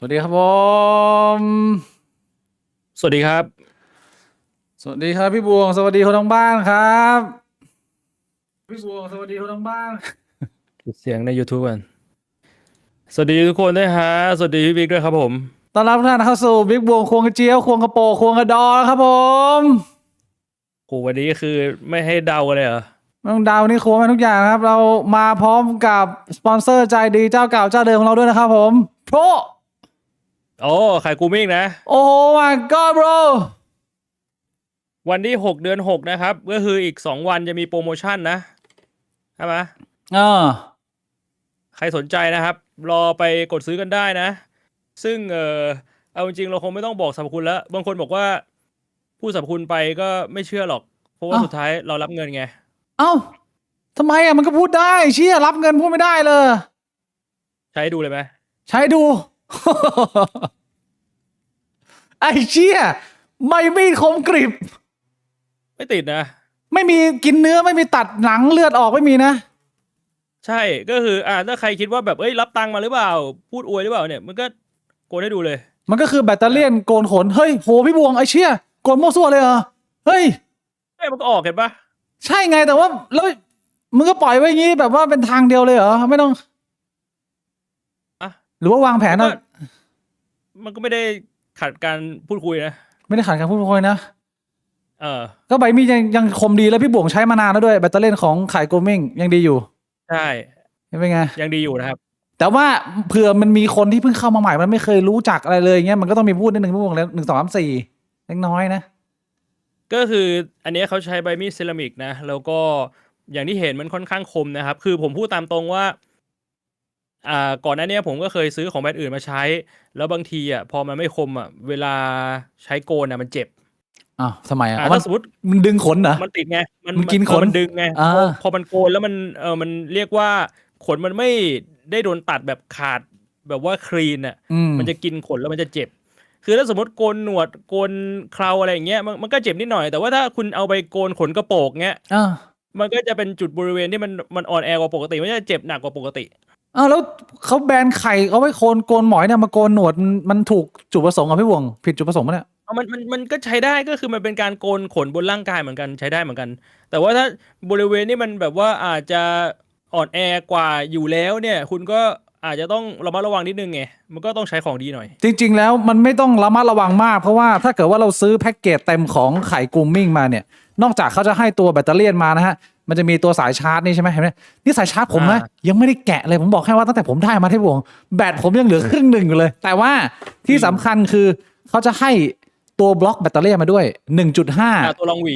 สวัสดีครับผมสวัสดีครับสวัสดีครับพี่บวงสวัสดีคนทั้งบ้านครับพี่บวงสวัสดีคนทั้งบ้านปิดเสียงใน YouTube กันสวัสดีทุกคนด้วยฮะสวัสดีพี่บิ๊กด้วยครับผมต้อนรับทุกท่านเข้าสู่บิ๊กบวงควงกระเจียวควงกระโปงควงกระดอครับผมโหวันนี้คือไม่ให้เดากันเลยเหรอไม่ต้องเดานี่ควงมาทุกอย่างครับเรามาพร้อมกับสปอนเซอร์ใจดีเจ้าเก่าเจ้าเดิมของเราด้วยนะครับผมโปรโอ้ไข่กูมิ่งนะโอ้ my god bro วันที่6 เดือน 6นะครับก็คืออีก2 วันจะมีโปรโมชั่นนะใช่ไหมเออใครสนใจนะครับรอไปกดซื้อกันได้นะซึ่งเอาจริงๆเราคงไม่ต้องบอกสรรพคุณแล้วบางคนบอกว่าพูดสรรพคุณไปก็ไม่เชื่อหรอกเพราะว่าสุดท้ายเรารับเงินไงเอ้าทำไมมันก็พูดได้เชี่ยรับเงินพูดไม่ได้เลยใช้ดูเลยไหมใช้ดู ไอ้เชี่ยไม่มีดคมกริบ ไม่ติดนะไม่มีกินเนื้อไม่มีตัดหนังเลือดออกไม่มีนะใช่ก็คือถ้าใครคิดว่าแบบเอ้ยรับตังค์มาหรือเปล่าพูดอวยหรือเปล่าเนี่ยมันก็โกนให้ดูเลยมันก็คือแบตเตอรี่ยนโกนขนเฮ้ยโหพี่บวงไอ้เชี่ยโกนมั่วซั่วเลยเหรอเฮ้ยมันก็ออกเห็นปะใช่ไงแต่ว่าแล้วมึงก็ปล่อยไว้อย่างงี้แบบว่าเป็นทางเดียวเลยเหรอไม่ต้องอ่ะหรือว่าวางแผนนะมันก็ไม่ได้ขัดการพูดคุยนะไม่ได้ขาดการพูดคุยนะเออก็ใบมีดยังคมดีแล้วพี่บวงใช้มานานแล้วด้วยแบตเตอรี่ยนของขายโกมิ่งยังดีอยู่ใช่เป็นไงยังดีอยู่นะครับแต่ว่าเผื่อมันมีคนที่เพิ่งเข้ามาใหม่มันไม่เคยรู้จักอะไรเลยเงี้ยมันก็ต้องมีพูดนิดนึงพี่บวงแล้ว1 2 3 4เล็กน้อยนะก็คืออันนี้เขาใช้ใบมีดเซรามิกนะแล้วก็อย่างที่เห็นมันค่อนข้างคมนะครับคือผมพูดตามตรงว่าก่อนหน้านี้ผมก็เคยซื้อของแบรนด์อื่นมาใช้ แล้วบางทีพอมันไม่คมเวลาใช้โกนมันเจ็บอ้าวทำไมถ้าสมมติมันดึงขนเหรอมันติดไงมันกินขนมันดึงไงพอมันโกนแล้วมันเรียกว่าขนมันไม่ได้โดนตัดแบบขาดแบบว่าคลีนมันจะกินขนแล้วมันจะเจ็บคือถ้าสมมติโกนหนวดโกนเคราอะไรอย่างเงี้ยมันก็เจ็บนิดหน่อยแต่ว่าถ้าคุณเอาไปโกนขนกระโปงเงี้ยมันก็จะเป็นจุดบริเวณที่มันอ่อนแอกว่าปกติมันจะเจ็บหนักกว่าปกติแล้วเขาแบนไข่เอาไว้โกนหมอยเนี่ยมาโกนหนวดมันถูกจุดประสงค์อ่ะพี่วงผิดจุดประสงค์ปะเนี่ยมันก็ใช้ได้ก็คือมันเป็นการโกนขนบนร่างกายเหมือนกันใช้ได้เหมือนกัน แต่ว่าถ้าบริเวณนี้มันแบบว่าอาจจะอ่อนแอกว่าอยู่แล้วเนี่ยคุณก็อาจจะต้องระมัดระวังนิดนึงไงมันก็ต้องใช้ของดีหน่อยจริงๆแล้วมันไม่ต้องระมัดระวังมากเพราะว่าถ้าเกิดว่าเราซื้อแพ็กเกจเต็มของไข่กูมมิ่งมาเนี่ยนอกจากเขาจะให้ตัวแบตเตอรี่มานะฮะมันจะมีตัวสายชาร์จนี่ใช่ไหมเห็นไหมนี่สายชาร์จผมนะยังไม่ได้แกะเลยผมบอกแค่ว่าตั้งแต่ผมได้มาที่วงแบตผมยังเหลือครึ่งหนึ่งอยู่เลยแต่ว่าที่สำคัญคือเขาจะให้ตัวบล็อกแบตเตอรี่มาด้วย 1.5 ตัวรองห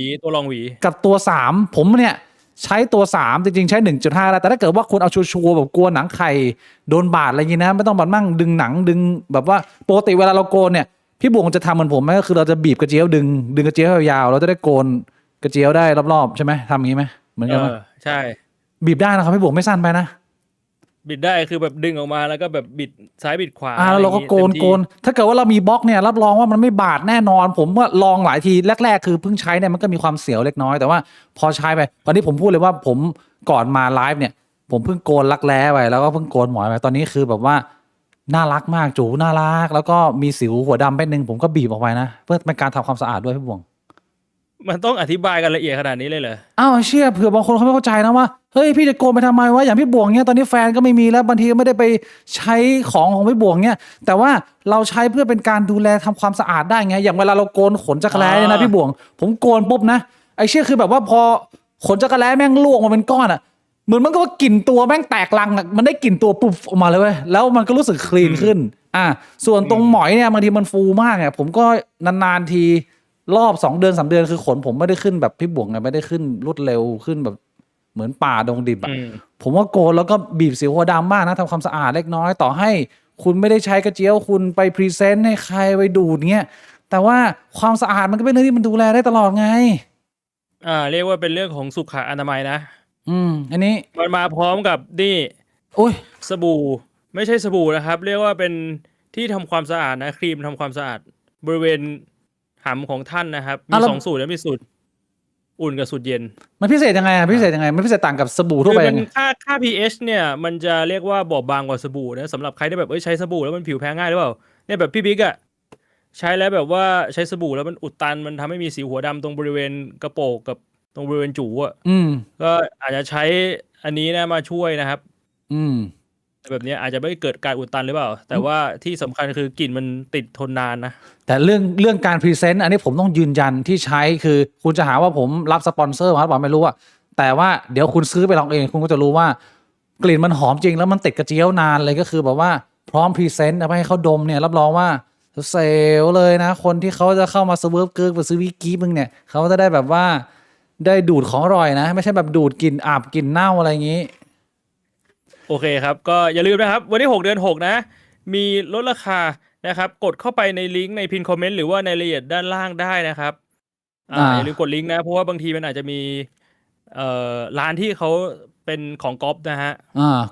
วีกับตัว3ผมเนี่ยใช้ตัว3จริงๆใช้ 1.5 แล้วแต่ถ้าเกิดว่าคุณเอาชัวร์ๆแบบกลัวหนังไข่โดนบาดอะไรอย่างนี้นะไม่ต้องบัดมั่งดึงหนังดึงแบบว่าปกติเวลาเราโกนเนี่ยพี่บวงจะทำเหมือนผมไหมก็คือเราจะบีบกระเจียวดึงกระเจียวยาวๆเราจะได้โกนกระเจียวได้รอบๆใช่ไหมทำอย่างนี้ไหมเหมือนกันไหมใช่บีบได้นะครับพี่บวงไม่สั้นไปนะบิดได้คือแบบดึงออกมาแล้วก็แบบบิดซ้ายบิดขวาแล้วเราก็โกนถ้าเกิดว่าเรามีบล็อกเนี่ยรับรองว่ามันไม่บาดแน่นอนผมว่าลองหลายทีแรกๆคือเพิ่งใช้เนี่ยมันก็มีความเสียวเล็กน้อยแต่ว่าพอใช้ไปตอนนี้ผมพูดเลยว่าผมก่อนมาไลฟ์เนี่ยผมเพิ่งโกนรักแร้ไปแล้วก็เพิ่งโกนหมอยไปตอนนี้คือแบบว่าน่ารักมากจูน่ารักแล้วก็มีสิวหัวดำเป็นหนึ่งผมก็บีบออกไปนะเพื่อเป็นการทำความสะอาดด้วยพี่บวงมันต้องอธิบายกันละเอียดขนาดนี้เลยเหรอเชื่อเผื่อบางคนเขาไม่เข้าใจนะว่าเฮ้ยพี่จะโกนไปทำไมวะอย่างพี่บวงเนี่ยตอนนี้แฟนก็ไม่มีแล้วบางทีก็ไม่ได้ไปใช้ของพี่บวงเนี่ยแต่ว่าเราใช้เพื่อเป็นการดูแลทำความสะอาดได้ไงอย่างเวลาเราโกนขนจักรแร้เนี่ยนะพี่บวงผมโกนปุ๊บนะไอ้เชื่อคือแบบว่าพอขนจักรแร้แม่งลวกมาเป็นก้อนเหมือนมันก็กลิ่นตัวแม่งแตกรังมันได้กลิ่นตัวปุ๊บออกมาเลยเว้ยแล้วมันก็รู้สึกคลีนขึ้นส่วนตรงหมอยเนี่ยบางทีมันฟูมากผมก็นานๆทีรอบ2 เดือน 3 เดือนคือขนผมไม่ได้ขึ้นแบบพี่บวงไงไม่ได้ขึ้นรวดเร็วขึ้นแบบเหมือนป่าดงดิบผมว่าโกนแล้วก็บีบสิวหัวดำมากนะทำความสะอาดเล็กน้อยต่อให้คุณไม่ได้ใช้กระเจียวคุณไปพรีเซนต์ให้ใครไปดูดเงี้ยแต่ว่าความสะอาดมันก็เป็นเรื่องที่มันดูแลได้ตลอดไงเรียกว่าเป็นเรื่องของสุขอนามัยนะอันนี้มันมาพร้อมกับนี่โอ้ยสบู่ไม่ใช่สบู่นะครับเรียกว่าเป็นที่ทำความสะอาดนะครีมทำความสะอาดบริเวณหำของท่านนะครับมี2 สูตรแล้วมีสูตรอุ่นกับสูตรเย็นมันพิเศษยังไงพิเศษยังไงมันพิเศษต่างกับสบู่ทั่วไปยังไงค่า pH เนี่ยมันจะเรียกว่าบอบบางกว่าสบู่นะสำหรับใครที่แบบใช้สบู่แล้วมันผิวแพ้ง่ายหรือเปล่า เนี่ยแบบพี่บิ๊กอะใช้แล้วแบบว่าใช้สบู่แล้วมันอุดตันมันทำให้มีสิวหัวดำตรงบริเวณกระโปรงกับตรงบริเวณจูอะอืมก็อาจจะใช้อันนี้นะมาช่วยนะครับอืม แบบนี้อาจจะไม่เกิดการอุดตันหรือเปล่า แต่ว่าที่สำคัญคือกลิ่นมันติดทนนานนะแต่เรื่องการพรีเซนต์อันนี้ผมต้องยืนยันที่ใช้คือคุณจะหาว่าผมรับสปอนเซอร์มาหรือเปล่าไม่รู้อะแต่ว่าเดี๋ยวคุณซื้อไปลองเองคุณก็จะรู้ว่ากลิ่นมันหอมจริงแล้วมันติดกระเจี๊ยวนานเลยก็คือแบบว่าพร้อมพรีเซนต์เอาไปให้เขาดมเนี่ยรับรองว่าเซลล์เลยนะคนที่เขาจะเข้ามาสเวิร์ฟเกิร์กไปซื้อวิกกี้มึงเนี่ยเขาจะได้แบบว่าได้ดูดของอร่อยนะไม่ใช่แบบดูดกลิ่นอับกลิ่นเน่าอะไรอย่างนี้โอเคครับก็อย่าลืมนะครับวันที่6 เดือน 6นะมีลดราคานะครับกดเข้าไปในลิงก์ในพินคอมเมนต์หรือว่าในรายละเอียดด้านล่างได้นะครับอย่าลืมกดลิงก์นะเพราะว่าบางทีมันอาจจะมีร้านที่เขาเป็นของก๊อปนะฮะ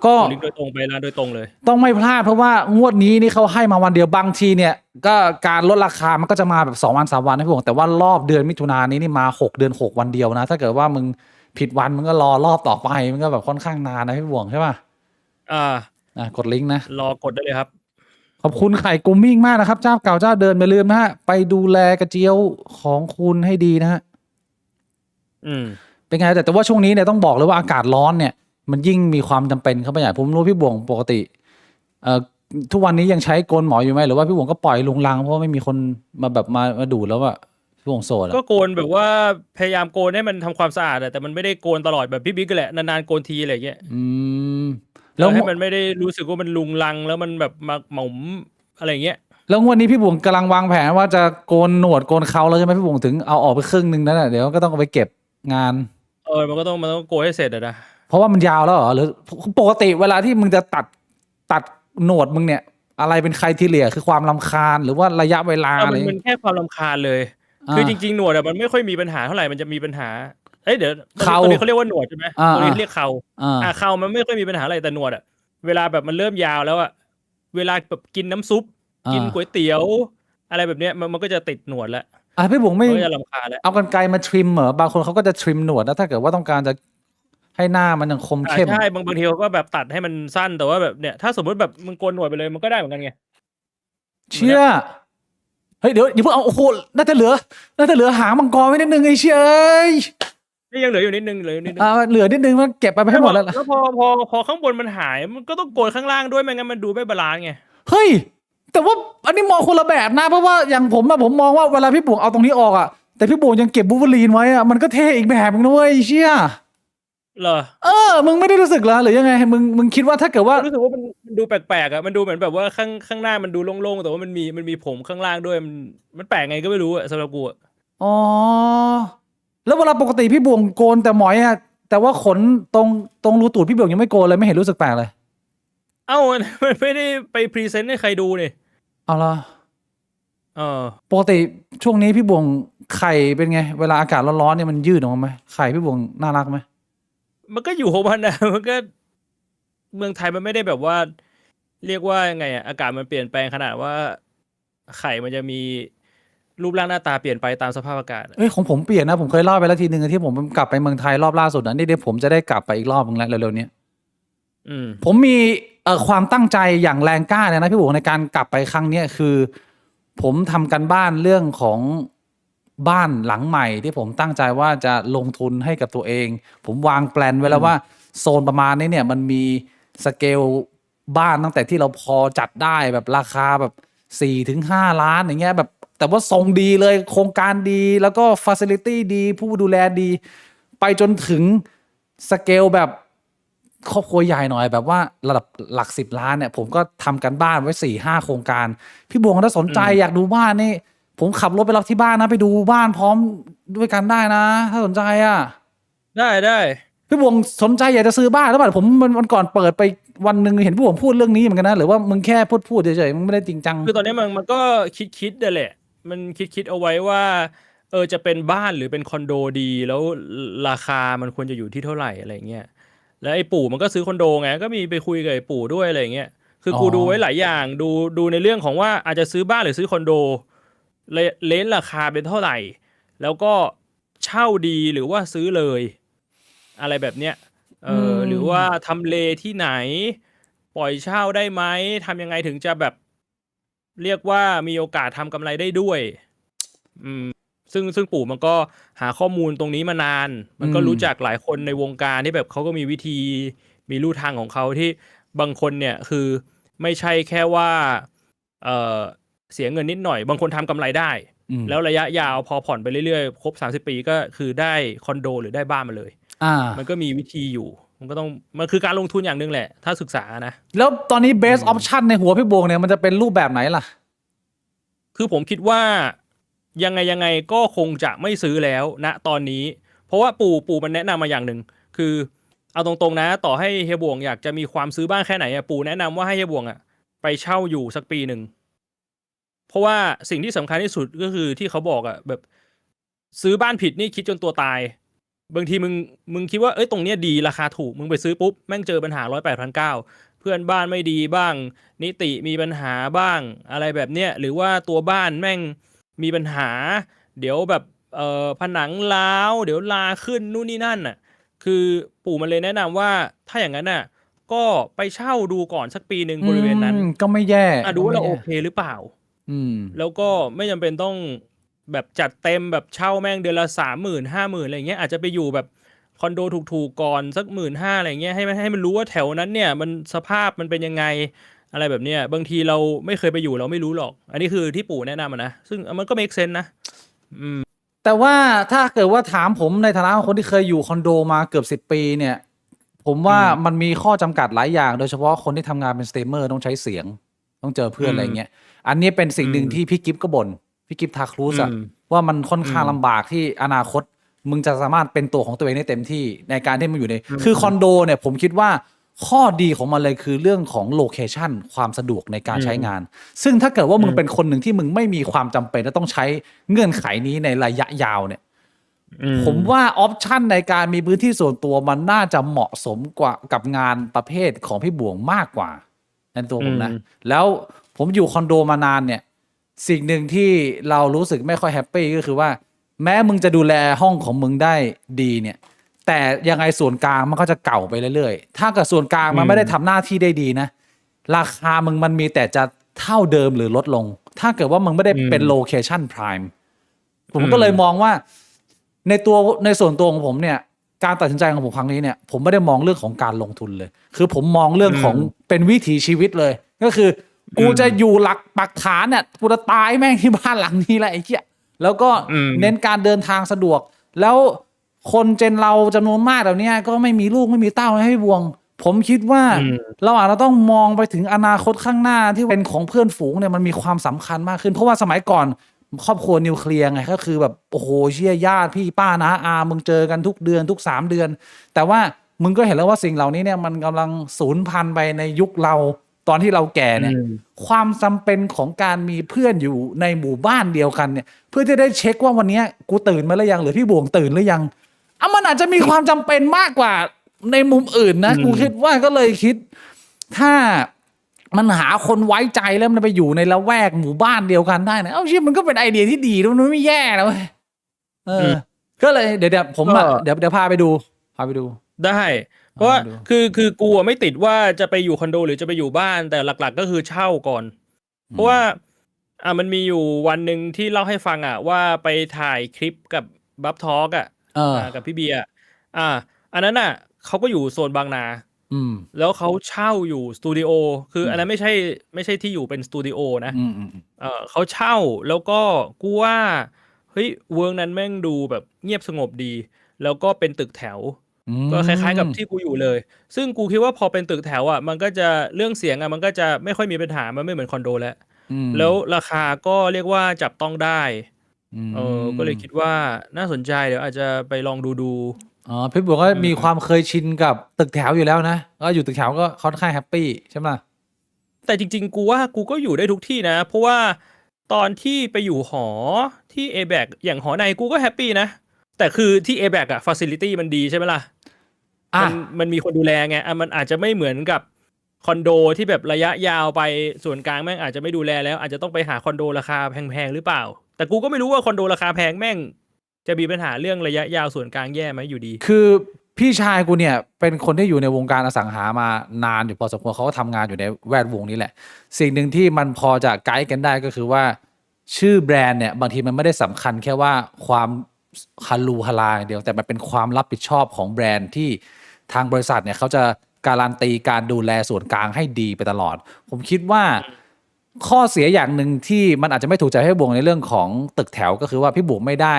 ก็ กดลิงก์โดยตรงไปร้านโดยตรงเลยต้องไม่พลาดเพราะว่างวดนี้นี่เขาให้มาวันเดียวบางทีเนี่ยก็การลดราคามันก็จะมาแบบ2 วัน 3 วันนะพี่บงแต่ว่ารอบเดือนมิถุนายนนี้นี่มา6 เดือน 6 วันเดียวนะถ้าเกิดว่ามึงผิดวันมึงก็รอรอบต่อไปมันก็แบบค่อนข้างนานนะพี่บวงใช่ป่ะกดลิงก์นะรอกดได้เลยครับขอบคุณไข่กุมมิ่งมากนะครับเจ้าเก่าเจ้าเดิมไม่ลืมนะฮะไปดูแลกระเจียวของคุณให้ดีนะฮะเป็นไงแต่ว่าช่วงนี้เนี่ยต้องบอกเลยว่าอากาศร้อนเนี่ยมันยิ่งมีความจำเป็นเข้าไปใหญ่ผมรู้พี่บวงปกติทุกวันนี้ยังใช้โกนหมออยู่ไหมหรือว่าพี่บวงก็ปล่อยลุงลังเพราะว่าไม่มีคนมาแบบมาดูดแล้วอะพี่บวงโสดก็โกนแบบว่าพยายามโกนให้มันทำความสะอาดแต่มันไม่ได้โกนตลอดแบบพี่บิ๊กแหละนานๆโกนทีอะไรเงี้ยแล้วให้มันไม่ได้รู้สึกว่ามันลุงลังแล้วมันแบบมาหมอมอะไรเงี้ยแล้ววันนี้พี่บวงกำลังวางแผนว่าจะโกนหนวดโกนเขาแล้วใช่ไหมพี่บวงถึงเอาออกไปครึ่งนึงนั่นแหละเดี๋ยวก็ต้องเอาไปเก็บงานมันต้องโกนให้เสร็จนะเพราะว่ามันยาวแล้วเหรอหรือปกติเวลาที่มึงจะตัดหนวดมึงเนี่ยอะไรเป็นใครทีเลียคือความรำคาญหรือว่าระยะเวลาอะไรมันแค่ความรำคาญเลยคือจริงๆหนวดมันไม่ค่อยมีปัญหาเท่าไหร่มันจะมีปัญหาเดี๋ยวตัวนี้เขาเรียกว่าหนวดใช่ไหมตัวนี้เรียกเขาเขามันไม่ค่อยมีปัญหาอะไรแต่หนวดเวลาแบบมันเริ่มยาวแล้วเวลาแบบกินน้ำซุปกินก๋วยเตี๋ยวอะไรแบบเนี้ยมันก็จะติดหนวดแล้วพี่บุ๋งไม่จะรำคาญแล้วเอากรรไกรมาทริมเหรอบางคนเขาก็จะทริมหนวดนะถ้าเกิดว่าต้องการจะให้หน้ามันยังคมเข้มใช่บางทีเขาก็แบบตัดให้มันสั้นแต่ว่าแบบเนี่ยถ้าสมมติแบบมึงโกนหนวดไปเลยมันก็ได้เหมือนกันไงเชี่ยเฮ้ยเดี๋ยวอย่าเพิ่งเอาโอ้โหน่าจะเหลือหางมังกรไว้นิดนึงไอ้เชี่ยนี่ยังเหลืออยู่นิดนึงเหลือนิดนึงเหลือนิดนึงมันเก็บไปให้หมดแล้วแล้วพอข้างบนมันหายมันก็ต้องโกนข้างล่างด้วยไม่งั้นมันดูไม่บาลานซ์ไงเฮ้ยแต่ว่าอันนี้มองคนละแบบนะเพราะว่าอย่างผมมองว่าเวลาพี่บวงเอาตรงนี้ออกแต่พี่บวงยังเก็บบูเวอรีนไว้มันก็เท่อีกแบบนึงนะเว้ยเชี่ยเหรอมึงไม่ได้รู้สึกเหรอหรือยังไงมึงคิดว่าถ้าเกิดว่ารู้สึกว่ามันดูแปลกๆมันดูเหมือนแบบว่าข้างหน้ามันดูโล่งๆแต่ว่ามันมีผมข้างล่างด้วยมันแปลกไงก็ไม่รู้สำหรับกูอ๋อแล้วเวลาปกติพี่บวงโกนแต่หมอยแต่ว่าขนตรงรูตูดพี่บวงยังไม่โกนเลยไม่เห็นรู้สึกแปลกเลยมันไม่ได้ไปพรีเซนต์ให้ใครดูนี่เอาละปกติช่วงนี้พี่บวงไข่เป็นไงเวลาอากาศร้อนๆเนี่ยมันยืดออกมาไหมไข่พี่บวงน่ารักไหมมันก็อยู่ของมันนะมันก็เมืองไทยมันไม่ได้แบบว่าเรียกว่ายังไงอากาศมันเปลี่ยนแปลงขนาดว่าไข่มันจะมีรูปร่างหน้าตาเปลี่ยนไปตามสภาพอากาศของผมเปลี่ยนนะผมเคยเล่าไปแล้วทีนึงที่ผมกลับไปเมืองไทยรอบล่าสุดนี่เดี๋ยวผมจะได้กลับไปอีกรอบนึงแล้วเร็วๆนี้ผมมีความตั้งใจอย่างแรงกล้าเลยนะพี่บวงในการกลับไปครั้งนี้คือผมทำกันบ้านเรื่องของบ้านหลังใหม่ที่ผมตั้งใจว่าจะลงทุนให้กับตัวเองผมวางแปลนไว้แล้วว่าโซนประมาณนี้เนี่ยมันมีสเกลบ้านตั้งแต่ที่เราพอจัดได้แบบราคาแบบ4-5 ล้านอย่างเงี้ยแบบแต่ว่าทรงดีเลยโครงการดีแล้วก็ฟาซิลิตี้ดีผู้ดูแลดีไปจนถึงสเกลแบบครอบครัวใหญ่หน่อยแบบว่าระดับหลัก10 ล้านเนี่ยผมก็ทำกันบ้านไว้4-5 โครงการพี่บวงถ้าสนใจอยากดูบ้านนี่ผมขับรถไปรับที่บ้านนะไปดูบ้านพร้อมด้วยกันได้นะถ้าสนใจได้พี่บวงสนใจอยากจะซื้อบ้านแล้วป่ะผมวันก่อนเปิดไปวันหนึ่งเห็นพี่บวงพูดเรื่องนี้เหมือนกันนะหรือว่ามึงแค่พูดเฉยๆมึงไม่ได้จริงจังคือตอนนี้มันก็คิดแหละมันคิดเอาไว้ว่าจะเป็นบ้านหรือเป็นคอนโดดีแล้วราคามันควรจะอยู่ที่เท่าไหร่อะไรเงี้ยแล้วไอ้ปู่มันก็ซื้อคอนโดไงก็มีไปคุยกับไอ้ปู่ด้วยอะไรเงี้ยคือกูดูไว้หลายอย่างดูในเรื่องของว่าอาจจะซื้อบ้านหรือซื้อคอนโดเลนราคาเป็นเท่าไหร่แล้วก็เช่าดีหรือว่าซื้อเลยอะไรแบบเนี้ยหรือว่าทำเลที่ไหนปล่อยเช่าได้ไหมทำยังไงถึงจะแบบ เรียกว่ามีโอกาสทำกำไรได้ด้วย อืมซึ่งปู่มันก็หาข้อมูลตรงนี้มานาน มันก็รู้จักหลายคนในวงการที่แบบเขาก็มีวิธีมีลู่ทางของเขาที่บางคนเนี่ยคือไม่ใช่แค่ว่าเออเสียเงินนิดหน่อย บางคนทำกำไรได้ แล้วระยะยาวพอผ่อนไปเรื่อยๆครบ30 ปีก็คือได้คอนโดหรือได้บ้านมาเลย มันก็มีวิธีอยู่ มันคือการลงทุนอย่างหนึ่งแหละ ถ้าศึกษานะ แล้วตอนนี้ best option ในหัวพี่บวงเนี่ยมันจะเป็นรูปแบบไหนล่ะ คือผมคิดว่ายังไงก็คงจะไม่ซื้อแล้วณตอนนี้ เพราะว่าปู่มันแนะนำมาอย่างหนึ่งคือเอาตรงๆนะ ต่อให้เฮียบวงอยากจะมีความซื้อบ้านแค่ไหนปู่แนะนำว่าให้เฮียบวงไปเช่าอยู่สักปีหนึ่งเพราะว่าสิ่งที่สำคัญที่สุดก็คือที่เขาบอกแบบซื้อบ้านผิดนี่คิดจนตัวตาย บางทีมึงคิดว่าตรงเนี้ยดีราคาถูกมึงไปซื้อปุ๊บแม่งเจอปัญหา108,900เพื่อนบ้านไม่ดีบ้าง นิติมีปัญหาบ้างอะไรแบบเนี้ยหรือว่าตัวบ้านแม่งมีปัญหา เดี๋ยวแบบผนังร้าวเดี๋ยวลาขึ้นนู่นนี่นั่นน่ะคือปู่มันเลยแนะนำว่าถ้าอย่างนั้นน่ะก็ไปเช่าดูก่อนสักปีหนึ่งบริเวณนั้นก็ไม่แย่ดูว่าเราโอเคหรือเปล่าแล้วก็ไม่จำเป็นต้องแบบจัดเต็มแบบเช่าแม่งเดือนละ30,000 50,000อะไรเงี้ยอาจจะไปอยู่แบบคอนโดถูกๆก่อนสัก15,000อะไรเงี้ยให้มันรู้ว่าแถวนั้นเนี่ยมันสภาพมันเป็นยังไงอะไรแบบเนี้ยบางทีเราไม่เคยไปอยู่เราไม่รู้หรอกอันนี้คือที่ปู่แนะนำนะซึ่งมันก็ make sense นะแต่ว่าถ้าเกิดว่าถามผมในฐานะคนที่เคยอยู่คอนโดมาเกือบ10 ปีเนี่ยผมว่ามันมีข้อจำกัดหลายอย่างโดยเฉพาะคนที่ทำงานเป็นสตรีมเมอร์ต้องใช้เสียงต้องเจอเพื่อนอะไรเงี้ยอันนี้เป็นสิ่งหนึ่งที่พี่กิฟก็บ่นพี่กิฟทาครูสว่ามันค่อนข้างลำบากที่อนาคตมึงจะสามารถเป็นตัวของตัวเองได้เต็มที่ในการที่มันอยู่ในคือคอนโดเนี่ยผมคิดว่าข้อดีของมันเลยคือเรื่องของโลเคชันความสะดวกในการใช้งานซึ่งถ้าเกิดว่ามึงเป็นคนหนึ่งที่มึงไม่มีความจำเป็นและต้องใช้เงื่อนไขนี้ในระยะยาวเนี่ยผมว่าออปชันในการมีพื้นที่ส่วนตัวมันน่าจะเหมาะสมกว่ากับงานประเภทของพี่บวงมากกว่าในตัวผมนะแล้วผมอยู่คอนโดมานานเนี่ยสิ่งหนึ่งที่เรารู้สึกไม่ค่อยแฮปปี้ก็คือว่าแม้มึงจะดูแลห้องของมึงได้ดีเนี่ยแต่ยังไงส่วนกลางมันก็จะเก่าไปเรื่อยๆถ้าเกิดส่วนกลางมันไม่ได้ทำหน้าที่ได้ดีนะราคามึงมันมีแต่จะเท่าเดิมหรือลดลงถ้าเกิดว่ามึงไม่ได้เป็นโลเคชั่นไพรม์ผมก็เลยมองว่าในส่วนตัวของผมเนี่ยการตัดสินใจของผมครั้งนี้เนี่ยผมไม่ได้มองเรื่องของการลงทุนเลยคือผมมองเรื่องของเป็นวิถีชีวิตเลยก็คือกูจะอยู่หลักปักฐานเนี่ยกูจะตายแม่งที่บ้านหลังนี้แหละไอ้เหี้ยแล้วก็เน้นการเดินทางสะดวกแล้วคนเจนเราจำนวนมากแบบนี้ก็ไม่มีลูกไม่มีเต้าให้บวงผมคิดว่าเราอาจจะต้องมองไปถึงอนาคตข้างหน้าที่เป็นของเพื่อนฝูงเนี่ยมันมีความสำคัญมากขึ้นเพราะว่าสมัยก่อนครอบครัวนิวเคลียร์ไงก็คือแบบโอ้โหเชี่ยญาติพี่ป้าน้าอามึงเจอกันทุกเดือนทุก3 เดือนแต่ว่ามึงก็เห็นแล้วว่าสิ่งเหล่านี้เนี่ยมันกำลังสูญพันธุ์ไปในยุคเราตอนที่เราแก่เนี่ยความจำเป็นของการมีเพื่อนอยู่ในหมู่บ้านเดียวกันเนี่ยเพื่อที่ได้เช็คว่าวันนี้กูตื่นมาหรือยังหรือพี่บวงตื่นหรือยังมันอาจจะมีความจำเป็นมากกว่าในมุมอื่นนะกูคิดว่าก็เลยคิดถ้ามันหาคนไว้ใจแล้วมันไปอยู่ในละแวกหมู่บ้านเดียวกันได้นะชิมันก็เป็นไอเดียที่ดีแล้วมันไม่แย่นะเว้ยก็เลยเดี๋ยวผมเดี๋ยวพาไปดูได้เพราะว่าคือกูไม่ติดว่าจะไปอยู่คอนโดหรือจะไปอยู่บ้านแต่หลักๆก็คือเช่าก่อนเพราะว่ามันมีอยู่วันหนึ่งที่เล่าให้ฟังว่าไปถ่ายคลิปกับบัฟทอล์กกับพี่เบียร์อันนั้นเขาก็อยู่โซนบางนาแล้วเขาเช่าอยู่สตูดิโอคืออันนั้นไม่ใช่ที่อยู่เป็นสตูดิโอนะเขาเช่าแล้วก็กูว่าเฮ้ยเวิร์กนั้นแม่งดูแบบเงียบสงบดีแล้วก็เป็นตึกแถวก็คล้ายๆกับที่กูอยู่เลยซึ่งกูคิดว่าพอเป็นตึกแถวมันก็จะเรื่องเสียงมันก็จะไม่ค่อยมีปัญหามันไม่เหมือนคอนโดแล้วราคาก็เรียกว่าจับต้องได้ก็เลยคิดว่าน่าสนใจเดี๋ยวอาจจะไปลองดูพี่บอกว่ามีความเคยชินกับตึกแถวอยู่แล้วนะก็อยู่ตึกแถวก็ค่อนข้างแฮปปี้ใช่ไหมแต่จริงๆกูว่ากูก็อยู่ได้ทุกที่นะเพราะว่าตอนที่ไปอยู่หอที่ A-BAC อย่างหอในกูก็แฮปปี้นะแต่คือที่ A-BAC facility มันดีใช่ไหมล่ะมันมีคนดูแลไงมันอาจจะไม่เหมือนกับคอนโดที่แบบระยะยาวไปส่วนกลางแม่งอาจจะไม่ดูแลแล้วอาจจะต้องไปหาคอนโดราคาแพงๆหรือเปล่าแต่กูก็ไม่รู้ว่าคอนโดราคาแพงแม่งจะมีปัญหาเรื่องระยะยาวส่วนกลางแย่ไหมอยู่ดีคือ พี่ชายกูเนี่ยเป็นคนที่อยู่ในวงการอสังหามานานอยู่พอสมควรเขาก็ทำงานอยู่ในแวดวงนี้แหละสิ่งหนึ่งที่มันพอจะไกด์กันได้ก็คือว่าชื่อแบรนด์เนี่ยบางทีมันไม่ได้สำคัญแค่ว่าความฮาลูฮาลาอย่างเดียวแต่มันเป็นความรับผิดชอบของแบรนด์ที่ทางบริษัทเนี่ยเขาจะการันตีการดูแลส่วนกลางให้ดีไปตลอดผมคิดว่าข้อเสียอย่างหนึ่งที่มันอาจจะไม่ถูกใจให้บวงในเรื่องของตึกแถวก็คือว่าพี่บวงไม่ได้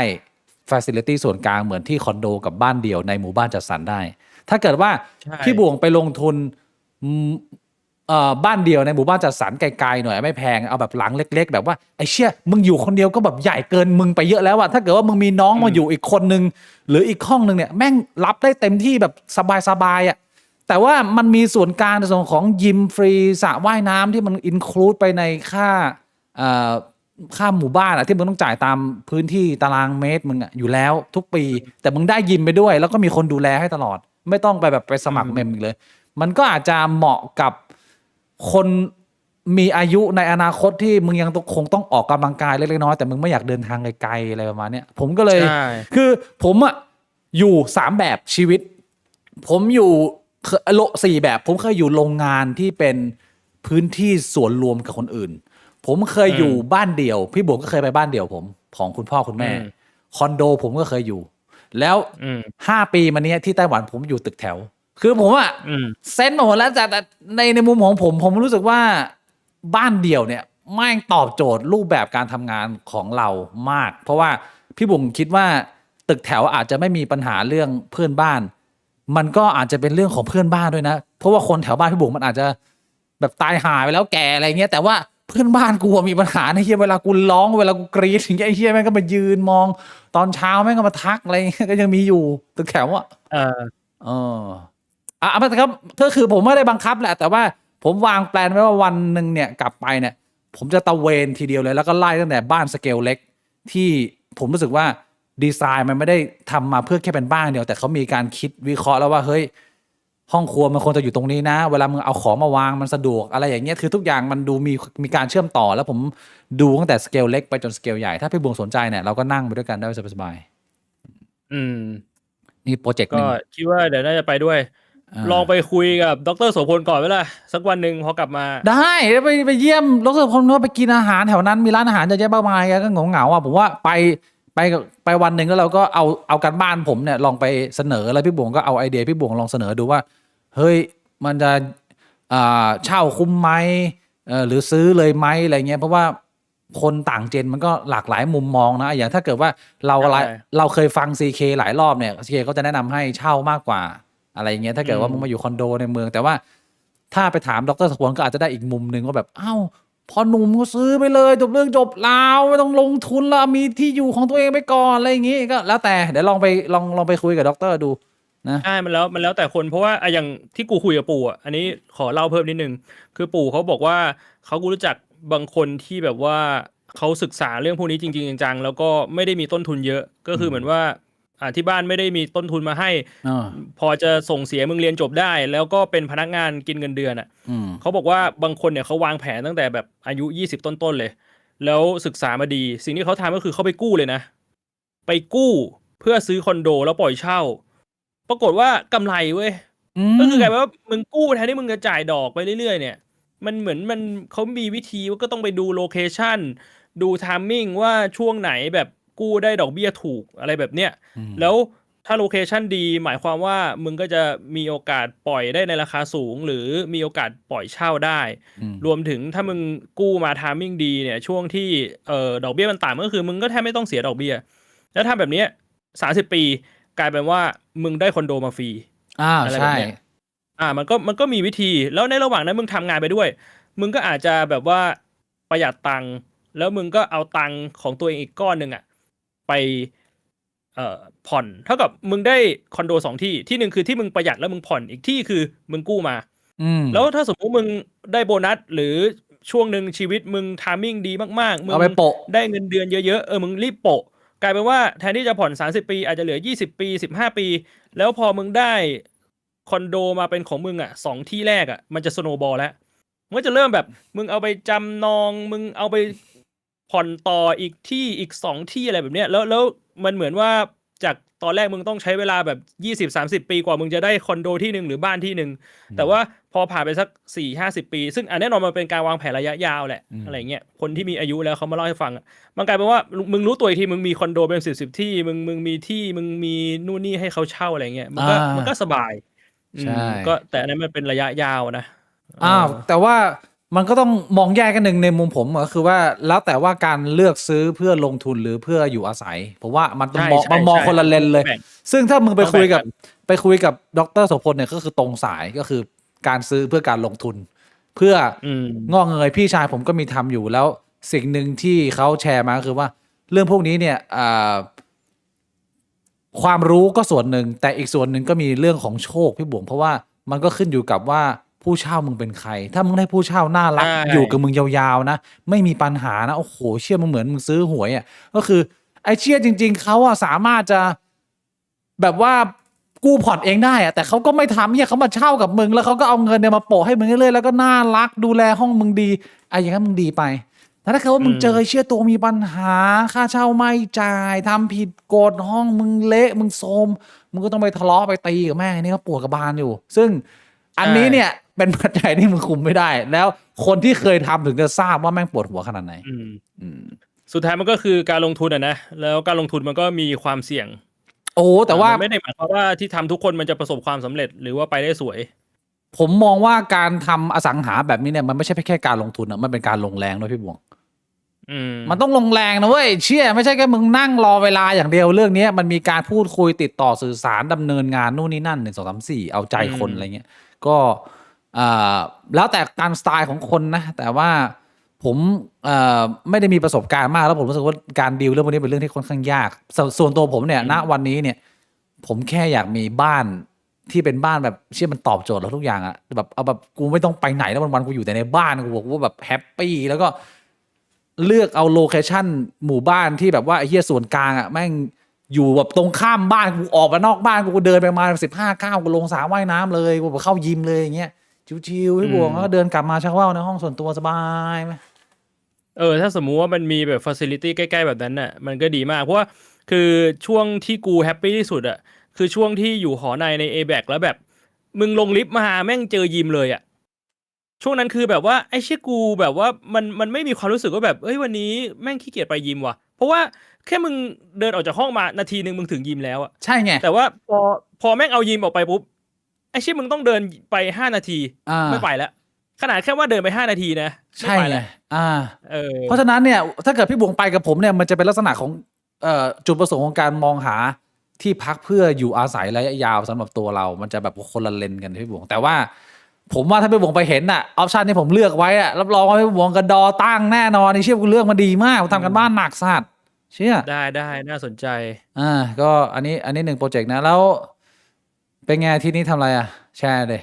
facility ส่วนกลางเหมือนที่คอนโดกับบ้านเดี่ยวในหมู่บ้านจัดสรรได้ถ้าเกิดว่า ใช่ พี่บวงไปลงทุนอืมบ้านเดี่ยวในหมู่บ้านจัดสรรไกลๆหน่อยไม่แพงเอาแบบหลังเล็กๆแบบว่าไอ้เชี่ยมึงอยู่คนเดียวก็แบบใหญ่เกินมึงไปเยอะแล้วอะถ้าเกิดว่ามึงมีน้องมาอยู่อีกคนนึงหรืออีกห้องนึงเนี่ยแม่งรับได้เต็มที่แบบสบายๆอะแต่ว่ามันมีส่วนกลางในส่วนของยิมฟรีสระว่ายน้ำที่มันอินคลูดไปในเอ่อค่าหมู่บ้านอะที่มึงต้องจ่ายตามพื้นที่ตารางเมตรมึงอะอยู่แล้วทุกปีแต่มึงได้ยิมไปด้วยแล้วก็มีคนดูแลให้ตลอดไม่ต้องไปแบบไปสมัครเมมอีกเลยมันก็อาจจะเหมาะกับคนมีอายุในอนาคตที่มึงยังคงต้องออกกำลังกายเล็กๆน้อยๆแต่มึงไม่อยากเดินทางไกลๆอะไรประมาณเนี้ยผมก็เลย ใช่ คือผมอะอยู่3แบบชีวิต ผมอยู่4แบบผมเคยอยู่โรงงานที่เป็นพื้นที่ส่วนรวมกับคนอื่น ผมเคยอยู่บ้านเดี่ยวพี่บวกก็เคยไปบ้านเดี่ยวผมของคุณพ่อคุณแม่คอนโดผมก็เคยอยู่ แล้ว5 ปีมาเนี้ยที่ไต้หวันผมอยู่ตึกแถว คือผมอะเซนส์มาหมดแล้วแต่ในมุมของผมรู้สึกว่าบ้านเดี่ยวเนี่ยแม่งตอบโจทย์รูปแบบการทำงานของเรามาก เพราะว่าพี่บุ๋งคิดว่าตึกแถวอาจจะไม่มีปัญหาเรื่องเพื่อนบ้าน มันก็อาจจะเป็นเรื่องของเพื่อนบ้านด้วยนะ เพราะว่าคนแถวบ้านพี่บุ๋งมันอาจจะแบบตายหายไปแล้วแก่อะไรเงี้ยแต่ว่าเพื่อนบ้านกูอะมีปัญหาในเฮียเวลากูร้องเวลากูกรี๊ดอย่างเงี้ยไอ้เฮียแม่งก็มายืนมองตอนเช้าแม่งก็มาทักอะไรเงี้ยก็ยังมีอยู่ตึกแถวอะเออครับก็คือผมไม่ได้บังคับแหละแต่ว่าผมวางแปลนไว้ว่าวันหนึ่งเนี่ยกลับไปเนี่ยผมจะตะเวนทีเดียวเลยแล้วก็ไล่ตั้งแต่บ้านสเกลเล็กที่ผมรู้สึกว่าดีไซน์มันไม่ได้ทำมาเพื่อแค่เป็นบ้านเดียวแต่เขามีการคิดวิเคราะห์แล้วว่าเฮ้ยห้องครัวมันควรจะอยู่ตรงนี้นะเวลามึงเอาของมาวางมันสะดวกอะไรอย่างเงี้ยคือทุกอย่างมันดูมีการเชื่อมต่อแล้วผมดูตั้งแต่สเกลเล็กไปจนสเกลใหญ่ถ้าพี่บวงสนใจเนี่ยเราก็นั่งไปด้วยกันได้สบายๆนี่โปรเจกต์ห ก็ นึ่ง คิดว่าเดี๋ยวน่าจะไปด้วย ลองไปคุยกับดรโสพลก่อนไหมล่ะสักวันหนึ่งพอกลับมา ได้ไปเยี่ยมดรพลก็ไปกินอาหารแถวนั้นมีร้านอาหารเยอะแยะมากมายก็เหงาๆอ่ะผมว่าไปวันหนึ่งแล้วเราก็เอาการบ้านผมเนี่ยลองไปเสนอแล้วพี่บวงก็เอาไอเดียพี่บวงลองเสนอดูว่าเฮ้ยมันจะเช่าคุ้มไหมหรือซื้อเลยไหมอะไรเงี้ยเพราะว่าคนต่างเจนมันก็หลากหลายมุมมองนะอย่างถ้าเกิดว่าเราเคยฟัง CK หลายรอบเนี่ย CK ก็จะแนะนำให้เช่ามากกว่าอะไรเงี้ยถ้าเกิดว่ามึงมาอยู่คอนโดในเมืองแต่ว่าถ้าไปถามดรสพลก็อาจจะได้อีกมุมหนึ่งว่าแบบอ้าวพอหนุ่มก็ซื้อไปเลยจบเรื่องจบราวไม่ต้องลงทุนแล้วมีที่อยู่ของตัวเองไปก่อนอะไรอย่างงี้ก็แล้วแต่เดี๋ยวลองไปคุยกับดรดูนะใช่มันแล้วแต่คนเพราะว่าอย่างที่กูคุยกับปู่อ่ะอันนี้ขอเล่าเพิ่มนิดนึงคือปู่เขาบอกว่าเขากูรู้จักบางคนที่แบบว่าเขาศึกษาเรื่องพวกนี้จริงๆจังๆแล้วก็ไม่ได้มีต้นทุนเยอะก็คือเหมือนว่าที่บ้านไม่ได้มีต้นทุนมาให้พอจะส่งเสียมึงเรียนจบได้ แล้วก็เป็นพนักงานกินเงินเดือนอ่ะเขาบอกว่าบางคนเนี่ยเขาวางแผนตั้งแต่แบบอายุ20ต้นๆเลยแล้วศึกษามาดีสิ่งที่เขาทำก็คือเขาไปกู้เลยนะไปกู้เพื่อซื้อคอนโดแล้วปล่อยเช่าปรากฏว่ากำไรเว้ยก็คือกลายเป็นว่ามึงกู้แทนที่มึงจะจ่ายดอกไปเรื่อยๆเนี่ยมันเหมือนเขามีวิธีว่าก็ต้องไปดูโลเคชั่นดูไทมิ่งว่าช่วงไหนแบบกู้ได้ดอกเบี้ยถูกอะไรแบบเนี้ยแล้วถ้าโลเคชั่นดีหมายความว่ามึงก็จะมีโอกาสปล่อยได้ในราคาสูงหรือมีโอกาสปล่อยเช่าได้รวมถึงถ้ามึงกู้มาไทมิ่งดีเนี่ยช่วงที่ดอกเบี้ยมันต่ำก็คือมึงก็แทบไม่ต้องเสียดอกเบี้ยแล้วทำแบบนี้30 ปีกลายเป็นว่ามึงได้คอนโดมาฟรีอะไรแบบเนี้ยมันก็มีวิธีแล้วในระหว่างนั้นมึงทำงานไปด้วยมึงก็อาจจะแบบว่าประหยัดตังค์แล้วมึงก็เอาตังค์ของตัวเองอีกก้อนหนึ่งอะไปผ่อนเท่ากับมึงได้คอนโด2 ที่หนึ่งคือที่มึงประหยัดแล้วมึงผ่อนอีกที่คือมึงกู้มาแล้วถ้าสมมติมึงได้โบนัสหรือช่วงหนึ่งชีวิตมึงไทมิ่งดีมากๆมึงได้เงินเดือนเยอะๆมึงรีบโปะกลายเป็นว่าแทนที่จะผ่อน30 ปีอาจจะเหลือ20 ปี15 ปีแล้วพอมึงได้คอนโดมาเป็นของมึง2 ที่แรกมันจะสโนว์บอลแล้วมันจะเริ่มแบบมึงเอาไปจำนองมึงเอาไปผ่อนต่ออีกที่อีก2 ที่อะไรแบบเนี้ยแล้วมันเหมือนว่า จากตอนแรกมึงต้องใช้เวลาแบบ20-30 ปีกว่ามึงจะได้คอนโดที่หนึ่งหรือบ้านที่หนึ่งแต่ว่าพอผ่านไปสัก4-50 ปีซึ่งแน่นอนมันเป็นการวางแผนระยะยาวแหละอะไรเงี้ยคนที่มีอายุแล้วเขามาเล่าให้ฟังมันกลายเป็นว่ามึงรู้ตัวอีกทีมึงมีคอนโดเป็น10ที่มึงมีที่มึงมีนู่นนี่ให้เขาเช่าอะไรเงี้ยมันก็สบายใช่ก็แต่อันนั้นมันเป็นระยะยาวนะแต่ว่ามันก็ต้องมองแยกกันหนึ่งในมุมผมก็คือว่าแล้วแต่ว่าการเลือกซื้อเพื่อลงทุนหรือเพื่ออยู่อาศัยผมว่ามันมองคนละเลนเลยซึ่งถ้ามึงไปคุยกับดร.โสพลเนี่ยก็คือตรงสายก็คือการซื้อเพื่อการลงทุนเพื่องอกเงยพี่ชายผมก็มีทำอยู่แล้วสิ่งหนึ่งที่เขาแชร์มาก็คือว่าเรื่องพวกนี้เนี่ยความรู้ก็ส่วนหนึ่งแต่อีกส่วนหนึ่งก็มีเรื่องของโชคพี่บุ๋มเพราะว่ามันก็ขึ้นอยู่กับว่าผู้เช่ามึงเป็นใครถ้ามึงได้ผู้เช่าน่ารักอยู่กับมึงยาวๆนะไม่มีปัญหานะโอ้โหเชื่อมึงเหมือนมึงซื้อหวยอ่ะก็คือไอ้เชี่ยจริงๆเขาอะสามารถจะแบบว่ากู้ผ่อนเองได้อะแต่เขาก็ไม่ทำเนี่ยเขามาเช่ากับมึงแล้วเขาก็เอาเงินเนี่ยมาโปะให้มึงเรื่อยๆแล้วก็น่ารักดูแลห้องมึงดีไอ้อย่างนั้นมึงดีไปแต่ถ้าเกิดว่ามึงเจอเชี่ยตัวมีปัญหาค่าเช่าไม่จ่ายทำผิดกฎห้องมึงเละมึงโทรมมึงก็ต้องไปทะเลาะไปตีกับแม่นี่ก็ปวดกระบาลอยู่ซึ่งอันนี้เนี่ยเป็นปัจจัยที่มึงคุมไม่ได้แล้วคนที่เคยทำถึงจะทราบว่าแม่งปวดหัวขนาดไหนสุดท้ายมันก็คือการลงทุนนะแล้วการลงทุนมันก็มีความเสี่ยงแต่ว่าไม่ได้หมายความว่าที่ทำทุกคนมันจะประสบความสำเร็จหรือว่าไปได้สวยผมมองว่าการทำอสังหาแบบนี้เนี่ยมันไม่ใช่แค่การลงทุนมันเป็นการลงแรงด้วยพี่บวงมันต้องลงแรงนะเว้ยเชี่ยไม่ใช่แค่มึงนั่งรอเวลาอย่างเดียวเรื่องนี้มันมีการพูดคุยติดต่อสื่อสารดำเนินงานนู่นนี่นั่น1 2 3 4เอาใจคนอะไรเงี้ยก็แล้วแต่การสไตล์ของคนนะแต่ว่าผมไม่ได้มีประสบการณ์มากแล้วผมรู้สึกว่าการดีลเรื่องพวกนี้เป็นเรื่องที่ค่อนข้างยากส่วนตัวผมเนี่ยณวันนี้เนี่ยผมแค่อยากมีบ้านที่เป็นบ้านแบบเชื่อมันตอบโจทย์เราทุกอย่างอะแบบเอาแบบกูไม่ต้องไปไหนแล้ววันๆกูอยู่แต่ในบ้านกูบอกว่าแบบแฮปปี้แล้วก็เลือกเอาโลเคชั่นหมู่บ้านที่แบบว่าไอ้เหี้ยส่วนกลางอะแม่งอยู่แบบตรงข้ามบ้านกูออกมานอกบ้านกูเดินไปประมาณ15 ก้าวกูลงสระว่ายน้ำเลยกูเข้ายิมเลยอย่างเงี้ยชิวๆพี่บวงแล้วก็เดินกลับมาชักว่าวในห้องส่วนตัวสบายไหมถ้าสมมุติว่ามันมีแบบฟาซิลิตี้ใกล้ๆแบบนั้นน่ะมันก็ดีมากเพราะว่าคือช่วงที่กูแฮปปี้ที่สุดอ่ะคือช่วงที่อยู่หอใน A-back แล้วแบบมึงลงลิฟต์มาแม่งเจอยิมเลยอ่ะช่วงนั้นคือแบบว่าไอ้เชี่ยกูแบบว่ามันไม่มีความรู้สึกว่าแบบเอ้ยวันนี้แม่งขี้เกียจไปยิมว่ะเพราะว่าแค่มึงเดินออกจากห้องมานาทีนึงมึงถึงยิมแล้วอ่ะใช่ไงแต่ว่าพอแม่งเอายิมออกไปปุ๊บไอ้เชี่ยมึงต้องเดินไป5 นาทีไม่ไปแล้วขนาดแค่ว่าเดินไป5 นาทีนะใช่ไงเพราะฉะนั้นเนี่ยถ้าเกิดพี่บวงไปกับผมเนี่ยมันจะเป็นลักษณะของจุดประสงค์ของการมองหาที่พักเพื่ออยู่อาศัยระยะยาวสำหรับตัวเรามันจะแบบคนละเลนกันพี่บวงแต่ว่าผมว่าถ้าพี่บวงไปเห็นน่ะออปชันที่ผมเลือกไว้อะรับรองว่าพี่บวงกระดอตั้งแน่นอนนี่เชื่อคุณเลือกมาดีมากทำกันบ้านหนักสัตว์เชื่อได้น่าสนใจก็อันนี้1 โปรเจกต์นะแล้วเป็นไงที่นี้ทำอะไรอ่ะแชร์เลย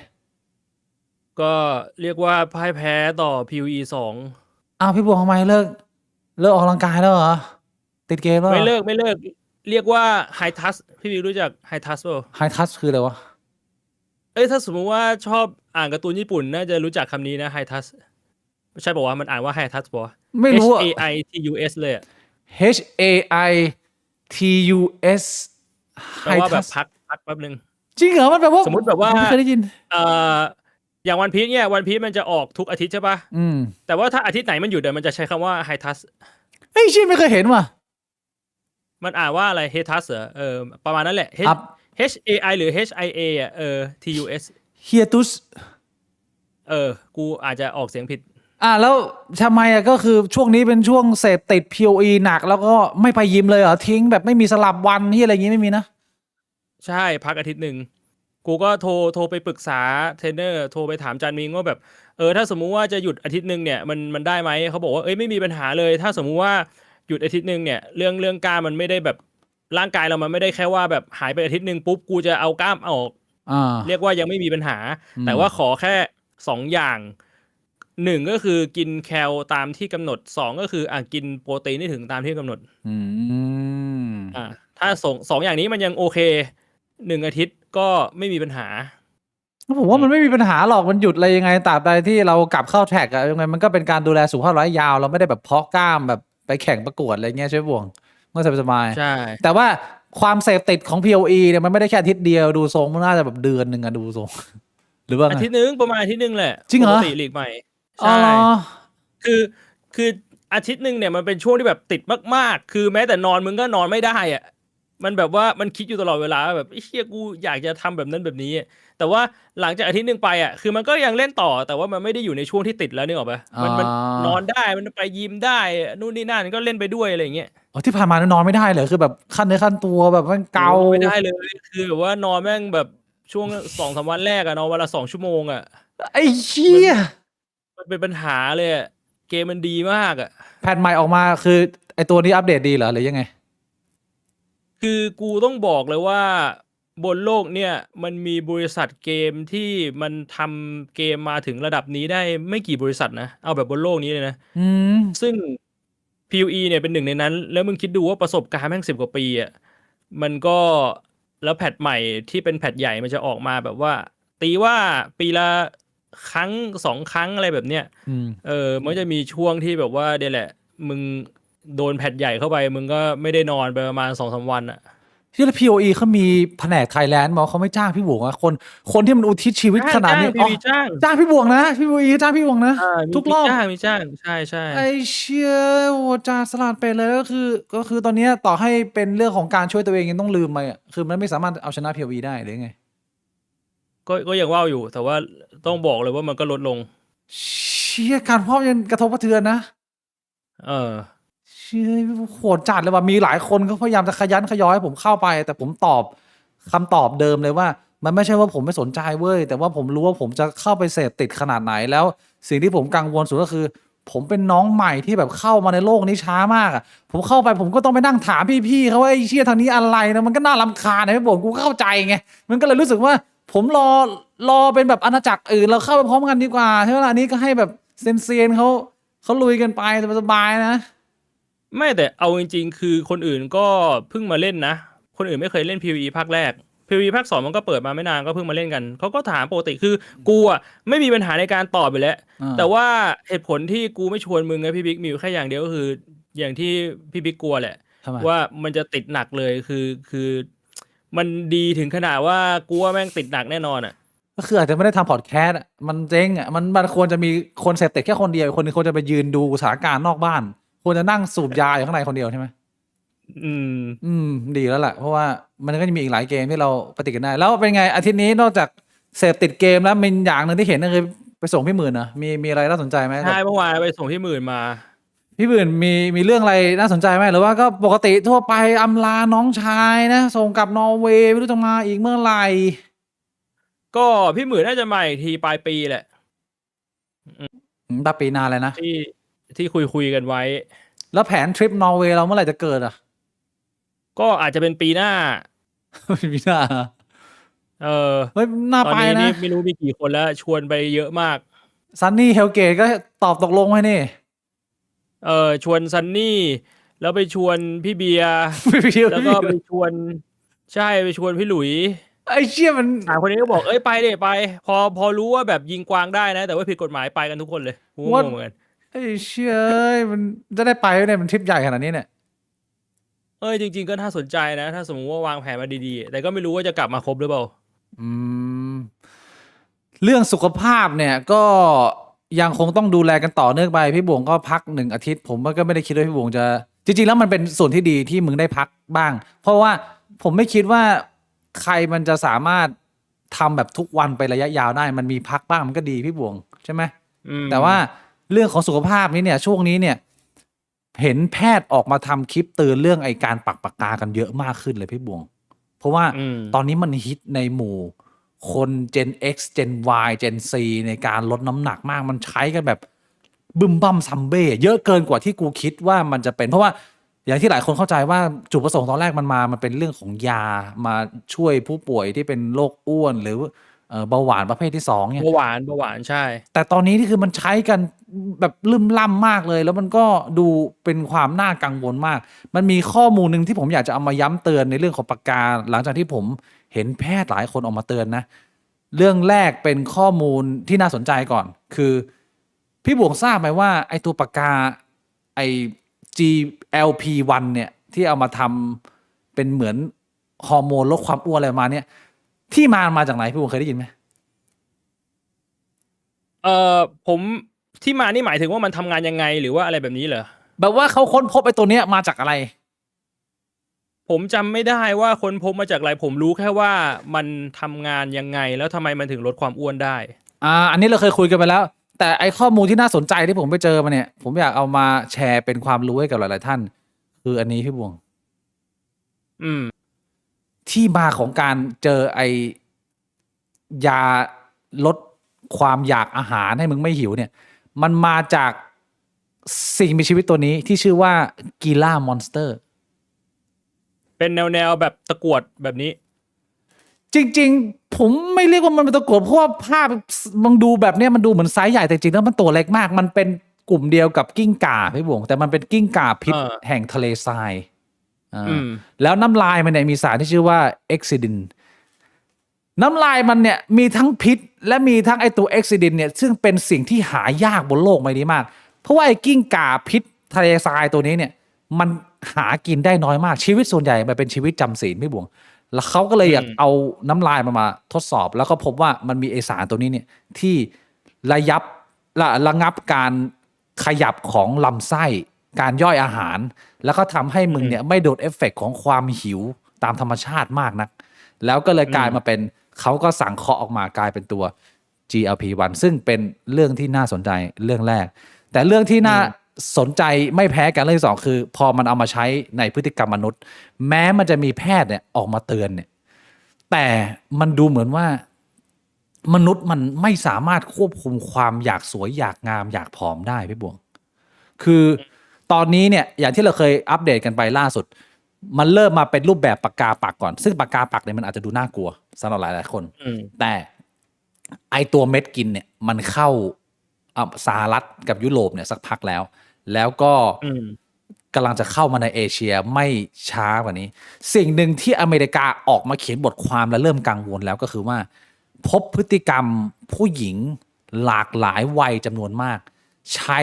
ก็เรียกว่าพ่ายแพ้ต่อ POE 2พี่บวงทำไมเลิกออกกำลังกายแล้วเหรอติดเกมแล้วไม่เลิกเรียกว่า High Touch พี่วิวรู้จัก High Touch ป่ะ High Touch คืออะไรวะถ้าสมมุติว่าชอบอ่านการ์ตูนญี่ปุ่นน่าจะรู้จักคำนี้นะ High Touch ใช่ป่ะวะมันอ่านว่า High Touch ป่ะ ไม่รู้ HAITUS เลยHAITUS แปลว่าแบบพักแป๊บนึงจริงเหรอมันแปลว่าสมมติแบบว่าไม่เคยได้ยินอย่างวันพีซเนี่ยวันพีซมันจะออกทุกอาทิตย์ใช่ป่ะแต่ว่าถ้าอาทิตย์ไหนมันหยุดเดี๋ยวมันจะใช้คำว่า High Touch ชิไม่เคยเห็นว่ะมันอ่านว่าอะไร High Touch ประมาณนั้นแหละ HAI หรือ HIA TUS เฮียตุสกูอาจจะออกเสียงผิดแล้วทำไมก็คือช่วงนี้เป็นช่วงเสพติด POE หนักแล้วก็ไม่ไปยิมเลยเหรอทิ้งแบบไม่มีสลับวันที่อะไรอย่างงี้ไม่มีนะใช่พักอาทิตย์หนึ่งกูก็โทรไปปรึกษาเทรนเนอร์โทรไปถามจันมิงว่าแบบถ้าสมมุติว่าจะหยุดอาทิตย์นึงเนี่ยมันได้ไหมเขาบอกว่าไม่มีปัญหาเลยถ้าสมมุติว่าหยุดอาทิตย์นึงเนี่ยเรื่องกล้ามมันไม่ได้แบบร่างกายเรามันไม่ได้แค่ว่าแบบหายไปอาทิตย์นึงปุ๊บกูจะเอากล้ามออกเรียกว่ายังไม่มีปัญหาแต่ว่าขอแค่2 อย่าง1ก็คือกินแคลตามที่กำหนด2ก็คือกินโปรตีนให้ถึงตามที่กำหนดถ้า2อย่างนี้มันยังโอเค1 อาทิตย์ก็ไม่มีปัญหาผมว่ามันไม่มีปัญหาหรอกมันหยุดอะไรยังไงตราบใดที่เรากลับเข้าแท็กอะยังไงมันก็เป็นการดูแลสุขภาพระยะยาวเราไม่ได้แบบเพาะกล้ามแบบไปแข่งประกวดอะไรเงี้ยใช่ไหมบวงเมื่อสบายใช่แต่ว่า ความเสพติดของ POE เนี่ยมันไม่ได้แค่อาทิตย์เดียวดูทรงมันน่าจะแบบเดือนนึงอะดูทรง หรือว่า อา ไง ทิตย์นึงประมาณอาทิตย์นึงแหละ จริงเหรอ ปกติลีกใหม่ อ๋อ ใช่ เหรอ คืออาทิตย์นึงเนี่ยมันเป็นช่วงที่แบบติดมากๆ คือแม้แต่นอนมึงก็นอนไม่ได้อะมันแบบว่ามันคิดอยู่ตลอดเวลาแบบไอ้เชี่ยกูอยากจะทำแบบนั้นแบบนี้อะแต่ว่าหลังจากอาทิตย์นึงไปอ่ะคือมันก็ยังเล่นต่อแต่ว่ามันไม่ได้อยู่ในช่วงที่ติดแล้วนึกออกปะมันนอนได้มันไปยิมได้นู่นนี่นั่นก็เล่นไปด้วยอะไรอย่างเงี้ย อ๋อที่ผ่านมานอนไม่ได้เลยคือแบบขั้นเนื้อขั้นตัวแบบมันเกา โอ้ไม่ได้เลยคือแบบว่านอนแม่งแบบช่วง2-3 วันแรกอะนอนวันละ2 ชั่วโมงอะ ไอ้เชี่ย มันเป็นปัญหาเลยอะเกมมันดีมากอะ แผ่นใหม่ออกมาคือไอตัวนี้อัปเดตดีเหรอหรือยังไง คือกูต้องบอกเลยว่าบนโลกเนี่ยมันมีบริษัทเกมที่มันทำเกมมาถึงระดับนี้ได้ไม่กี่บริษัทนะเอาแบบบนโลกนี้เลยนะ อืม ซึ่ง PoE เนี่ยเป็นหนึ่งในนั้น แล้วมึงคิดดูว่าประสบการณ์แม่ง10 กว่าปีอ่ะมันก็แล้วแพทใหม่ที่เป็นแพทใหญ่มันจะออกมาแบบว่า ตีว่าปีละครั้ง2 ครั้งอะไรแบบเนี้ย อืม มันจะมีช่วงที่แบบว่าเดี๋ยวแหละ มึงโดนแพทใหญ่เข้าไป มึงก็ไม่ได้นอนไปประมาณ2-3 วันอ่ะ ที่แล้ว POE เขามีแผนกไทยแลนด์บอกเขาไม่จ้างพี่บวงอะคนที่มันอุทิศชีวิตขนาดนี้ จ้าง PoE จ้าง จ้างพี่บวงนะพี่ POE จ้างพี่บวงนะ มี ทุกรอบ มีจ้างใช่ใช่ ไอเชี่ยโอ้จ่าสลัดเป็นเลยก็คือตอนเนี้ยต่อให้เป็นเรื่องของการช่วยตัวเองยังต้องลืมไปอ่ะคือมันไม่สามารถเอาชนะ POE ได้หรือไง ก็ยังว่าวอยู่ แต่ว่าต้องบอกเลยว่ามันก็ลดลง เชี่ยการเพาะยังกระทบกระเทือนนะ เออ เชี่ยโหดจัดเลยว่ะมีหลายคนก็พยายามจะขยันขย้อยให้ผมเข้าไป แต่ผมตอบคำตอบเดิมเลยว่า มันไม่ใช่ว่าผมไม่สนใจเว้ยแต่ว่าผมรู้ว่าผมจะเข้าไปเสพติดขนาดไหนแล้ว สิ่งที่ผมกังวลสุดก็คือ ผมเป็นน้องใหม่ที่แบบเข้ามาในโลกนี้ช้ามากอ่ะผมเข้าไปผมก็ต้องไปนั่งถามพี่ๆเขาว่าไอ้เชี่ยทางนี้อะไรนะมันก็น่ารำคาญนะพี่ผมกูเข้าใจไงมันก็เลยรู้สึกว่า ผมรอเป็นแบบอาณาจักรอื่นเราเข้าไปพร้อมกันดีกว่าใช่ไหมล่ะอันนี้ก็ให้แบบเซียนๆเขาลุยกันไปสบายๆนะ ไม่แต่เอาจริงๆ คือคนอื่นก็เพิ่งมาเล่นนะ คนอื่นไม่เคยเล่น PoE ภาคแรก PoE ภาค 2มันก็เปิดมาไม่นานก็เพิ่งมาเล่นกัน เขาก็ถามปกติคือกูอ่ะไม่มีปัญหาในการตอบไปแล้ว แต่ว่าเหตุผลที่กูไม่ชวนมึงไงพี่บิ๊กมีอยู่แค่อย่างเดียวก็คือ อย่างที่พี่บิ๊กกลัวแหละ ทำไม ว่ามันจะติดหนักเลยคือมันดีถึงขนาดว่ากูว่าแม่งติดหนักแน่นอนอ่ะ ก็คืออาจจะไม่ได้ทำพอดแคสต์อะมันเจ๊งอ่ะมันควรจะมีคนเสพติดแค่คนเดียวอีกคนนึงควรจะไปยืนดูสถานการณ์นอกบ้าน ควรจะนั่งสูบยาอยู่ข้างในคนเดียวใช่ไหม อืม ดีแล้วแหละเพราะว่ามันก็จะมีอีกหลายเกมที่เราปฏิกันได้ แล้วเป็นไงอาทิตย์นี้นอกจากเสพติดเกมแล้วมีอย่างหนึ่งที่เห็นก็คือไปส่งพี่หมื่นนะมีอะไรน่าสนใจไหม ใช่เมื่อวานไปส่งที่10,000มา พี่หมื่นมีเรื่องอะไรน่าสนใจไหมหรือว่าก็ปกติทั่วไปอำลาน้องชายนะส่งกลับนอร์เวย์ไม่รู้จะมาอีกเมื่อไหร่ ก็พี่หมื่นน่าจะมาอีกทีปลายปีแหละ ตาปีหนาเลยนะ ที่คุยกันไว้ แล้วแผนทริปนอร์เวย์เราเมื่อไหร่จะเกิดอ่ะ ก็อาจจะเป็นปีหน้า ปีหน้า เฮ้ยน่า ตอน ไป นี้ นะ นี่ไม่รู้มีกี่คนแล้วชวนไปเยอะมาก ซันนี่เฮลเกตก็ตอบตกลงไว้นี่ ชวนซันนี่ แล้วไปชวนพี่เบียร์ แล้วก็ไปชวนไปชวนพี่หลุย ไอ้เชี่ยมัน 3 คนนี้ก็บอกเอ้ยไปเดี๋ยวไป พอรู้ว่าแบบยิงกวางได้นะ แต่ว่าผิดกฎหมายไปกันทุกคนเลยกูงงเหมือนกัน ไอ้เชี่ยเอ้ยมันจะได้ไปไหมเนี่ยมันทริปใหญ่ขนาดนี้เนี่ย จริงๆก็น่าสนใจนะ ถ้าสมมติว่าวางแผนมาดีๆ แต่ก็ไม่รู้ว่าจะกลับมาครบหรือเปล่า อืมเรื่องสุขภาพเนี่ยก็ยังคงต้องดูแลกันต่อเนื่องไปพี่บวงก็พัก1 อาทิตย์ผมก็ไม่ได้คิดว่าพี่บวงจะจริงๆแล้วมันเป็นส่วนที่ดีที่มึงได้พักบ้าง เพราะว่าผมไม่คิดว่าใครมันจะสามารถทำแบบทุกวันไประยะยาวได้มันมีพักบ้างมันก็ดีพี่บวงใช่ไหม แต่ว่าเรื่องของสุขภาพนี้เนี่ยช่วงนี้เนี่ยเห็นแพทย์ออกมาทำคลิปเตือนเรื่องไอการปักปากกากันเยอะมากขึ้นเลยพี่บวง เพราะว่าตอนนี้มันฮิตในหมู่คน Gen X Gen Y Gen Z ในการลดน้ำหนักมากมันใช้กันแบบบึมบั่มซัมเบ้เยอะเกินกว่าที่กูคิดว่ามันจะเป็นเพราะว่าอย่างที่หลายคนเข้าใจว่าจุดประสงค์ตอนแรกมันเป็นเรื่องของยามาช่วยผู้ป่วยที่เป็นโรคอ้วนหรือเบาหวานประเภทที่2เนี่ย เบาหวานใช่ แต่ตอนนี้ที่คือมันใช้กันแบบลืมล่ำมากเลย แล้วมันก็ดูเป็นความน่ากังวลมาก มันมีข้อมูลหนึ่งที่ผมอยากจะเอามาย้ำเตือนในเรื่องของปากกา หลังจากที่ผมเห็นแพทย์หลายคนออกมาเตือนนะ เรื่องแรกเป็นข้อมูลที่น่าสนใจก่อน คือพี่บวงทราบไหมว่าไอตัวปากกาไอ GLP-1 เนี่ยที่เอามาทำเป็นเหมือน ฮอร์โมนลดความอ้วนอะไรมาเนี่ยที่มาจากไหนพี่บุ๋มเคยได้ยินไหมเอ่อผมที่มานี่หมายถึงว่ามันทำงานยังไงหรือว่าอะไรแบบนี้เหรอแบบว่าเขาค้นพบไอ้ตัวเนี้ยมาจากอะไรผมจำไม่ได้ว่าคนพบมาจากอะไรผมรู้แค่ว่ามันทำงานยังไงแล้วทำไมมันถึงลดความอ้วนได้อันนี้เราเคยคุยกันไปแล้วแต่ไอ้ข้อมูลที่น่าสนใจที่ผมไปเจอมาเนี่ยผมอยากเอามาแชร์เป็นความรู้ให้กับหลายๆท่านคืออันนี้พี่บวงอืมที่มาของการเจอไอ้ยาลดความอยากอาหารให้มึงไม่หิวเนี่ยมันมาจากสิ่งมีชีวิตตัวนี้ที่ชื่อว่ากีล่ามอนสเตอร์เป็นแนวแบบตะกรวดแบบนี้จริงๆผมไม่เรียกว่ามันเป็นตะกรวดเพราะว่าภาพมันดูแบบเนี้ยมันดูเหมือนไซส์ใหญ่แต่จริงๆแล้วมันตัวเล็กมากมันเป็นกลุ่มเดียวกับกิ้งก่าพี่บวงแต่มันเป็นกิ้งก่าพิษแห่งทะเลทรายแล้วน้ำลายมันเนี่ยมีสารที่ชื่อว่าเอ็กซิดินน้ำลายมันเนี่ยมีทั้งพิษและมีทั้งไอตัวเอ็กซิดินเนี่ยซึ่งเป็นสิ่งที่หายากบนโลกใบนี้มากเพราะว่าไอ้กิ้งก่าพิษทะเลทรายตัวนี้เนี่ยมันหากินได้น้อยมากชีวิตส่วนใหญ่มันเป็นชีวิตจำศีลพี่บวงแล้วเขาก็เลยอยากเอาน้ำลายมาทดสอบแล้วก็พบว่ามันมีไอสารตัวนี้เนี่ยที่ระงับการขยับของลำไส้การย่อยอาหารแล้วก็ทำให้มึงเนี่ยไม่โดนเอฟเฟกต์ของความหิวตามธรรมชาติมากนักแล้วก็เลยกลายมาเป็นเขาก็สังเคราะห์ออกมากลายเป็นตัว GLP-1 ซึ่งเป็นเรื่องที่น่าสนใจเรื่องแรกแต่เรื่องที่น่าสนใจไม่แพ้กันเรื่องที่สองคือพอมันเอามาใช้ในพฤติกรรมมนุษย์แม้มันจะมีแพทย์เนี่ยออกมาเตือนเนี่ยแต่มันดูเหมือนว่ามนุษย์มันไม่สามารถควบคุมความอยากสวยอยากงามอยากผอมได้พี่บวงคือตอนนี้เนี่ยอย่างที่เราเคยอัปเดตกันไปล่าสุดมันเริ่มมาเป็นรูปแบบปากกาปักก่อนซึ่งปากกาปักเนี่ยมันอาจจะดูน่ากลัวสำหรับหลายๆคนแต่ไอตัวเม็ดกินเนี่ยมันเข้าสหรัฐกับยุโรปเนี่ยสักพักแล้วก็กำลังจะเข้ามาในเอเชียไม่ช้ากว่านี้สิ่งหนึ่งที่อเมริกาออกมาเขียนบทความและเริ่มกังวลแล้วก็คือว่าพบพฤติกรรมผู้หญิงหลากหลายวัยจำนวนมากใช้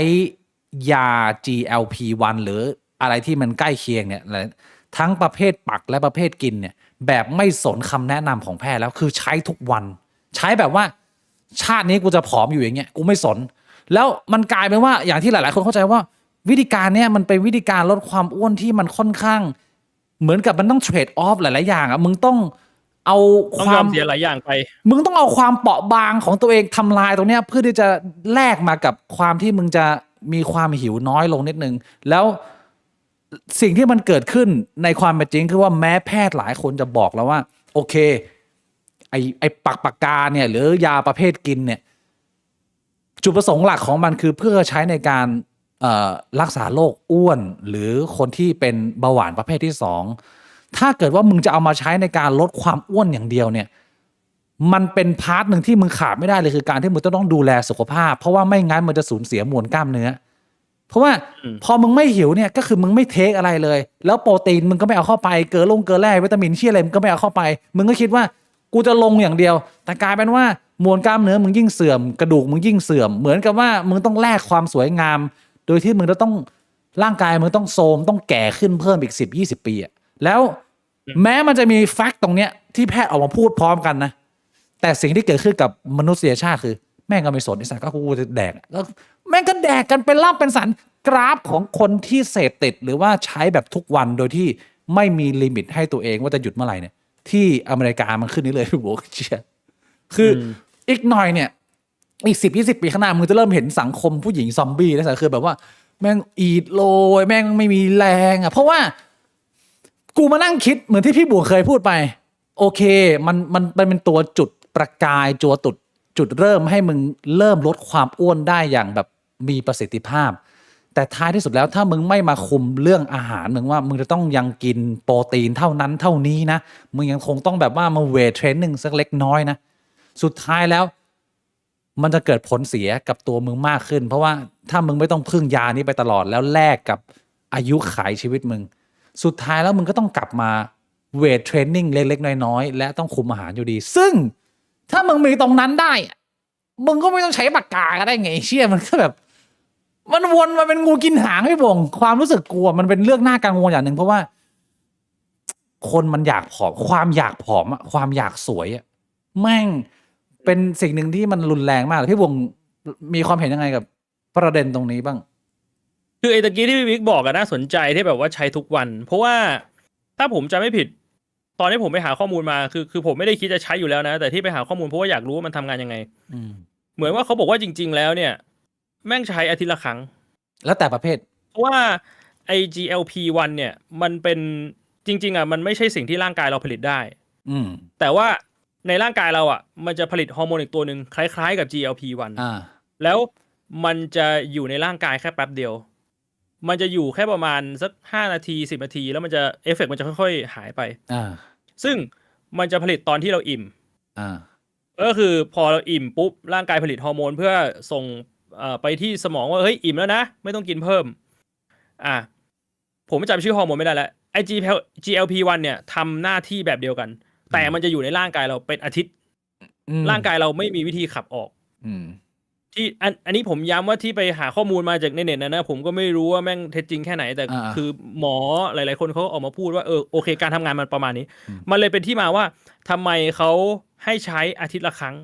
ยา GLP-1 หรืออะไรที่มันใกล้เคียงเนี่ยทั้งประเภทปักและประเภทกินเนี่ยแบบไม่สนคำแนะนำของแพทย์แล้วคือใช้ทุกวันใช้แบบว่าชาตินี้กูจะผอมอยู่อย่างเงี้ยกูไม่สนแล้วมันกลายเป็นว่าอย่างที่หลายๆคนเข้าใจว่าวิธีการเนี้ยมันเป็นวิธีการลดความอ้วนที่มันค่อนข้างเหมือนกับมันต้องเทรดออฟหลายๆอย่างอ่ะมึงต้องเอาความเสียหลายอย่างไปมึงต้องเอาความเปราะบางของตัวเองทำลายตรงเนี้ยเพื่อที่จะแลกมากับความที่มึงจะมีความหิวน้อยลงนิดนึงแล้วสิ่งที่มันเกิดขึ้นในความเป็นจริงคือว่าแม้แพทย์หลายคนจะบอกแล้วว่าโอเคไอปากกาเนี่ยหรือยาประเภทกินเนี่ยจุดประสงค์หลักของมันคือเพื่อใช้ในการรักษาโรคอ้วนหรือคนที่เป็นเบาหวานประเภทที่2ถ้าเกิดว่ามึงจะเอามาใช้ในการลดความอ้วนอย่างเดียวเนี่ยมันเป็นพาร์ทหนึ่งที่มึงขาดไม่ได้เลยคือการที่มึงต้องดูแลสุขภาพเพราะว่าไม่งั้นมันจะสูญเสียมวลกล้ามเนื้อเพราะว่าพอมึงไม่หิวเนี่ยก็คือมึงไม่เทคอะไรเลยแล้วโปรตีนมึงก็ไม่เอาเข้าไปเกลือแร่วิตามินเชี่ยอะไรมึงก็ไม่เอาเข้าไปมึงก็คิดว่ากูจะลงอย่างเดียวแต่กลายเป็นว่ามวลกล้ามเนื้อมึงยิ่งเสื่อมกระดูกมึงยิ่งเสื่อมเหมือนกับว่ามึงต้องแลกความสวยงามโดยที่มึงจะต้องร่างกายมึงต้องโทรมต้องแก่ขึ้นเพิ่มอีก10-20 ปีอ่ะแล้วแม้มันจะมีแฟกต์ตรงเนี้ยที่แพทย์ออกมาพูดพร้อมกันนะแต่สิ่งที่เกิดขึ้นกับมนุษยชาติคือแม่งก็ไม่สนไอ้สัตว์ก็กูจะแดกแล้วแม่งก็แดกกันเป็นล่ำเป็นสันกราฟของคนที่เสพติดหรือว่าใช้แบบทุกวันโดยที่ไม่มีลิมิตให้ตัวเองว่าจะหยุดเมื่อไหร่เนี่ยที่อเมริกามันขึ้นนี้เลยพี่โบเชียคืออีกหน่อยเนี่ยอีก10-20 ปีข้างหน้ามึงจะเริ่มเห็นสังคมผู้หญิงซอมบี้แล้วคือแบบว่าแม่งอีทโลยแม่งไม่มีแรงอ่ะเพราะว่ากูมานั่งคิดเหมือนที่พี่บัวเคยพูดไปโอเคมันเป็นตัวจุดประกายจุดเริ่มให้มึงเริ่มลดความอ้วนได้อย่างแบบมีประสิทธิภาพแต่ท้ายที่สุดแล้วถ้ามึงไม่มาคุมเรื่องอาหารมึงว่ามึงจะต้องยังกินโปรตีนเท่านั้นเท่านี้นะมึงยังคงต้องแบบว่ามาเวทเทรนนิ่งสักเล็กน้อยนะสุดท้ายแล้วมันจะเกิดผลเสียกับตัวมึงมากขึ้นเพราะว่าถ้ามึงไม่ต้องพึ่งยานี้ไปตลอดแล้วแลกกับอายุขัยชีวิตมึงสุดท้ายแล้วมึงก็ต้องกลับมาเวทเทรนนิ่งเล็กๆน้อยๆและต้องคุมอาหารอยู่ดีซึ่งถ้ามึงมีตรงนั้นได้มึงก็ไม่ต้องใช้ปากกาก็ได้ไงเชี่ยมันก็แบบมันวนมาเป็นงูกินหางพี่บงความรู้สึกกลัวมันเป็นเรื่องน่ากังวลอย่างหนึ่งเพราะว่า คนมันอยากผอมความอยากผอมอะความอยากสวยอะแม่งเป็นสิ่งหนึ่งที่มันรุนแรงมากพี่วงมีความเห็นยังไงกับประเด็นตรงนี้บ้าง คือไอ้ตะกี้ที่พี่บิ๊กบอกอะน่าสนใจที่แบบว่าใช้ทุกวัน เพราะว่าถ้าผมจำไม่ผิด ตอนที่ผมไปหาข้อมูลมาคือผมไม่ได้คิดจะใช้อยู่แล้วนะ แต่ที่ไปหาข้อมูลเพราะว่าอยากรู้ว่ามันทำงานยังไง อืม เหมือนว่าเขาบอกว่าจริง ๆ แล้วเนี่ย แม่งใช้อาทิตย์ละครั้ง แล้วแต่ประเภท เพราะว่าไอ้ GLP-1 เนี่ยมันเป็นจริง ๆอะมันไม่ใช่สิ่งที่ร่างกายเราผลิตได้ อืม แต่ว่าในร่างกายเราอ่ะมันจะผลิตฮอร์โมนอีกตัวหนึ่งคล้ายๆกับ GLP-1 อ่า แล้วมันจะอยู่ในร่างกายแค่แป๊บเดียว มันจะอยู่แค่ประมาณสัก5 นาที10 นาทีแล้วมันจะเอฟเฟกต์มันจะค่อยๆหายไป อ่า ซึ่งมันจะผลิตตอนที่เราอิ่ม อ่า ก็คือพอเราอิ่มปุ๊บร่างกายผลิตฮอร์โมนเพื่อส่งไปที่สมองว่าเฮ้ยอิ่มแล้วนะไม่ต้องกินเพิ่มอ่ะผมจำชื่อฮอร์โมนไม่ได้แล้วไอ้ GLP-1 เนี่ยทำหน้าที่แบบเดียวกัน แต่มันจะอยู่ในร่างกายเราเป็นอาทิตย์ ร่างกายเราไม่มีวิธีขับออก อืม ที่อันนี้ผมย้ำว่าที่ไปหาข้อมูลมาจากในเน็ตนะผมก็ไม่รู้ว่าแม่งเท็จจริงแค่ไหน แต่คือหมอหลายๆคนเขาออกมาพูดว่าโอเคการทำงานมันประมาณนี้ มันเลยเป็นที่มาว่าทำไมเขาให้ใช้อาทิตย์ละครั้ง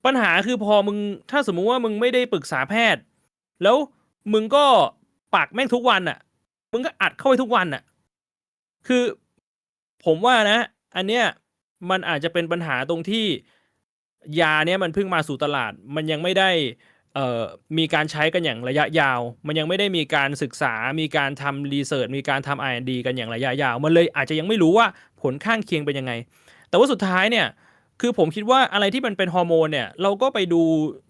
ปัญหาคือพอมึงถ้าสมมุติว่ามึงไม่ได้ปรึกษาแพทย์ แล้วมึงก็ปักแม่งทุกวันอ่ะ มึงก็อัดเข้าไปทุกวันอ่ะ คือผมว่านะ อันเนี้ยมันอาจจะเป็นปัญหาตรงที่ยาเนี้ยมันเพิ่งมาสู่ตลาด มันยังไม่ได้มีการใช้กันอย่างระยะยาว มันยังไม่ได้มีการศึกษา มีการทำรีเสิร์ช มีการทำ R&D กันอย่างระยะยาว มันเลยอาจจะยังไม่รู้ว่าผลข้างเคียงเป็นยังไง แต่ว่าสุดท้ายเนี่ย คือผมคิดว่าอะไรที่มันเป็นฮอร์โมนเนี่ย เราก็ไปดู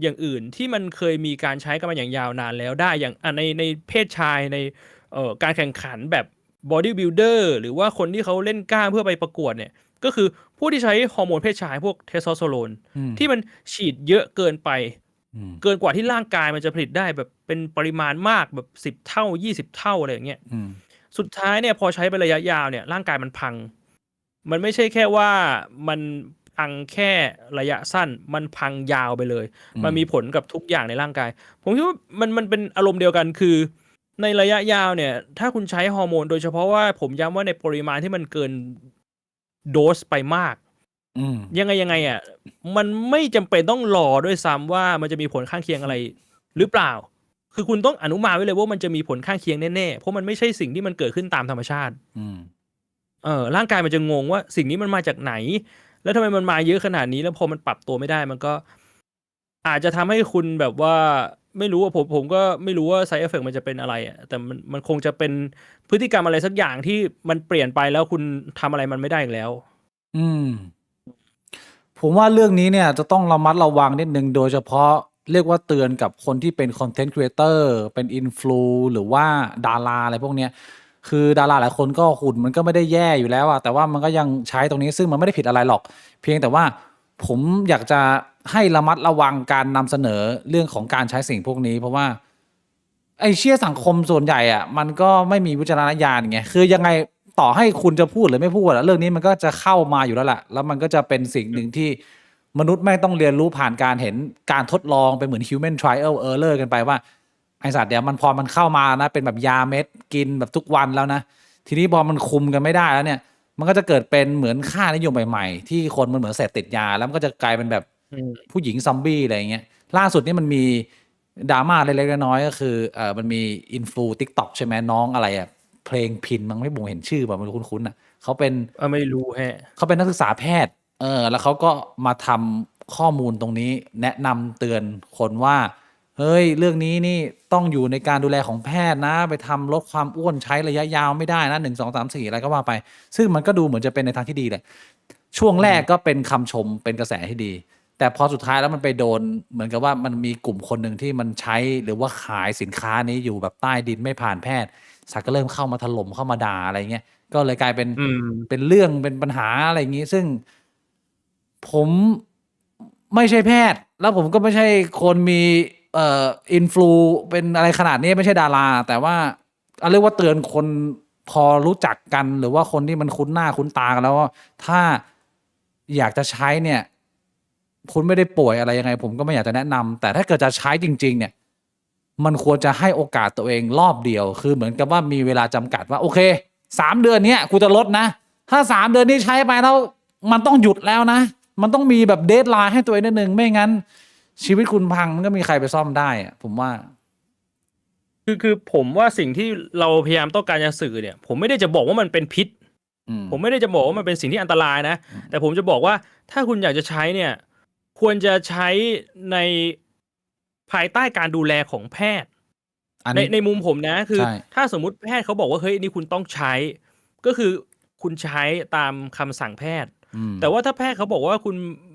อย่างอื่นที่มันเคยมีการใช้กันมาอย่างยาวนานแล้วได้อย่างในเพศชายในการแข่งขันแบบบอดี้บิลดอร์หรือว่าคนที่เขาเล่นกล้ามเพื่อไปประกวดเนี่ยก็คือผู้ที่ใช้ฮอร์โมนเพศชายพวกเทสโทสเตอโรนที่มันฉีดเยอะเกินไปเกินกว่าที่ร่างกายมันจะผลิตได้แบบเป็นปริมาณมากแบบ10 เท่า20 เท่าอะไรอย่างเงี้ยสุดท้ายเนี่ยพอใช้ไประยะยาวเนี่ยร่างกายมันพังมันไม่ใช่แค่ว่ามันพังแค่ระยะสั้นมันพังยาวไปเลยมันมีผลกับทุกอย่างในร่างกายผมคิดว่ามันเป็นอารมณ์เดียวกันคือในระยะยาวเนี่ยถ้าคุณใช้ฮอร์โมนโดยเฉพาะว่าผมย้ำว่าในปริมาณที่มันเกินโดสไปมากยังไงอ่ะมันไม่จำเป็นต้องรอด้วยซ้ำว่ามันจะมีผลข้างเคียงอะไรหรือเปล่าคือคุณต้องอนุมานไว้เลยว่ามันจะมีผลข้างเคียงแน่ๆเพราะมันไม่ใช่สิ่งที่มันเกิดขึ้นตามธรรมชาติร่างกายมันจะงงว่าสิ่งนี้มันมาจากไหนแล้วทำไมมันมาเยอะขนาดนี้แล้วพอมันปรับตัวไม่ได้มันก็อาจจะทำให้คุณแบบว่าไม่รู้ว่าผมก็ไม่รู้ว่า side effect มันจะเป็นอะไรอ่ะแต่มันคงจะเป็นพฤติกรรมอะไรสักอย่างที่มันเปลี่ยนไปแล้วคุณทำอะไรมันไม่ได้อีกแล้วผมว่าเรื่องนี้เนี่ยจะต้องระมัดระวังนิดนึงโดยเฉพาะเรียกว่าเตือนกับคนที่เป็นคอนเทนต์ครีเอเตอร์เป็นอินฟลูหรือว่าดาราอะไรพวกเนี้ยคือดาราหลายคนก็หุ่นมันก็ไม่ได้แย่อยู่แล้วอะแต่ว่ามันก็ยังใช้ตรงนี้ซึ่งมันไม่ได้ผิดอะไรหรอกเพียงแต่ว่าผมอยากจะให้ระมัดระวังการนำเสนอเรื่องของการใช้สิ่งพวกนี้เพราะว่าไอ้เชี่ยสังคมส่วนใหญ่อะมันก็ไม่มีวิจารณญาณไงคือยังไงต่อให้คุณจะพูดหรือไม่พูดอะเรื่องนี้มันก็จะเข้ามาอยู่แล้วแหละแล้วมันก็จะเป็นสิ่งหนึ่งที่มนุษย์ไม่ต้องเรียนรู้ผ่านการเห็นการทดลองเป็นเหมือน human trial error กันไปว่าไอสัตว์เดี๋ยวมันพอมันเข้ามานะเป็นแบบยาเม็ดกินแบบทุกวันแล้วนะทีนี้พอมันคุมกันไม่ได้แล้วเนี่ยมันก็จะเกิดเป็นเหมือนค่านิยมใหม่ๆที่คนมันเหมือนเสพติดยาแล้วมันก็จะกลายเป็นแบบผู้หญิงซอมบี้อะไรอย่างเงี้ยล่าสุดนี่มันมีดราม่าเล็กๆน้อยๆก็คือมันมีอินฟลู TikTok ใช่ไหมน้องอะไรอะเพลงพินมั้งไม่บ่งเห็นชื่อแบบมันคุ้นๆอ่ะเขาเป็นไม่รู้ฮะเขาเป็นนักศึกษาแพทย์แล้วเขาก็มาทำข้อมูลตรงนี้แนะนำเตือนคนว่าเฮ้ยเรื่องนี้นี่ต้องอยู่ในการดูแลของแพทย์นะไปทำลดความอ้วนใช้ระยะยาวไม่ได้นะ1 2 3 4อะไรก็ว่าไปซึ่งมันก็ดูเหมือนจะเป็นในทางที่ดีแหละช่วงแรกก็เป็นคำชมเป็นกระแสที่ดีแต่พอสุดท้ายแล้วมันไปโดนเหมือนกับว่ามันมีกลุ่มคนหนึ่งที่มันใช้หรือว่าขายสินค้านี้อยู่แบบใต้ดินไม่ผ่านแพทย์สักก็เริ่มเข้ามาถล่มเข้ามาด่าอะไรเงี้ยก็เลยกลายเป็นเรื่องเป็นปัญหาอะไรอย่างนี้ซึ่งผมไม่ใช่แพทย์แล้วผมก็ไม่ใช่คนมีอินฟลูเป็นอะไรขนาดนี้ไม่ใช่ดาราแต่ว่าเรียกว่าเตือนคนพอรู้จักกันหรือว่าคนที่มันคุ้นหน้าคุ้นตากันแล้วว่าถ้าอยากจะใช้เนี่ยคุณไม่ได้ป่วยอะไรยังไงผมก็ไม่อยากจะแนะนำแต่ถ้าเกิดจะใช้จริงๆเนี่ยมันควรจะให้โอกาสตัวเองรอบเดียวคือเหมือนกับว่ามีเวลาจำกัดว่าโอเค 3 เดือนเนี้ยกูจะลดนะถ้า3 เดือนนี้ใช้ไปแล้วมันต้องหยุดแล้วนะมันต้องมีแบบเดดไลน์ให้ตัวเองนิดนึงไม่งั้นชีวิตคุณพังมันก็มีใครไปซ่อมได้อะผมว่าคือผมว่าสิ่งที่เราพยายามต้องการจะสื่อเนี่ย ผมไม่ได้จะบอกว่ามันเป็นพิษ ผมไม่ได้จะบอกว่ามันเป็นสิ่งที่อันตรายนะ แต่ผมจะบอกว่าถ้าคุณอยากจะใช้เนี่ย ควรจะใช้ในภายใต้การดูแลของแพทย์ ในมุมผมนะ คือถ้าสมมุติแพทย์เขาบอกว่าเฮ้ยนี่คุณต้องใช้ ก็คือคุณใช้ตามคำสั่งแพทย์ แต่ว่าถ้าแพทย์เขาบอกว่าคุณ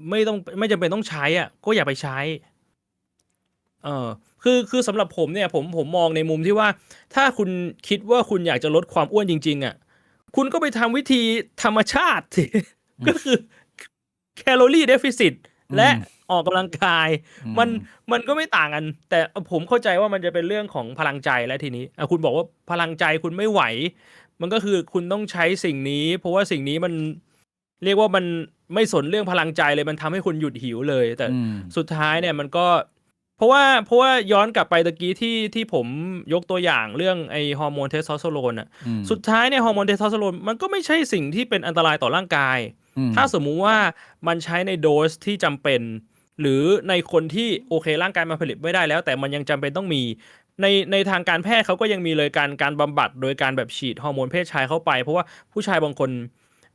ไม่จำเป็นต้องใช้อ่ะ ก็อย่าไปใช้ คือสำหรับผมเนี่ยผมมองในมุมที่ว่า ถ้าคุณคิดว่าคุณอยากจะลดความอ้วนจริงๆอ่ะคุณก็ไปทำวิธีธรรมชาติสิ ก็คือแคลอรี่เดฟิซิตและออกกำลังกายมันก็ไม่ต่างกัน แต่ผมเข้าใจว่ามันจะเป็นเรื่องของพลังใจแล้วทีนี้คุณบอกว่าพลังใจคุณไม่ไหว มันก็คือคุณต้องใช้สิ่งนี้ เพราะว่าสิ่งนี้มันเรียกว่ามันไม่สนเรื่องพลังใจเลยมันทำให้คุณหยุดหิวเลย แต่สุดท้ายเนี่ยมันก็เพราะว่าย้อนกลับไปตะกี้ที่ผมยกตัวอย่างเรื่องไอฮอร์โมนเทสโทสเตอโรนสุดท้ายเนี่ยฮอร์โมนเทสโทสเตอโรนมันก็ไม่ใช่สิ่งที่เป็นอันตรายต่อร่างกายถ้าสมมุติว่ามันใช้ในโดสที่จำเป็นหรือในคนที่โอเคร่างกายมันผลิตไม่ได้แล้วแต่มันยังจำเป็นต้องมีในทางการแพทย์เขาก็ยังมีเลยการบำบัดโดยการแบบฉีดฮอร์โมนเพศชายเข้าไปเพราะว่าผู้ชายบางคน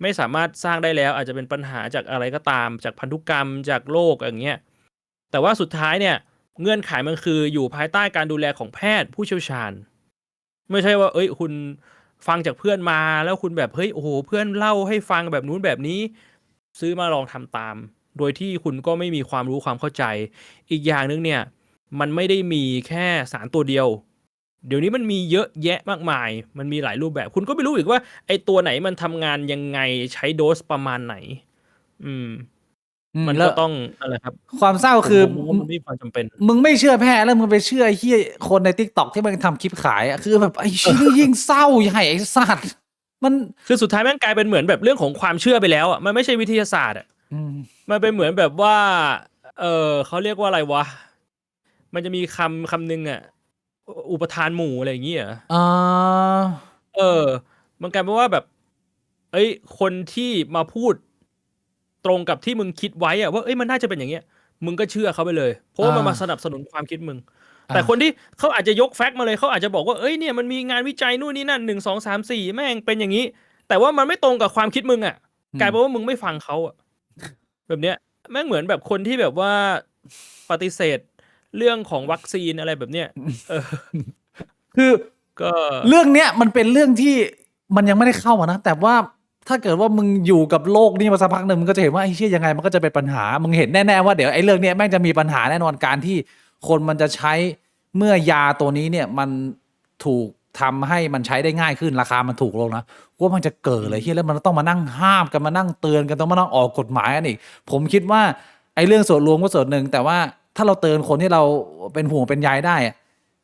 ไม่สามารถสร้างได้แล้วอาจจะเป็นปัญหาจากอะไรก็ตามจากพันธุกรรมจากโรคอย่างเงี้ยแต่ว่าสุดท้ายเนี่ยเงื่อนไขมันคืออยู่ภายใต้การดูแลของแพทย์ผู้เชี่ยวชาญไม่ใช่ว่าคุณฟังจากเพื่อนมาแล้วคุณแบบเฮ้ยโอ้โหเพื่อนเล่าให้ฟังแบบนู้นแบบนี้ซื้อมาลองทำตามโดยที่คุณก็ไม่มีความรู้ความเข้าใจอีกอย่างนึงเนี่ยมันไม่ได้มีแค่สารตัวเดียวเดี๋ยวนี้มันมีเยอะแยะมากมายมันมีหลายรูปแบบคุณก็ไม่รู้อีกว่าไอ้ตัวไหนมันทำงานยังไงใช้โดสประมาณไหนมันก็ต้องอะไรครับความเศร้าคือมันมีความจำเป็นมึงไม่เชื่อแพทย์แล้วมึงไปเชื่อไอ้เหี้ยคนใน TikTok ที่มันทำคลิปขายคือแบบไอ้ชี้นี่ยิ่งเศร้าใหญ่ไอ้สัตว์มันคือสุดท้ายมันกลายเป็นเหมือนแบบเรื่องของความเชื่อไปแล้วอ่ะมันไม่ใช่วิทยาศาสตร์อ่ะมันเป็นเหมือนแบบว่าเขาเรียกว่าอะไรวะมันจะมีคำนึงอ่ะอุปทานหมู่อะไรอย่างเงี้ยมันกลายเป็นว่าแบบคนที่มาพูดตรงกับที่มึงคิดไว้อะว่ามันน่าจะเป็นอย่างเงี้ยมึงก็เชื่อเขาไปเลยเพราะว่ามันมาสนับสนุนความคิดมึงแต่คนที่เขาอาจจะยกแฟกต์มาเลยเขาอาจจะบอกว่าเนี่ยมันมีงานวิจัยนู่นนี่นั่น1 2 3 4แม่งเป็นอย่างนี้แต่ว่ามันไม่ตรงกับความคิดมึงอ่ะกลายเป็นว่ามึงไม่ฟังเขาอ่ะแบบเนี้ยแม่งเหมือนแบบคนที่แบบว่าปฏิเสธเรื่องของวัคซีนอะไรแบบเนี้ยคือก็เรื่องเนี้ยมันเป็นเรื่องที่มันยังไม่ได้เข้ามานะแต่ว่าถ้าเกิดว่ามึงอยู่กับโลกนี้มาสักพักหนึ่งมึงก็จะเห็นว่าไอ้เชี่ยยังไงมันก็จะเป็นปัญหามึงเห็นแน่ๆว่าเดี๋ยวไอ้เรื่องนี้แม่งจะมีปัญหาแน่นอนการที่คนมันจะใช้เมื่อยาตัวนี้เนี่ยมันถูกทำให้มันใช้ได้ง่ายขึ้นราคามันถูกลงนะว่ามันจะเกิดอะไรที่แล้วมันต้องมานั่งห้ามกันมานั่งเตือนกันต้องมานั่งออกกฎหมายกันอีกผมคิดว่าไอ้เรื่องส่วนรวมก็ส่วนหนึ่งแต่ว่าถ้าเราเตือนคนที่เราเป็นห่วงเป็นใยได้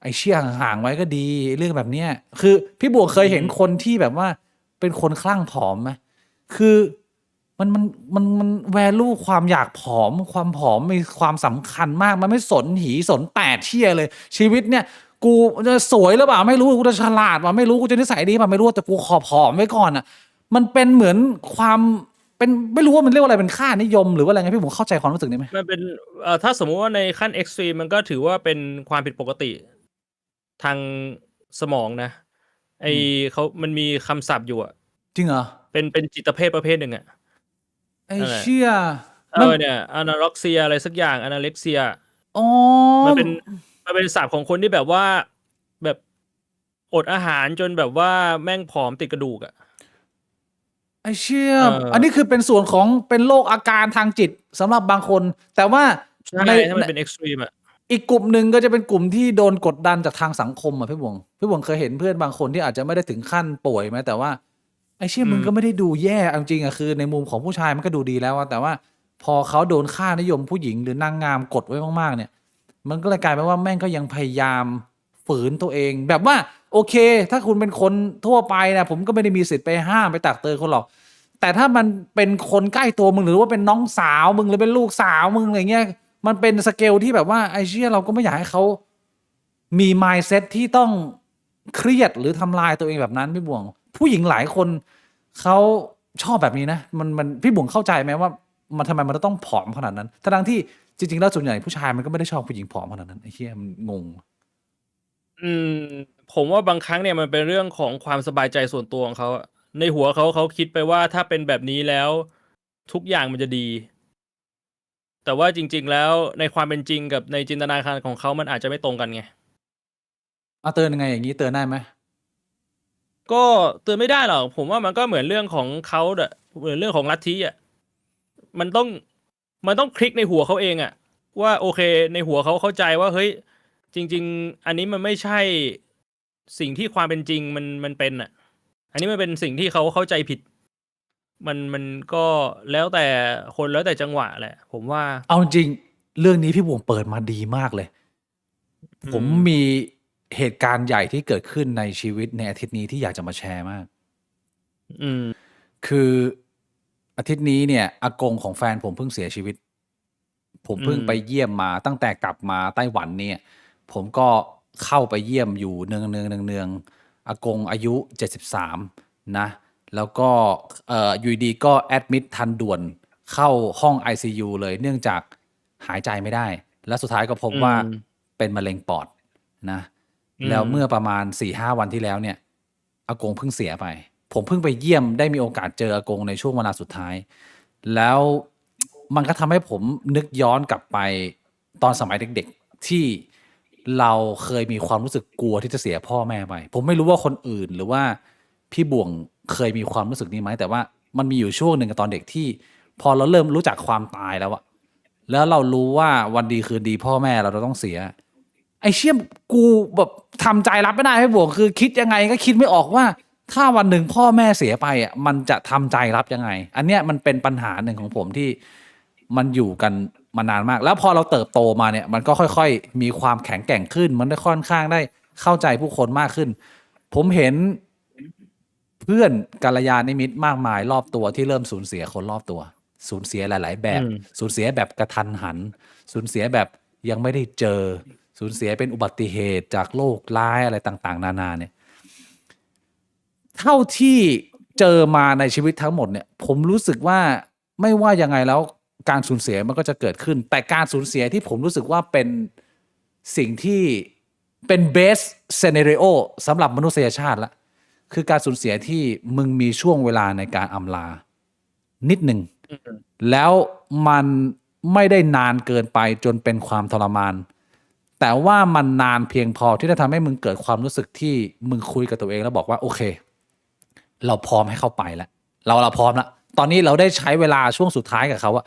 ไอ้เชี่ยห่างๆไว้ก็ดีเรื่องแบบเนี้ยคือพี่บวกเคยเห็นคนที่แบบว่าเป็นคนคลั่งผอมไหมคือมันแวลูความอยากผอมความผอมมีความสำคัญมากมันไม่สนหีสนแตดเชี่ยเลยชีวิตเนี่ยกูจะสวยหรือเปล่าไม่รู้กูจะฉลาดป่ะไม่รู้กูจะนิสัยดีป่ะไม่รู้แต่กูขอผอมไว้ก่อนอ่ะมันเป็นเหมือนความเป็นไม่รู้ว่ามันเรียกว่าอะไรเป็นค่านิยมหรือว่าอะไรไงพี่ผมเข้าใจความรู้สึกนี้ไหมมันเป็นถ้าสมมุติว่าในขั้นเอ็กซ์ตรีมมันก็ถือว่าเป็นความผิดปกติทางสมองนะมันมีคำศัพท์อยู่อ่ะจริงเหรอเป็นจิตเภทประเภทหนึ่งอ่ะไอ้เชี่ยเนี่ยอนาร็อกเซียอะไรสักอย่างอนาเล็กเซียอ๋อมันเป็นศัพท์ของคนที่แบบว่าแบบอดอาหารจนแบบว่าแม่งผอมติดกระดูกอ่ะไอ้เชี่ยอันนี้คือเป็นส่วนของเป็นโรคอาการทางจิตสำหรับบางคนแต่ว่าในถ้ามันเป็นเอ็กซ์ตรีมอ่ะอีกกลุ่มหนึ่งก็จะเป็นกลุ่มที่โดนกดดันจากทางสังคมอ่ะพี่บวงเคยเห็นเพื่อนบางคนที่อาจจะไม่ได้ถึงขั้นป่วยไหมแต่ว่าไอ้เชี่ยมึงก็ไม่ได้ดูแย่จริงๆอ่ะคือในมุมของผู้ชายมันก็ดูดีแล้วแต่ว่าพอเขาโดนค่านิยมผู้หญิงหรือนางงามกดไว้มากๆเนี่ยมันก็เลยกลายเป็นว่าแม่งก็ยังพยายามฝืนตัวเองแบบว่าโอเคถ้าคุณเป็นคนทั่วไปนะผมก็ไม่ได้มีสิทธิ์ไปห้ามไปตักเตือนคนหรอกแต่ถ้ามันเป็นคนใกล้ตัวมึงหรือว่าเป็นน้องสาวมึงหรือเป็นลูกสาวมึงอะไรเงี้ยมันเป็นสเกลที่แบบว่าไอ้เชี่ยเราก็ไม่อยากให้เขามี mindset ที่ต้องเครียดหรือทำลายตัวเองแบบนั้นพี่บวง ผู้หญิงหลายคนเขาชอบแบบนี้นะมันพี่บุ๋งเข้าใจไหมว่ามันทำไมมันต้องผอมขนาดนั้นทั้งที่จริงๆแล้วส่วนใหญ่ผู้ชายมันก็ไม่ได้ชอบผู้หญิงผอมขนาดนั้นไอ้เหี้ยมันงงอืมผมว่าบางครั้งเนี่ยมันเป็นเรื่องของความสบายใจส่วนตัวของเขาอะในหัวเขาคิดไปว่าถ้าเป็นแบบนี้แล้วทุกอย่างมันจะดี แต่ว่าจริงๆแล้วในความเป็นจริงกับในจินตนาการของเขามันอาจจะไม่ตรงกันไงเตือนยังไงอย่างนี้เตือนได้ไหมก็เตือนไม่ได้หรอกผมว่ามันก็เหมือนเรื่องของเขาอะเหมือนเรื่องของลัทธิอะมันต้องมันต้องคลิกในหัวเขาเองอะว่าโอเคในหัวเขาเข้าใจว่าเฮ้ยจริงๆอันนี้มันไม่ใช่สิ่งที่ความเป็นจริงมันเป็นอะอันนี้มันเป็นสิ่งที่เขาเข้าใจผิดมันก็แล้วแต่คนแล้วแต่จังหวะแหละผมว่าเอาจริงเรื่องนี้พี่บุ๋งเปิดมาดีมากเลยผมมีเหตุการณ์ใหญ่ที่เกิดขึ้นในชีวิตในอาทิตย์นี้ที่อยากจะมาแชร์มากอืมคืออาทิตย์นี้เนี่ยอากงของแฟนผมเพิ่งเสียชีวิตผมเพิ่งไปเยี่ยมมาตั้งแต่กลับมาไต้หวันเนี่ยผมก็เข้าไปเยี่ยมอยู่เนืองอากงอายุ73นะแล้วก็อยู่ดีก็แอดมิดทันด่วนเข้าห้อง ICU เลยเนื่องจากหายใจไม่ได้แล้วสุดท้ายก็พบว่าเป็นมะเร็งปอดนะแล้วเมื่อประมาณ 4-5 วันที่แล้วเนี่ยอากงเพิ่งเสียไปผมเพิ่งไปเยี่ยมได้มีโอกาสเจออากงในช่วงเวลาสุดท้ายแล้วมันก็ทำให้ผมนึกย้อนกลับไปตอนสมัยเด็กๆที่เราเคยมีความรู้สึกกลัวที่จะเสียพ่อแม่ไปผมไม่รู้ว่าคนอื่นหรือว่าพี่บ่วงเคยมีความรู้สึกนี้ไหมแต่ว่ามันมีอยู่ช่วงหนึ่งตอนเด็กที่พอเราเริ่มรู้จักความตายแล้วอะแล้วเรารู้ว่าวันดีคืนดีพ่อแม่เราต้องเสียไอ้เชี่ยกูแบบทำใจรับไม่ได้พี่บ่วงคือคิดยังไงก็คิดไม่ออกว่าถ้าวันหนึ่งพ่อแม่เสียไปอ่ะมันจะทำใจรับยังไงอันเนี้ยมันเป็นปัญหาหนึ่งของผมที่มันอยู่กันมานานมากแล้วพอเราเติบโตมาเนี่ยมันก็ค่อยๆมีความแข็งแกร่งขึ้นมันได้ค่อนข้างได้เข้าใจผู้คนมากขึ้นผมเห็นเพื่อนกัลยาณมิตรมากมายรอบตัวที่เริ่มสูญเสียคนรอบตัวสูญเสียหลายๆแบบสูญเสียแบบกระทันหันสูญเสียแบบยังไม่ได้เจอสูญเสียเป็นอุบัติเหตุจากโรคร้ายอะไรต่างๆนานาเนี่ยเท่าที่เจอมาในชีวิตทั้งหมดเนี่ยผมรู้สึกว่าไม่ว่ายังไงแล้วการสูญเสียมันก็จะเกิดขึ้นแต่การสูญเสียที่ผมรู้สึกว่าเป็นสิ่งที่เป็น best scenario สำหรับมนุษยชาติละคือการสูญเสียที่มึงมีช่วงเวลาในการอำลานิดหนึ่งแล้วมันไม่ได้นานเกินไปจนเป็นความทรมานแต่ว่ามันนานเพียงพอที่จะทำให้มึงเกิดความรู้สึกที่มึงคุยกับตัวเองแล้วบอกว่าโอเคเราพร้อมให้เข้าไปแล้วเราพร้อมแล้วตอนนี้เราได้ใช้เวลาช่วงสุดท้ายกับเขาอะ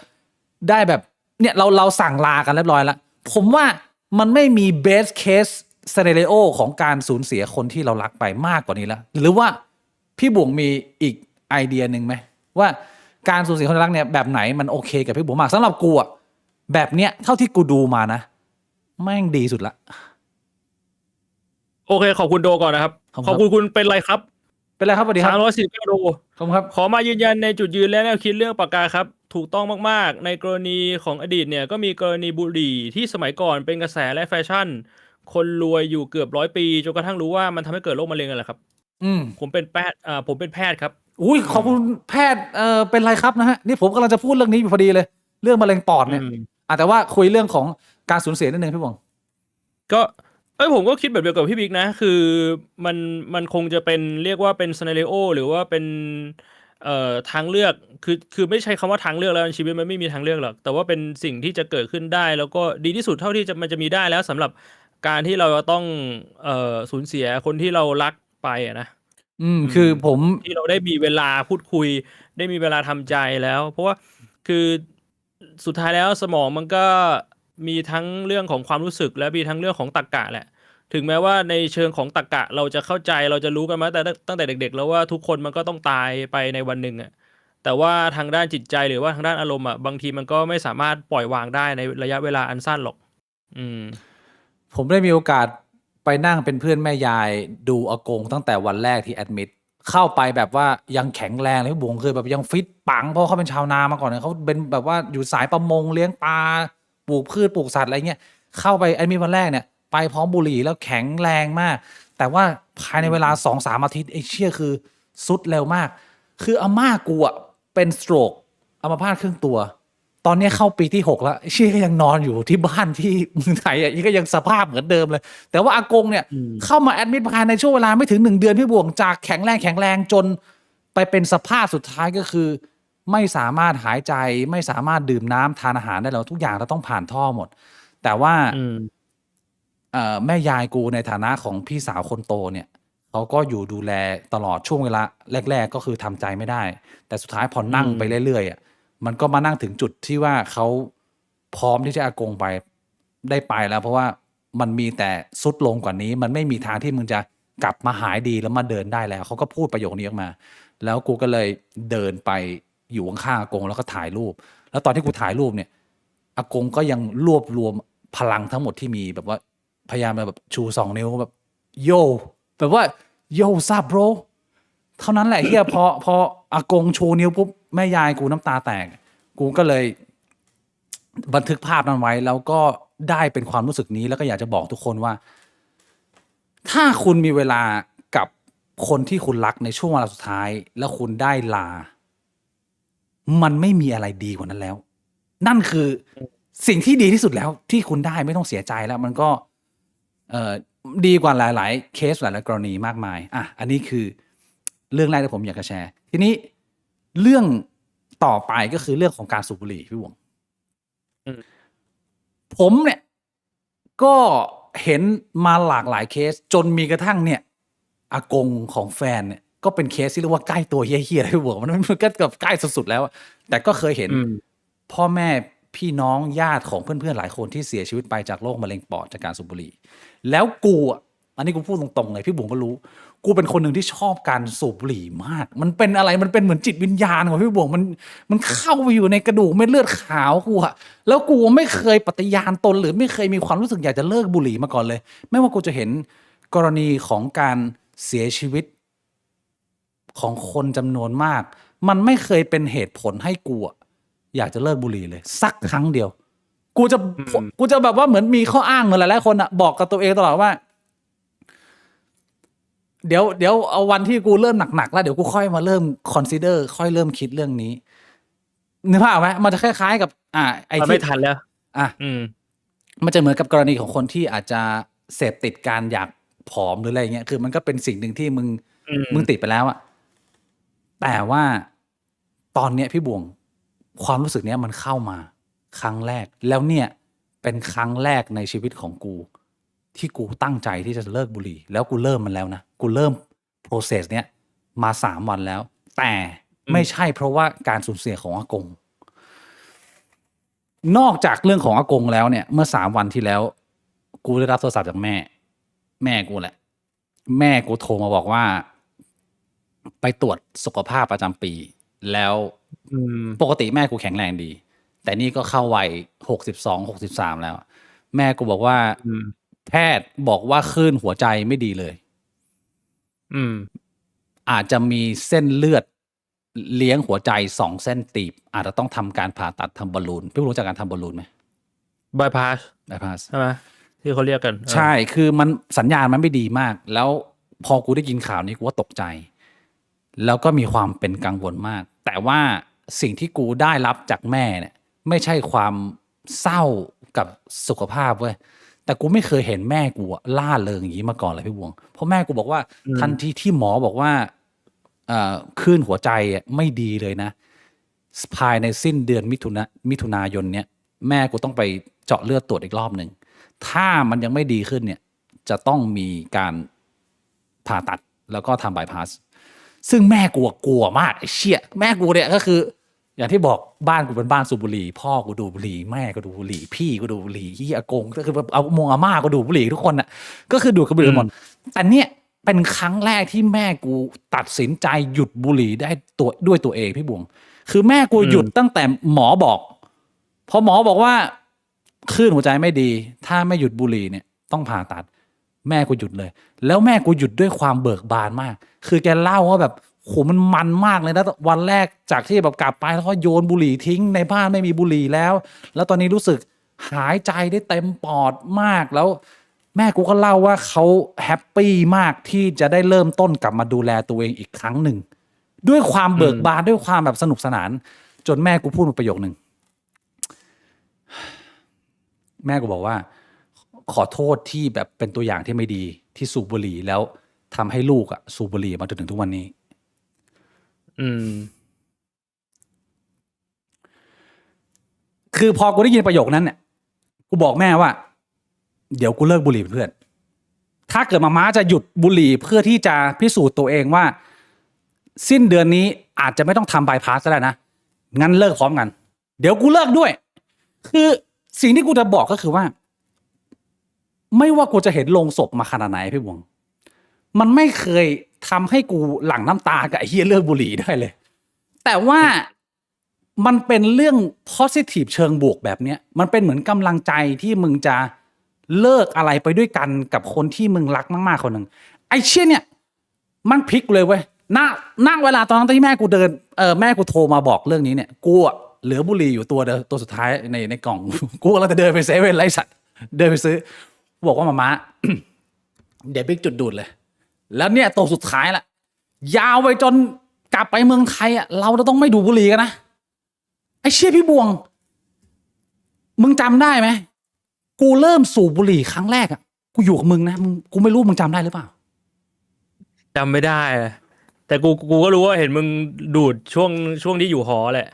ได้แบบเนี่ยเราสั่งลากันเรียบร้อยแล้วผมว่ามันไม่มี best case scenario ของการสูญเสียคนที่เรารักไปมากกว่านี้แล้วหรือว่าพี่บุ๋งมีอีกไอเดียหนึ่งไหมว่าการสูญเสียคนรักเนี่ยแบบไหนมันโอเคกับพี่บุ๋มมากสำหรับกูอะแบบเนี้ยเท่าที่กูดูมานะแม่งดีสุดละโอเคขอบคุณโดก่อนนะครับขอบคุณเป็นไรครับเป็นไรครับสวัสดีครับ349 โดขอบคุณครับขอมายืนยันในจุดยืนและแนวคิดเรื่องปากกาครับถูกต้องมากๆในกรณีของอดีตเนี่ยก็มีกรณีบุหรี่ที่สมัยก่อนเป็นกระแสและแฟชั่นคนรวยอยู่เกือบ100 ปีจนกระทั่งรู้ว่ามันทำให้เกิดโรคมะเร็งนั่นแหละครับผมเป็นแพทย์ครับอุ้ยขอบคุณแพทย์เป็นไรครับนะฮะนี่ผมกำลังจะพูดเรื่องนี้อยู่พอดีเลยเรื่องมะเร็งปอดเนี่ยแต่ว่าคุยเรื่องของการสูญเสียนิดนึงพี่บงก็ผมก็คิดแบบเดียวกับพี่บิ๊กนะคือมันคงจะเป็นเรียกว่าเป็นซีนาริโอหรือว่าเป็นทางเลือกคือไม่ใช่คำว่าทางเลือกแล้วชีวิตมันไม่มีทางเลือกหรอกแต่ว่าเป็นสิ่งที่จะเกิดขึ้นได้แล้วก็ดีที่สุดเท่าที่มันจะมีได้แล้วสำหรับการที่เราต้องสูญเสียคนที่เรารักไปนะคือผมที่เราได้มีเวลาพูดคุยได้มีเวลาทำใจแล้วเพราะว่าคือสุดท้ายแล้วสมองมันก็มีทั้งเรื่องของความรู้สึกและมีทั้งเรื่องของตรรกะแหละถึงแม้ว่าในเชิงของตรรกะเราจะเข้าใจเราจะรู้กันมาแต่ตั้งแต่เด็กๆแล้วว่าทุกคนมันก็ต้องตายไปในวันหนึ่งอ่ะแต่ว่าทางด้านจิตใจหรือว่าทางด้านอารมณ์อ่ะบางทีมันก็ไม่สามารถปล่อยวางได้ในระยะเวลาอันสั้นหรอกผมได้มีโอกาสไปนั่งเป็นเพื่อนแม่ยายดูอากงตั้งแต่วันแรกที่แอดมิดเข้าไปแบบว่ายังแข็งแรงเลยพี่บุ๋งเคยแบบยังฟิตปังเพราะเขาเป็นชาวนามาก่อนเขาเป็นแบบว่าอยู่สายประมงเลี้ยงปลาปลูกพืชปลูกสัตว์อะไรเงี้ยเข้าไปแอดมิดวันแรกเนี่ยไปพร้อมบุหรี่แล้วแข็งแรงมากแต่ว่าภายในเวลา 2-3 อาทิตย์ไอ้เชี่ยคือ สุดเร็วมาก คืออาม่ากูอ่ะเป็นสโตรกอัมพาตครึ่งตัว ตอนนี้เข้าปีที่ 6 แล้วไอ้เชี่ยก็ยังนอนอยู่ที่บ้านที่เมืองไทยอ่ะก็ยังสภาพเหมือนเดิมเลย แต่ว่าอากงเนี่ยเข้ามาแอดมิดภายในช่วงเวลาไม่ถึง1 เดือนพี่บวงจากแข็งแรงจนไปเป็นสภาพสุดท้ายก็คือ ไม่สามารถหายใจไม่สามารถดื่มน้ำทานอาหารได้แล้วทุกอย่างเราต้องผ่านท่อหมด แต่ว่าแม่ยายกูในฐานะของพี่สาวคนโตเนี่ยเขาก็อยู่ดูแลตลอดช่วงเวลาแรกๆก็คือทำใจไม่ได้แต่สุดท้ายพอนั่งไปเรื่อยๆอ่ะมันก็มานั่งถึงจุดที่ว่าเขาพร้อมที่จะอากงไปได้ไปแล้วเพราะว่ามันมีแต่สุดลงกว่านี้มันไม่มีทางที่มึงจะกลับมาหายดีแล้วมาเดินได้แล้วเขาก็พูดประโยคนี้ออกมาแล้วกูก็เลยเดินไปอยู่ข้างๆอากงแล้วก็ถ่ายรูปแล้วตอนที่กูถ่ายรูปเนี่ยอากงก็ยังรวบรวมพลังทั้งหมดที่มีแบบว่าพยายามแบบชู2 นิ้วแบบโยแบบว่าโยซับโบรเท่านั้นแหละเฮียพออากงชูนิ้วปุ๊บแม่ยายกูน้ำตาแตกกูก็เลยบันทึกภาพนั้นไว้แล้วก็ได้เป็นความรู้สึกนี้แล้วก็อยากจะบอกทุกคนว่าถ้าคุณมีเวลากับคนที่คุณรักในช่วงเวลาสุดท้ายแล้วคุณได้ลามันไม่มีอะไรดีกว่านั้นแล้วนั่นคือสิ่งที่ดีที่สุดแล้วที่คุณได้ไม่ต้องเสียใจแล้วมันก็ดีกว่าหลายๆเคสหลายๆกรณีมากมายอันนี้คือเรื่องแรกที่ผมอยากจะแชร์ทีนี้เรื่องต่อไปก็คือเรื่องของการสูบบุหรี่พี่วงผมเนี่ยก็เห็นมาหลากหลายเคสจนมีกระทั่งเนี่ยอากงของแฟนเนี่ยก็เป็นเคสที่เรียกว่าใกล้ตัวเฮี้ยๆพี่วงมันก็เกือบใกล้สุดๆแล้วแต่ก็เคยเห็นพ่อแม่พี่น้องญาติของเพื่อนๆหลายคนที่เสียชีวิตไปจากโรคมะเร็งปอดจากการสูบบุหรี่แล้วกูอันนี้กูพูดตรงๆเลยพี่บุ๋มก็รู้กูเป็นคนหนึ่งที่ชอบการสูบบุหรี่มากมันเป็นอะไรมันเป็นเหมือนจิตวิญญาณของพี่บุ๋มมันเข้าไปอยู่ในกระดูกเม็ดเลือดขาวกูอะแล้วกูไม่เคยปฏิญาณตนหรือไม่เคยมีความรู้สึกอยากจะเลิกบุหรี่มาก่อนเลยไม่ว่ากูจะเห็นกรณีของการเสียชีวิตของคนจำนวนมากมันไม่เคยเป็นเหตุผลให้กูอยากจะเลิกบุหรี่เลยสักครั้งเดียวกูจะแบบว่าเหมือนมีข้ออ้างเหมือนหลายๆคนอะบอกกับตัวเองตลอดว่าเดี๋ยวเอาวันที่กูเริ่มหนักๆแล้วเดี๋ยวกูค่อยมาเริ่ม consider ค่อยเริ่มคิดเรื่องนี้นึกภาพออกไหมมันจะคล้ายๆกับไอ้ที่ไม่ทันแล้วมันจะเหมือนกับกรณีของคนที่อาจจะเสพติดการอยากผอมหรืออะไรเงี้ยคือมันก็เป็นสิ่งหนึ่งที่มึงติดไปแล้วอะแต่ว่าตอนเนี้ยพี่บวงความรู้สึกเนี้ยมันเข้ามาครั้งแรกแล้วเนี่ยเป็นครั้งแรกในชีวิตของกูที่กูตั้งใจที่จะเลิกบุหรี่แล้วกูเริ่มมันแล้วนะกูเริ่ม process เนี้ยมา3 วันแล้วแต่ไม่ใช่เพราะว่าการสูญเสียของอากงนอกจากเรื่องของอากงแล้วเนี่ยเมื่อ3 วันที่แล้วกูได้รับโทรศัพท์จากแม่กูแหละแม่กูโทรมาบอกว่าไปตรวจสุขภาพประจำปีแล้วปกติแม่กูแข็งแรงดีแต่นี่ก็เข้าวัย62-63แล้วแม่กูบอกว่าแพทย์บอกว่าคลื่นหัวใจไม่ดีเลยอาจจะมีเส้นเลือดเลี้ยงหัวใจ2 เส้นตีบอาจจะต้องทำการผ่าตัดทำบอลลูนพี่รู้จักการทำบอลลูนไหมบายพาสใช่ไหมที่เขาเรียกกันใช่คือมันสัญญาณมันไม่ดีมากแล้วพอกูได้ยินข่าวนี้กูว่าตกใจแล้วก็มีความเป็นกังวลมากแต่ว่าสิ่งที่กูได้รับจากแม่เนี่ยไม่ใช่ความเศร้ากับสุขภาพเว้ยแต่กูไม่เคยเห็นแม่กูล่าเริงอย่างนี้มาก่อนเลยพี่วงเพราะแม่กูบอกว่าทันทีที่หมอบอกว่าคลื่นหัวใจไม่ดีเลยนะภายในสิ้นเดือนมิถุนายนเนี่ยแม่กูต้องไปเจาะเลือดตรวจอีกรอบหนึ่งถ้ามันยังไม่ดีขึ้นเนี่ยจะต้องมีการผ่าตัดแล้วก็ทำบายพาสซึ่งแม่กูกลัวมากไอ้เชี่ยแม่กูเนี่ยก็คืออย่างที่บอกบ้านกูเป็นบ้านสูบบุหรี่พ่อกูดูบุหรี่แม่ก็ดูบุหรี่พี่ก็ดูบุหรี่ที่อากงก็คือเอามงอาม่าก็ดูบุหรี่ทุกคนน่ะก็คือดูดบุหรี่หมดแต่เนี่ยเป็นครั้งแรกที่แม่กูตัดสินใจหยุดบุหรี่ได้ด้วยตัวเองพี่บวงคือแม่กูหยุดตั้งแต่หมอบอกพอหมอบอกว่าคลื่นหัวใจไม่ดีถ้าไม่หยุดบุหรี่เนี่ยต้องผ่าตัดแม่กูหยุดเลยแล้วแม่กูหยุดด้วยความเบิกบานมากคือแกเล่าว่าแบบโหมันมากเลยนะวันแรกจากที่แบบกลับไปแล้วก็โยนบุหรี่ทิ้งในบ้านไม่มีบุหรี่แล้วตอนนี้รู้สึกหายใจได้เต็มปอดมากแล้ว แม่กูก็เล่าว่าเขาแฮปปี้มากที่จะได้เริ่มต้นกลับมาดูแลตัวเองอีกครั้งหนึ่งด้วยความเบิกบานด้วยความแบบสนุกสนานจนแม่กูพูดมาประโยคนึงแม่กูบอกว่าขอโทษที่แบบเป็นตัวอย่างที่ไม่ดีที่สูบบุหรี่แล้วทำให้ลูกอะสูบบุหรี่มาจนถึงทุกวันนี้คือพอกูได้ยินประโยคนั้นเนี่ยกูบอกแม่ว่าเดี๋ยวกูเลิกบุหรี่เป็นเพื่อนถ้าเกิดมาม้าจะหยุดบุหรี่เพื่อที่จะพิสูจน์ตัวเองว่าสิ้นเดือนนี้อาจจะไม่ต้องทำบายพาสก็ได้นะงั้นเลิกพร้อมกันเดี๋ยวกูเลิกด้วยคือสิ่งที่กูจะบอกก็คือว่าไม่ว่ากูจะเห็นโลงศพมาขนาดไหนพี่บวงมันไม่เคยทำให้กูหลั่งน้ำตากับไอ้เหี้ยเลิกบุหรี่ได้เลยแต่ว่ามันเป็นเรื่อง positive เชิงบวกแบบเนี้ยมันเป็นเหมือนกำลังใจที่มึงจะเลิกอะไรไปด้วยกันกับคนที่มึงรักมากๆคนหนึ่งไอ้เชี่ยเนี่ยมันพลิกเลยเว้ยนั่งเวลาตอนนั้นที่แม่กูเดินแม่กูโทรมาบอกเรื่องนี้เนี่ยกูอะเหลือบุหรี่อยู่ตัวเดียวตัวสุดท้ายในกล่องกูก็เลยจะเดินไปเซเว่นไล่สัตว์เดินไปซื้อบอกว่ามา เดี๋ยวบิ๊กจุดดูดเลยแล้วเนี่ยตัวสุดท้ายละยาวไปจนกลับไปเมืองไทยอ่ะเราจะต้องไม่ดูดบุหรี่กันนะไอ้เชี่ยพี่บวงมึงจำได้ไหมกูเริ่มสูบบุหรี่ครั้งแรกอ่ะกูอยู่กับมึงนะกูไม่รู้มึงจำได้หรือเปล่าจำไม่ได้แต่กูก็รู้ว่าเห็นมึงดูดช่วงที่อยู่หอแหละ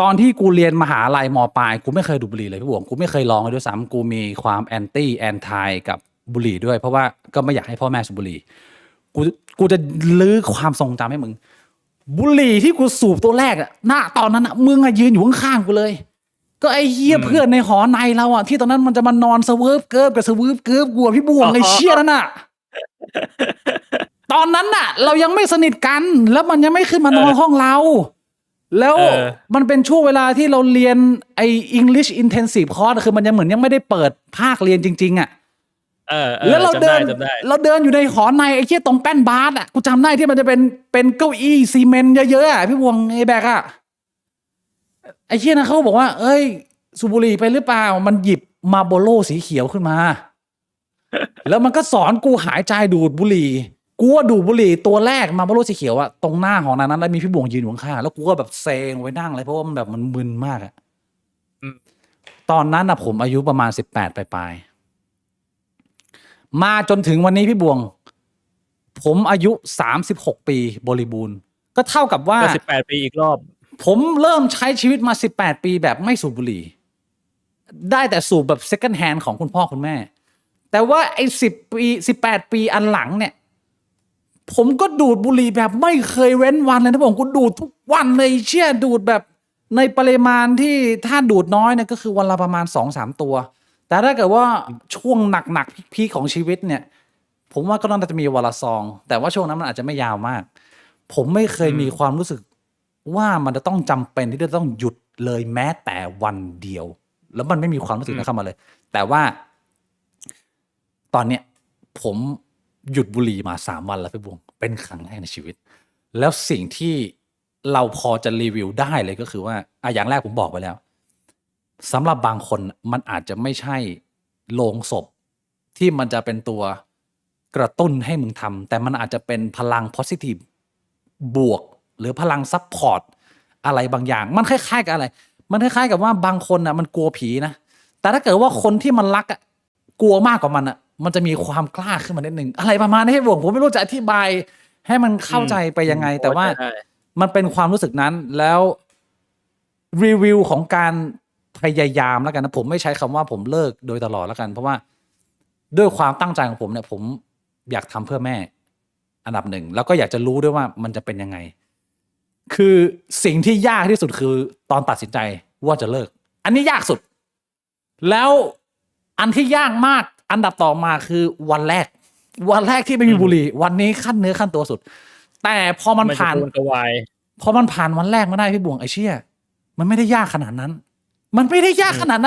ตอนที่กูเรียนมหาลัยม.ปลายกูไม่เคยดูดบุหรี่เลยพี่บวงกูไม่เคยลองเลยด้วยซ้ำกูมีความแอนทายกับบุหรี่ด้วยเพราะว่าก็ไม่อยากให้พ่อแม่สูบบุหรี่กูจะลื้อความทรงจำให้มึงบุหรี่ที่กูสูบตัวแรกอะหน้าตอนนั้นอะมึงอะยืนอยู่ข้างๆกูเลยก็ไอ้เหี้ยเพื่อนในหอในเราอะที่ตอนนั้นมันจะมานอนสเวิร์ฟเกิร์ฟกับสเวิร์ฟเกิร์ฟกูพี่บวงไอ้เชี่ยนั่นอะตอนนั้นน่ะเรายังไม่สนิทกันแล้วมันยังไม่ขึ้นมานอนห้องเราแล้วมันเป็นช่วงเวลาที่เราเรียนไอ้ English Intensive Course คือมันยังเหมือนยังไม่ได้เปิดภาคเรียนจริงๆอ่ะแล้วเราเดินอยู่ในหอในไอ้เหี้ยตรงแป้นบาสอ่ะกูจำได้ที่มันจะเป็นเก้าอี้ซีเมนต์เยอะๆอ่ะพี่วงไอ้แบกอ่ะไอ้เหี้ยนะเขาบอกว่าเอ้ยสูบบุหรี่ไปหรือเปล่ามันหยิบมาโบโลสีเขียวขึ้นมาแล้วมันก็สอนกูหายใจดูดบุหรี่กูว่าดูดบุหรี่ตัวแรกมาโบโลสีเขียวอะตรงหน้าของนั้นแล้วมีพี่บวงยืนอยู่ข้างๆแล้วกูก็แบบเซงไว้นั่งเลยเพราะว่ามันแบบมันมึนมากอะตอนนั้นอะผมอายุประมาณ18ปลายๆมาจนถึงวันนี้พี่บวงผมอายุ36ปีบริบูรณ์ก็เท่ากับว่า18ปีอีกรอบผมเริ่มใช้ชีวิตมา18ปีแบบไม่สูบบุหรี่ได้แต่สูบแบบ second hand ของคุณพ่อคุณแม่แต่ว่าไอ้10ปี18ปีอันหลังเนี่ยผมก็ดูดบุหรี่แบบไม่เคยเว้นวันเลยนะผมก็ดูดทุกวันเลยเชี่ยดูดแบบในปริมาณที่ถ้าดูดน้อยเนี่ยก็คือวันละประมาณ 2-3 ตัวแต่ถ้าเกิดว่าช่วงหนักๆพีคของชีวิตเนี่ยผมว่าก็น่าจะมีวันละซองแต่ว่าช่วงนั้นมันอาจจะไม่ยาวมากผมไม่เคยมีความรู้สึกว่ามันจะต้องจำเป็นที่จะต้องหยุดเลยแม้แต่วันเดียวแล้วมันไม่มีความรู้สึกนั้นเข้ามาเลยแต่ว่าตอนเนี้ยผมหยุดบุหรี่มา3 วันแล้วพี่บวงเป็นครั้งแรกในชีวิตแล้วสิ่งที่เราพอจะรีวิวได้เลยก็คือว่าอย่างแรกผมบอกไปแล้วสำหรับบางคนมันอาจจะไม่ใช่โลงศพที่มันจะเป็นตัวกระตุ้นให้มึงทำแต่มันอาจจะเป็นพลัง positive บวกหรือพลังซัพพอร์ตอะไรบางอย่างมันคล้ายๆกับอะไรมันคล้ายๆกับว่าบางคนมันกลัวผีนะแต่ถ้าเกิดว่าคนที่มันรักกลัวมากกว่ามันจะมีความกล้าขึ้นมานิดนึงอะไรประมาณนี้ผมไม่รู้จะอธิบายให้มันเข้าใจไปยังไงแต่ว่ามันเป็นความรู้สึกนั้นแล้วรีวิวของการพยายามแล้วกันนะผมไม่ใช้คำว่าผมเลิกโดยตลอดแล้วกันเพราะว่าด้วยความตั้งใจของผมเนี่ยผมอยากทำเพื่อแม่อันดับหนึ่งแล้วก็อยากจะรู้ด้วยว่ามันจะเป็นยังไงคือสิ่งที่ยากที่สุดคือตอนตัดสินใจว่าจะเลิกอันนี้ยากสุดแล้วอันที่ยากมากอันดับต่อมาคือวันแรกที่ไม่มีบุหรี่วันนี้ขั้นเนื้อขั้นตัวสุดแต่พอมันผ่านวันแรกมาได้พี่บวงไอ้เชี่ยมันไม่ได้ยากขนาดนั้น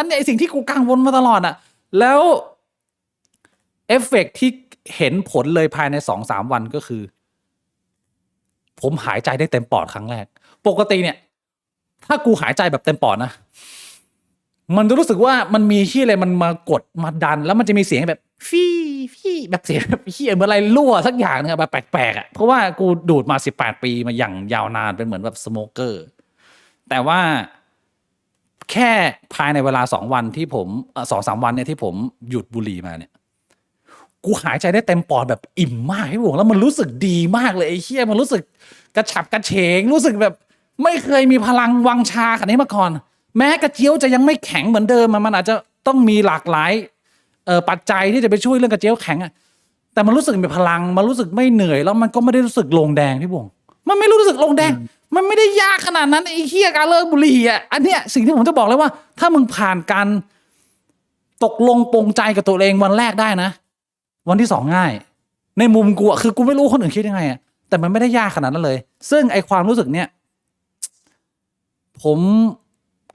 เนี่ยไอ้สิ่งที่กูกังวลมาตลอดอะแล้วเอฟเฟกต์ที่เห็นผลเลยภายใน 2-3 วันก็คือผมหายใจได้เต็มปอดครั้งแรกปกติเนี่ยถ้ากูหายใจแบบเต็มปอดนะมันจะรู้สึกว่ามันมีที่อะไรมันมากดมาดันแล้วมันจะมีเสียงแบบ ฟี่ฟี่แบบเสียงแบบเฮียเหมือนอะไรรั่วสักอย่างนึงอะแบบแปลกๆอ่ะเพราะว่ากูดูดมา18 ปีมาอย่างยาวนานเป็นเหมือนแบบสโมเกอร์แต่ว่าแค่ภายในเวลา2 วันที่ผม2-3 วันเนี่ยที่ผมหยุดบุหรี่มาเนี่ยกูหายใจได้เต็มปอดแบบอิ่มมากพี่บวงแล้วมันรู้สึกดีมากเลยไอ้เฮียมันรู้สึกกระฉับกระเฉงรู้สึกแบบไม่เคยมีพลังวังชาขนาดนี้มาก่อนแม้กระเจียวจะยังไม่แข็งเหมือนเดิมมันอาจจะต้องมีหลากหลายปัจจัยที่จะไปช่วยเรื่องกระเจียวแข็งอะแต่มันรู้สึกมีพลังมันรู้สึกไม่เหนื่อยแล้วมันก็ไม่ได้รู้สึกลงแดงพี่บวงมันไม่รู้สึกลงแดงมันไม่ได้ยากขนาดนั้นไอ้เหี้ยการเลิกบุหรี่อ่ะอันเนี้ยสิ่งที่ผมจะบอกเลยว่า ถ้ามึงผ่านการตกลงปรงใจกับตัวเองวันแรกได้นะวันที่2ง่ายในมุมกูอะคือกูไม่รู้คนอื่นคิดยังไงอะแต่มันไม่ได้ยากขนาดนั้นเลย ซึ่งไอความรู้สึกเนี้ยผม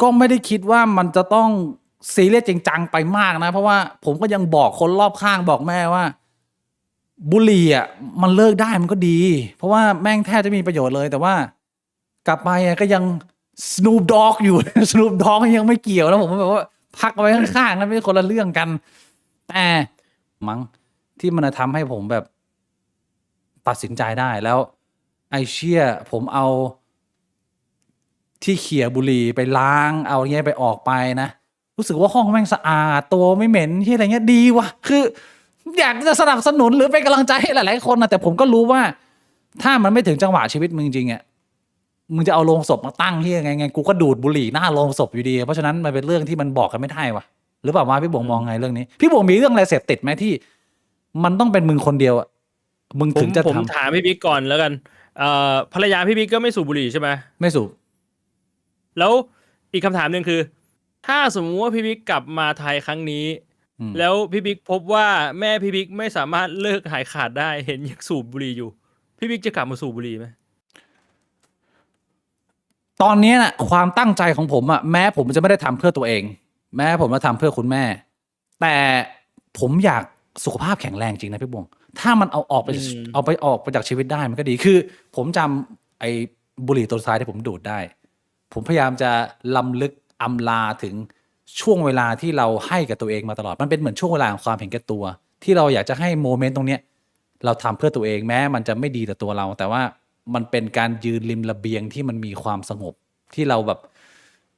ก็ไม่ได้คิดว่ามันจะต้องซีเรียสจริงจังไปมากนะเพราะว่าผมก็ยังบอกคนรอบข้างบอกแม่ว่า บุหรี่อ่ะมันเลิกได้มันก็ดี เพราะว่าแม่งแทบจะไมมีประโยชน์เลย แต่ว่ากลับไปอ่ะก็ยัง Snoop Dogg อยู่ Snoop Dogg ยังไม่เกี่ยวแล้วผมก็แบบว่าพักเอาไว้ข้างๆนะไม่ใช่คนละเรื่องกันแต่มั้งที่มันจะทำให้ผมแบบตัดสินใจได้แล้วไอเชี่ยผมเอาที่เขี่ยบุหรี่ไปล้างเอาเงี้ยไปออกไปนะรู้สึกว่าห้องแม่งสะอาดตัวไม่เหม็นที่อะไรเงี้ยดีว่ะคืออยากจะสนับสนุนหรือเป็นกำลังใจให้หลายๆคนนะแต่ผมก็รู้ว่า ถ้ามันไม่ถึงจังหวะชีวิตมึงจริงอ่ะมึงจะเอาโลงศพมาตั้งที่ยังไงกูก็ดูดบุหรี่หน้าโลงศพอยู่ดีเพราะฉะนั้นมันเป็นเรื่องที่มันบอกกันไม่ได้ว่ะหรือเปล่าว่าพี่บงมองไงเรื่องนี้พี่บงมีเรื่องอะไรเสพติดไหมที่ มันต้องเป็นมึงคนเดียวอ่ะมึงถึงจะ ผม ทำ ถามพี่บิ๊กก่อนแล้วกันภรรยาพี่บิ๊กก็ไม่สูบบุหรี่ใช่ไหม ไม่สูบ แล้วอีกคำถามหนึ่งคือ ถ้าสมมติว่าพี่บิ๊กกลับมาไทยครั้งนี้ แล้วพี่บิ๊กพบว่าแม่พี่บิ๊กไม่สามารถเลิกหายขาดได้เห็นยังสูบบุหรี่อยู่ พี่บิ๊กจะกลับมาสูบบุหรี่ไหม ตอนนี้น่ะความตั้งใจของผมอ่ะแม้ผมจะไม่ได้ทำเพื่อตัวเอง แม้ผมจะทำเพื่อคุณแม่ แต่ผมอยากสุขภาพแข็งแรงจริงนะพี่บงถ้ามันเอาออกไปจากชีวิตได้มันก็ดีคือ ผมจำไอ้บุหรี่ตัวสุดท้ายที่ผมดูดได้ ผมพยายามจะล้ำลึกอำลาถึงช่วงเวลาที่เราให้กับตัวเองมาตลอดมันเป็นเหมือนช่วงเวลาของความเห็นแก่ตัว ที่เราอยากจะให้โมเมนต์ตรงเนี้ยเราทำเพื่อตัวเองแม้มันจะไม่ดีต่อตัวเรา แต่ว่ามันเป็นการยืนริมระเบียงที่มันมีความสงบที่เราแบบ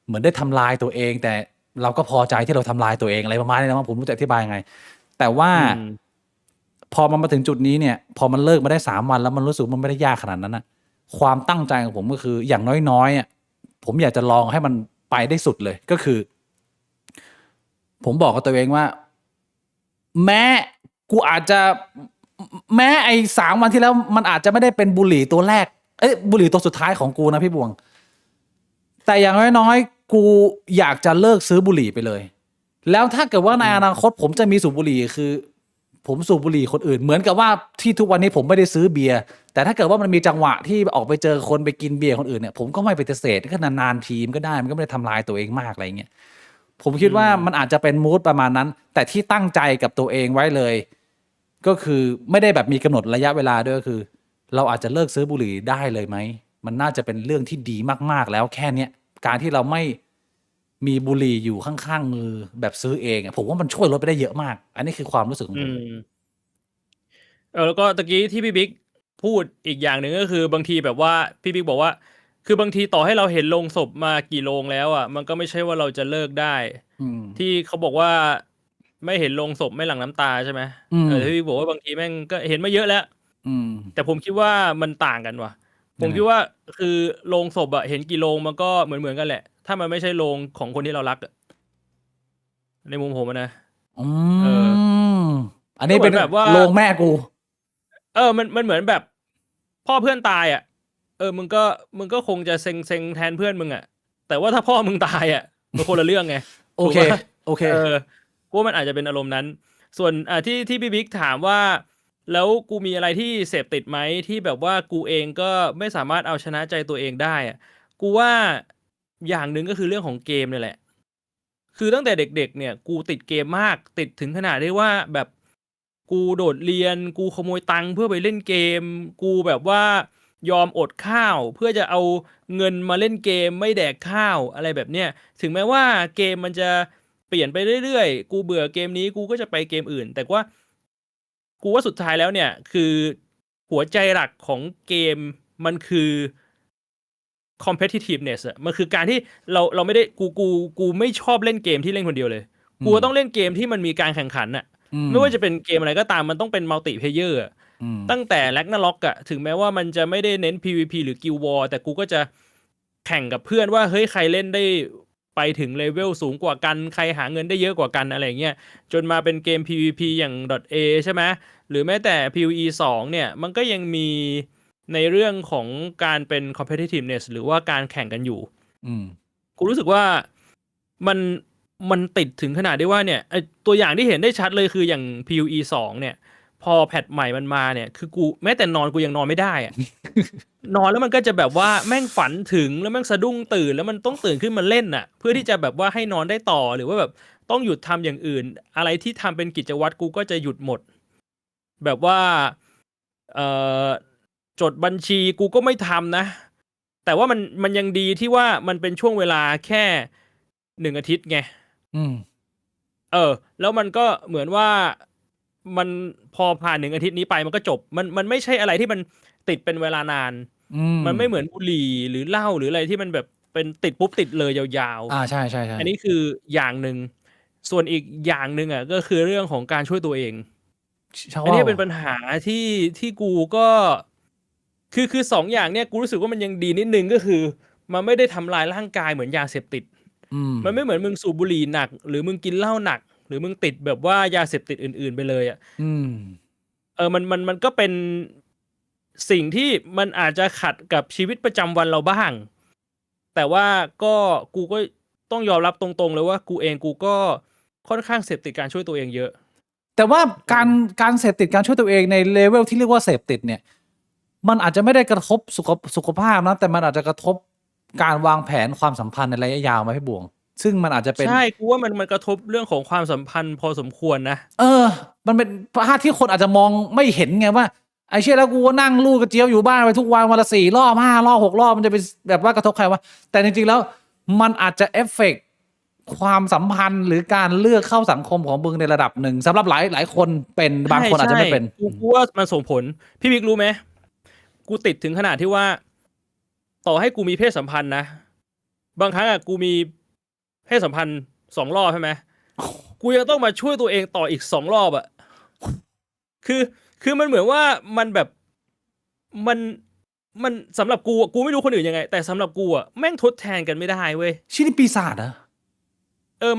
เหมือนได้ทำลายตัวเอง แต่เราก็พอใจที่เราทำลายตัวเองอะไรประมาณนี้นะว่าผมรู้จะอธิบายยังไง แต่ว่าพอมันมาถึงจุดนี้เนี่ย พอมันเลิกมาได้3 วันแล้วมันรู้สึกมันไม่ได้ยากขนาดนั้นนะความตั้งใจของผมก็คืออย่างน้อยๆอ่ะผมอยากจะลองให้มันไปได้สุดเลยก็คือ ผมบอกกับตัวเองว่า แม้กูอาจจะแม้ไอ้3 วันที่แล้วมันอาจจะไม่ได้เป็นบุหรี่ตัวแรกบุหรี่ตัวสุดท้ายของกูนะพี่บวง แต่อย่างน้อยๆกูอยากจะเลิกซื้อบุหรี่ไปเลย แล้วถ้าเกิดว่าในอนาคตผมจะมีสูบบุหรี่คือ ผมสูบบุหรี่คนอื่นเหมือนกับว่าที่ทุกวันนี้ผมไม่ได้ซื้อเบียร์แต่ถ้าเกิดว่ามันมีจังหวะที่ออกไปเจอคนไปกินเบียร์คนอื่นเนี่ยผมก็ไม่ปฏิเสธก็นานๆทีมก็ได้มันก็ไม่ได้ทำลายตัวเองมากอะไรเงี้ยผมคิดว่ามันอาจจะเป็นมูดประมาณนั้น แต่ที่ตั้งใจกับตัวเองไว้เลย ก็คือไม่ได้แบบมีกำหนดระยะเวลาด้วยก็คือ เราอาจจะเลิกซื้อบุหรี่ได้เลยไหมมันน่าจะเป็นเรื่องที่ดีมากๆแล้วแค่เนี้ยการที่เราไม่มีบุหรี่อยู่ข้างๆมือแบบซื้อเองผมว่ามันช่วยลดไปได้เยอะมาก อันนี้คือความรู้สึกของผม แล้วก็ตะกี้ที่พี่บิ๊กพูดอีกอย่างหนึ่งก็คือบางทีแบบว่าพี่บิ๊กบอกว่า คือบางทีต่อให้เราเห็นโลงศพมากี่โลงแล้วอ่ะมันก็ไม่ใช่ว่าเราจะเลิกได้ที่เขาบอกว่าไม่เห็นโลงศพไม่หลั่งน้ำตาใช่ไหมที่พี่บอกว่าบางทีแม่งก็เห็นมาเยอะแล้วแต่ผมคิดว่ามันต่างกันว่ะผมคิดว่าคือโลงศพอะเห็นกี่โลงมันก็เหมือนกันแหละ ถ้ามันไม่ใช่โลงของคนที่เรารักอะในมุมผมนะอันนี้เป็นแบบว่าโลงแม่กู มันเหมือนแบบพ่อเพื่อนตายอ่ะมึงก็คงจะเซ็งแทนเพื่อนมึงอ่ะแต่ว่าถ้าพ่อมึงตายอ่ะมันคนละเรื่องไง โอเคกูว่ามันอาจจะเป็นอารมณ์นั้น ส่วนที่พี่บิ๊กถามว่า แล้วกูมีอะไรที่เสพติดไหมที่แบบว่ากูเองก็ไม่สามารถเอาชนะใจตัวเองได้อ่ะกูว่าอย่างหนึ่งก็คือเรื่องของเกมนี่แหละ คือตั้งแต่เด็กๆเนี่ยกูติดเกมมากติดถึงขนาดที่ว่าแบบกูโดดเรียนกูขโมยตังค์เพื่อไปเล่นเกมกูแบบว่ายอมอดข้าวเพื่อจะเอาเงินมาเล่นเกมไม่แดกข้าวอะไรแบบเนี้ยถึงแม้ว่าเกมมันจะ เปลี่ยนไปเรื่อยๆกูเบื่อเกมนี้กูก็จะไปเกมอื่น แต่ว่ากูว่าสุดท้ายแล้วเนี่ยคือหัวใจหลักของเกมมันคือ competitiveness อะมันคือการที่เราไม่ได้กูไม่ชอบเล่นเกมที่เล่นคนเดียวเลยกูต้องเล่นเกมที่มันมีการแข่งขันอะไม่ว่าจะเป็นเกมอะไรก็ตามมันต้องเป็นมัลติเพลเยอร์ตั้งแต่ Ragnarok อะถึงแม้ว่ามันจะไม่ได้เน้น PVP หรือ Guild War แต่กูก็จะแข่งกับเพื่อนว่าเฮ้ยใครเล่นได้ไปถึงเลเวลสูงกว่ากันใครหาเงินได้เยอะกว่ากันอะไรเงี้ยจนมาเป็นเกม PVP อย่าง .A ใช่ไหมหรือแม้แต่ PVE 2เนี่ยมันก็ยังมีในเรื่องของการเป็น competitiveness หรือว่าการแข่งกันอยู่กูรู้สึกว่ามันมันติดถึงขนาดที่ว่าเนี่ยตัวอย่างที่เห็นได้ชัดเลยคืออย่าง PVE 2เนี่ยพอแพทใหม่มันมาเนี่ยคือกูแม้แต่นอนกูยังนอนไม่ได้อะ นอนแล้วมันก็จะแบบว่าแม่งฝันถึงแล้วแม่งสะดุ้งตื่นแล้วมันต้องตื่นขึ้นมาเล่นน่ะเพื่อที่จะแบบว่าให้นอนได้ต่อหรือว่าแบบต้องหยุดทำอย่างอื่นอะไรที่ทำเป็นกิจวัตรกูก็จะหยุดหมดแบบว่าเอ่อจดบัญชีกูก็ไม่ทำนะแต่ว่ามันยังดีที่ว่ามันเป็นช่วงเวลาแค่1 อาทิตย์ไงแล้วมันก็เหมือนว่ามันพอผ่าน1 อาทิตย์นี้ไปมันก็จบมันไม่ใช่อะไรที่มันติดเป็นเวลานานมันไม่เหมือนบุหรี่หรือเหล้าหรืออะไรที่มันแบบเป็นติดปุ๊บติดเลยยาวๆใช่ใช่ใช่อันนี้คืออย่างหนึ่งส่วนอีกอย่างหนึ่งอ่ะก็คือเรื่องของการช่วยตัวเองอันนี้เป็นปัญหาที่กูก็คือ2 อย่างเนี่ยกูรู้สึกว่ามันยังดีนิดนึงก็คือมันไม่ได้ทำลายร่างกายเหมือนยาเสพติดมันไม่เหมือนมึงสูบบุหรี่หนักหรือมึงกินเหล้าหนักหรือมึงติดแบบว่ายาเสพติดอื่นๆไปเลยอ่ะมันก็เป็นสิ่งที่มันอาจจะขัดกับชีวิตประจำวันเราบ้างแต่ว่ากูก็ต้องยอมรับตรงๆเลยว่ากูก็ค่อนข้างเสพติดการช่วยตัวเองเยอะแต่ว่าการเสพติดการช่วยตัวเองในเลเวลที่เรียกว่าเสพติดเนี่ยมันอาจจะไม่ได้กระทบสุขภาพนะแต่มันอาจจะกระทบการวางแผนความสัมพันธ์ในระยะยาวไหมพี่บวงซึ่งมันอาจจะเป็นใช่กูว่ามันกระทบเรื่องของความสัมพันธ์พอสมควรนะมันเป็นภาพที่คนอาจจะมองไม่เห็นไงว่าไอ้เชี่ยแล้วกูนั่งลูกกระเจี๊ยบอยู่บ้านไปทุกวันละ4 รอบ5 รอบ6 รอบมันจะเป็นแบบว่ากระทบใครวะแต่จริงๆแล้วมันอาจจะเอฟเฟกต์ความสัมพันธ์หรือการเลือกเข้าสังคมของมึงในระดับหนึ่งสำหรับหลายคนเป็นบางคนอาจจะไม่เป็นกูว่ามันส่งผลพี่บิ๊กรู้ไหมกูติดถึงขนาดที่ว่าต่อให้กูมีเพศสัมพันธ์นะบางครั้งอ่ะกูมีเพศสัมพันธ์2 รอบใช่ไหมกูยังต้องมาช่วยตัวเองต่ออีก2 รอบอ่ะคือมันเหมือนว่ามันแบบมันสำหรับกูไม่รู้คนอื่นยังไงแต่สำหรับกูอ่ะแม่งทดแทนกันไม่ได้เว้ยชิ้นปีศาจอะ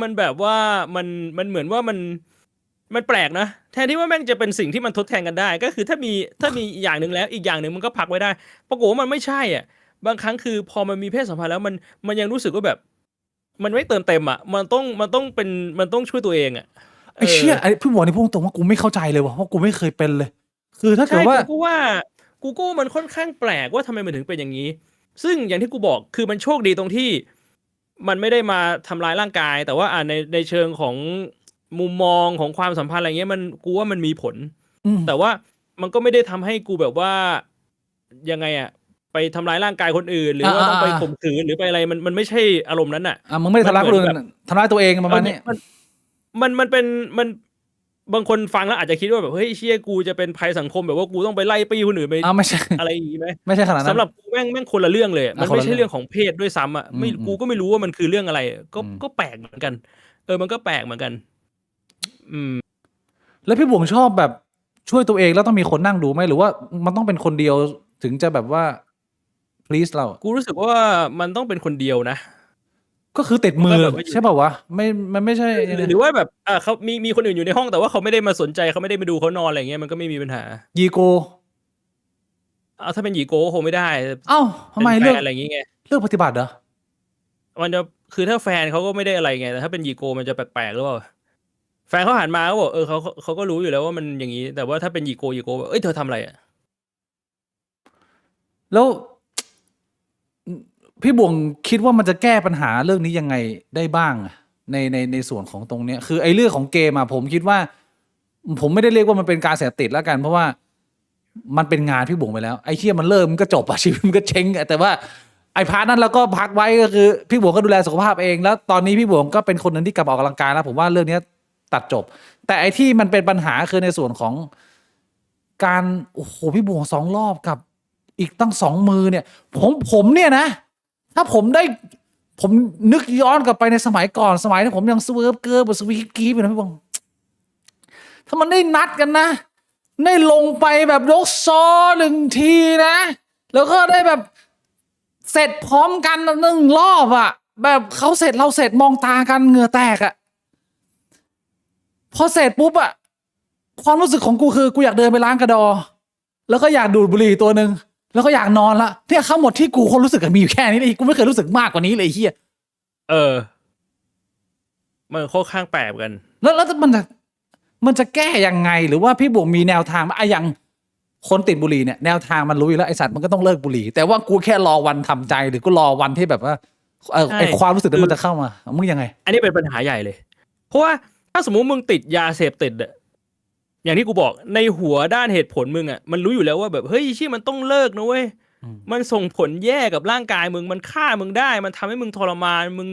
มันแบบว่ามันเหมือนว่ามันแปลกนะแทนที่ว่าแม่งจะเป็นสิ่งที่มันทดแทนกันได้ก็คือถ้ามีอย่างหนึ่งแล้วอีกอย่างหนึ่งมันก็พักไว้ได้ปรากฏว่ามันไม่ใช่อ่ะบางครั้งคือพอมันมีเพศสัมพันธ์แล้วมันยังรู้สึกว่าแบบมันไม่เติมเต็มอ่ะมันต้องช่วยตัวเองอ่ะไอ้เชี่ยไอ้พี่บอกในพูดตรงว่ากูไม่เข้าใจเลยว่ะเพราะกูไม่เคยเป็นเลยคือถ้าเกิดว่ากูก็มันค่อนข้างแปลกว่าทำไมมันถึงเป็นอย่างนี้ซึ่งอย่างที่กูบอกคือมันโชคดีตรงที่มันไม่ได้มาทำร้ายร่างกายแต่ว่าในเชิงของมุมมองของความสัมพันธ์อะไรเงี้ยกูว่ามันมีผลแต่ว่ามันก็ไม่ได้ทำให้กูแบบว่ายังไงอะไปทำร้ายร่างกายคนอื่นหรือว่าต้องไปข่มขืนหรือไปอะไรมันไม่ใช่อารมณ์นั้นอ่ะมึงไม่ได้ทำร้ายคนอื่นทำร้ายตัวเองประมาณนี้มันเป็นบางคนฟังแล้วอาจจะคิดว่าแบบเฮ้ยเชี่ยกูจะเป็นภัยสังคมแบบว่ากูต้องไปไล่ปี้คนอื่นไปไม่ใช่อะไรอย่างงี้ไหมไม่ใช่ขนาดนั้นสำหรับกูแม่งคนละเรื่องเลยมันไม่ใช่เรื่องของเพศด้วยซ้ำอ่ะกูก็ไม่รู้ว่ามันคือเรื่องอะไรก็แปลกเหมือนกันมันก็แปลกเหมือนกันแล้วพี่บวงชอบแบบช่วยตัวเองแล้วต้องมีคนนั่งดูไหมหรือว่ามันต้องเป็นคนเดียวถึงจะแบบว่า please เรากูรู้สึกว่ามันต้องเป็นคนเดียวนะก็คือติดมือใช่ป่าววะมันไม่ใช่หรือว่าแบบเขามีคนอื่นอยู่ในห้องแต่ว่าเขาไม่ได้มาสนใจเขาไม่ได้มาดูเขานอนอะไรเงี้ยมันก็ไม่มีปัญหายีโกถ้าเป็นหยีโก้คงไม่ได้ทำไมเลือกอะไรอย่างเงี้ยเลือกปฏิบัติเหรอมันจะคือถ้าแฟนเขาก็ไม่ได้อะไรไงแต่ถ้าเป็นหยีโก้มันจะแปลกๆหรือเปล่าแฟนเขาหันมาเขาบอกเขาก็รู้อยู่แล้วว่ามันอย่างนี้แต่ว่าถ้าเป็นหยีโก้แบบเธอทำอะไรอ่ะแล้วพี่บวงคิดว่ามันจะแก้ปัญหาเรื่องนี้ยังไงได้บ้างในส่วนของตรงเนี้ยคือไอ้เรื่องของเกมผมคิดว่าผมไม่ได้เรียกว่ามันเป็นการเสพติดแล้วกันเพราะว่ามันเป็นงานพี่บวงไปแล้วไอ้เชี่ยมันเริ่มมันก็จบชีวิตมันก็เจ๊งแต่ว่า ไอ้พาร์ทนั้นเราก็พักไว้ก็คือพี่บวงก็ดูแลสุขภาพเองแล้วตอนนี้พี่บวงก็เป็นคนหนึ่งที่กลับมาออกกำลังกายแล้วผมว่าเรื่องนี้ตัดจบ แต่ไอ้ที่มันเป็นปัญหาคือในส่วนของการโอ้โหพี่บวง2 รอบกับอีกตั้ง2 มือเนี่ยผมเนี่ยนะ ถ้าผมนึกย้อนกลับไปในสมัยก่อนสมัยที่ผมยังสเวิร์ฟเกอร์บสวีทกีฟอยู่นะพี่บวงถ้ามันได้นัดกันนะได้ลงไปแบบยกซอ1 ทีนะแล้วก็ได้แบบเสร็จพร้อมกัน1 รอบอะแบบเขาเสร็จเราเสร็จมองตากันเหงื่อแตกอะพอเสร็จปุ๊บอะความรู้สึกของกูคือกูอยากเดินไปล้างกระดอแล้วก็อยากดูดบุหรี่ตัวหนึ่งแล้วก็อยากนอนละเนี่ยทั้งหมดที่กูคนรู้สึกมีอยู่แค่นี้เลยกูไม่เคยรู้สึกมากกว่านี้เลยเฮีย มันค่อนข้างแปลกกัน แล้วมันจะแก้ยังไงหรือว่าพี่บวงมีแนวทางอย่างคนติดบุหรี่เนี่ยแนวทางมันรู้อยู่แล้วไอสัตว์มันก็ต้องเลิกบุหรี่แต่ว่ากูแค่รอวันทำใจหรือกูรอวันที่แบบว่าใช่ไอความรู้สึกนั้นมันจะเข้ามามึงยังไงอันนี้เป็นปัญหาใหญ่เลย เพราะว่าถ้าสมมุติมึงติดยาเสพติดอะอย่างที่กูบอกในหัวด้านเหตุผลมึงอะมันรู้อยู่แล้วว่าแบบเฮ้ยชี่มันต้องเลิกนะเว้ยมันส่งผลแย่กับร่างกายมึงมันฆ่ามึงได้มันทำให้มึงทรมานมึง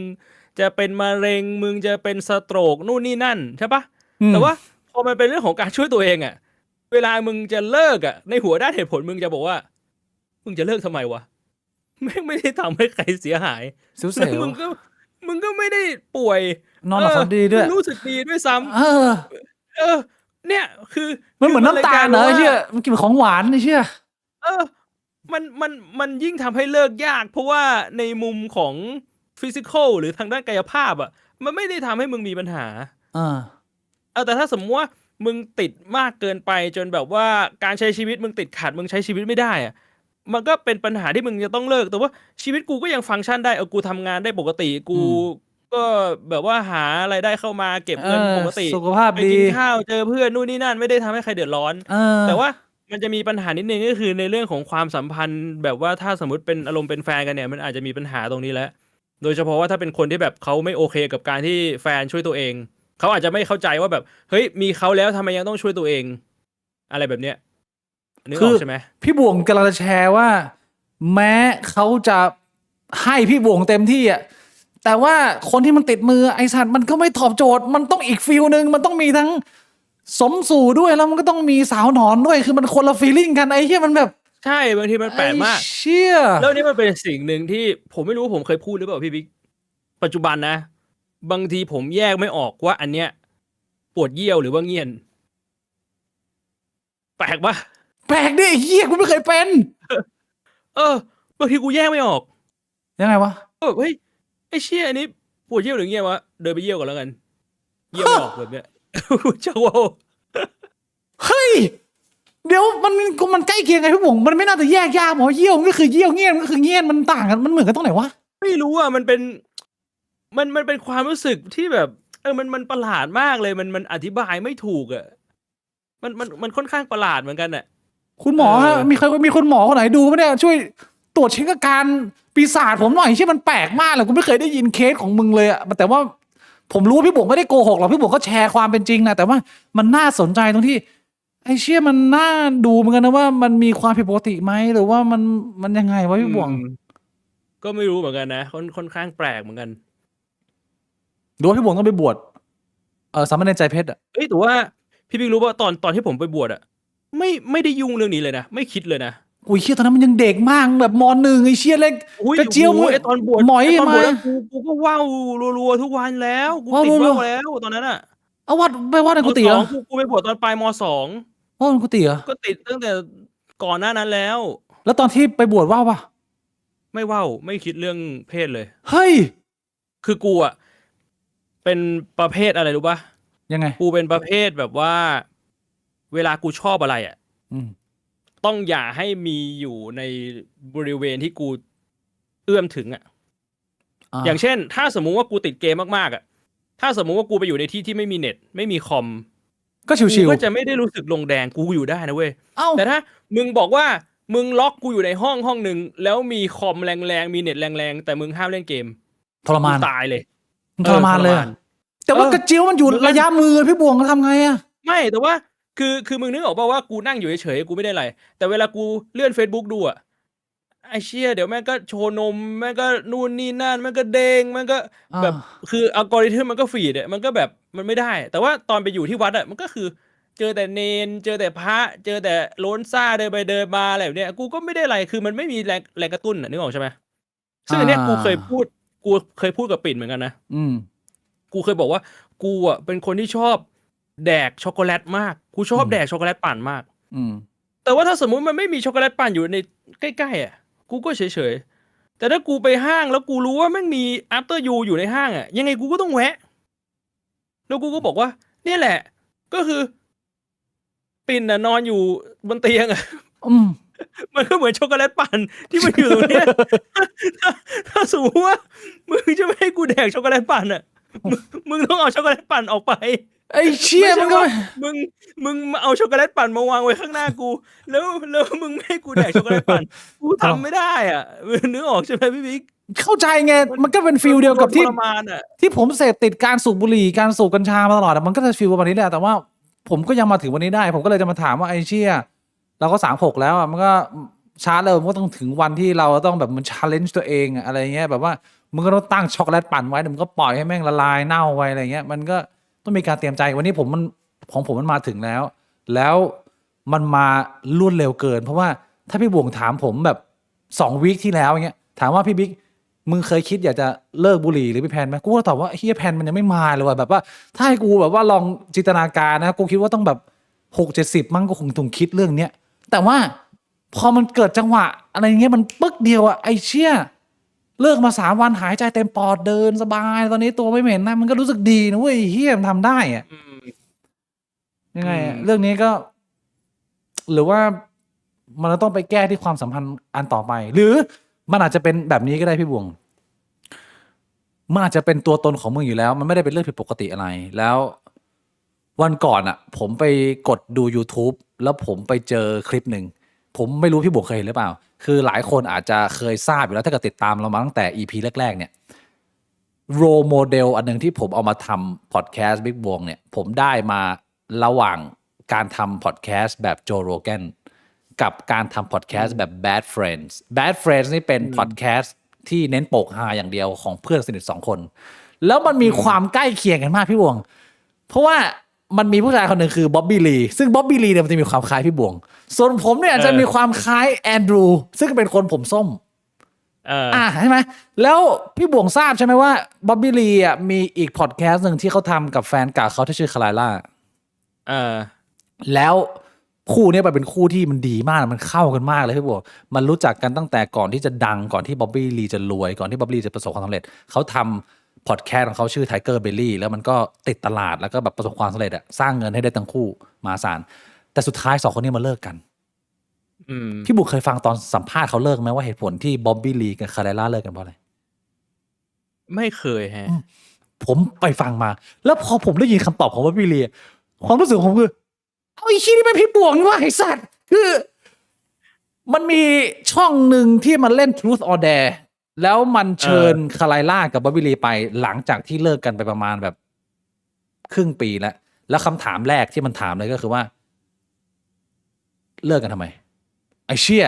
จะเป็นมะเร็งมึงจะเป็นสโตรกนู่นนี่นั่นใช่ปะแต่ว่าพอมันเป็นเรื่องของการช่วยตัวเองอะเวลามึงจะเลิกอะในหัวด้านเหตุผลมึงจะบอกว่ามึงจะเลิกทำไมวะไม่ได้ทำให้ใครเสียหายแล้วมึงก็ไม่ได้ป่วยนอนหลับฝันดีด้วยรู้สึกดีด้วยซ้ำเนี่ยคือมันเหมือนน้ำตาลเหรอเชื่อมันกินของหวานเชื่อมันยิ่งทำให้เลิกยากเพราะว่าในมุมของฟิสิกอลหรือทางด้านกายภาพอ่ะมันไม่ได้ทำให้มึงมีปัญหาแต่ถ้าสมมติว่ามึงติดมากเกินไปจนแบบว่าการใช้ชีวิตมึงติดขัดมึงใช้ชีวิตไม่ได้อ่ะมันก็เป็นปัญหาที่มึงจะต้องเลิกแต่ว่าชีวิตกูก็ยังฟังก์ชันได้กูทำงานได้ปกติกูก็แบบว่าหาอะไรได้เข้ามาเก็บเงินปกติสุขภาพดีไปกินข้าวเจอเพื่อนนู่นนี่นั่นไม่ได้ทำให้ใครเดือดร้อนแต่ว่ามันจะมีปัญหานิดนึงก็คือในเรื่องของความสัมพันธ์แบบว่าถ้าสมมติเป็นอารมณ์เป็นแฟนกันเนี่ยมันอาจจะมีปัญหาตรงนี้แล้วโดยเฉพาะว่าถ้าเป็นคนที่แบบเขาไม่โอเคกับการที่แฟนช่วยตัวเองเขาอาจจะไม่เข้าใจว่าแบบเฮ้ยมีเขาแล้วทำไมยังต้องช่วยตัวเองอะไรแบบเนี้ยนึกออกใช่ไหมพี่บวงกำลังจะแชร์ว่าแม้เขาจะให้พี่บวงเต็มที่อ่ะแต่ว่าคนที่มันติดมือไอสัตว์มันก็ไม่ตอบโจทย์มันต้องอีกฟีลนึงมันต้องมีทั้งสมสู่ด้วยแล้วมันก็ต้องมีสาวหนอนด้วยคือมันคนละฟีลลิ่งกันไอ้เหี้ยมันแบบใช่บางทีมันแปลกมากเชี่ยแล้วนี่มันเป็นสิ่งหนึ่งที่ผมไม่รู้ผมเคยพูดหรือเปล่าพี่บิ๊กปัจจุบันนะบางทีผมแยกไม่ออกว่าอันเนี้ยปวดเยี่ยวหรือว่าเงียนแปลกปะแปลกดิเหี้ยกูไม่เคยเป็นบางทีกูแยกไม่ออกยังไงวะเฮ้ยไอ้เชี่ยอันนี้ปวดเยี่ยวหรือเงียววะเดินไปเยี่ยวก่อนแล้วกันเยี่ยวไม่ออกแบบเนี้ยเจ้าว่าเฮ้ยเดี๋ยวมันใกล้เคียงไงพี่บวงมันไม่น่าจะแยกยากหมอเยี่ยวมันก็คือเยี่ยวเงียนมันก็คือเงียนมันต่างกันมันเหมือนกันตรงไหนวะไม่รู้อ่ะมันเป็นความรู้สึกที่แบบมันประหลาดมากเลยมันอธิบายไม่ถูกอ่ะมันค่อนข้างประหลาดเหมือนกันอ่ะคุณหมอมีคุณหมอคนไหนดูไหมเนี่ยช่วยตรวจเช็คอาการปีศาจผมหน่อยที่มันแปลกมากเลยกูไม่เคยได้ยินเคสของมึงเลยอะแต่ว่าผมรู้ว่าพี่บวงไม่ได้โกหกหรอกพี่บวงก็แชร์ความเป็นจริงนะแต่ว่ามันน่าสนใจตรงที่ไอ้เชี่ยมันน่าดูเหมือนกันนะว่ามันมีความผิดปกติไหมหรือว่ามันยังไงวะพี่บวงก็ไม่รู้เหมือนกันนะค่อนข้างแปลกเหมือนกันดูว่าพี่บวงต้องไปบวชสามเณรใจเพชรอ่ะแต่ว่าพี่บิ๊กรู้ว่าตอนที่ผมไปบวชอ่ะไม่ได้ยุ่งเรื่องนี้เลยนะไม่คิดเลยนะกูเชี่ยตอนนั้นมันยังเด็กมากแบบม.1ไอ้เชี่ยเล็กกระเจียวมือตอนบวชหมอยมากูก็ว้าวรัวๆทุกวันแล้วกูติดว้าวแล้วตอนนั้นอ่ะเอาวัดไปวัดในกุฏิเหรอกูไปบวชตอนปลายม.2ในกุฏิเหรอก็ติดตั้งแต่ก่อนหน้านั้นแล้วตอนที่ไปบวชว่าวปะไม่ว้าวไม่คิดเรื่องเพศเลยเฮ้ยคือกูอ่ะเป็นประเภทอะไรรู้ปะยังไงกูเป็นประเภทแบบว่าเวลากูชอบอะไรอ่ะต้องอย่าให้มีอยู่ในบริเวณที่กูเอื้อมถึงอ่ะอย่างเช่นถ้าสมมุติว่ากูติดเกมมากๆอ่ะถ้าสมมุติว่ากูไปอยู่ในที่ที่ไม่มีเน็ตไม่มีคอมก็ชิวๆก็จะไม่ได้รู้สึกลงแดงกูอยู่ได้นะเว้ยแต่ถ้ามึงบอกว่ามึงล็อกกูอยู่ในห้องนึงแล้วมีคอมแรงๆมีเน็ตแรงๆแต่มึงห้ามเล่นเกมทรมานตายเลยทรมานเลยแต่ว่ากระเจียวมันอยู่ระยะมือพี่บวงเขาทำไงอ่ะไม่แต่ว่าคือมึงนึกออกป่าวว่ากูนั่งอยู่เฉยๆกูไม่ได้อะไรแต่เวลากูเลื่อน Facebook ดูอ่ะ ไอ้เชี่ยเดี๋ยวแม่งก็โชว์นมแม่งก็นู่นนี่นั่นแม่งก็เด้งแม่งก็แบบคืออัลกอริทึมมันก็ฟีดมันก็แบบมันไม่ได้ แต่ว่าตอนไปอยู่ที่วัดมันก็คือเจอแต่เนนเจอแต่พระเจอแต่โล้นซ่าเดินไปเดินมาอะไรแบบเนี้ยกูก็ไม่ได้อะไรคือมันไม่มีแรงกระตุ้นนึกออกใช่ไหมซึ่งอันเนี้ยกูเคยพูดกับปิ่นเหมือนกันนะกูเคยบอกว่ากูเป็นคนที่ชอบแดกช็อกโกแลตมากกูชอบแดกช็อกโกแลตปั่นมากแต่ว่าถ้าสมมุติมันไม่มีช็อกโกแลตปั่นอยู่ในใกล้ๆกูก็เฉยๆแต่ถ้ากูไปห้างแล้วกูรู้ว่าแม่งมี after you อยู่ในห้างยังไงกูก็ต้องแวะแล้วกูก็บอกว่าเนี่ยแหละก็คือปิ่นนอนอยู่บนเตียงมันก็เหมือนช็อกโกแลตปั่นที่มันอยู่ตรงเนี้ย ถ้าสมมติว่ามึงจะไม่ให้กูแดกช็อกโกแลตปั่นมึงต้องเอาช็อกโกแลตปั่นออกไปไอ้เชี่ยมันก็มึงมาเอาช็อกโกแลตปั่นมาวางไว้ข้างหน้ากูแล้วมึงไม่ให้กูแดกช็อกโกแลตปั่นกูทำไม่ได้นึกออกใช่ไหมพี่บิ๊กเข้าใจไงมันก็เป็นฟีลเดียวกับที่ผมเสพติดการสูบบุหรี่การสูบกัญชามาตลอดมันก็จะฟีลประมาณนี้แหละแต่ว่าผมก็ยังมาถึงวันนี้ได้ผมก็เลยจะมาถามว่าไอ้เชี่ยเราก็36แล้วมันก็ช้าเลยมันก็ต้องถึงวันที่เราต้องแบบมัน challenge ตัวเองอะไรเงี้ยแบบว่ามึงก็ต้องตั้งช็อกโกแลตปั่นไว้มึงก็ปล่อยให้แม่งละลายเน่าไว้อะไรเงี้ยมันก็ต้องมีการเตรียมใจวันนี้ผมมันมาถึงแล้วมันมารวดเร็วเกินเพราะว่าถ้าพี่บ่วงถามผมแบบ2 วีคที่แล้วเงี้ยถามว่าพี่บิ๊กมึงเคยคิดอยากจะเลิกบุหรี่หรือไปแพนไหมกูก็ตอบว่าเฮียแพนมันยังไม่มาเลยว่ะแบบว่าถ้าให้กูแบบว่าลองจินตนาการนะกูคิดว่าต้องแบบ60-70มั้งก็คงต้องคิดเรื่องเนี้ยแต่ว่าพอมันเกิดจังหวะอะไรเงี้ยมันปึ๊กเดียวไอ้เชี่ยเลิกมา3 วันหายใจเต็มปอดเดินสบายตอนนี้ตัวไม่เหม็นนะมันก็รู้สึกดีนะเว้ยเฮียมันทำได้ยังไงเรื่องนี้ก็หรือว่ามันต้องไปแก้ที่ความสัมพันธ์อันต่อไปหรือมันอาจจะเป็นแบบนี้ก็ได้พี่บวงมันอาจจะเป็นตัวตนของมึงอยู่แล้วมันไม่ได้เป็นเรื่องผิดปกติอะไรแล้ววันก่อนผมไปกดดู YouTube แล้วผมไปเจอคลิปหนึ่งผมไม่รู้พี่บวงเคยเห็นหรือเปล่าคือหลายคนอาจจะเคยทราบอยู่แล้วถ้าเกิดติดตามเรามาตั้งแต่ EP แรกๆเนี่ยโรโมเดลอันนึงที่ผมเอามาทำพอดแคสต์บิ๊กบวงเนี่ยผมได้มาระหว่างการทำพอดแคสต์แบบโจโรแกนกับการทำพอดแคสต์แบบ Bad Friends นี่เป็นพอดแคสต์ที่เน้นโปกฮาอย่างเดียวของเพื่อนสนิท2 คนแล้วมันมีความใกล้เคียงกันมากพี่บวงเพราะว่ามันมีผู้ชายคนหนึ่งคือบ๊อบบี้ลีซึ่งบ๊อบบี้ลีเนี่ยมันจะมีความคล้ายพี่บวงส่วนผมเนี่ยจะมีความคล้ายแอนดรูซึ่งเป็นคนผมส้มใช่ไหมแล้วพี่บวงทราบใช่ไหมว่าบ๊อบบี้ลีมีอีกพอดแคสต์หนึ่งที่เขาทำกับแฟนเก่าเขาที่ชื่อคาไลล่าแล้วคู่นี้เป็นคู่ที่มันดีมากมันเข้ากันมากเลยพี่บวงมันรู้จักกันตั้งแต่ก่อนที่จะดังก่อนที่บ๊อบบี้ลีจะรวยก่อนที่บ๊อบบี้ลีจะประสบความสำเร็จเขาทำพอดแคสต์ของเขาชื่อ Tiger Belly แล้วมันก็ติดตลาดแล้วก็แบบประสบความสำเร็จสร้างเงินให้ได้ทั้งคู่มหาศาลแต่สุดท้าย2 คนนี้มาเลิกกันพี่บุ๋เคยฟังตอนสัมภาษณ์เขาเลิกไหมว่าเหตุผลที่บ๊อบบี้ลีกับคาไลล่าเลิกกันเพราะอะไรไม่เคยฮะผมไปฟังมาแล้วพอผมได้ยินคำตอบของบ๊อบบี้ลีความรู้สึกของผมคือไอ้ชี้นี่เป็นพี่บวงว่าไอ้สัตว์คือมันมีช่องหนึ่งที่มันเล่น Truth or Dare แล้วมันเชิญคาไลล่ากับบ๊อบบี้ลีไปหลังจากที่เลิกกันไปประมาณแบบครึ่งปีแล้วคำถามแรกที่มันถามเลยก็คือว่าเลิกกันทำไมไอ้เชี่ย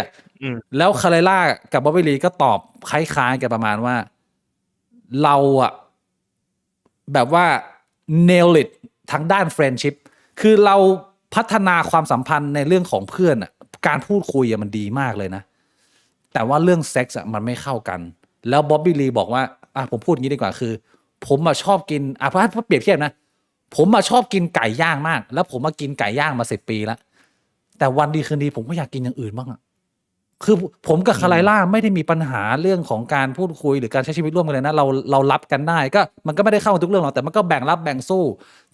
แล้วคาไลล่ากับบ๊อบบี้ลีก็ตอบคล้ายๆกันประมาณว่าเราแบบว่า nail it ทางด้าน friendship คือเราพัฒนาความสัมพันธ์ในเรื่องของเพื่อนการพูดคุยมันดีมากเลยนะแต่ว่าเรื่องเซ็กส์มันไม่เข้ากันแล้วบ๊อบบี้ลีบอกว่าผมพูดอย่างนี้ดีกว่าคือผมชอบกินเพราะเปรียบเทียบนะผมชอบกินไก่ย่างมากแล้วผมมากินไก่ย่างมา10 ปีแล้วแต่วันดีคืนดีผมก็อยากกินอย่างอื่นบ้างคือผมกับคาไลล่าไม่ได้มีปัญหาเรื่องของการพูดคุยหรือการใช้ชีวิตร่วมกันเลยนะเรารับกันได้ก็มันก็ไม่ได้เข้าทุกเรื่องหรอกแต่มันก็แบ่งรับแบ่งสู้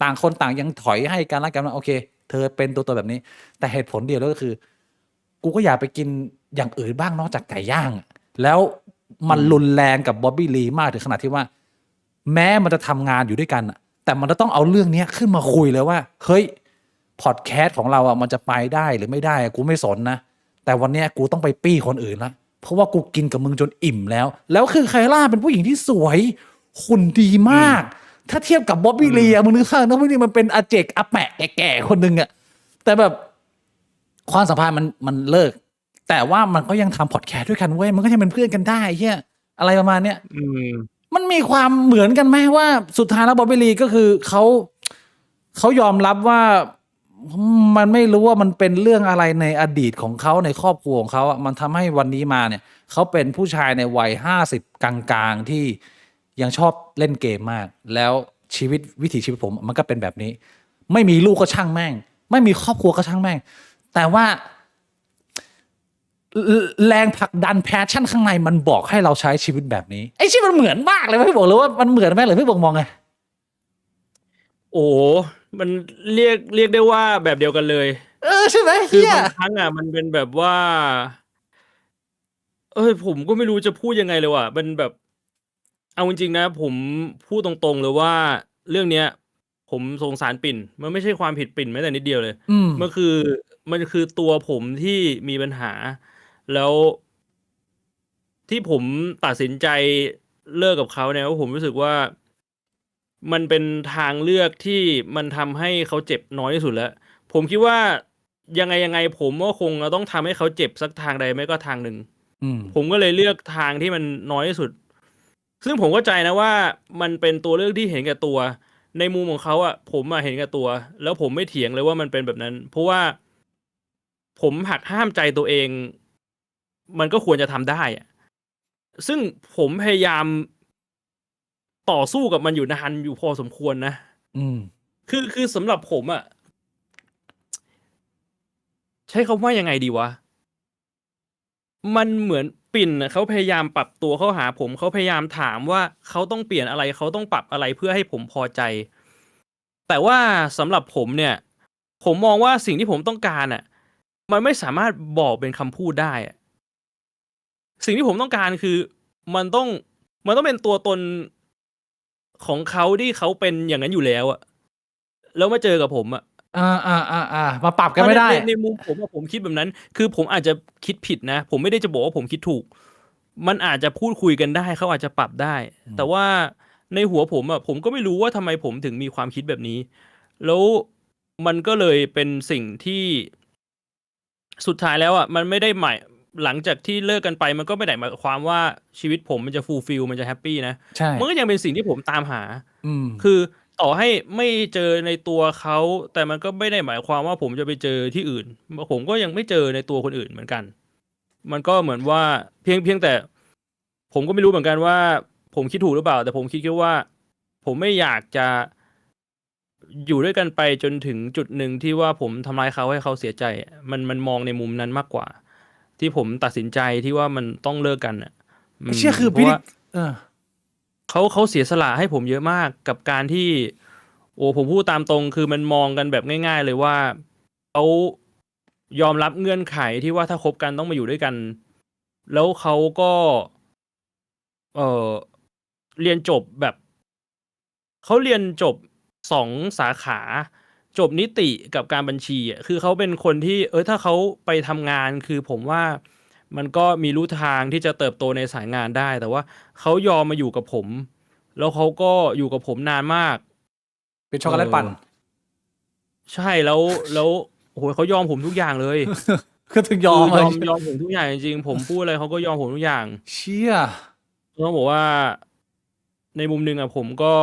ต่างคนต่างยังถอยให้กันละกันว่าโอเคเธอเป็นตัวแบบนี้แต่เหตุผลเดียวก็คือกูก็อยากไปกินอย่างอื่นบ้างนอกจากไก่ย่างแล้วมันรุนแรงกับบ๊อบบี้ลีมากถึงขนาดที่ว่าแม้มันจะทำงานอยู่ด้วยกันแต่มันจะต้องเอาเรื่องนี้ขึ้นมาคุยเลยว่าเฮ้ยพอดแคสต์ของเรามันจะไปได้หรือไม่ได้กูไม่สนนะแต่วันนี้กูต้องไปปี้คนอื่นละเพราะว่ากูกินกับมึงจนอิ่มแล้วคือไคล่าเป็นผู้หญิงที่สวยหุ่นดีมากถ้าเทียบกับบ๊อบบี้ลีมึงนึกข้างนะบ๊อบบี้ลีมันเป็นอาเจกอาแปะแก่ๆคนนึงแต่แบบความสัมพันธ์มันเลิก แต่ว่ามันก็ยังทำพอดแคสต์ด้วยกันเว้ยมันก็ยังเป็นเพื่อนกันได้เฮียอะไรประมาณเนี้ย อืม มันมีความเหมือนกันไหมว่าสุดท้ายแล้วบ๊อบบี้ลีก็คือเขายอมรับว่ามันไม่รู้ว่ามันเป็นเรื่องอะไรในอดีตของเขาในครอบครัวของเขาอะมันทำให้วันนี้มาเนี่ยเขาเป็นผู้ชายในวัย50กลางๆที่ยังชอบเล่นเกมมาก แล้ววิถีชีวิตผมมันก็เป็นแบบนี้ ไม่มีลูกก็ช่างแม่ง ไม่มีครอบครัวก็ช่างแม่ง แต่ว่าแรงผลักดันแพชชั่นข้างในมันบอกให้เราใช้ชีวิตแบบนี้ไอ้ชีวิตมันเหมือนมากเลยพี่บอกเลยว่ามันเหมือนไหมหรือพี่บอกมองไง โอ้มันเรียกได้ว่าแบบเดียวกันเลย ใช่ไหม คือ เฮีย บางครั้งอ่ะมันเป็นแบบว่า ผมก็ไม่รู้จะพูดยังไงเลยว่ะมันแบบ เอาจริงๆนะ ผมพูดตรงๆเลยว่าเรื่องเนี้ย ผมสงสารปิ่น มันไม่ใช่ความผิดปิ่นแม้แต่นิดเดียวเลย มันคือตัวผมที่มีปัญหา แล้วที่ผมตัดสินใจเลิกกับเขาเนี่ยเพราะผมรู้สึกว่า มันเป็นทางเลือกที่มันทำให้เขาเจ็บน้อยที่สุดแล้ว ผมคิดว่ายังไงผมก็คงจะต้องทำให้เขาเจ็บสักทางใดไม่ก็ทางหนึ่ง ผมก็เลยเลือกทางที่มันน้อยที่สุด ซึ่งผมเข้าใจนะว่ามันเป็นตัวเลือกที่เห็นแก่ตัว ในมุมของเขาอ่ะ ผมเห็นแก่ตัว แล้วผมไม่เถียงเลยว่ามันเป็นแบบนั้น เพราะว่าผมหักห้ามใจตัวเอง มันก็ควรจะทำได้อะซึ่งผมพยายามต่อสู้กับมันอยู่นานอยู่พอสมควรนะ คือสำหรับผมอ่ะ ใช้คำว่ายังไงดีวะ มันเหมือนปิ่นเขาพยายามปรับตัวเข้าหาผมเขาพยายามถามว่าเขาต้องเปลี่ยนอะไรเขาต้องปรับอะไรเพื่อให้ผมพอใจ แต่ว่าสำหรับผมเนี่ย ผมมองว่าสิ่งที่ผมต้องการอ่ะ มันไม่สามารถบอกเป็นคำพูดได้อะสิ่งที่ผมต้องการคือมันต้องเป็นตัวตนของเขาที่เขาเป็นอย่างนั้นอยู่แล้วอะแล้วมาเจอกับผมอะ มาปรับกันไม่ได้ ในมุมผมผมคิดแบบนั้น คือผมอาจจะคิดผิดนะ ผมไม่ได้จะบอกว่าผมคิดถูก มันอาจจะพูดคุยกันได้เขาอาจจะปรับได้ แต่ว่าในหัวผมผมก็ไม่รู้ว่าทำไมผมถึงมีความคิดแบบนี้ แล้วมันก็เลยเป็นสิ่งที่สุดท้ายแล้วมันไม่ได้หลังจากที่เลิกกันไป มันก็ไม่ได้หมายความว่าชีวิตผมมันจะฟูลฟิลมันจะแฮปปี้นะ ใช่ มันก็ยังเป็นสิ่งที่ผมตามหา คื ต่อให้ไม่เจอในตัวเขาแต่มันก็ไม่ได้หมายความว่าผมจะไปเจอที่อื่นผมก็ยังไม่เจอในตัวคนอื่นเหมือนกัน มันก็เหมือนว่าเพียงแต่ ผมก็ไม่รู้เหมือนกันว่า ผมคิดถูกหรือเปล่า แต่ผมคิดแค่ว่า ผมไม่อยากจะอยู่ด้วยกันไปจนถึงจุดหนึ่งที่ว่าผมทำร้ายเขาให้เขาเสียใจมันมองในมุมนั้นมากกว่า ที่ผมตัดสินใจที่ว่ามันต้องเลิกกันเชื่อคือพี่เขาเสียสละให้ผมเยอะมากกับการที่ผมพูดตามตรงคือมันมองกันแบบง่ายๆเลยว่าเขายอมรับเงื่อนไขที่ว่าถ้าคบกันต้องมาอยู่ด้วยกัน แล้วเขาก็เรียนจบแบบเขาเรียนจบ2 สาขาจบนิติกับการบัญชีคือเขาเป็นคนที่ถ้าเขาไปทำงานคือผมว่ามันก็มีรู้ทางที่จะเติบโตในสายงานได้ แต่ว่าเขายอมมาอยู่กับผม แล้วเขาก็อยู่กับผมนานมาก เป็นช็อกโกแลตปั่น ใช่แล้วโอ้โหเขายอมผมทุกอย่างเลย คือถึงยอมผมทุกอย่างจริงๆผมพูดอะไรเขาก็ยอมผมทุกอย่าง เชี่ยต้องบอกว่าในมุมหนึ่งผมก็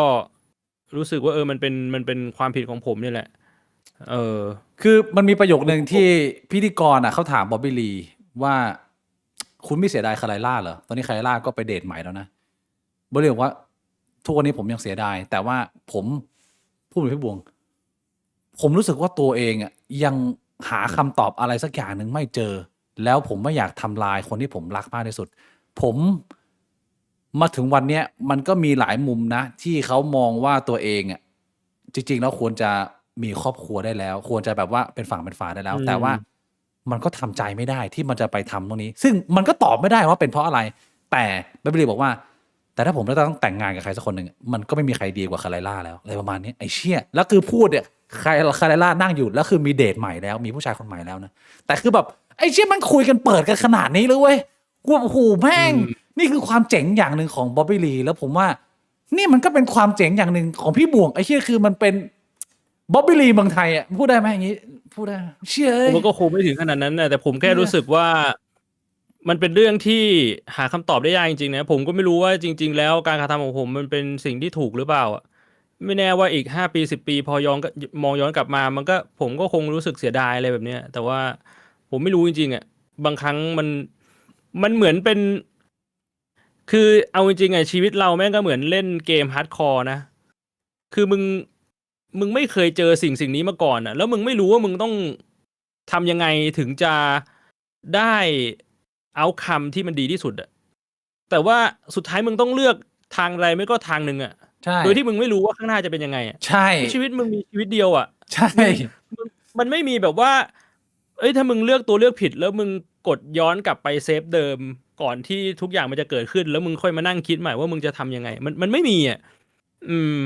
รู้สึกว่ามันเป็นความผิดของผมนี่แหละคือมันมีประโยคนึงที่พิธีกรเขาถามบ๊อบบี้ลีว่าคุณไม่เสียดายคาไลล่าเหรอตอนนี้คาไลล่าก็ไปเดทใหม่แล้วนะบ๊อบบี้ลีบอกว่าทุกวันนี้ผมยังเสียดายแต่ว่าผมพูดเหมือนพี่บวงผมรู้สึกว่าตัวเองยังหาคำตอบอะไรสักอย่างหนึ่งไม่เจอแล้วผมไม่อยากทำลายคนที่ผมรักมากที่สุดผมมาถึงวันนี้มันก็มีหลายมุมนะที่เขามองว่าตัวเองจริงๆแล้วควรจะมีครอบครัวได้แล้วควรจะแบบว่าเป็นฝั่งเป็นฝาได้แล้ว แต่ว่ามันก็ทำใจไม่ได้ที่มันจะไปทำตรงนี้ซึ่งมันก็ตอบไม่ได้ว่าเป็นเพราะอะไรแต่บ๊อบบี้ลีบอกว่าแต่ถ้าผมต้องแต่งงานกับใครสักคนหนึ่งมันก็ไม่มีใครดีกว่าคาไลล่าแล้วอะไรประมาณนี้ไอ้เชี่ยแล้วคือพูดคาไลล่านั่งอยู่แล้วคือมีเดทใหม่แล้วมีผู้ชายคนใหม่แล้วนะแต่คือแบบไอ้เชี่ยมันคุยกันเปิดกันขนาดนี้เลยเว้ยกูโอ้โหแม่งนี่คือความเจ๋งอย่างหนึ่งของบ๊อบบี้ลีแล้วผมว่านี่มันก็เป็นความเจ๋งอย่างหนึ่งของพี่บวงไอ้เชี่ยคือมันเป็นบ๊อบบี้ลีเมืองไทยพูดได้ไหมอย่างนี้พูดได้เชี่ยผมก็คงไม่ถึงขนาดนั้นนะแต่ผมแค่รู้สึกว่า มันเป็นเรื่องที่หาคำตอบได้ยากจริงๆนะผมก็ไม่รู้ว่าจริงๆแล้วการกระทำของผมมันเป็นสิ่งที่ถูกหรือเปล่าอะไม่แน่ว่าอีก5 ปี10 ปีพอมองย้อนกลับมามันก็ผมก็คงรู้สึกเสียดายอะไรแบบเนี้ยแต่ว่าผมไม่รู้จริงๆอ่ะบางครั้งมันเหมือนเป็นคือเอาจริงๆอ่ะชีวิตเราแม่งก็เหมือนเล่นเกมฮาร์ดคอร์นะคือมึงไม่เคยเจอสิ่งนี้มาก่อนอ่ะแล้วมึงไม่รู้ว่ามึงต้องทำยังไงถึงจะได้เอาคัมที่มันดีที่สุดอ่ะแต่ว่าสุดท้ายมึงต้องเลือกทางใดไม่ก็ทางหนึ่งอ่ะใช่ โดยที่มึงไม่รู้ว่าข้างหน้าจะเป็นยังไงอ่ะใช่ ชีวิตมึงมีชีวิตเดียวอ่ะ ใช่ มันไม่มีแบบว่า เอ้ยถ้ามึงเลือกตัวเลือกผิดแล้วมึงกดย้อนกลับไปเซฟเดิมก่อนที่ทุกอย่างมันจะเกิดขึ้นแล้วมึงค่อยมานั่งคิดใหม่ว่ามึงจะทำยังไงมันไม่มีอ่ะอืม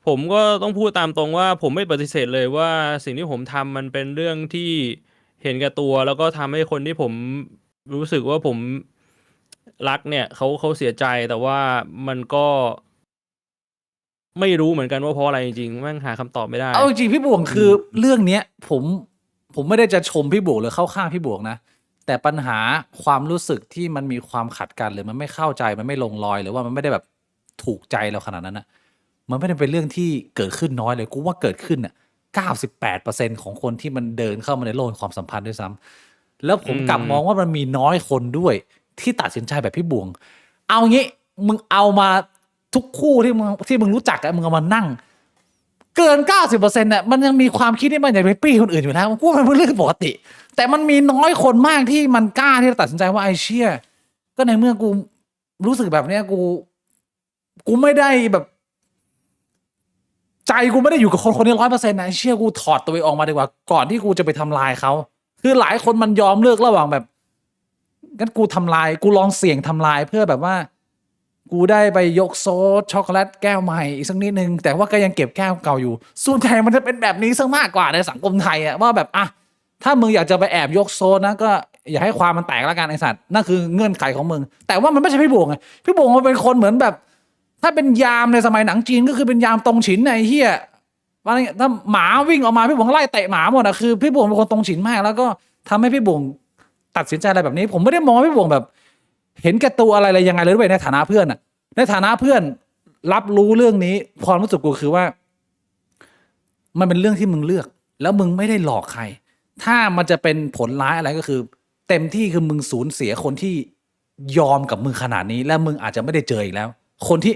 ผมก็ต้องพูดตามตรงว่าผมไม่ปฏิเสธเลยว่าสิ่งที่ผมทำมันเป็นเรื่องที่เห็นแก่ตัวแล้วก็ทำให้คนที่ผมรู้สึกว่าผมรักเนี่ยเขาเสียใจแต่ว่ามันก็ไม่รู้เหมือนกันว่าเพราะอะไรจริงๆแม่งหาคำตอบไม่ได้เอาจริงๆพี่บวงคือเรื่องเนี้ยผมไม่ได้จะชมพี่บวงหรือเข้าข้างพี่บวงนะแต่ปัญหาความรู้สึกที่มันมีความขัดกันหรือมันไม่เข้าใจมันไม่ลงรอยหรือว่ามันไม่ได้แบบถูกใจเราขนาดนั้นนะมันไม่ได้เป็นเรื่องที่เกิดขึ้นน้อยเลยกูว่าเกิดขึ้นน่ะ98%ของคนที่มันเดินเข้ามาในโลกแห่งความสัมพันธ์ด้วยซ้ำแล้วผมกลับมองว่ามันมีน้อยคนด้วยที่ตัดสินใจแบบพี่บวงเอางี้มึงเอามาทุกคู่ที่มึงรู้จักอะมึงเอามานั่ง เกิน 90%เนี่ยมันยังมีความคิดที่มันอยากไปปี้คนอื่นอยู่แล้วกูว่ามันเป็นเรื่องปกติ แต่มันมีน้อยคนมากที่มันกล้าที่จะตัดสินใจว่าไอ้เชี่ยก็ในเมื่อกูรู้สึกแบบเนี้ยกูไม่ได้แบบ ใจกูไม่ได้อยู่กับคนนี้100%นะไอ้เชี่ยกูถอดตัวเองออกมาดีกว่าก่อนที่กูจะไปทำลายเขาคือหลายคนมันยอมเลือกระหว่างแบบงั้นกูทำลายกูลองเสี่ยงทำลายเพื่อแบบว่า กูได้ไปยกโซดช็อกโกแลตแก้วใหม่อีกสักนิดนึงแต่ว่าก็ยังเก็บแก้วเก่าอยู่ส่วนใหญ่มันจะเป็นแบบนี้ซะมากกว่าในสังคมไทยอะว่าแบบอ่ะถ้ามึงอยากจะไปแอบยกโซดนะก็อย่าให้ความมันแตกละกันไอสัตว์นั่นคือเงื่อนไขของมึงแต่ว่ามันไม่ใช่พี่บวงไงพี่บวงมันเป็นคนเหมือนแบบ ถ้าเป็นยามในสมัยหนังจีนก็คือเป็นยามตรงฉินไอ้เหี้ยถ้าหมาวิ่งออกมาพี่บวงไล่เตะหมาหมดอะคือพี่บวงเป็นคนตรงฉินมากแล้วก็ทำให้พี่บวงตัดสินใจอะไรแบบนี้ผมไม่ได้มองพี่บวงแบบ เห็นแก่ตัวอะไรยังไงเลยด้วยในฐานะเพื่อนอะในฐานะเพื่อนรับรู้เรื่องนี้ความรู้สึกกูคือว่า มันเป็นเรื่องที่มึงเลือก แล้วมึงไม่ได้หลอกใคร ถ้ามันจะเป็นผลร้ายอะไรก็คือ เต็มที่คือมึงสูญเสียคนที่ยอมกับมึงขนาดนี้ และมึงอาจจะไม่ได้เจออีกแล้ว คนที่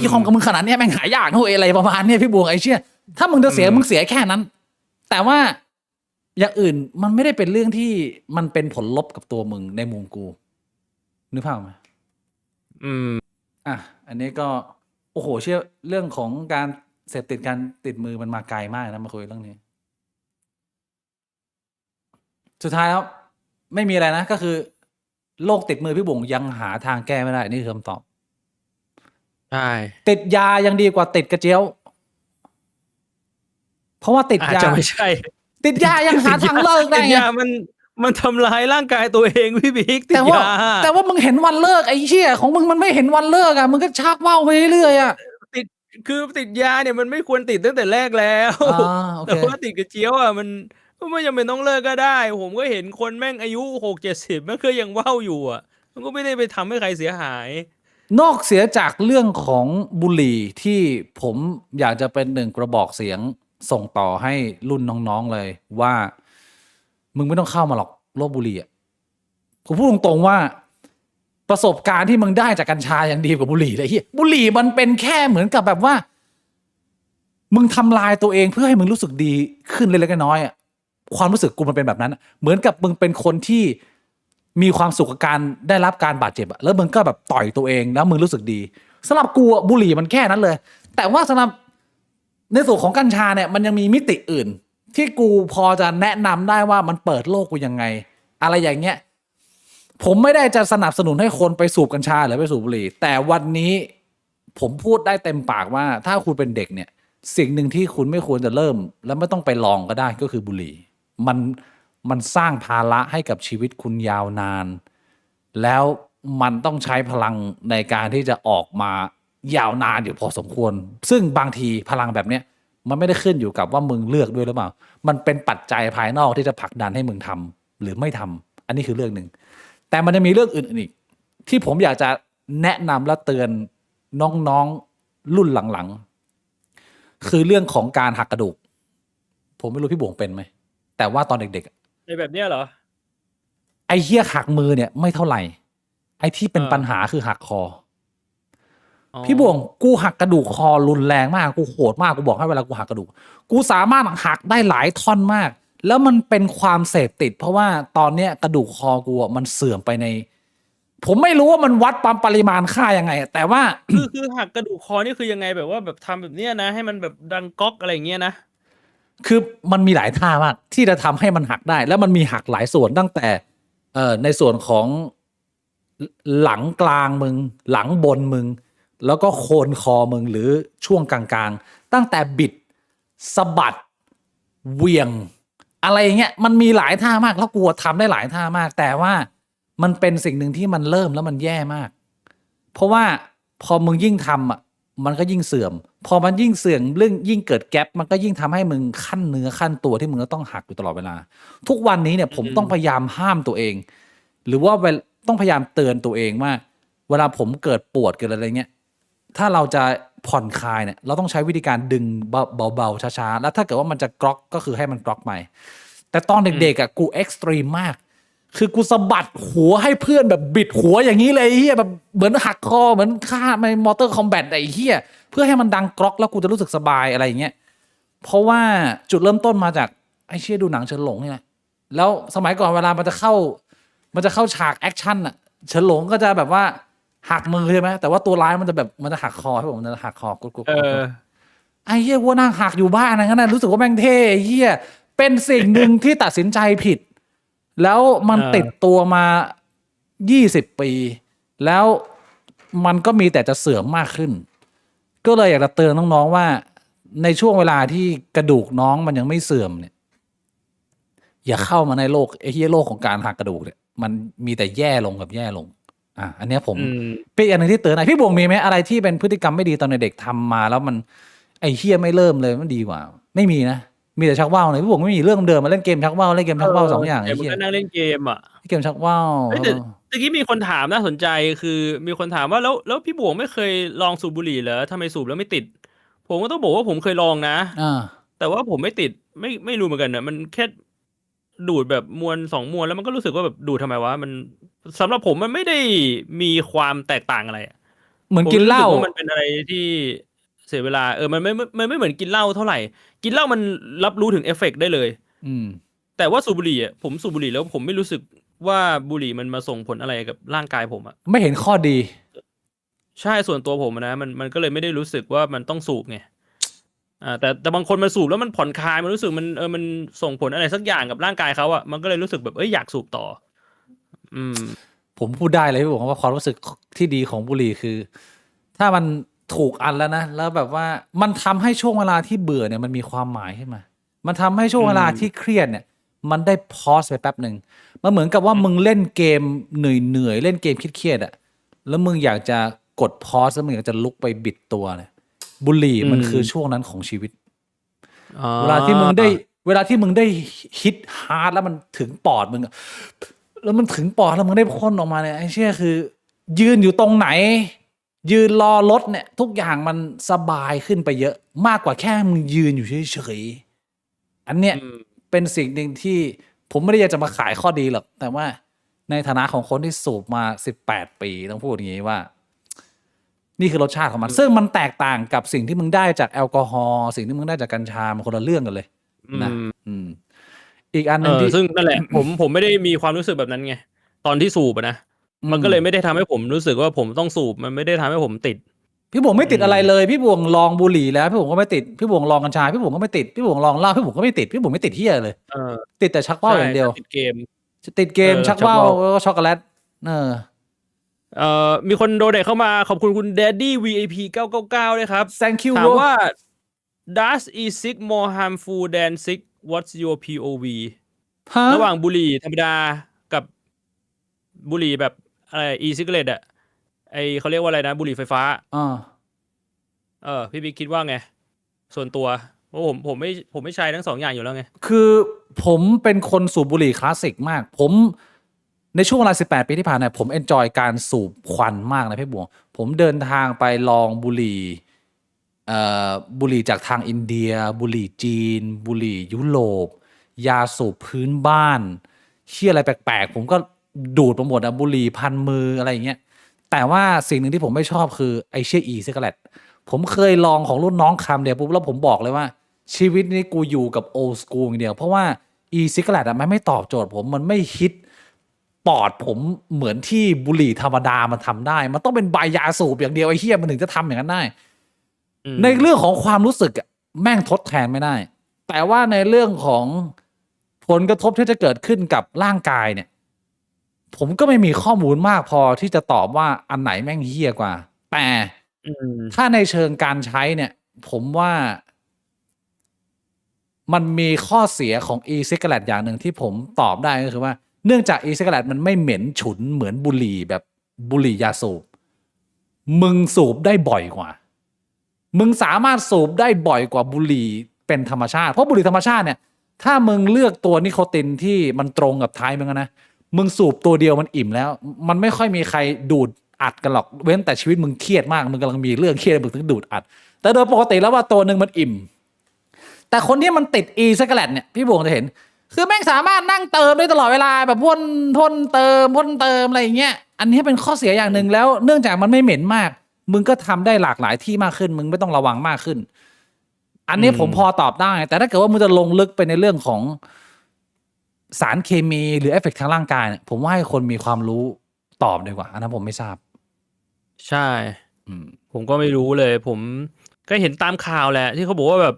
ยอมกับมึงขนาดนี้แม่งหายากนะเว้ยอะไรประมาณเนี้ยพี่บวงไอ้เชี่ยถ้ามึงจะเสียมึงเสียแค่นั้น แต่ว่าอย่างอื่นมันไม่ได้เป็นเรื่องที่มันเป็นผลลบกับตัวมึงในมุมกูนึกภาพไหม อืม อ่ะอันนี้ก็โอ้โหเชื่อเรื่องของการเสพติดการติดมือมันมาไกลมากนะมาคุยเรื่องนี้ สุดท้ายแล้วไม่มีอะไรนะก็คือโรคติดมือพี่บุ๋งยังหาทางแก้ไม่ได้นี่คือคำตอบ ใช่ ติดยายังดีกว่าติดกระเจียว เพราะว่าติด อาจ ยา จะไม่ใช่ ติดยายังหาทางเลิกได้ ติด ไง ยามันทำลายร่างกายตัวเองพี่บิ๊กติด แต่ว่าย า แต่ว่ามึงเห็นวันเลิกไอ้เชี่ยของมึงมันไม่เห็นวันเลิกอ่ะมึงก็ชักว่าวไปเรื่อยๆอ่ะ คือติดยาเนี่ยมันไม่ควรติดตั้งแต่แรกแล้ว โอเค แต่ว่าติดกระเจียวอ่ะมันไม่จำเป็นต้องเลิกก็ได้ ผมก็เห็นคนแม่งอายุ60-70แม่งก็ยังว่าวอยู่อ่ะ มันก็ไม่ได้ไปทำให้ใครเสียหาย นอกเสียจากเรื่องของบุหรี่ที่ผมอยากจะเป็นหนึ่งกระบอกเสียงส่งต่อให้รุ่นน้องๆเลยว่า มึงไม่ต้องเข้ามาหรอกโลกบุหรี่อ่ะผมพูดตรงๆว่า ประสบการณ์ที่มึงได้จากกัญชายังดีกว่าบุหรี่เลยเฮียบุหรี่มันเป็นแค่เหมือนกับแบบว่า มึงทำลายตัวเองเพื่อให้มึงรู้สึกดีขึ้นเล็กๆน้อยๆอ่ะความรู้สึกกูมันเป็นแบบนั้นอะเหมือนกับมึงเป็นคนที่มีความสุขกับการได้รับการบาดเจ็บอะแล้วมึงก็แบบต่อยตัวเองแล้วมึงรู้สึกดีสำหรับกูอะบุหรี่มันแค่นั้นเลย แต่ว่าสำหรับในส่วนของกัญชาเนี่ยมันยังมีมิติอื่น ที่กูพอจะแนะนำได้ว่ามันเปิดโลกกูยังไง อะไรอย่างเงี้ย ผมไม่ได้จะสนับสนุนให้คนไปสูบกัญชาหรือไปสูบบุหรี่แต่วันนี้ผมพูดได้เต็มปากว่า ถ้าคุณเป็นเด็กเนี่ย สิ่งหนึ่งที่คุณไม่ควรจะเริ่ม แล้วไม่ต้องไปลองก็ได้ก็คือบุหรี่มันสร้างภาระให้กับชีวิตคุณยาวนาน แล้วมันต้องใช้พลังในการที่จะออกมายาวนานอยู่พอสมควร ซึ่งบางทีพลังแบบเนี้ยมันไม่ได้ขึ้นอยู่กับว่ามึงเลือกด้วยหรือเปล่ามันเป็นปัจจัยภายนอกที่จะผลักดันให้มึงทำหรือไม่ทำอันนี้คือเรื่องหนึ่ง แต่มันจะมีเรื่องอื่นอีกที่ผมอยากจะแนะนำและเตือนน้องๆรุ่นหลังๆคือเรื่องของการหักกระดูกผมไม่รู้พี่บวงเป็นไหมแต่ว่าตอนเด็กในแบบเนี้ยเหรอๆไอ้เหี้ยหักมือเนี่ยไม่เท่าไหร่ไอ้ที่เป็นปัญหาคือหักคอพี่บวงกูหักกระดูกคอรุนแรงมากกูโหดมากกูบอกให้เวลากูหักกระดูกกูสามารถหักได้หลายท่อนมากแล้วมันเป็นความเสพติดเพราะว่าตอนเนี้ยกระดูกคอกูมันเสื่อมไปในผมไม่รู้ว่ามันวัดปริมาณค่ายังไงแต่ว่า คือหักกระดูกคอนี่คือยังไงแบบว่าแบบทำแบบเนี้ยนะให้มันแบบดังก๊อกอะไรอย่างเงี้ยนะคือมันมีหลายท่ามากที่จะทำให้มันหักได้ แล้วมันมีหักหลายส่วนตั้งแต่ในส่วนของหลังกลางมึงหลังบนมึงแล้วก็โคนคอมึงหรือช่วงกลางๆตั้งแต่บิดสะบัดเหวี่ยงอะไรอย่างเงี้ยมันมีหลายท่ามากแล้วกูทำได้หลายท่ามาก แต่ว่ามันเป็นสิ่งหนึ่งที่มันเริ่มแล้วมันแย่มาก เพราะว่าพอมึงยิ่งทำอ่ะมันก็ยิ่งเสื่อม พอมันยิ่งเสื่อมเรื่องยิ่งเกิดแกปมันก็ยิ่งทำให้มึงขั้นเนื้อขั้นตัวที่มึงก็ต้องหักอยู่ตลอดเวลา ทุกวันนี้เนี่ยผมต้องพยายามห้ามตัวเอง หรือว่าต้องพยายามเตือนตัวเองว่า เวลาผมเกิดปวดเกิดอะไรเงี้ยถ้าเราจะผ่อนคลายเนี่ยเราต้องใช้วิธีการดึงเบาๆช้าๆแล้วถ้าเกิดว่ามันจะกรอกก็คือให้มันกรอกใหม่แต่ตอนเด็กๆอ่ะกูเอ็กซ์ตรีมมาก คือกูสะบัดหัวให้เพื่อนแบบบิดหัวอย่างนี้เลยไอ้เฮียแบบเหมือนหักคอเหมือนฆ่าในมอเตอร์คอมแบทไอ้เฮียเพื่อให้มันดังกรอกแล้วกูจะรู้สึกสบายอะไรอย่างเงี้ยเพราะว่าจุดเริ่มต้นมาจากไอ้เชี่ยดูหนังเฉินหลงนี่แหละแล้วสมัยก่อนเวลามันจะเข้าฉากแอคชั่นอะเฉินหลงก็จะแบบว่าหักมือใช่ไหมแต่ว่าตัวร้ายมันจะหักคอให้ผมมันจะหักคอกดไอ้เฮียว่านั่งหักอยู่บ้านนะงั้นรู้สึกว่าแม่งเท่ไอ้เฮียเป็นสิ่งหนึ่งที่ตัดสินใจผิดแล้วมันติดตัวมา20 ปีแล้วมันก็มีแต่จะเสื่อมมากขึ้นก็เลยอยากจะเตือนน้องๆว่าในช่วงเวลาที่กระดูกน้องมันยังไม่เสื่อมเนี่ยอย่าเข้ามาในโลกไอ้โลกของการหักกระดูกเนี่ยมันมีแต่แย่ลงกับแย่ลงอันนี้ผมเป็นอันนึงที่เตือนพี่บวงมีไหมอะไรที่เป็นพฤติกรรมไม่ดีตอนเด็กทำมาแล้วมันไอ้เฮี้ยไม่เริ่มเลยมันดีกว่าไม่มีนะมีแต่ชักว่าวเลยพี่บวงไม่มีเรื่องเดิมมาเล่นเกมชักว่าวเล่นเกมชักว่าว2 อย่างไอ้เหี้ยมันก็นั่งเล่นเกมอ่ะเกมชักว่าวเฮ้ยแต่ตะกี้มีคนถามน่าสนใจคือมีคนถามว่าแล้วพี่บวงไม่เคยลองสูบบุหรี่เหรอทำไมสูบแล้วไม่ติดผมก็ต้องบอกว่าผมเคยลองนะแต่ว่าผมไม่ติดไม่รู้เหมือนกันเนี่ยมันแค่ดูดแบบมวน2 มวนแล้วมันก็รู้สึกว่าแบบดูดทำไมวะมันสำหรับผมมันไม่ได้มีความแตกต่างอะไรเหมือนกินเหล้ามันเป็นอะไรที่เสียเวลามันไม่เหมือนกินเหล้าเท่าไหร่กินเหล้ามันรับรู้ถึงเอฟเฟกต์ได้เลยแต่ว่าสูบบุหรี่ผมสูบบุหรี่แล้วผมไม่รู้สึกว่าบุหรี่มันมาส่งผลอะไรกับร่างกายผมไม่เห็นข้อดีใช่ส่วนตัวผมนะมันก็เลยไม่ได้รู้สึกว่ามันต้องสูบไงแต่บางคนมันสูบแล้วมันผ่อนคลายมันรู้สึกมันส่งผลอะไรสักอย่างกับร่างกายเขามันก็เลยรู้สึกแบบอยากสูบต่อผมพูดได้เลยพี่บอกว่าความรู้สึกที่ดีของบุหรี่คือ ถ้ามันถูกอันแล้วนะแล้วแบบว่ามันทำให้ช่วงเวลาที่เบื่อเนี่ยมันมีความหมายขึ้นมามันทำให้ช่วงเวลาที่เครียดเนี่ยมันได้พอสไปแป๊บหนึ่งมันเหมือนกับว่ามึงเล่นเกมเหนื่อยเล่นเกมเครียดแล้วมึงอยากจะกดพอสแล้วมึงอยากจะลุกไปบิดตัวเนี่ยบุหรี่มันคือช่วงนั้นของชีวิตเวลาที่มึงได้ฮิตฮาร์ดแล้วมันถึงปอดมึงแล้วมันถึงปอดแล้วมึงได้พ่นออกมาเนี่ยไอ้เชี่ยคือยืนอยู่ตรงไหนยืนรอรถเนี่ยทุกอย่างมันสบายขึ้นไปเยอะมากกว่าแค่มึงยืนอยู่เฉยๆอันเนี้ยเป็นสิ่งหนึ่งที่ผมไม่ได้อยากจะมาขายข้อดีหรอกแต่ว่าในฐานะของคนที่สูบมา18 ปีต้องพูดอย่างนี้ว่านี่คือรสชาติของมันซึ่งมันแตกต่างกับสิ่งที่มึงได้จากแอลกอฮอล์สิ่งที่มึงได้จากกัญชามันคนละเรื่องกันเลยนะอีกอันนึงที่ซึ่งนั่นแหละผมไม่ได้มีความรู้สึกแบบนั้นไงตอนที่สูบนะมันก็เลยไม่ได้ทำให้ผมรู้สึกว่าผมต้องสูบมันไม่ได้ทำให้ผมติดพี่บวงไม่ติดอะไรเลยพี่บวงลองบุหรี่แล้วพี่บวงก็ไม่ติดพี่บวงลองกัญชาพี่บวงก็ไม่ติดพี่บวงลองเหล้าพี่บวงก็ไม่ติดพี่บวงไม่ติดเหี้ยเลยติดแต่ชักว่าวอย่างเดียวติดเกมชักว่าวแล้วก็ช็อกโกแลตมีคนโดเนทเข้ามาขอบคุณคุณ Daddy VIP 999ด้วยครับ Thank you ถามว่า Does e-cig more harmful than cig What's your POV ระหว่างบุหรี่ธรรมดากับบุหรี่แบบอะไร e-cigarette เขาเรียกว่าอะไรนะบุหรี่ไฟฟ้าพี่บิ๊กคิดว่าไงส่วนตัวเพราะผมไม่ใช้ทั้ง2 อย่างอยู่แล้วไงคือผมเป็นคนสูบบุหรี่คลาสสิกมากผม ในช่วงเวลา18 ปีที่ผ่านมาผมเอนจอยการสูบควันมากนะพี่บวงผมเดินทางไปลองบุหรี่บุหรี่จากทางอินเดียบุหรี่จีนบุหรี่ยุโรปยาสูบพื้นบ้านเชี่ยอะไรแปลกๆผมก็ดูดไปหมดอะบุหรี่พันมืออะไรอย่างเงี้ยแต่ว่าสิ่งหนึ่งที่ผมไม่ชอบคือไอเชี่ยอีซิกาเรตผมเคยลองของรุ่นน้องคำเดียวปุ๊บแล้วผมบอกเลยว่าชีวิตนี้กูอยู่กับโอ d สกูลอย่างเดียวเพราะว่าอีซิกาเรตอะมันไม่ตอบโจทย์ผมมันไม่ฮิตปอดผมเหมือนที่บุหรี่ธรรมดามันทำได้มันต้องเป็นใบยาสูบอย่างเดียวไอ้เหี้ยมันถึงจะทำอย่างนั้นได้ในเรื่องของความรู้สึกแม่งทดแทนไม่ได้ แต่ว่าในเรื่องของผลกระทบที่จะเกิดขึ้นกับร่างกายเนี่ยผมก็ไม่มีข้อมูลมากพอที่จะตอบว่าอันไหนแม่งเหี้ยกว่าแต่ถ้าในเชิงการใช้เนี่ยผมว่ามันมีข้อเสียของ e-cigarette อย่างหนึ่งที่ผมตอบได้ก็คือว่าเนื่องจาก e-cigarette มันไม่เหม็นฉุนเหมือนบุหรี่แบบบุหรี่ยาสูบมึงสูบได้บ่อยกว่ามึงสามารถสูบได้บ่อยกว่าบุหรี่เป็นธรรมชาติเพราะบุหรี่ธรรมชาติเนี่ยถ้ามึงเลือกตัวนิโคตินที่มันตรงกับไทป์มึงนะมึงสูบตัวเดียวมันอิ่มแล้วมันไม่ค่อยมีใครดูดอัดกันหรอกเว้นแต่ชีวิตมึงเครียดมากมึงกำลังมีเรื่องเครียดมึงถึงดูดอัดแต่โดยปกติแล้วว่าตัวหนึ่งมันอิ่มแต่คนที่มันติด e-cigarette เนี่ยพี่บวงจะเห็นคือแม่งสามารถนั่งเติมได้ตลอดเวลาแบบพ่นเติมอะไรอย่างเงี้ยอันนี้เป็นข้อเสียอย่างหนึ่งแล้วเนื่องจากมันไม่เหม็นมากมึงก็ทำได้หลากหลายที่มากขึ้นมึงไม่ต้องระวังมากขึ้นอันนี้ผมพอตอบได้แต่ถ้าเกิดว่ามึงจะลงลึกไปในเรื่องของสารเคมีหรือเอฟเฟกต์ทางร่างกายเนี่ยผมว่าให้คนมีความรู้ตอบดีกว่าอันนั้นผมไม่ทราบใช่ผมก็ไม่รู้เลยผมก็เห็นตามข่าวแหละที่เขาบอกว่าแบบ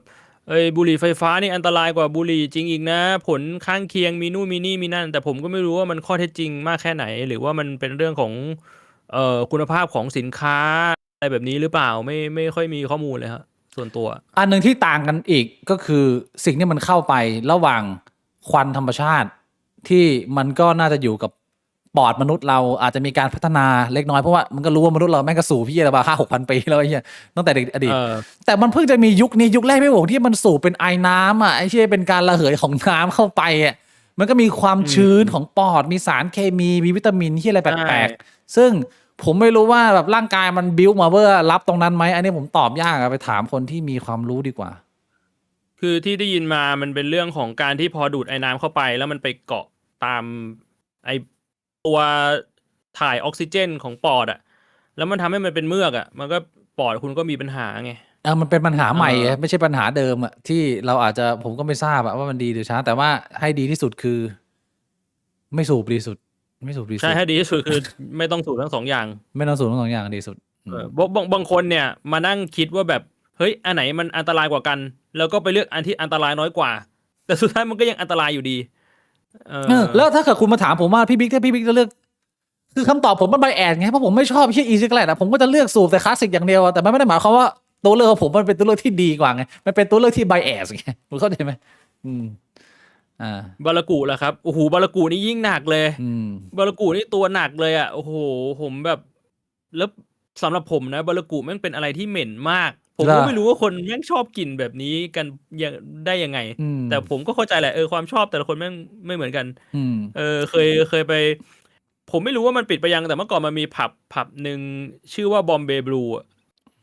บุหรี่ไฟฟ้านี่อันตรายกว่าบุหรี่จริงอีกนะผลข้างเคียงมีนู่นมีนี่มีนั่นแต่ผมก็ไม่รู้ว่ามันข้อเท็จจริงมากแค่ไหนหรือว่ามันเป็นเรื่องของคุณภาพของสินค้าอะไรแบบนี้หรือเปล่าไม่ค่อยมีข้อมูลเลยครับส่วนตัวอันหนึ่งที่ต่างกันอีกก็คือสิ่งที่มันเข้าไประหว่างควันธรรมชาติที่มันก็น่าจะอยู่กับปอดมนุษย์เราอาจจะมีการพัฒนาเล็กน้อยเพราะว่ามันก็รู้ว่ามนุษย์เราแม่งก็สู่พี่อะไรมา5-6 พันปีแล้วไอ้เหี้ยตั้งแต่เด็กอดีตแต่มันเพิ่งจะมียุคนี้ยุคแรกไม่บอกที่มันสู่เป็นไอน้ำอ่ะไอ้เชี่ยเป็นการระเหยของน้ำเข้าไปอ่ะมันก็มีความชื้นของปอดมีสารเคมีมีวิตามินที่อะไรแปลกๆซึ่งผมไม่รู้ว่าแบบร่างกายมันบิ้วมาเพื่อรับตรงนั้นไหมอันนี้ผมตอบยากอะไปถามคนที่มีความรู้ดีกว่าคือที่ได้ยินมามันเป็นเรื่องของการที่พอดูดไอ้น้ำเข้าไปแล้วมันไปเกาะตามไอตัวถ่ายออกซิเจนของปอดอะแล้วมันทำให้มันเป็นเมือกอะมันก็ปอดคุณก็มีปัญหาไงมันเป็นปัญหาใหม่ไม่ใช่ปัญหาเดิมอะที่เราอาจจะผมก็ไม่ทราบว่ามันดีหรือช้าแต่ว่าให้ดีที่สุดคือไม่สูบดีสุดไม่สูบดีสุดใช่ให้ดีที่สุดคือไม่ต้องสูบทั้งสองอย่างไม่ต้องสูบทั้งสองอย่างดีสุดบางคนเนี่ยมานั่งคิดว่าแบบเฮ้ยอันไหนมันอันตรายกว่ากันแล้วก็ไปเลือกอันที่อันตรายน้อยกว่าแต่สุดท้ายมันก็ยังอันตรายอยู่ดีแล้วถ้าเกิดคุณมาถามผมว่าพี่บิ๊กถ้าพี่บิ๊กจะเลือกคือคำตอบผมมันไบแอดไงเพราะผมไม่ชอบเชี่ยอีซิกแลตผมก็จะเลือกสูบแต่คลาสสิกอย่างเดียวแต่มันไม่ได้หมายความว่าตัวเลือกของผมมันเป็นตัวเลือกที่ดีกว่าไงมันเป็นตัวเลือกที่ไบแอดไงคุณเข้าใจไหมบารากูแหละครับโอ้โหบารากูนี่ยิ่งหนักเลยบารากูนี่ตัวหนักเลยอ่ะโอ้โหผมแบบแล้วสำหรับผมนะบารากูแม่งเป็นอะไรที่เหม็นมากผมก็ไม่รู้ว่าคนแม่งชอบกลิ่นแบบนี้กันได้ยังไงแต่ผมก็เข้าใจแหละความชอบแต่ละคนแม่งไม่เหมือนกันเคยไปผมไม่รู้ว่ามันปิดไปยังแต่เมื่อก่อนมันมีผับหนึ่งชื่อว่าบอมเบย์บลู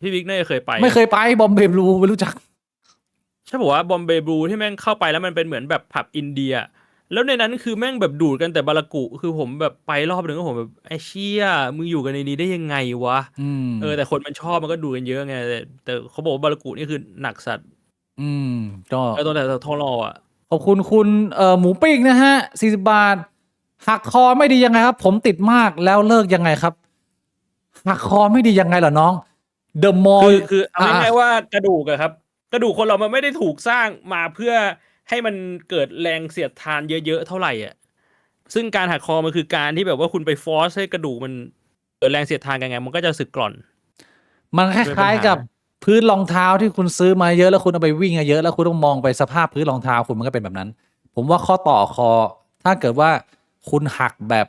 พี่วิกน่าจะเคยไปไม่เคยไปบอมเบย์บลูไม่รู้จักใช่บอกว่าบอมเบย์บลูที่แม่งเข้าไปแล้วมันเป็นเหมือนแบบผับอินเดียแล้วในนั้นคือแม่งแบบดูดกันแต่บารากุคือผมแบบไปรอบนึงก็ผมแบบไอ้เชี่ยมึงอยู่กันในนี้ได้ยังไงวะแต่คนมันชอบมันก็ดูกันเยอะไงแต่เขาบอกว่าบารากุนี่คือหนักสัตว์ก็ตัวแต่ทองรออ่ะขอบคุณคุณหมูปิ้งนะฮะ40 บาทหักคอไม่ดียังไงครับผมติดมากแล้วเลิกยังไงครับหักคอไม่ดียังไงเหรอน้องเดอะมอลคือเอาง่ายๆว่ากระดูกอะครับกระดูกคนเรามันไม่ได้ถูกสร้างมาเพื่อให้มันเกิดแรงเสียดทานเยอะๆเท่าไหร่อ่ะซึ่งการหักคอมันคือการที่แบบว่าคุณไปฟอร์สให้กระดูกมันเกิดแรงเสียดทานกันไงมันก็จะสึกกร่อนมันคล้ายๆกับพื้นรองเท้าที่คุณซื้อมาเยอะแล้วคุณเอาไปวิ่งเยอะแล้วคุณต้องมองไปสภาพพื้นรองเท้าคุณมันก็เป็นแบบนั้นผมว่าข้อต่อคอถ้าเกิดว่าคุณหักแบบ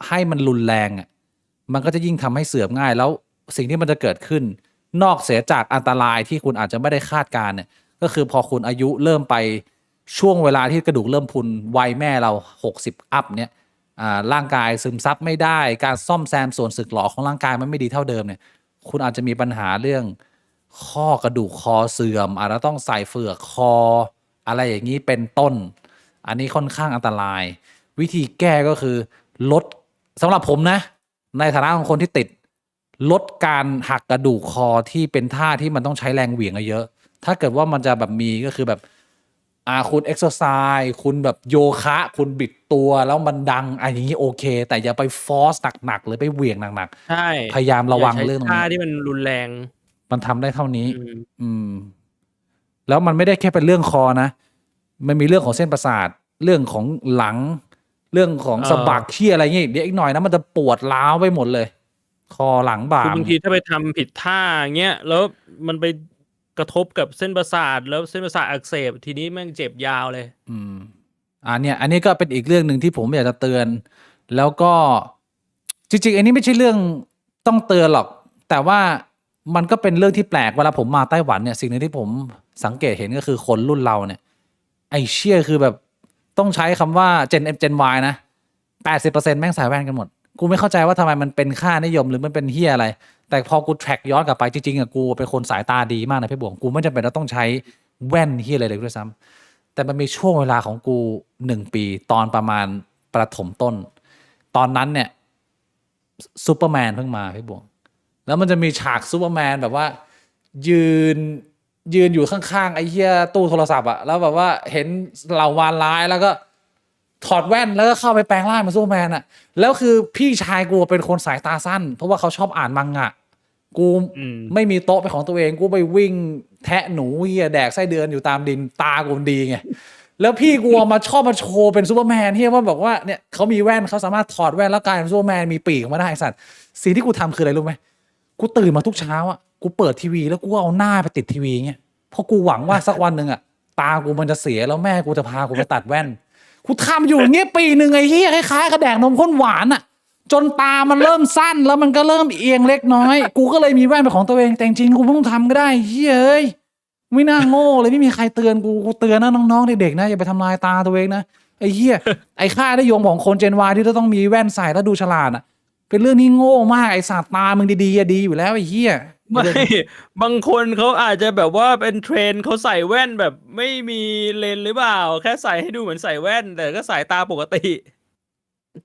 ให้มันรุนแรงอ่ะมันก็จะยิ่งทำให้เสื่อมง่ายแล้วสิ่งที่มันจะเกิดขึ้นนอกเสียจากอันตรายที่คุณอาจจะไม่ได้คาดการณ์เนี่ยก็คือพอคุณอายุเริ่มไปช่วงเวลาที่กระดูกเริ่มพุนวัยแม่เรา60 อัพเนี่ย ร่างกายซึมซับไม่ได้การซ่อมแซมส่วนสึกหรอของร่างกายมันไม่ดีเท่าเดิมเนี่ยคุณอาจจะมีปัญหาเรื่องข้อกระดูกคอเสื่อมอาจจะต้องใส่เฟือกคออะไรอย่างนี้เป็นต้นอันนี้ค่อนข้างอันตรายวิธีแก้ก็คือลดสำหรับผมนะในฐานะของคนที่ติดลดการหักกระดูกคอที่เป็นท่าที่มันต้องใช้แรงเหวี่ยงเยอะถ้าเกิดว่ามันจะแบบมีก็คือแบบคุณเอ็กซ์ไซส์คุณแบบโยคะคุณบิดตัวแล้วมันดังอย่างนี้โอเคแต่อย่าไปฟอร์สหนักๆหรือไปเหวี่ยงหนัก ใช่ ๆพยายามระวัง อย่าใช้ เรื่องตรง ท่า นี้ ที่มันรุนแรง มันทำได้เท่านี้ อืม แล้วมันไม่ได้แค่เป็นเรื่องคอนะมันมีเรื่องของเส้นประสาทเรื่องของหลังเรื่องของสะบักเชี่ยอะไรเงี้ยเดี๋ยวอีกหน่อยนะมันจะปวดร้าวไปหมดเลย คอหลังบ่า คือบางทีถ้าไปทำผิดท่าเงี้ยแล้วมันไปกระทบกับเส้นประสาทแล้วเส้นประสาทอักเสบทีนี้แม่งเจ็บยาวเลย เนี่ยอันนี้ก็เป็นอีกเรื่องหนึ่งที่ผมอยากจะเตือน แล้วก็จริงๆอันนี้ไม่ใช่เรื่องต้องเตือนหรอก แต่ว่ามันก็เป็นเรื่องที่แปลกเวลาผมมาไต้หวันเนี่ยสิ่งหนึ่งที่ผมสังเกตเห็นก็คือคนรุ่นเราเนี่ยไอ้เชี่ยคือแบบต้องใช้คำว่า Gen F Gen Y นะ 80% แม่งใส่แว่นกันหมดกูไม่เข้าใจว่าทำไมมันเป็นค่านิยมหรือมันเป็นเฮียอะไรแต่พอกูแทร็กย้อนกลับไปจริงๆกูเป็นคนสายตาดีมากนะพี่บวงกูไม่จำเป็นต้องใช้แว่นเฮียอะไรเลยด้วยซ้ำแต่มันมีช่วงเวลาของกู1 ปีตอนประมาณประถมต้นตอนนั้นเนี่ยซูเปอร์แมนเพิ่งมาพี่บวงแล้วมันจะมีฉากซูเปอร์แมนแบบว่ายืนอยู่ข้างๆไอ้เหี้ยตู้โทรศัพท์อะแล้วแบบว่าเห็นเหล่าวานร้ายแล้วก็ถอดแว่นแล้วก็เข้าไปแปลงร่างเป็นซูเปอร์แมนอะแล้วคือพี่ชายกูเป็นคนสายตาสั้นเพราะว่าเขาชอบอ่านมังงะกูไม่มีโต๊ะเป็นของตัวเองกูไปวิ่งแทะหนูเหี้ยแดกไส้เดือนอยู่ตามดินตากูดีไงแล้วพี่กูชอบมาโชว์เป็นซูเปอร์แมนที่ว่าบอกว่าเนี่ยเขามีแว่นเขาสามารถถอดแว่นแล้วกลายเป็นซูเปอร์แมนมีปีกมาได้ไอ้สัตว์สิ่งที่กูทำคืออะไรรู้ไหมกูตื่นมาทุกเช้าอ่ะกูเปิดทีวีแล้วกูเอาหน้าไปติดทีวีเงี้ยเพราะกูหวังว่าสักวันหนึ่งอ่ะตากูมันจะเสียแล้วแม่กูจะพากูไปตัดแว่นกูทำอยู่อย่างเงี้ยปีหนึ่งไอ้เหี้ยคล้ายๆกระแดกนมข้นหวานอ่ะจนตามันเริ่มสั้นแล้วมันก็เริ่มเอียงเล็กน้อยกูก็เลยมีแว่นเป็นของตัวเองแต่จริงๆกูไม่ต้องทำก็ได้เฮ้ยเอ้ยไม่น่าโง่เลยไม่มีใครเตือนกูเตือนนะน้องๆเด็กๆนะอย่าไปทำลายตาตัวเองนะไอ้เหี้ยไอ้ค่านิยมของคนเจนวายที่ต้องมีแว่นใส่แล้วดูฉลาดอ่ะเป็นเรื่องที่โง่มากไอ้สาตามึงดีๆดีอยู่แล้วไอ้เหี้ย ไม่บางคนเขาอาจจะแบบว่าเป็นเทรนด์เขาใส่แว่นแบบไม่มีเลนส์หรือเปล่าแค่ใส่ให้ดูเหมือนใส่แว่นแต่ก็สายตาปกติ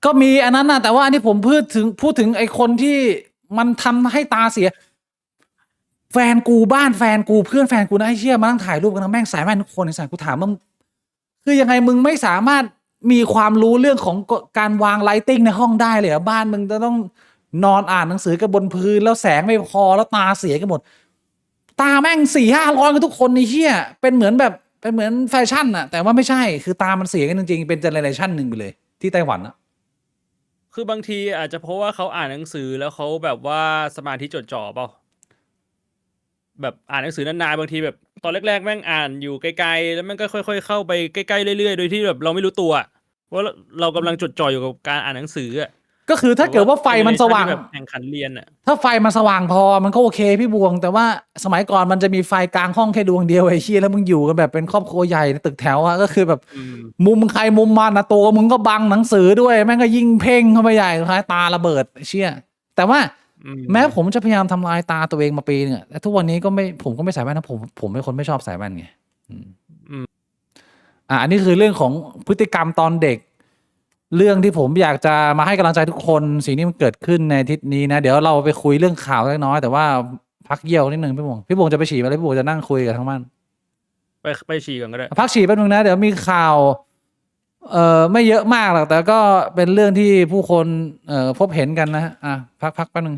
ก็มีอันนั้นนะแต่ว่าอันนี้ผมพูดถึงไอ้คนที่มันทำให้ตาเสียแฟนกูบ้านแฟนกูเพื่อนแฟนกูนะไอ้เชี่ยมานั่งถ่ายรูปกันนะแม่งสายแว่นทุกคนไอ้สัตว์กูถามมึงคือยังไงมึงไม่สามารถมีความรู้เรื่องของการวางไลติ้งในห้องได้เลยเหรอบ้านมึงจะต้องนอนอ่านหนังสือกันบนพื้นแล้วแสงไม่พอแล้วตาเสียกันหมดตาแม่ง400-500กันทุกคนไอ้เชี่ยเป็นเหมือนแฟชั่นอะแต่ว่าไม่ใช่คือตามันเสียกันจริงๆเป็นเจเนอเรชันหนึ่งไปเลยที่ไต้หวันอะ คือบางทีอาจจะเพราะว่าเขาอ่านหนังสือแล้วเขาแบบว่าสมาธิจดจ่อเปล่าแบบอ่านหนังสือนานๆบางทีแบบตอนแรกๆแม่งอ่านอยู่ไกลๆแล้วแม่งก็ค่อยๆเข้าไปใกล้ๆเรื่อยๆโดยที่แบบเราไม่รู้ตัวว่าเรากำลังจดจ่ออยู่กับการอ่านหนังสืออ่ะก็คือถ้าเกิดว่าไฟมันสว่าง แบบแข่งขันเรียนอ่ะถ้าไฟมันสว่างพอมันก็โอเคพี่บวงแต่ว่าสมัยก่อนมันจะมีไฟกลางห้องแค่ดวงเดียวไอ้เชี่ยแล้วมึงอยู่กันแบบเป็นครอบครัวใหญ่ในตึกแถวอะก็คือแบบมุมใครมุมมันนะตัวมึงก็บังหนังสือด้วยแม่งก็ยิ่งเพ่งเข้าไปใหญ่คล้ายตาระเบิดไอ้เชี่ยแต่ว่าแม้ผมจะพยายามทำลายตาตัวเองมาปีนึงแต่ทุกวันนี้ก็ผมก็ไม่ใส่แว่นนะผมเป็นคนไม่ชอบใส่แว่นไงอันนี้คือเรื่องของพฤติกรรมตอนเด็กเรื่องที่ผมอยากจะมาให้กำลังใจทุกคนสิ่งที่มันเกิดขึ้นในอาทิตย์นี้นะเดี๋ยวเราไปคุยเรื่องข่าวเล็กน้อยแต่ว่าพักเยี่ยวนิดนึงพี่บงจะไปฉี่ไปแล้วพี่บงจะนั่งคุยกับทั้งบ้านไปฉี่ก่อนก็ได้พักฉี่แป๊บนึงนะเดี๋ยวมีข่าวไม่เยอะมากหรอกแต่ก็เป็นเรื่องที่ผู้คนพบเห็นกันนะพักแป๊บนึง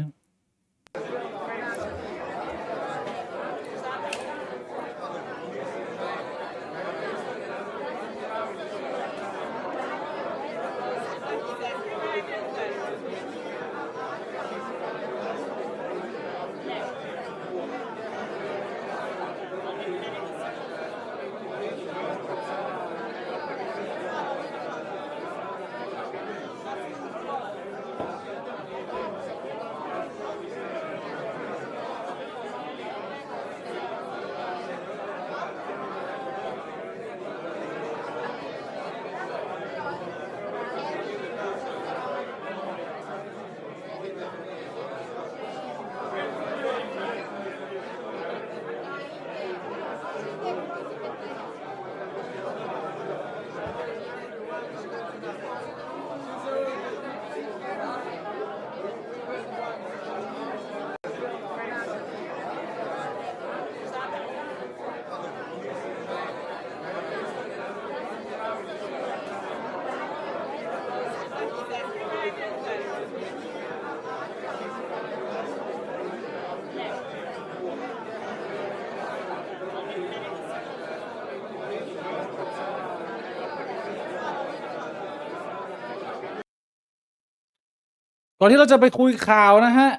ก่อนที่เราจะไปคุยข่าวนะฮะ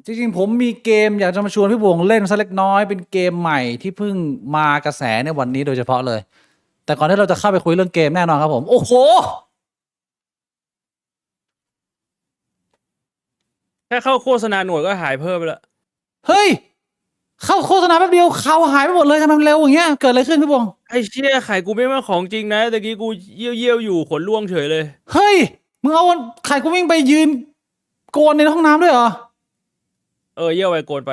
จริงๆผมมีเกมอยากจะมาชวนพี่บวงเล่นสักเล็กน้อยเป็นเกมใหม่ที่เพิ่งมากระแสในวันนี้โดยเฉพาะเลย แต่ก่อนที่เราจะเข้าไปคุยเรื่องเกมแน่นอนครับผม โอ้โห แค่เข้าโฆษณาหน่วยก็หายเพิ่มไปแล้ว เฮ้ย เข้าโฆษณาแป๊บเดียวเขาหายไปหมดเลยทำไมมันเร็วอย่างเงี้ยเกิดอะไรขึ้นพี่บวง ไอ้เชี่ยไข่กูไม่มาของจริงนะตะกี้กูเยี่ยวอยู่ขนร่วงเฉยเลย เฮ้ยมึงเอาไข่กูวิ่งไปยืนโกนในห้องน้ำด้วยเหรอ เยี่ยวไปโกนไป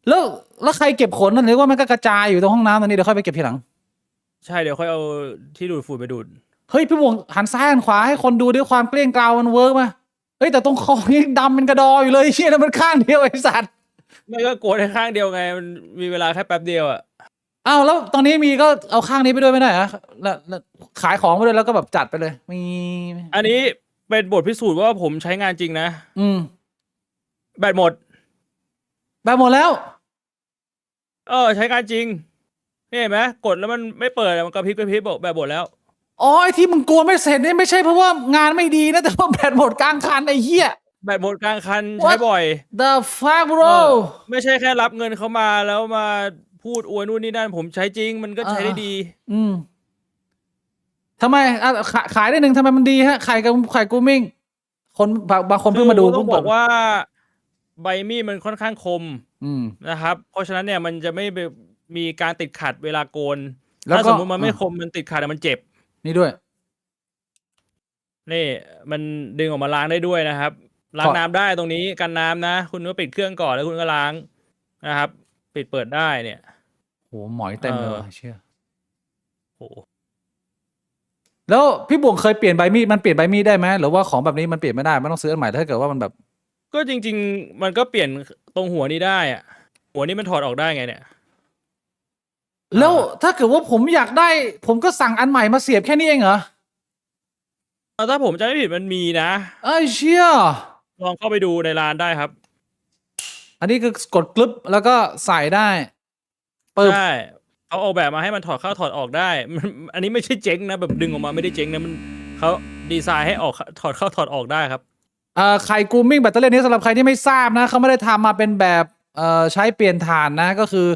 แล้วใครเก็บขนนั่นหรือว่ามันก็กระจายอยู่ตรงห้องน้ำตอนนี้เดี๋ยวค่อยไปเก็บทีหลัง ใช่เดี๋ยวค่อยเอาที่ดูดฝุ่นไปดูด เฮ้ยพี่บวงหันซ้ายหันขวาให้คนดูด้วยความเกลี้ยงเกลามันเวิร์กไหมเฮ้ยแต่ตรงคอนี่ดำเป็นกระดออยู่เลยเชี่ยนั่นมันข้างเดียวไอ้สัตว์ ไม่ก็โกนแค่ข้างเดียวไงมันมีเวลาแค่แป๊บเดียวอ่ะ อ้าวแล้วตอนนี้มีก็เอาข้างนี้ไปด้วยไม่ได้เหรอแล้วขายของไปด้วยแล้วก็แบบจัดไปเลยมี อันนี้เป็นบทพิสูจน์ว่าผมใช้งานจริงนะ แบตหมด แบบหมดแล้ว ใช้งานจริงนี่เห็นไหมกดแล้วมันไม่เปิดมันกระพริบบอกแบตหมดแล้ว อ๋อไอ้ที่มึงโกนไม่เสร็จนี่ไม่ใช่เพราะว่างานไม่ดีนะแต่ว่าแบตหมดกลางคันไอ้เหี้ย แบตหมดกลางคันใช้บ่อย The fuck bro ไม่ใช่แค่รับเงินเขามาแล้วมาพูดอวยนู่นนี่นั่นผมใช้จริงมันก็ใช้ได้ดี ทำไมขายได้หนึ่งทำไมมันดีฮะไข่กูมิ่งคนบางคนเพิ่งมาดู ต้อง เพิ่ง บอกว่าใบมีดมันค่อนข้างคม ม นะครับ เพราะฉะนั้นเนี่ยมันจะไม่มีการติดขัดเวลาโกน แล้วก็ ถ้าสมมติมันไม่คมมันติดขัดอะมันเจ็บ นี่ด้วย นี่มันดึงออกมาล้างได้ด้วยนะครับ ล้างน้ำได้ตรงนี้กันน้ำนะ คุณก็ปิดเครื่องก่อนแล้วคุณก็ล้างนะครับ ปิดเปิดได้เนี่ย โหหมอยเต็มเลยว่ะเชื่อ โอ้โห แล้วพี่บวงเคยเปลี่ยนใบมีดมันเปลี่ยนใบมีดได้ไหมหรือว่าของแบบนี้มันเปลี่ยนไม่ได้มันต้องซื้ออันใหม่ถ้าเกิดว่ามันแบบ ก็จริงๆมันก็เปลี่ยนตรงหัวนี้ได้อะหัวนี้มันถอดออกได้ไงเนี่ย แล้วถ้าเกิดว่าผมอยากได้ ผมก็สั่งอันใหม่มาเสียบแค่นี้เองเหรอ ถ้าผมจำไม่ผิดมันมีนะ ไอ้เชี่ย ลองเข้าไปดูในร้านได้ครับ อันนี้คือกดกลึบแล้วก็ใส่ได้ปึ๊บ ใช่เขาออกแบบมาให้มันถอดเข้าถอดออกได้ อันนี้ไม่ใช่เจ๊งนะแบบดึงออกมาไม่ได้เจ๊งนะมันเขาดีไซน์ให้ออกถอดเข้าถอดออกได้ครับ ไข่กูมิ่งแบตเตอรี่นี้สำหรับใครที่ไม่ทราบนะเขาไม่ได้ทำมาเป็นแบบใช้เปลี่ยนถ่านนะก็คือ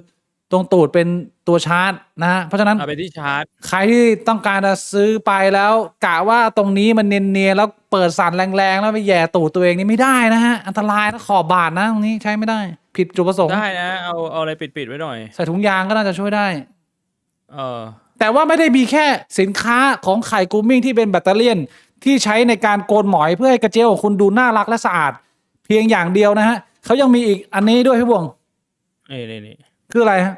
ตรงตูดเป็นตัวชาร์จนะฮะเพราะฉะนั้น เอาไปที่ชาร์จ ใครที่ต้องการจะซื้อไปแล้วกะว่าตรงนี้มันเนียนๆแล้วเปิดสั่นแรงๆแล้วไปแย่ตูดตัวเองนี่ไม่ได้นะฮะอันตรายนะขอบบาดนะตรงนี้ใช้ไม่ได้ ผิดจุดประสงค์ ได้นะเอาอะไรปิดไว้หน่อย ใส่ถุงยางก็น่าจะช่วยได้ เออ แต่ว่าไม่ได้มีแค่สินค้าของไข่กูมิ่งที่เป็นแบตเตอรี่ยนที่ใช้ในการโกนหมอยเพื่อให้กระเจียวของคุณดูน่ารักและสะอาด เพียงอย่างเดียวนะฮะเขายังมีอีกอันนี้ด้วยพี่บวง นี่ คืออะไรฮะ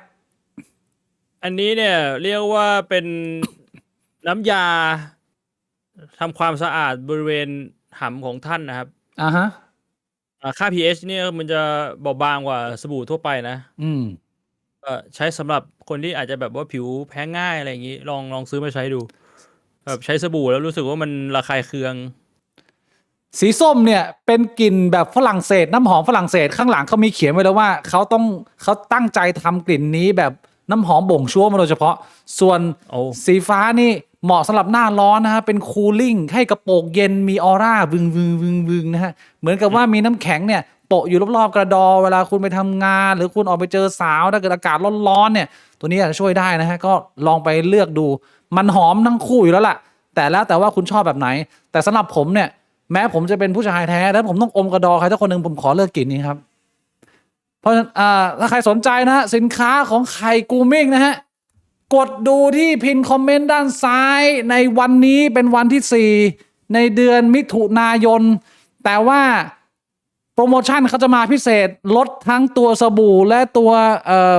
อันนี้เนี่ยเรียกว่าเป็น น้ำยาทำความสะอาดบริเวณหำของท่านนะครับ ฮะ ค่า pH เนี่ยมันจะเบาบางกว่าสบู่ทั่วไปนะใช้สำหรับคนที่อาจจะแบบว่าผิวแพ้ง่ายอะไรอย่างนี้ลองซื้อมาใช้ดูแบบใช้สบู่แล้วรู้สึกว่ามันระคายเคือง สีส้มเนี่ยเป็นกลิ่นแบบฝรั่งเศสน้ำหอมฝรั่งเศสข้างหลังเขามีเขียนไว้แล้วว่าเขาตั้งใจทำกลิ่นนี้แบบน้ำหอมบ่งชั่วมาโดยเฉพาะส่วน โอ้ สีฟ้านี่เหมาะสำหรับหน้าร้อนนะฮะเป็นคูลิ่งให้กระโปรงเย็นมีออร่าบึงนะฮะเหมือนกับว่ามีน้ำแข็งเนี่ยโปะอยู่รอบๆกระดอเวลาคุณไปทำงาน หรือคุณออกไปเจอสาวถ้าเกิดอากาศร้อนๆเนี่ยตัวนี้อาจจะช่วยได้นะฮะก็ลองไปเลือกดูมันหอมทั้งคู่อยู่แล้วล่ะแต่ว่าคุณชอบแบบไหน แต่สำหรับผมเนี่ยแม้ผมจะเป็นผู้ชายแท้แล้วผมต้องอมกระดอใครสักคนหนึ่งผมขอเลือกกลิ่นนี้ครับเพราะฉะนั้นถ้าใครสนใจนะฮะสินค้าของไข่กูมิ่งนะฮะกดดูที่พินคอมเมนต์ด้านซ้ายในวันนี้เป็นวันที่4ในเดือนมิถุนายนแต่ว่าโปรโมชั่นเขาจะมาพิเศษลดทั้งตัวสบู่และตัว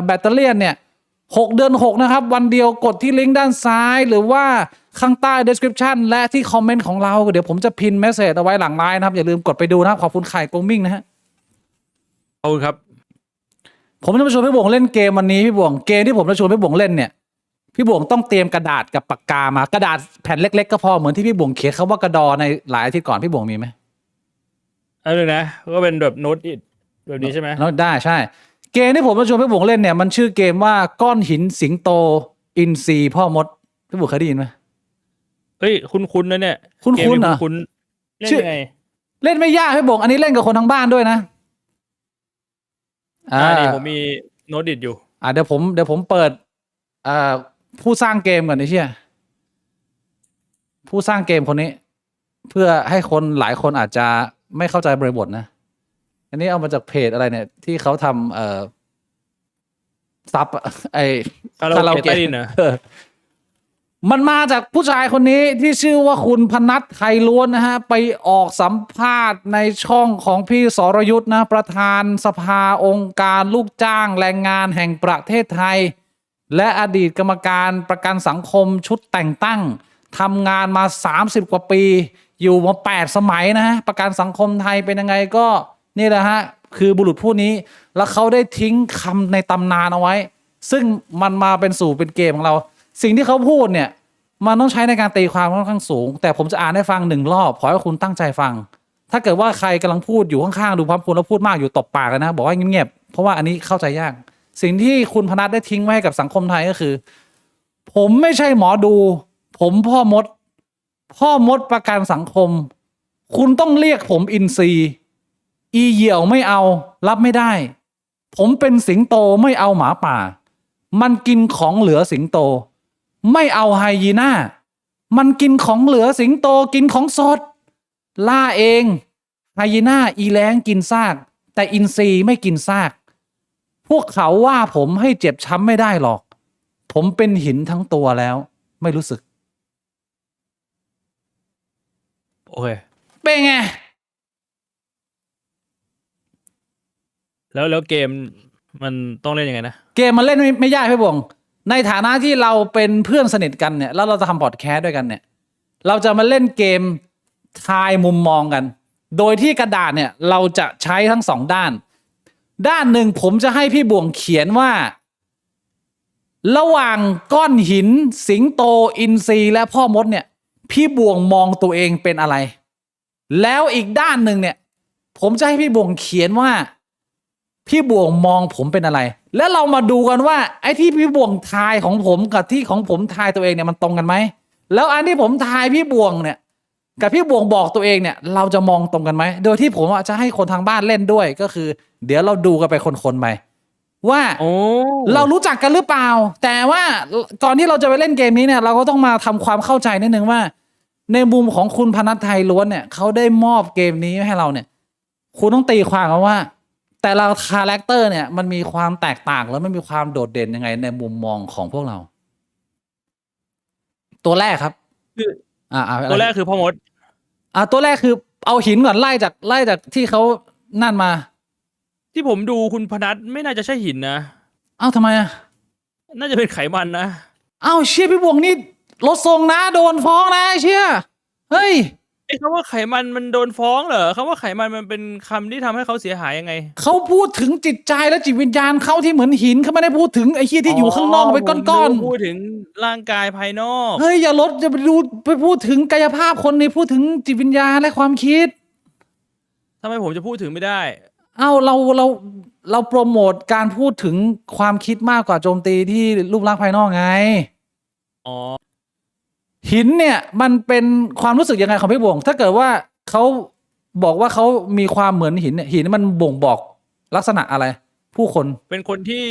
แบตเตอรี่เนี่ย6 เดือน 6นะครับวันเดียวกดที่ลิงก์ด้านซ้ายหรือว่าข้างใต้ description และที่คอมเมนต์ของเราเดี๋ยวผมจะพินเมสเซจเอาไว้หลังไลน์นะครับอย่าลืมกดไปดูนะครับขอบคุณไข่กูมิ่งนะฮะ ขอบคุณครับ ผมจะมาชวนพี่บวงเล่นเกมวันนี้พี่บวงเกมที่ผมจะชวนพี่บวงเล่นเนี่ยพี่บวงต้องเตรียมกระดาษกับปากกามากระดาษแผ่นเล็กๆก็พอเหมือนที่พี่บวงเขียนคำว่ากระดอในหลายอาทิตย์ก่อนพี่บวงมีไหม อันนึงนะก็เป็นแบบโน้ตอิทแบบนี้ใช่ไหม แล้วได้ใช่เกมที่ผมจะชวนพี่บวงเล่นเนี่ยมันชื่อเกมว่าก้อนหินสิงโตอินทรีพ่อมดพี่บวงเคยได้ยินไหม เฮ้ยคุ้นๆนะเนี่ย คุ้นๆ เกม เหรอ คุ้นๆเล่น ชื่อ ยังไง เล่นไม่ยากพี่บงอันนี้เล่นกับคนทั้งบ้านด้วยนะนี่ผมมีโน้ตดิดอยู่เดี๋ยวผมเปิดผู้สร้างเกมก่อนไอ้เชี่ยผู้สร้างเกมคนนี้ เพื่อให้คนหลายคนอาจจะไม่เข้าใจบริบทนะอันนี้เอามาจากเพจอะไรเนี่ยที่เขาทำซับไอ้คาราโอเกะใต้ดินเหรอมันมาจากผู้ชายคนนี้ที่ชื่อว่าคุณพนัทไทยล้วนนะฮะไปออกสัมภาษณ์ในช่องของพี่สรยุทธ์นะประธานสภาองค์การลูกจ้างแรงงานแห่งประเทศไทยและอดีตกรรมการประกันสังคมชุดแต่งตั้งทำงานมา30กว่าปีอยู่มา8สมัยนะฮะประกันสังคมไทยเป็นยังไงก็นี่แหละฮะคือบุรุษผู้นี้แล้วเขาได้ทิ้งคำในตำนานเอาไว้ซึ่งมันมาเป็นสู่เป็นเกมของเราสิ่งที่เขาพูดเนี่ยมันต้องใช้ในการตีความค่อนข้างสูงแต่ผมจะอ่านให้ฟัง1รอบขอให้คุณตั้งใจฟังถ้าเกิดว่าใครกำลังพูดอยู่ข้างๆดูพร้อมคุณแล้วพูดมากอยู่ตบปากเลยนะบอกว่าเงียบๆเพราะว่าอันนี้เข้าใจยากสิ่งที่คุณพนัทได้ทิ้งไว้ให้กับสังคมไทยก็คือผมไม่ใช่หมอดูผมพ่อมดประกันสังคมคุณต้องเรียกผมอินทรีอีเหี่ยวไม่เอารับไม่ได้ผมเป็นสิงโตไม่เอาหมาป่ามันกินของเหลือสิงโตไม่เอาไฮยีน่ามันกินของเหลือสิงโตกินของสดล่าเองไฮยีน่าอีแล้งกินซากแต่อินทรีไม่กินซากพวกเขาว่าผมให้เจ็บช้ำไม่ได้หรอกผมเป็นหินทั้งตัวแล้วไม่รู้สึกโอเคเป็นไงแล้วเกมมันต้องเล่นยังไงนะเกมมันเล่นไม่ยากพี่บงในฐานะที่เราเป็นเพื่อนสนิทกันเนี่ยแล้วเราจะทำพอดแคสต์ด้วยกันเนี่ยเราจะมาเล่นเกมทายมุมมองกันโดยที่กระดาษเนี่ยเราจะใช้ทั้ง2ด้านหนึ่งผมจะให้พี่บ่วงเขียนว่าระหว่างก้อนหินสิงโตอินทรีและพ่อมดเนี่ยพี่บ่วงมองตัวเองเป็นอะไรแล้วอีกด้านหนึ่งเนี่ยผมจะให้พี่บ่วงเขียนว่าพี่บ่วงมองผมเป็นอะไรแล้วเรามาดูกันว่าไอ้ที่พี่บ่วงทายของผมกับที่ของผมทายตัวเองเนี่ยมันตรงกันไหมแล้วอันที่ผมทายพี่บ่วงเนี่ยกับพี่บ่วงบอกตัวเองเนี่ยเราจะมองตรงกันไหมโดยที่ผมจะให้คนทางบ้านเล่นด้วยก็คือเดี๋ยวเราดูกันไปคนๆไปว่าเรารู้จักกันหรือเปล่าแต่ว่าก่อนที่เราจะไปเล่นเกมนี้เนี่ยเราก็ต้องมาทำความเข้าใจนิดนึงว่าในมุมของคุณพนัทไทยล้วนเนี่ยเขาได้มอบเกมนี้ให้เราเนี่ยคุณต้องตีความว่าแต่ละคาแรคเตอร์เนี่ยมันมีความแตกต่างแล้วมันมีความโดดเด่นยังไงในมุมมองของพวกเราตัวแรกครับคือตัวแรกคือพ่อมดตัวแรกคือเอาหินก่อนไล่จากที่เขานั่นมาที่ผมดูคุณพนัทไม่น่าจะใช่หินนะทำไมน่าจะเป็นไขมันนะเชี่ยพี่บวงนี่ลดทรงนะโดนฟ้องนะเชี่ยเฮ้ยไอ้คำว่าไขมันโดนฟ้องเหรอคำว่าไขมันเป็นคำที่ทำให้เขาเสียหายยังไงเขาพูดถึงจิตใจและจิตวิญญาณเขาที่เหมือนหินเขาไม่ได้พูดถึงไอ้เหี้ยที่อยู่ข้างนอกเป็นก้อนๆพูดถึงร่างกายภายนอกเฮ้ยอย่าไปพูดถึงกายภาพคนนี้พูดถึงจิตวิญญาณและความคิดทำไมผมจะพูดถึงไม่ได้เราโปรโมทการพูดถึงความคิดมากกว่าโจมตีที่รูปลักษณ์ภายนอกไงหินเนี่ยมันเป็นความรู้สึกยังไงของพี่บ่วงถ้าเกิดว่าเขาบอกว่าเขามีความเหมือนหินเนี่ยหินมันบ่งบอกลักษณะอะไรผู้คนเป็นคนที่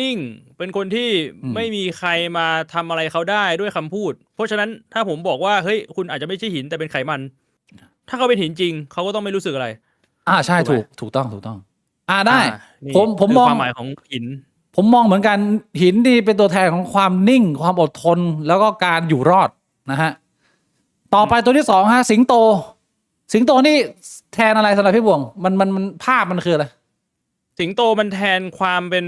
นิ่งเป็นคนที่ไม่มีใครมาทำอะไรเขาได้ด้วยคำพูดเพราะฉะนั้นถ้าผมบอกว่าเฮ้ยคุณอาจจะไม่ใช่หินแต่เป็นไขมันถ้าเขาเป็นหินจริงเขาก็ต้องไม่รู้สึกอะไรใช่ถูกต้องได้ผมมองความหมายของหินผมมองเหมือนกันหินนี่เป็นตัวแทนของความนิ่งความอดทนแล้วก็การอยู่รอดนะฮะต่อไปตัวที่2ฮะสิงโตนี่แทนอะไรสำหรับพี่บ่วงมันภาพมันคืออะไรสิงโตมันแทนความเป็น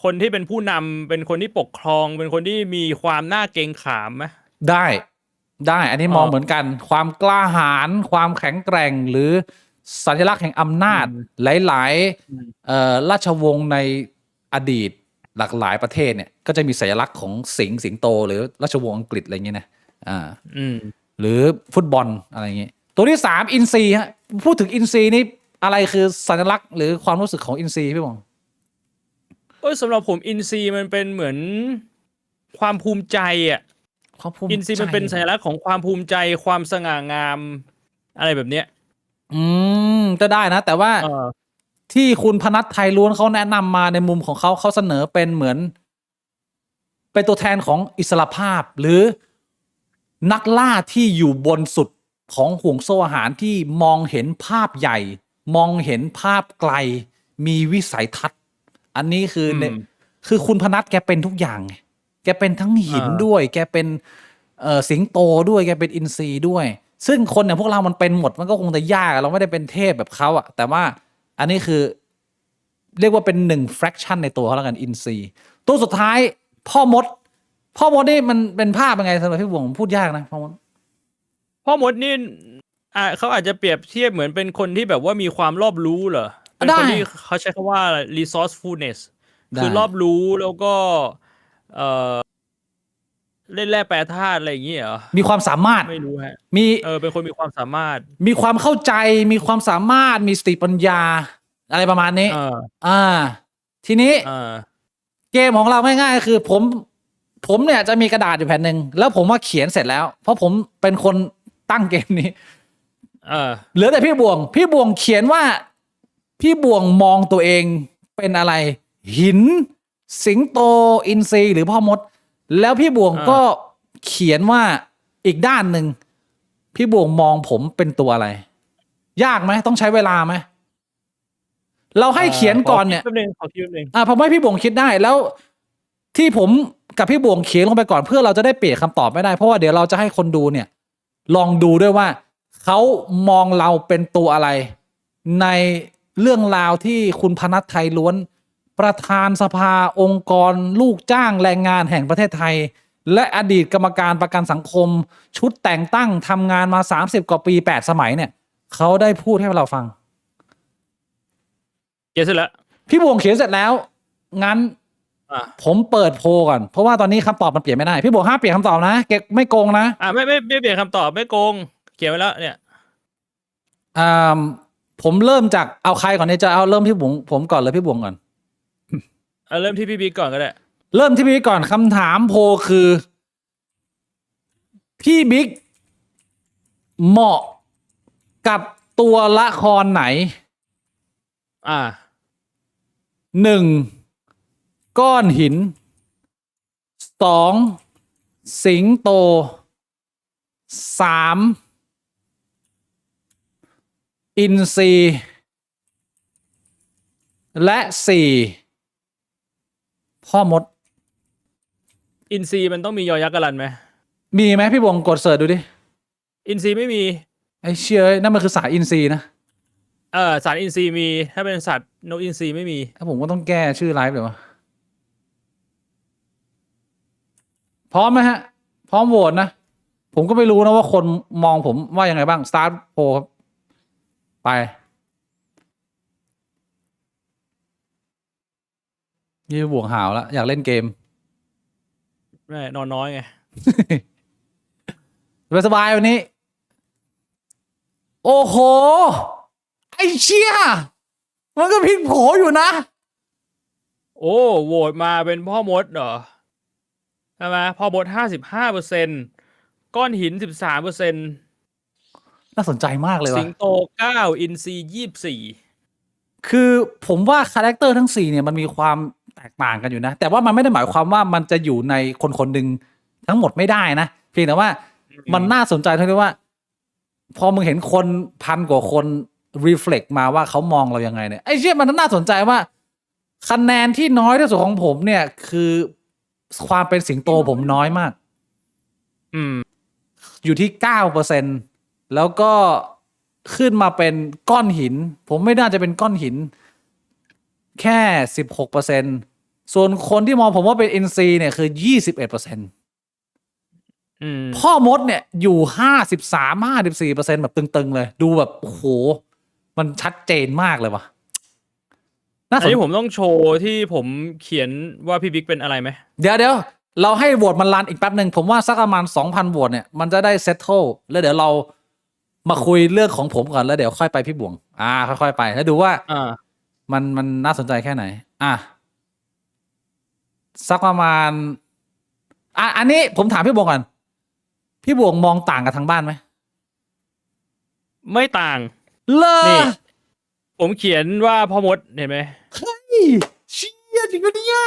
คนที่เป็นผู้นำเป็นคนที่ปกครองเป็นคนที่มีความน่าเกรงขามไหมได้อันนี้มองเหมือนกันความกล้าหาญความแข็งแกร่งหรือสัญลักษณ์แห่งอำนาจหลายราชวงศ์ในอดีตหลากหลายประเทศเนี่ยก็จะมีสัญลักษณ์ของสิงโตหรือราชวงศ์อังกฤษอะไรเงี้ยนะหรือฟุตบอลอะไรเงี้ยตัวที่3อินซีฮะพูดถึงอินซีนี่อะไรคือสัญลักษณ์หรือความรู้สึกของอินซีพี่บองสำหรับผมอินซีมันเป็นเหมือนความภูมิใจ เขาภูมิ อินทรีย์มัน ใจ เป็นสัญลักษณ์ของความภูมิใจความสง่างามอะไรแบบเนี้ย ก็ได้นะ แต่ว่า เออ ที่คุณพนัทไทยล้วนเขาแนะนำมาในมุมของเขาเสนอเป็นเหมือน เป็นตัวแทนของอิสรภาพ หรือนักล่าที่อยู่บนสุดของห่วงโซ่อาหารที่มองเห็นภาพใหญ่ มองเห็นภาพไกล มีวิสัยทัศน์ อันนี้คือคือคุณพนัทแกเป็นทุกอย่างไงแกเป็นทั้งหินด้วย แกเป็นสิงโตด้วย แกเป็นอินทรีด้วย ซึ่งคนอย่างพวกเรามันเป็นหมดมันก็คงจะยากเราไม่ได้เป็นเทพแบบเขาอะแต่ว่าอันนี้คือ เรียกว่าเป็น1 fraction ในตัวเขาแล้วกันอินทรีตัวสุดท้ายพ่อมดนี่มันเป็นภาพยังไงสำหรับพี่บวงผมพูดยากนะพ่อมด พ่อมดนี่เขาอาจจะเปรียบเทียบเหมือนเป็นคนที่แบบว่ามีความรอบรู้เหรอเป็นคนที่เขาใช้คำว่า resourcefulness คือรอบรู้แล้วก็เล่นแร่แปรธาตุอะไรอย่างเงี้ยเหรอ มีความสามารถ ไม่รู้ฮะ มี เป็นคนมีความสามารถ มีความเข้าใจมีความสามารถมีสติปัญญา อะไรประมาณนี้ทีนี้เกมของเราง่ายๆคือผมเนี่ยจะมีกระดาษอยู่แผ่นหนึ่งแล้วผมว่าเขียนเสร็จแล้วเพราะผมเป็นคนตั้งเกมนี้เหลือแต่พี่บวงเขียนว่าพี่บวงมองตัวเองเป็นอะไรหินสิงโตอินทรีหรือพ่อมดแล้วพี่บวงก็เขียนว่าอีกด้านหนึ่งพี่บวงมองผมเป็นตัวอะไรยากไหมต้องใช้เวลาไหมเราให้เขียนก่อนเนี่ยขอคิดแป๊บนึงผมให้พี่บวงคิดได้แล้วที่ผมกับพี่บวงเขียนลงไปก่อนเพื่อเราจะได้เปลี่ยนคำตอบไม่ได้เพราะว่าเดี๋ยวเราจะให้คนดูเนี่ยลองดูด้วยว่าเขามองเราเป็นตัวอะไรในเรื่องราวที่คุณพนัทไทยล้วนประธานสภาองค์กรลูกจ้างแรงงานแห่งประเทศไทยและอดีตกรรมการประกันสังคมชุดแต่งตั้งทำงานมา30กว่าปี8สมัยเนี่ยเขาได้พูดให้เราฟังเขียนเสร็จแล้วพี่บวงเขียนเสร็จแล้วงั้นผมเปิดโพลก่อนเพราะว่าตอนนี้คำตอบมันเปลี่ยนไม่ได้พี่บวงห้ามเปลี่ยนคำตอบนะเก็บไม่โกงนะไม่เปลี่ยนคำตอบไม่โกงเขียนไว้แล้วเนี่ยผมเริ่มจากเอาใครก่อนเนี่ยจะเอาเริ่มที่ผมก่อนเลยพี่บวงก่อนเริ่มที่พี่บิ๊กก่อนก็ได้เริ่มที่พี่บิ๊กก่อนคำถามโพลคือพี่บิ๊กเหมาะกับตัวละครไหน1ก้อนหิน2สิงโต3อินทรีและ4พ่อมดอินทรีมันต้องมียอยักษ์กรันไหมมีไหมพี่บวงกดเสิร์ชดูดิอินทรีไม่มีไอ้เชี่ยนั่นมันคือสารอินทรีนะสารอินทรีมีถ้าเป็นสัตว์นกอินทรีไม่มีถ้าผมก็ต้องแก้ชื่อไลฟ์เลยวะพร้อมไหมฮะพร้อมโหวตนะผมก็ไม่รู้นะว่าคนมองผมว่ายังไงบ้างสตาร์ทโพลครับไปนี่บวกหาวแล้วอยากเล่นเกมไม่นอนน้อยไง สบายวันนี้โอ้โหไอ้เชี่ยมันก็พลิกโผอยู่นะโอ้โหวตมาเป็นพ่อมดเหรอใช่ไหมพ่อมด55%ก้อนหิน13%น่าสนใจมากเลยว่ะสิงโต9อินทรี24คือผมว่าคาแรคเตอร์ทั้ง4เนี่ยมันมีความแตกต่างกันอยู่นะแต่ว่ามันไม่ได้หมายความว่ามันจะอยู่ในคนคนหนึ่งทั้งหมดไม่ได้นะเพียงแต่ว่ามันน่าสนใจตรงที่ว่าพอมึงเห็นคน1,000 กว่าคนรีเฟล็กมาว่าเขามองเรายังไงเนี่ยไอ้เชี่ยมันน่าสนใจว่าคะแนนที่น้อยที่สุดของผมเนี่ยคือความเป็นสิงโตผมน้อยมากอยู่ที่ 9% แล้วก็ขึ้นมาเป็นก้อนหินผมไม่น่าจะเป็นก้อนหินแค่ 16% ส่วนคนที่มองผมว่าเป็นอินทรีเนี่ยคือ 21%พ่อมดเนี่ยอยู่ 53-54% แบบตึงๆเลยดูแบบโอ้โหมันชัดเจนมากเลยว่ะน่าสนใจผมต้องโชว์ที่ผมเขียนว่าพี่บิ๊กเป็นอะไรไหมเดี๋ยวเราให้โหวตมันรันอีกแป๊บหนึ่งผมว่าสักประมาณ 2,000 โหวตเนี่ยมันจะได้เซตเทิลแล้วเดี๋ยวเรามาคุยเรื่องของผมก่อนแล้วเดี๋ยวค่อยไปพี่บวงค่อยๆไปแล้วดูว่ามันน่าสนใจแค่ไหนสักประมาณอันนี้ผมถามพี่บวงก่อน พี่บวงมองต่างกับทางบ้านไหม ไม่ต่าง เล นี่ ย ผมเขียนว่าพ่อมดเห็นไหม เฮ้ยเชี่ยจริงปะเนี่ย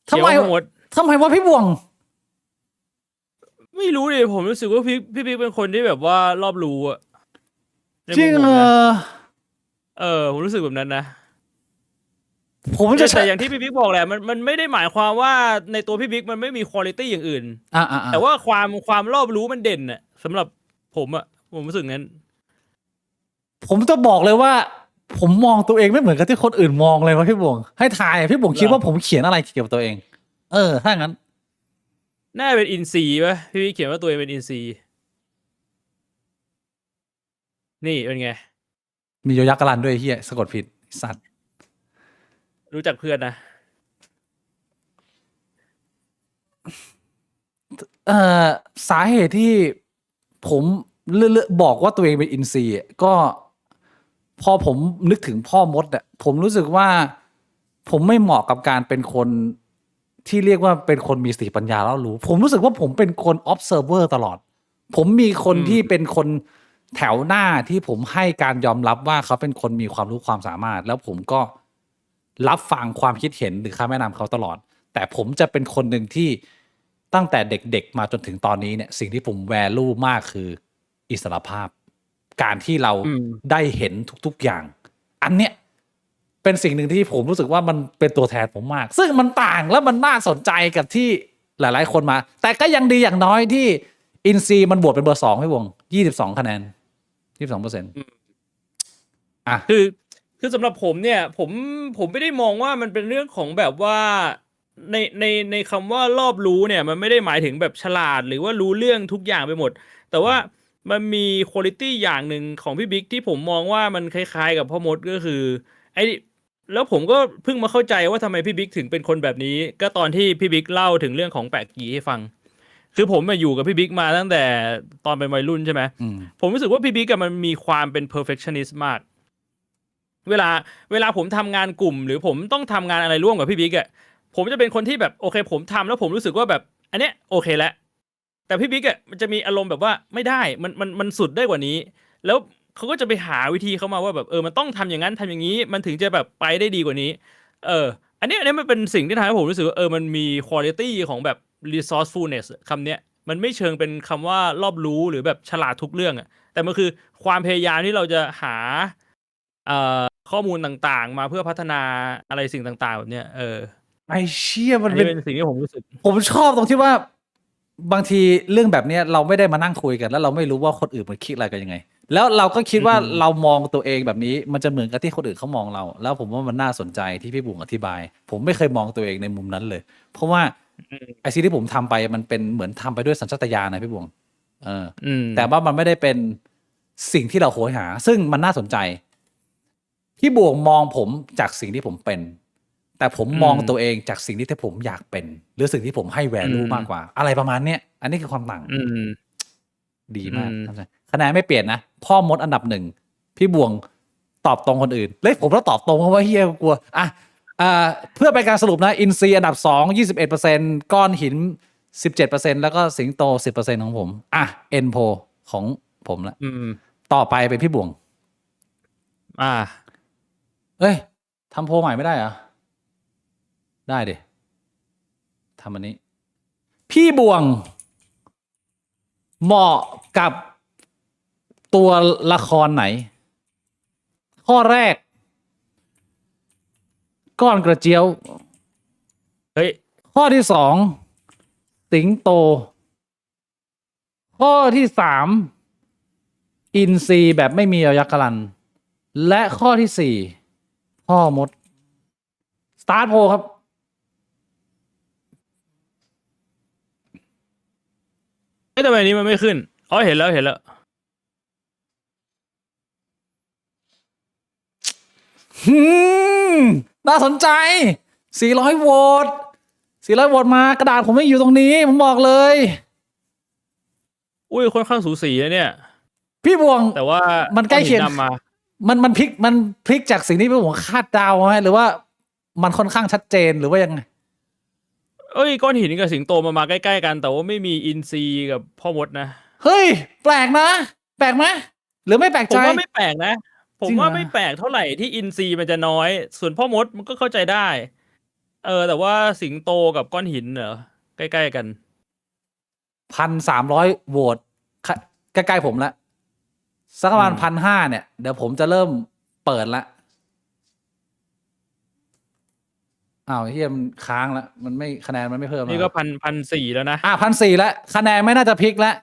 ทำ เขียน ไม ว่าพ่อมด ทำไมวะพี่บวง ไม่รู้ดิผมรู้สึกว่าพี่บิ๊กเป็นคนที่แบบว่ารอบรู้อะใน จริ มุ ง มผม เหร นะ อ ผมรู้สึกแบบนั้นนะ ผมจะ แต่อย่างที่พี่บิ๊กบอกแหละมันไม่ได้หมายความว่าในตัวพี่บิ๊กมันไม่มีคุณภาพอย่างอื่น แต่ว่าความรอบรู้มันเด่นอะสำหรับผมอะผมรู้สึกงั้น ผมจะบอกเลยว่า ผมมองตัวเองไม่เหมือนกับที่คนอื่นมองเลยวะพี่บวง ให้ทายพี่บวงคิดว่าผมเขียนอะไรเกี่ยวกับตัวเอง ถ้างั้น น่าเป็นอินซีย์ป่ะพี่บิ๊กเขียนว่าตัวเองเป็นอินซีย์นี่เป็นไง มีโยยักษ์กะลันด้วยเฮียสะกดผิดสัตว์ รู้จักเพื่อนนะ สาเหตุที่ผมเลือกบอกว่าตัวเองเป็นอินซีย์ก็พอผมนึกถึงพ่อมดอะผมรู้สึกว่า ผมไม่เหมาะกับการเป็นคนที่เรียกว่าเป็นคนมีสติปัญญาแล้วรู้ ผมรู้สึกว่าผมเป็นคน observer ตลอด ผมมีคนที่เป็นคนแถวหน้าที่ผมให้การยอมรับว่าเขาเป็นคนมีความรู้ความสามารถ แล้วผมก็รับฟังความคิดเห็นหรือคำแนะนำเขาตลอด แต่ผมจะเป็นคนหนึ่งที่ตั้งแต่เด็กๆมาจนถึงตอนนี้เนี่ยสิ่งที่ผมแวลูมากคืออิสรภาพ การที่เราได้เห็นทุกๆอย่าง อันเนี้ยเป็นสิ่งหนึ่งที่ผมรู้สึกว่ามันเป็นตัวแทนผมมาก ซึ่งมันต่างและมันน่าสนใจกับที่หลายๆคนมา แต่ก็ยังดีอย่างน้อยที่อินซีมันบวกเป็นเบอร์ 2 พี่วง22 คะแนน 22%คือสำหรับผมเนี่ยผมไม่ได้มองว่ามันเป็นเรื่องของแบบว่าในคำว่ารอบรู้เนี่ยมันไม่ได้หมายถึงแบบฉลาดหรือว่ารู้เรื่องทุกอย่างไปหมด แต่ว่ามันมีคุณภาพอย่างหนึ่งของพี่บิ๊กที่ผมมองว่ามันคล้ายๆกับพ่อมดก็คือไอ้แล้วผมก็เพิ่งมาเข้าใจว่าทำไมพี่บิ๊กถึงเป็นคนแบบนี้ ก็ตอนที่พี่บิ๊กเล่าถึงเรื่องของแปะกีให้ฟัง คือผมมาอยู่กับพี่บิ๊กมาตั้งแต่ตอนเป็นวัยรุ่นใช่ไหมผมรู้สึกว่าพี่บิ๊กมันมีความเป็น perfectionist มาก เวลาผมทำงานกลุ่มหรือผมต้องทำงานอะไรร่วมกับพี่บิ๊กผมจะเป็นคนที่แบบโอเคผมทำแล้วผมรู้สึกว่าแบบอันเนี้ยโอเคแล้วแต่พี่บิ๊กมันจะมีอารมณ์แบบว่าไม่ได้มันสุดได้กว่านี้ แล้วเขาก็จะไปหาวิธีเข้ามาว่าแบบมันต้องทำอย่างนั้นทำอย่างนี้มันถึงจะแบบไปได้ดีกว่านี้อันนี้มันเป็นสิ่งที่ทำให้ผมรู้สึกว่ามันมี quality ของแบบ resourcefulness คำเนี้ยมันไม่เชิงเป็นคำว่ารอบรู้หรือแบบฉลาดทุกเรื่องแต่มันคือความพยายามที่เราจะหาข้อมูลต่างๆมาเพื่อพัฒนาอะไรสิ่งต่างๆแบบเนี้ยไอเชี่ยมัน เป็นสิ่งที่ผมรู้สึก ผมชอบตรงที่ว่าบางทีเรื่องแบบเนี้ยเราไม่ได้มานั่งคุยกัน แล้วเราไม่รู้ว่าคนอื่นมันคิดอะไรกันยังไง แล้วเราก็คิดว่าเรามองตัวเองแบบนี้มันจะเหมือนกับที่คนอื่นเขามองเรา แล้วผมว่ามันน่าสนใจที่พี่บุ๋งอธิบาย ผมไม่เคยมองตัวเองในมุมนั้นเลย เพราะว่าไอสิ่งที่ผมทำไปมันเป็นเหมือนทำไปด้วยสัญชาตญาณนะพี่บุ๋งแต่ว่ามันไม่ได้เป็นสิ่งที่เราโหยหา ซึ่งมันน่าสนใจพี่บุ๋งมองผมจากสิ่งที่ผมเป็น แต่ผมมองตัวเองจากสิ่งที่ผมอยากเป็น หรือสิ่งที่ผมให้แวลูมากกว่า อะไรประมาณเนี้ยอันนี้คือความต่างดีมากคะแนนไม่เปลี่ยนนะพ่อมดอันดับ 1พี่บวงตอบตรงคนอื่นเลยผมต้องตอบตรงเพราะว่าเฮียกลัวเพื่อเป็นการสรุปนะอินซีอันดับ 2 21%ก้อนหิน 17% แล้วก็สิงโต 10% ของผมเอ็นโพของผมละต่อไปเป็นพี่บวงเอ้ยทำโพใหม่ไม่ได้เหรอได้ดิทำอันนี้พี่บวงเหมาะกับตัวละครไหนข้อแรกก้อนกระเจียวข้อที่ 2สิงโตข้อที่ 3อินทรีแบบไม่มียักษ์กลันและข้อที่ 4พ่อมดสตาร์ทโพครับทำไมนี้มันไม่ขึ้นเห็นแล้วน่าสนใจ400 โหวต400 โหวตมากระดาษผมไม่อยู่ตรงนี้ผมบอกเลยค่อนข้างสูสีนะเนี่ยพี่บวงแต่ว่ามันใกล้เคียงมันพลิกจากสิ่งที่พี่บวงคาดเดาไหมหรือว่ามันค่อนข้างชัดเจนหรือว่ายังไง เอ้ยก้อนหินกับสิงโตมาใกล้ๆกันแต่ว่าไม่มีอินทรีกับพ่อมดนะเฮ้ยแปลกนะแปลกไหมหรือไม่แปลกผมใจว่าไม่แปลกนะผจริงเหรอมว่าไม่แปลกเท่าไหร่ที่อินทรีมันจะน้อยส่วนพ่อมดมันก็เข้าใจได้แต่ว่าสิงโตกับก้อนหินเหรอใกล้ๆกัน 1,300โหวตใกล้ๆผมละสักประมาณ1,500เนี่ยเดี๋ยวผมจะเริ่มเปิดละอ้าวเฮียมันค้างละมันไม่คะแนนมันไม่เพิ่มแล้ว นี่ก็1,400แล้วนะ 1,400แล้วคะแนนไม่น่าจะพลิกแล้ว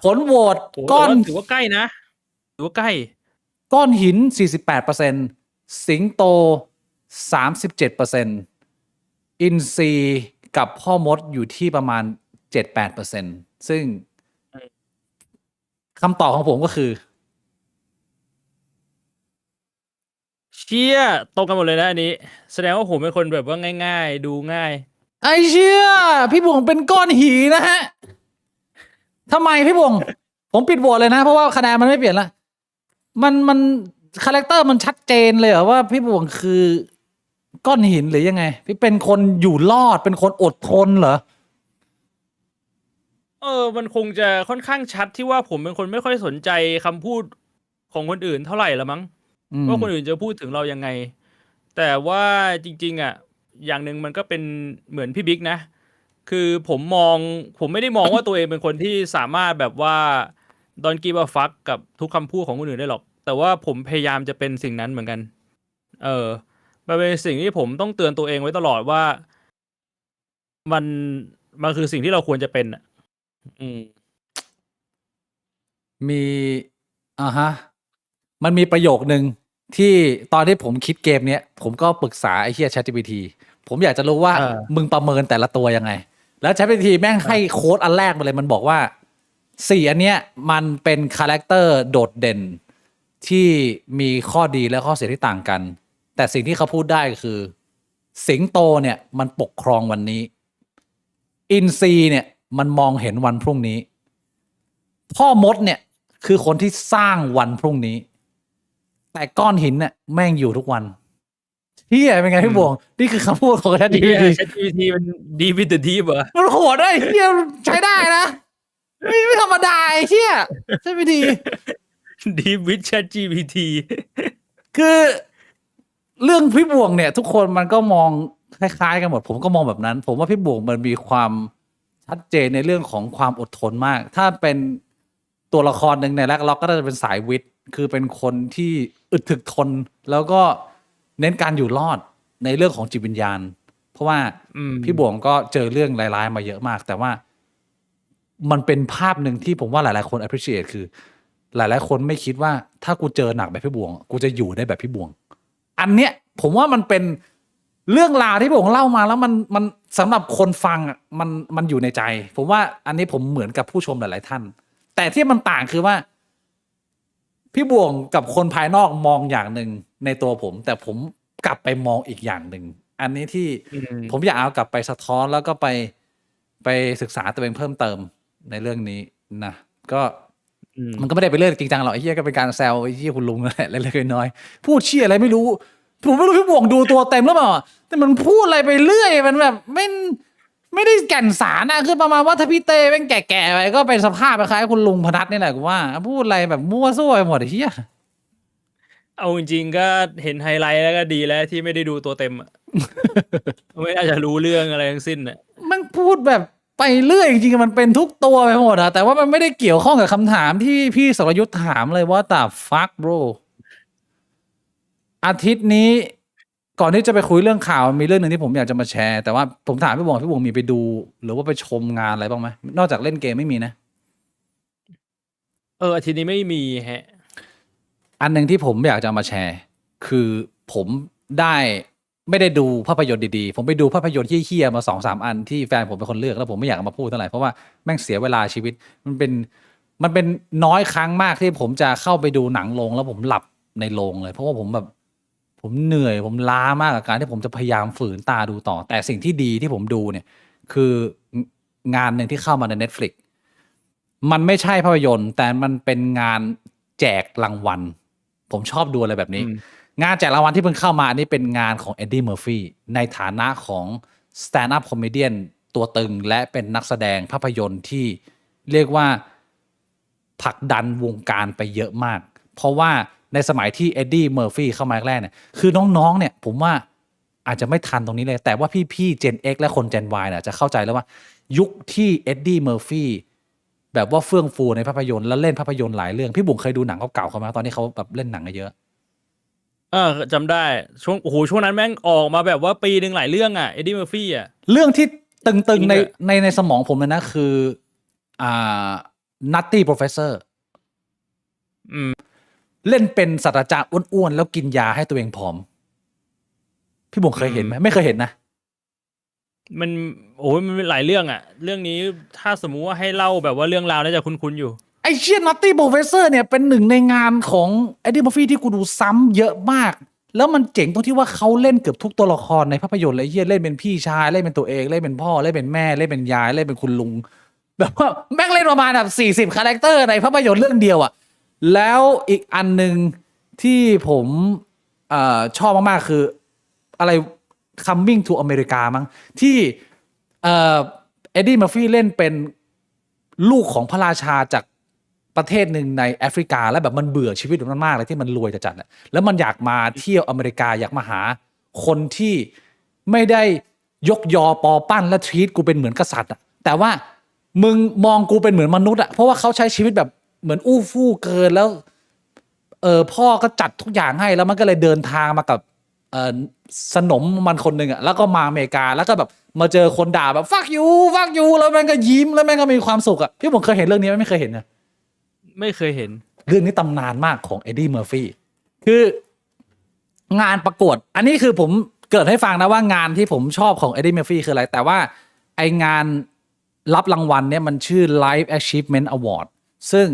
ผลโหวต โห ก้อน ถือว่าใกล้นะถือว่าใกล้ ก้อนหิน 48%สิงโต 37%อินทรีกับพ่อมดอยู่ที่ประมาณ 7-8% ซึ่งคำตอบของผมก็คือ เชี่ยตรงกันหมดเลยนะอันนี้ แสดงว่าผมเป็นคนแบบว่าง่ายๆ ดูง่าย ไอเชี่ยพี่บ่วงเป็นก้อนหินนะฮะทำไมพี่บ่วง ผมปิดโหวตเลยนะ เพราะว่าคะแนนมันไม่เปลี่ยนละมันคาแรคเตอร์มันชัดเจนเลยเหรอว่าพี่บ่วงคือก้อนหินหรือยังไง พี่เป็นคนอยู่รอดเป็นคนอดทนเหรอ มันคงจะค่อนข้างชัดที่ว่าผมเป็นคนไม่ค่อยสนใจคำพูดของคนอื่นเท่าไหร่ละมั้งว่าคนอื่นจะพูดถึงเรายังไง แต่ว่าจริงๆอ่ะอย่างหนึ่งมันก็เป็นเหมือนพี่บิ๊กนะ คือผมไม่ได้มองว่าตัวเองเป็นคนที่สามารถแบบว่าดอนกีบฟักกับทุกคำพูดของคนอื่นได้หรอก แต่ว่าผมพยายามจะเป็นสิ่งนั้นเหมือนกัน มันเป็นสิ่งที่ผมต้องเตือนตัวเองไว้ตลอดว่า มันมันคือสิ่งที่เราควรจะเป็นอ่ะมีฮะมันมีประโยคนึงที่ตอนที่ผมคิดเกมเนี้ยผมก็ปรึกษาไอ้เหี้ย ChatGPT ผมอยากจะรู้ว่ามึงประเมินแต่ละตัวยังไง แล้ว ChatGPT แม่งให้โค้ดอันแรกมาเลยมันบอกว่า4อันเนี้ยมันเป็นคาแรคเตอร์โดดเด่นที่มีข้อดีและข้อเสียที่ต่างกัน แต่สิ่งที่เขาพูดได้คือสิงโตเนี่ยมันปกครองวันนี้อินทรีเนี่ยมันมองเห็นวันพรุ่งนี้พ่อมดเนี่ยคือคนที่สร้างวันพรุ่งนี้แต่ก้อนหินเนี่ยแม่งอยู่ทุกวันเฮียเป็นไงพี่บวงนี่คือคำพูดของ ChatGPT มันดีวิดเดอร์ดีเหรอมันโหดได้เฮียใช้ได้นะไม่ธรรมดาไอ้เฮียใช่ไม่ดีดีวิด ChatGPT คือเรื่องพี่บวงเนี่ยทุกคนมันก็มองคล้ายๆกันหมดผมก็มองแบบนั้นผมว่าพี่บวงมันมีความชัดเจนในเรื่องของความอดทนมากถ้าเป็นตัวละครหนึ่งในแร็กล็อกก็น่าจะเป็นสายวิทย์คือเป็นคนที่อึดถึกทนแล้วก็เน้นการอยู่รอดในเรื่องของจิตวิญญาณเพราะว่าพี่บวงก็เจอเรื่องร้ายๆมาเยอะมากแต่ว่ามันเป็นภาพหนึ่งที่ผมว่าหลายๆคน appreciate คือหลายๆคนไม่คิดว่าถ้ากูเจอหนักแบบพี่บวงกูจะอยู่ได้แบบพี่บวงอันเนี้ยผมว่ามันเป็นเรื่องราวที่ผมเล่ามาแล้วมันสำหรับคนฟังอ่ะมันอยู่ในใจผมว่าอันนี้ผมเหมือนกับผู้ชมหลายๆท่านแต่ที่มันต่างคือว่าพี่บวงกับคนภายนอกมองอย่างหนึ่งในตัวผมแต่ผมกลับไปมองอีกอย่างหนึ่งอันนี้ที่ผมอยากเอากลับไปสะท้อนแล้วก็ไปศึกษาตัวเองเพิ่มเติมในเรื่องนี้นะก็มันก็ไม่ได้ไปเรื่องจริงจังหรอกไอ้เหี้ยก็เป็นการแซวไอ้เหี้ยคุณลุงนั่นแหละเล็กๆน้อยๆพูดเชี่ยอะไรไม่รู้ผมไม่รู้พี่บวงดูตัวเต็มหรือเปล่าแต่มันพูดอะไรไปเรื่อยมันแบบไม่ได้แก่นสารนะคือประมาณว่าถ้าพี่เต้เป็นแก่ๆไปก็เป็นสภาพคล้ายๆคุณลุงพนัสนี่แหละกูว่าพูดอะไรแบบมั่วซั่วไปหมดไอ้เหี้ยเอาจริงๆก็เห็นไฮไลท์แล้วก็ดีแล้วที่ไม่ได้ดูตัวเต็มไม่น่าจะรู้เรื่องอะไรทั้งสิ้นน่ะมันพูดแบบไปเรื่อยจริงๆมันเป็นทุกตัวไปหมดอะแต่ว่ามันไม่ได้เกี่ยวข้องกับคำถามที่พี่สรยุทธ์ถามเลยว่าแต่ fuck bro อาทิตย์นี้ก่อนที่จะไปคุยเรื่องข่าวมีเรื่องหนึ่งที่ผมอยากจะมาแชร์แต่ว่าผมถามพี่บวงมีไปดูหรือว่าไปชมงานอะไรบ้างไหมนอกจากเล่นเกมไม่มีนะอาทิตย์นี้ไม่มีฮะอันหนึ่งที่ผมอยากจะมาแชร์คือผมไม่ได้ดูภาพยนตร์ดีๆผมไปดูภาพยนตร์เหี้ยๆมา 2-3 อันที่แฟนผมเป็นคนเลือกแล้วผมไม่อยากมาพูดเท่าไหร่เพราะว่าแม่งเสียเวลาชีวิตมันเป็นน้อยครั้งมากที่ผมจะเข้าไปดูหนังโรงแล้วผมหลับในโรงเลยเพราะว่าผมเหนื่อยผมล้ามากกับการที่ผมจะพยายามฝืนตาดูต่อแต่สิ่งที่ดีที่ผมดูเนี่ยคืองานหนึ่งที่เข้ามาใน Netflix มันไม่ใช่ภาพยนตร์แต่มันเป็นงานแจกรางวัลผมชอบดูอะไรแบบนี้งานแจกรางวัลที่เพิ่งเข้ามาอันนี้เป็นงานของเอ็ดดี้เมอร์ฟี่ในฐานะของ stand up comedian ตัวตึงและเป็นนักแสดงภาพยนตร์ที่เรียกว่าผลักดันวงการไปเยอะมากเพราะว่าในสมัยที่เอ็ดดี้เมอร์ฟี่เข้ามาแรกเนี่ยคือน้องๆเนี่ยผมว่าอาจจะไม่ทันตรงนี้เลยแต่ว่าพี่ๆ Gen X และคน Gen Y เนี่ยจะเข้าใจแล้วว่ายุคที่เอ็ดดี้เมอร์ฟี่แบบว่าเฟื่องฟูในภาพยนตร์แล้วเล่นภาพยนตร์หลายเรื่องพี่บุ๋มเคยดูหนังเก่าๆเขาไหมตอนนี้เขาแบบเล่นหนังเยอะจำได้ช่วงนั้นแม่งออกมาแบบว่าปีนึงหลายเรื่องเอ็ดดี้เมอร์ฟี่เรื่องที่ตึงๆในสมองผมเลยนะคือNutty Professor เล่นเป็นศาสตราจารย์อ้วนๆแล้วกินยาให้ตัวเองผอมพี่บุ๋มเคยเห็นไหมไม่เคยเห็นนะมันมันหลายเรื่องเรื่องนี้ถ้าสมมุติว่าให้เล่าแบบว่าเรื่องราวน่าจะคุ้นๆอยู่ไอ้เชี่ย Nutty Professor เนี่ยเป็นหนึ่งในงานของ Eddie Murphy ที่กูดูซ้ำเยอะมากแล้วมันเจ๋งตรงที่ว่าเขาเล่นเกือบทุกตัวละครในภาพยนตร์เลยเฮียเล่นเป็นพี่ชายเล่นเป็นตัวเองเล่นเป็นพ่อเล่นเป็นแม่เล่นเป็นยายเล่นเป็นคุณลุงแบบว่าแม่งเล่นประมาณแบบ40คาแรคเตอร์ในภาพยนตร์เรื่องเดียวแล้วอีกอันนึงที่ผมชอบมากๆคืออะไร Coming to America มั้งที่เอ็ดดี้มัฟฟี่เล่นเป็นลูกของพระราชาจากประเทศหนึ่งในแอฟริกาแล้วแบบมันเบื่อชีวิตมันมากเลยที่มันรวยจัดๆแล้วมันอยากมาเที่ยวอเมริกาอยากมาหาคนที่ไม่ได้ยกยอปอปั้นและทรีตกูเป็นเหมือนกษัตริย์แต่ว่ามึงมองกูเป็นเหมือนมนุษย์เพราะว่าเขาใช้ชีวิตแบบเหมือนอู้ฟู่เกินแล้วพ่อก็จัดทุกอย่างให้แล้วมันก็เลยเดินทางมากับสนมมันคนหนึ่งแล้วก็มาอเมริกาแล้วก็แบบมาเจอคนด่าแบบ fuck you แล้วแม่งก็ยิ้มแล้วแม่งก็มีความสุขพี่ผมเคยเห็นเรื่องนี้ไหมไม่เคยเห็นนะไม่เคยเห็นเรื่องนี้ตำนานมากของเอ็ดดี้เมอร์ฟี่คืองานประกวดอันนี้คือผมเกิดให้ฟังนะว่างานที่ผมชอบของเอ็ดดี้เมอร์ฟี่คืออะไรแต่ว่าไองานรับรางวัลเนี่ยมันชื่อ Life Achievement Award ซึ่ง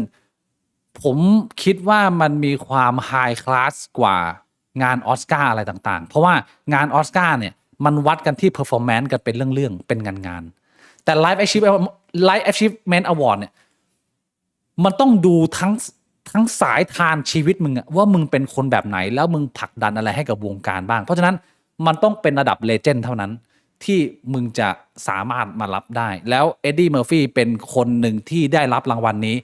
ผมคิดว่ามันมีความไฮคลาสกว่างานออสการ์อะไรต่างๆเพราะว่างานออสการ์เนี่ยมันวัดกันที่ performance กันเป็นเรื่องๆเป็นงานแต่ Life Achievement Award เนี่ยมันต้องดูทั้งสายทานชีวิตมึงว่ามึงเป็นคนแบบไหนแล้วมึงผลักดันอะไรให้กับวงการบ้างเพราะฉะนั้นมันต้องเป็นระดับเลเจนด์เท่านั้นที่มึงจะสามารถมารับได้แล้วเอ็ดดี้เมอร์ฟี่เป็นคนหนึ่งที่ได้รับรางวัลนี้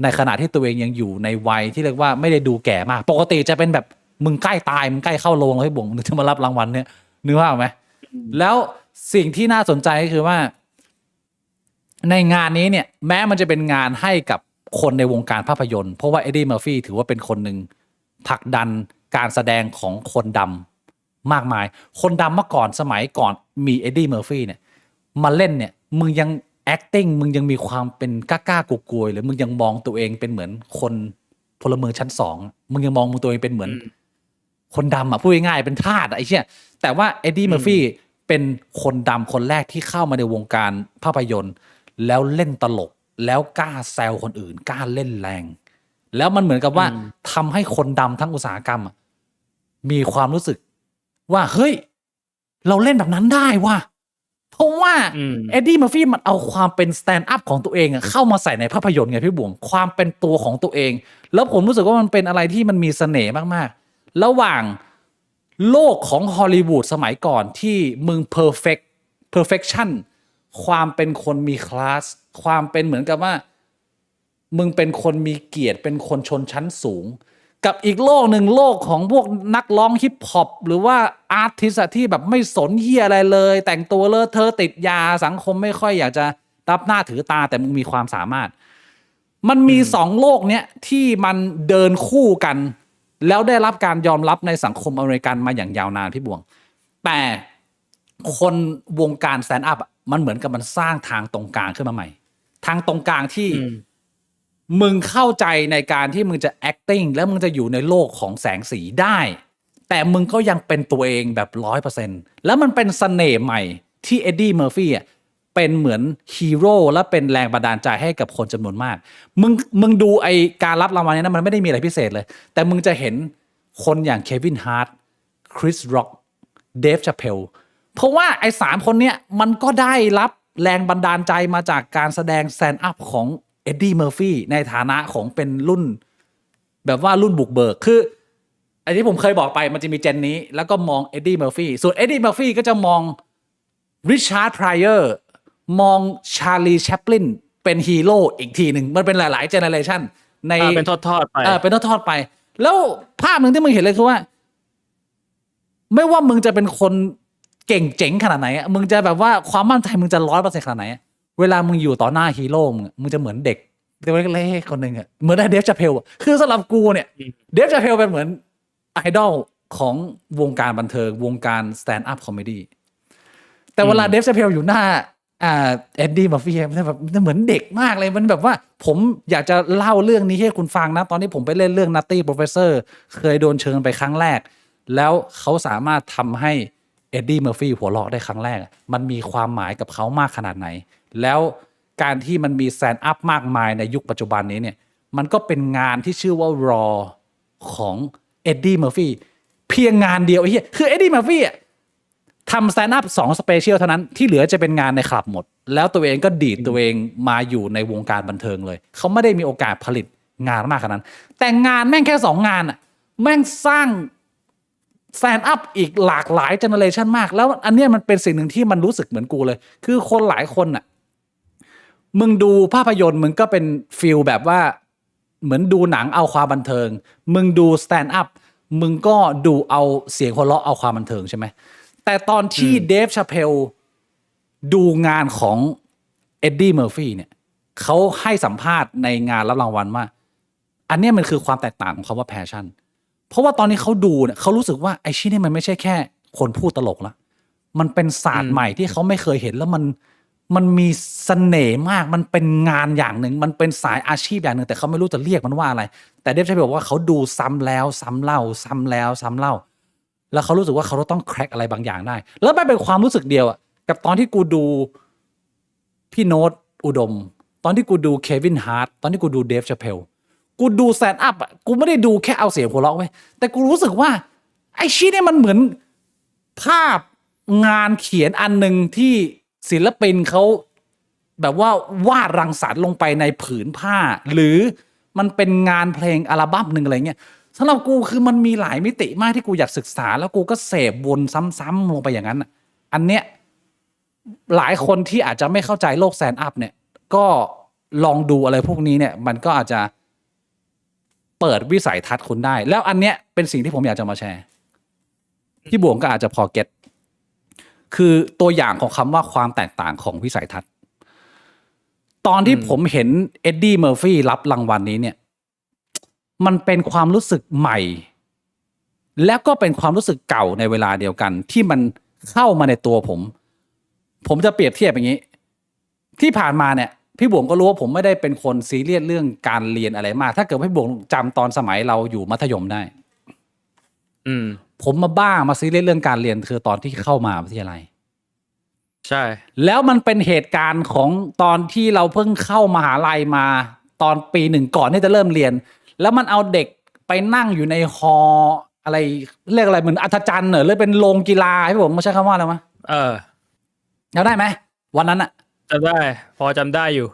ในขณะที่ตัวเองยังอยู่ในวัยที่เรียกว่าไม่ได้ดูแก่มากปกติจะเป็นแบบมึงใกล้ตายมึงใกล้เข้าโรงแล้วให้บ่งมึงจะมารับรางวัลเนี่ยนึกภาพไหมแล้วสิ่งที่น่าสนใจก็คือว่าในงานนี้เนี่ยแม้มันจะเป็นงานให้กับคนในวงการภาพยนตร์เพราะว่าเอ็ดดี้เมอร์ฟี่ถือว่าเป็นคนหนึ่งผลักดันการแสดงของคนดำมากมายคนดำเมื่อก่อนสมัยก่อนมีเอ็ดดี้เมอร์ฟี่เนี่ยมาเล่นเนี่ยมึงยัง acting มึงยังมีความเป็นกล้ากลัวๆหรือมึงยังมองตัวเองเป็นเหมือนคนพลเมืองชั้น2มึงยังมองตัวเองเป็นเหมือนคนดำพูดง่ายๆเป็นทาสไอ้เชี่ยแต่ว่าเอ็ดดี้เมอร์ฟี่เป็นคนดำคนแรกที่เข้ามาในวงการภาพยนตร์แล้วเล่นตลกแล้วกล้าแซวคนอื่นกล้าเล่นแรงแล้วมันเหมือนกับว่าทำให้คนดำทั้งอุตสาหกรรมมีความรู้สึกว่าเฮ้ยเราเล่นแบบนั้นได้ว่ะเพราะว่าเอ็ดดี้เมอร์ฟี่มันเอาความเป็นสแตนด์อัพของตัวเองเข้ามาใส่ในภาพยนตร์ไงพี่บวงความเป็นตัวของตัวเองแล้วผมรู้สึกว่ามันเป็นอะไรที่มันมีเสน่ห์มากๆระหว่างโลกของฮอลลีวูดสมัยก่อนที่มึงperfection ความเป็นคนมีคลาสความเป็นเหมือนกับว่ามึงเป็นคนมีเกียรติเป็นคนชนชั้นสูงกับอีกโลกหนึ่งโลกของพวกนักร้องฮิปฮอปหรือว่าอาร์ติสต์ที่แบบไม่สนเหี้ยอะไรเลยแต่งตัวเลอะเทอะติดยาสังคมไม่ค่อยอยากจะรับหน้าถือตาแต่มึงมีความสามารถมันมี2โลกเนี้ยที่มันเดินคู่กันแล้วได้รับการยอมรับในสังคมอเมริกันมาอย่างยาวนานพี่บวงแต่คนวงการสแตนด์อัพมันเหมือนกับมันสร้างทางตรงกลางขึ้นมาใหม่ทางตรงกลางที่มึงเข้าใจในการที่มึงจะ acting แล้วมึงจะอยู่ในโลกของแสงสีได้แต่มึงก็ยังเป็นตัวเองแบบ 100% แล้วมันเป็นเสน่ห์ใหม่ที่เอ็ดดี้เมอร์ฟี่เป็นเหมือนฮีโร่และเป็นแรงบันดาลใจให้กับคนจำนวนมากมึงดูไอการรับรางวัลนี้นะมันไม่ได้มีอะไรพิเศษเลยแต่มึงจะเห็นคนอย่างเควินฮาร์ทคริสร็อกเดฟชาเพลเพราะว่าไอ้3คนเนี้ยมันก็ได้รับแรงบันดาลใจมาจากการแสดงสแตนด์อัพของเอ็ดดี้เมอร์ฟี่ในฐานะของเป็นรุ่นแบบว่ารุ่นบุกเบิกคืออันที่ผมเคยบอกไปมันจะมีเจนนี้แล้วก็มองเอ็ดดี้เมอร์ฟี่ส่วนเอ็ดดี้เมอร์ฟี่ก็จะมอง ริชาร์ดไพรเออร์มองชาลีแชปลินเป็นฮีโร่อีกทีหนึ่งมันเป็นหลายๆเจเนอเรชันในเป็นทอดๆไปเป็นทอดๆไปแล้วภาพหนึ่งที่มึงเห็นเลยคือว่าไม่ว่ามึงจะเป็นคนเก่งเจ๋งขนาดไหนมึงจะแบบว่าความมั่นใจมึงจะ100%ขนาดไหนเวลามึงอยู่ต่อหน้าฮีโร่มึงจะเหมือนเด็กเล็กๆคนหนึ่งเหมือนเดฟชาเพลคือสำหรับกูเนี่ยเดฟชาเพลเป็นเหมือนไอดอลของวงการบันเทิงวงการสแตนด์อัพคอมเมดี้แต่เวลาเดฟชาเพลอยู่หน้าเอ็ดดี้มัฟฟี่มันแบบเหมือนเด็กมากเลยมันแบบว่าผมอยากจะเล่าเรื่องนี้ให้คุณฟังนะตอนที่ผมไปเล่นเรื่อง Nutty Professor เคยโดนเชิญไปครั้งแรกแล้วเขาสามารถทำให้เอ็ดดี้มัฟฟี่หัวเราะได้ครั้งแรกมันมีความหมายกับเขามากขนาดไหนแล้วการที่มันมีแซนด์อัพมากมายในยุคปัจจุบันนี้เนี่ยมันก็เป็นงานที่ชื่อว่า Raw ของเอ็ดดี้มัฟฟี่เพียงงานเดียวไอ้เหี้ยคือเอ็ดดี้มัฟฟี่ทำสแตนด์อัพ2สเปเชียลเท่านั้นที่เหลือจะเป็นงานในคลับหมดแล้วตัวเองก็ดีดตัวเองมาอยู่ในวงการบันเทิงเลยเขาไม่ได้มีโอกาสผลิตงานมากขนาดนั้นแต่งานแม่งแค่2งานอ่ะแม่งสร้างสแตนด์อัพอีกหลากหลายเจเนอเรชันมากแล้วอันเนี้ยมันเป็นสิ่งหนึ่งที่มันรู้สึกเหมือนกูเลยคือคนหลายคนอ่ะมึงดูภาพยนตร์มึงก็เป็นฟีลแบบว่าเหมือนดูหนังเอาความบันเทิงมึงดูสแตนด์อัพมึงก็ดูเอาเสียงหัวเราะเอาความบันเทิงใช่ไหมแต่ตอนที่เดฟชาเพลดูงานของเอ็ดดี้เมอร์ฟี่เนี่ยเขาให้สัมภาษณ์ในงานรับรางวัลว่าอันนี้มันคือความแตกต่างของคำว่าแพชชั่นเพราะว่าตอนนี้เขาดูเนี่ยเขารู้สึกว่าไอ้ชิ้นนี้มันไม่ใช่แค่คนพูดตลกละมันเป็นศาสตร์ใหม่ที่เขาไม่เคยเห็นแล้วมันมีเสน่ห์มากมันเป็นงานอย่างหนึ่งมันเป็นสายอาชีพอย่างหนึ่งแต่เขาไม่รู้จะเรียกมันว่าอะไรแต่เดฟชาเพลบอกว่าเขาดูซ้ำแล้วซ้ำเล่าซ้ำแล้วซ้ำเล่าแล้วเขารู้สึกว่าเขาต้องแคร็กอะไรบางอย่างได้แล้วไม่เป็นความรู้สึกเดียวกับตอนที่กูดูพี่โน้ตอุดมตอนที่กูดูเควินฮาร์ทตอนที่กูดูเดฟชาเพลกูดูแซนด์อัพกูไม่ได้ดูแค่เอาเสียงหัวเราะไว้แต่กูรู้สึกว่าไอ้ชี้เนี่ยมันเหมือนภาพงานเขียนอันหนึ่งที่ศิลปินเขาแบบว่าวาดรังสรรค์ลงไปในผืนผ้าหรือมันเป็นงานเพลงอัลบั้มหนึ่งอะไรเงี้ยสำหรับกูคือมันมีหลายมิติมากที่กูอยากศึกษาแล้วกูก็เสพวนซ้ำๆลงไปอย่างนั้นอันเนี้ยหลายคนที่อาจจะไม่เข้าใจโลกแซนด์อัพเนี่ยก็ลองดูอะไรพวกนี้เนี่ยมันก็อาจจะเปิดวิสัยทัศน์คุณได้แล้วอันเนี้ยเป็นสิ่งที่ผมอยากจะมาแชร์พี่บวงก็อาจจะพอเก็ตคือตัวอย่างของคำว่าความแตกต่างของวิสัยทัศน์ตอนที่ผมเห็นเอ็ดดี้เมอร์ฟี่รับรางวัลนี้เนี่ยมันเป็นความรู้สึกใหม่แล้วก็เป็นความรู้สึกเก่าในเวลาเดียวกันที่มันเข้ามาในตัวผมจะเปรียบเทียบอย่างนี้ที่ผ่านมาเนี่ยพี่บวงก็รู้ว่าผมไม่ได้เป็นคนซีเรียสเรื่องการเรียนอะไรมากถ้าเกิดพี่บวงจำตอนสมัยเราอยู่มัธยมได้ผมมาซีเรียสเรื่องการเรียนคือตอนที่เข้ามาวิทยาลัยใช่แล้วมันเป็นเหตุการณ์ของตอนที่เราเพิ่งเข้ามหาลัยมาตอนปี1ก่อนที่จะเริ่มเรียนแล้วมันเอาเด็กไปนั่งอยู่ในฮออะไรเรียกอะไรเหมือนอัศจรรย์เหรอหรือเป็นโรงกีฬาให้ผมมาใช้คำว่าอะไรวะจำได้ไหมวันนั้นอะจำได้พอจำได้อยู่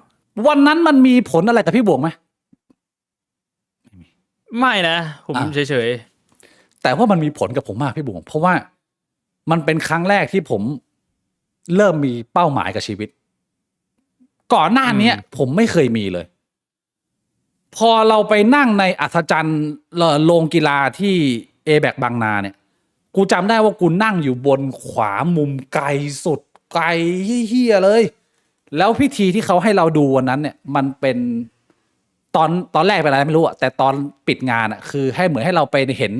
วันนั้นมันมีผลอะไรกับพี่บวงไหมไม่นะผมเฉยๆแต่ว่ามันมีผลกับผมมากพี่บวงเพราะว่ามันเป็นครั้งแรกที่ผมเริ่มมีเป้าหมายกับชีวิตก่อนหน้านี้ผมไม่เคยมีเลยพอเราไปนั่งในอัศจรรย์โรงกีฬาที่เอแบกบางนาเนี่ยกูจำได้ว่ากูนั่งอยู่บนขวามุมไกลสุดไกลเหี้ยเลยแล้วพิธีที่เขาให้เราดูวันนั้นเนี่ยมันเป็นตอนแรกเป็นอะไรไม่รู้อะแต่ตอนปิดงานอะคือให้เหมือนให้เราไปเห็น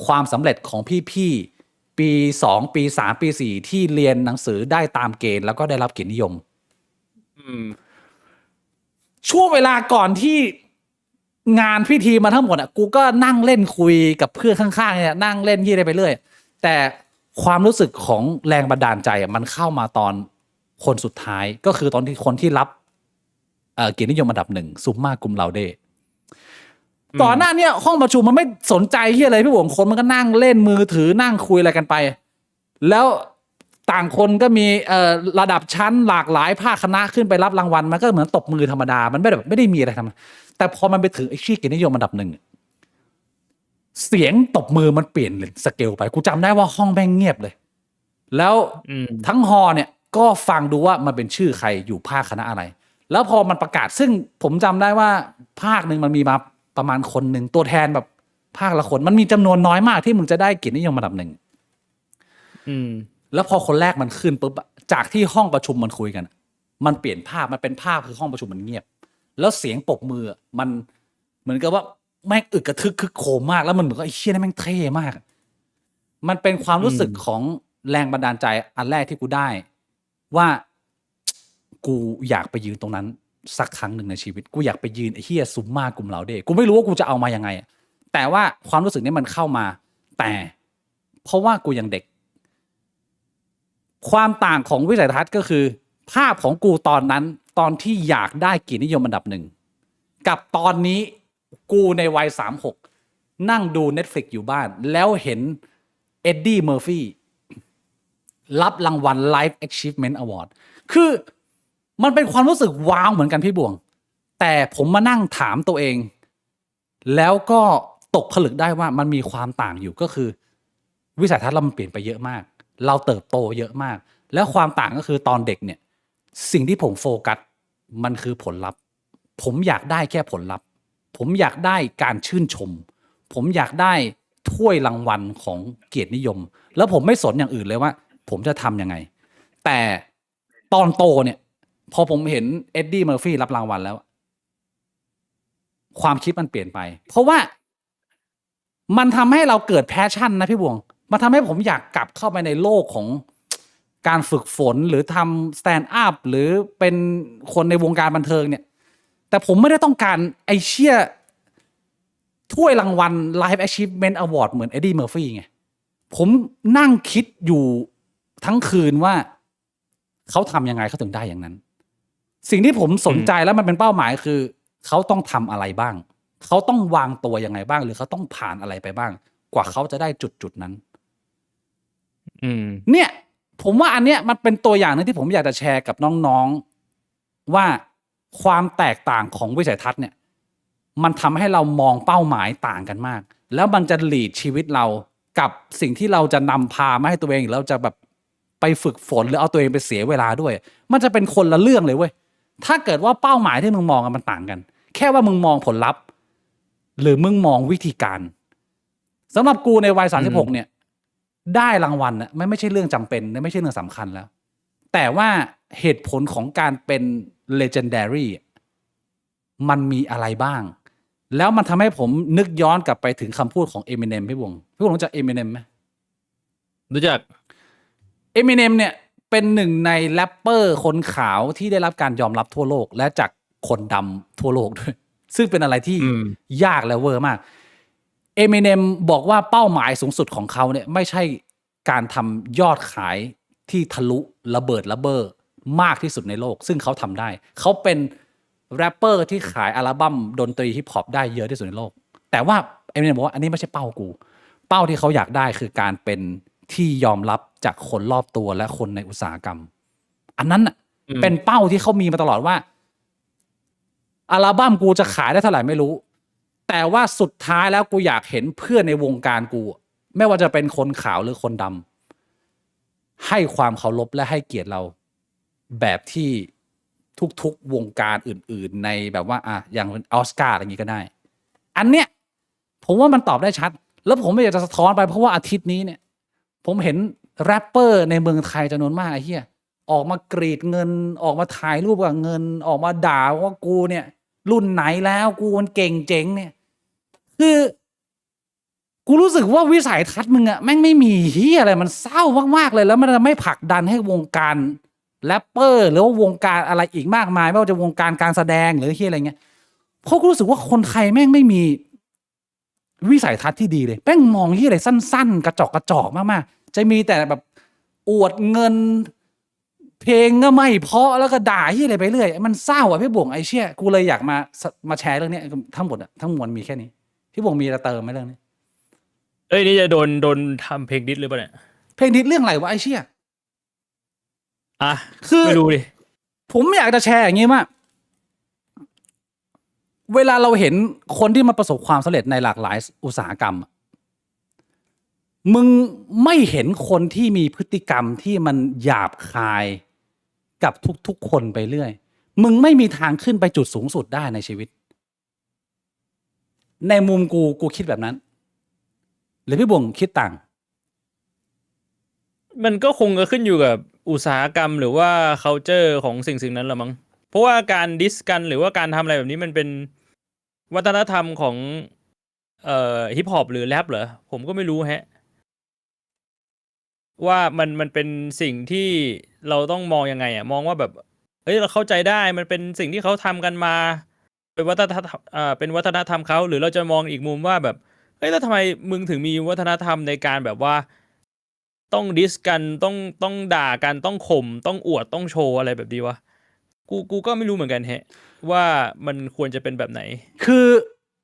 ความสำเร็จของพี่ๆปี2ปี3ปี4ที่เรียนหนังสือได้ตามเกณฑ์แล้วก็ได้รับเกียรตินิยมช่วงเวลาก่อนที่งานพิธีมาทั้งหมดอ่ะกูก็นั่งเล่นคุยกับเพื่อนข้างๆเนี่ยนั่งเล่นยี่อะไรไปเรื่อยแต่ความรู้สึกของแรงบันดาลใจอ่ะมันเข้ามาตอนคนสุดท้ายก็คือตอนที่คนที่รับเกียรตินิยมอันดับ1ซุมมากุมลาเดก่อนหน้านี้ห้องประชุมมันไม่สนใจที่อะไรพี่บวงคนมันก็นั่งเล่นมือถือนั่งคุยอะไรกันไปแล้วต่างคนก็มีระดับชั้นหลากหลายภาคคณะขึ้นไปรับรางวัลมันก็เหมือนตบมือธรรมดามันไม่ได้มีอะไรทำแต่พอมันไปถึงไอ้ชื่อเกียรตินิยมอันดับ1เสียงตบมือมันเปลี่ยนสเกลไปกูจำได้ว่าห้องแม่งเงียบเลยแล้วทั้งฮอเนี่ย ก็ฟังดูว่ามันเป็นชื่อใครอยู่ภาคคณะอะไร แล้วพอมันประกาศซึ่งผมจำได้ว่าภาคหนึ่งมันมีมาประมาณคนหนึ่งตัวแทนแบบภาคละคนมันมีจำนวนน้อยมากที่มึงจะได้เกียรตินิยมอันดับหนึ่งแล้วพอคนแรกมันขึ้นปุ๊บจากที่ห้องประชุมมันคุยกันมันเปลี่ยนภาพมันเป็นภาพคือห้องประชุมมันเงียบแล้วเสียงปรบมือมันเหมือนกับว่าแม่งอึกกระทึกคึกโครมมากแล้วมันเหมือนกับไอ้เชี่ยนี่แม่งเท่มากมันเป็นความรู้สึกของแรงบันดาลใจอันแรกที่กูได้ว่ากูอยากไปยืนตรงนั้นสักครั้งหนึ่งในชีวิตกูอยากไปยืนไอ้เหี้ยซุมมากลุ่มเหล่าเดกูไม่รู้ว่ากูจะเอามายังไงแต่ว่าความรู้สึกนี้มันเข้ามาแต่เพราะว่ากูยังเด็กความต่างของวิสัยทัศน์ก็คือภาพของกูตอนนั้นตอนที่อยากได้เกียรตินิยมอันดับหนึ่งกับตอนนี้กูในวัย36นั่งดู Netflix อยู่บ้านแล้วเห็นเอ็ดดี้เมอร์ฟี่รับรางวัล Life Achievement Award คือมันเป็นความรู้สึกว้าวเหมือนกันพี่บ่วงแต่ผมมานั่งถามตัวเองแล้วก็ตกผลึกได้ว่ามันมีความต่างอยู่ก็คือวิสัยทัศน์เรามันเปลี่ยนไปเยอะมากเราเติบโตเยอะมากแล้วความต่างก็คือตอนเด็กเนี่ยสิ่งที่ผมโฟกัสมันคือผลลัพธ์ผมอยากได้แค่ผลลัพธ์ผมอยากได้การชื่นชมผมอยากได้ถ้วยรางวัลของเกียรตินิยมแล้วผมไม่สนอย่างอื่นเลยว่าผมจะทำยังไงแต่ตอนโตเนี่ยพอผมเห็นเอ็ดดี้เมอร์ฟี่รับรางวัลแล้วความคิดมันเปลี่ยนไปเพราะว่ามันทำให้เราเกิดแพชชั่นนะพี่บวงมันทำให้ผมอยากกลับเข้าไปในโลกของการฝึกฝนหรือทำสแตนด์อัพหรือเป็นคนในวงการบันเทิงเนี่ยแต่ผมไม่ได้ต้องการไอ้เชี่ยถ้วยรางวัล Life Achievement Award เหมือนเอ็ดดี้เมอร์ฟี่ไงผมนั่งคิดอยู่ทั้งคืนว่าเขาทำยังไงเขาถึงได้อย่างนั้นสิ่งที่ผมสนใจแล้วมันเป็นเป้าหมายคือเขาต้องทำอะไรบ้างเขาต้องวางตัวยังไงบ้างหรือเขาต้องผ่านอะไรไปบ้างกว่าเขาจะได้จุดนั้นเนี่ยผมว่าอันเนี้ยมันเป็นตัวอย่างนึงที่ผมอยากจะแชร์กับน้องๆว่าความแตกต่างของวิสัยทัศน์เนี่ยมันทำให้เรามองเป้าหมายต่างกันมากแล้วมันจะลีดชีวิตเรากับสิ่งที่เราจะนำพามาให้ตัวเองหรือเราจะแบบไปฝึกฝนหรือเอาตัวเองไปเสียเวลาด้วยมันจะเป็นคนละเรื่องเลยเว้ยถ้าเกิดว่าเป้าหมายที่มึงมองมันต่างกันแค่ว่ามึงมองผลลัพธ์หรือมึงมองวิธีการสำหรับกูในวัย36เนี่ยได้รางวัลน่ะไม่ใช่เรื่องจำเป็นไม่ใช่เรื่องสำคัญแล้วแต่ว่าเหตุผลของการเป็น legendary มันมีอะไรบ้างแล้วมันทำให้ผมนึกย้อนกลับไปถึงคำพูดของ Eminem พี่วงรู้จัก Eminem ไหมรู้จัก Eminem เนี่ยเป็นหนึ่งในแรปเปอร์คนขาวที่ได้รับการยอมรับทั่วโลกและจากคนดำทั่วโลกด้วยซึ่งเป็นอะไรที่ยากและเวอร์มากEminem บอกว่าเป้าหมายสูงสุดของเขาเนี่ยไม่ใช่การทำยอดขายที่ทะลุระเบิดระเบ้อมากที่สุดในโลกซึ่งเขาทำได้เขาเป็นแรปเปอร์ที่ขายอัลบั้มดนตรีฮิปฮอปได้เยอะที่สุดในโลกแต่ว่าEminemบอกว่าอันนี้ไม่ใช่เป้ากูเป้าที่เขาอยากได้คือการเป็นที่ยอมรับจากคนรอบตัวและคนในอุตสาหกรรมอันนั้นเป็นเป้าที่เขามีมาตลอดว่าอัลบั้มกูจะขายได้เท่าไหร่ไม่รู้แต่ว่าสุดท้ายแล้วกูอยากเห็นเพื่อนในวงการกูไม่ว่าจะเป็นคนขาวหรือคนดำให้ความเคารพและให้เกียรติเราแบบที่ทุกๆวงการอื่นๆในแบบว่าอย่างออสการ์อะไรอย่างนี้ก็ได้อันเนี้ยผมว่ามันตอบได้ชัดแล้วผมไม่อยากจะสะท้อนไปเพราะว่าอาทิตย์นี้เนี่ยผมเห็นแรปเปอร์ในเมืองไทยจำนวนมากไอ้เหี้ยออกมากรีดเงินออกมาถ่ายรูปกับเงินออกมาด่าว่ากูเนี่ยรุ่นไหนแล้วกูมันเก่งเจ๋งเนี่ยคือกูรู้สึกว่าวิสัยทัศน์มึงอะแม่งไม่มีเหี้ยอะไรมันเศร้ามากๆเลยแล้วมันจะไม่ผลักดันให้วงการแรปเปอร์หรือว่าวงการอะไรอีกมากมายไม่ว่าจะวงการการแสดงหรือเหี้ยอะไรเงี้ยเพราะกูรู้สึกว่าคนไทยแม่งไม่มีวิสัยทัศน์ที่ดีเลยแม่งมองที่อะไรสั้นๆกระจอกมากๆจะมีแต่แบบอวดเงินเพลงก็ไม่เพราะแล้วก็ด่าที่อะไรไปเรื่อยมันเศร้าพี่บ่วงไอ้เชี่ยกูเลยอยากมาแชร์เรื่องนี้ทั้งหมดทั้งมวลมีแค่นี้พี่บ่วงมีอะไรเติมไหมเรื่องนี้นี่จะโดนทำเพลงดิสหรือเปล่าเนี่ยเพลงดิสเรื่องอะไรวะไอ้เชี่ยคือไม่รู้ดิผมอยากจะแชร์อย่างนี้ว่าเวลาเราเห็นคนที่มาประสบความสำเร็จในหลากหลายอุตสาหกรรมมึงไม่เห็นคนที่มีพฤติกรรมที่มันหยาบคาย กับทุกๆคนไปเรื่อยมึงไม่มีทางขึ้นไปจุดสูงสุดได้ในชีวิตในมุมกูคิดแบบนั้นหรือพี่บ่งคิดต่าง มันก็คงจะขึ้นอยู่กับอุตสาหกรรมหรือว่า culture ของสิ่งนั้นละมั้งเพราะว่าการดิสกันหรือว่าการทำอะไรแบบนี้มันเป็นวัฒนธรรมของฮิปฮอปหรือแรปเหรอผมก็ไม่รู้ฮะว่ามันเป็นสิ่งที่เราต้องมองยังไงอ่ะมองว่าแบบเอ้ยเราเข้าใจได้มันเป็นสิ่งที่เขาทำกันมาเป็นวัฒนธรรมเป็นวัฒนธรรมเขาหรือเราจะมองอีกมุมว่าแบบเฮ้ยแล้วทำไมมึงถึงมีวัฒนธรรมในการแบบว่าต้องดิสกันต้องด่ากันต้องข่มต้องอวดต้องโชว์อะไรแบบนี้วะกูก็ไม่รู้เหมือนกันฮะว่ามันควรจะเป็นแบบไหนคือ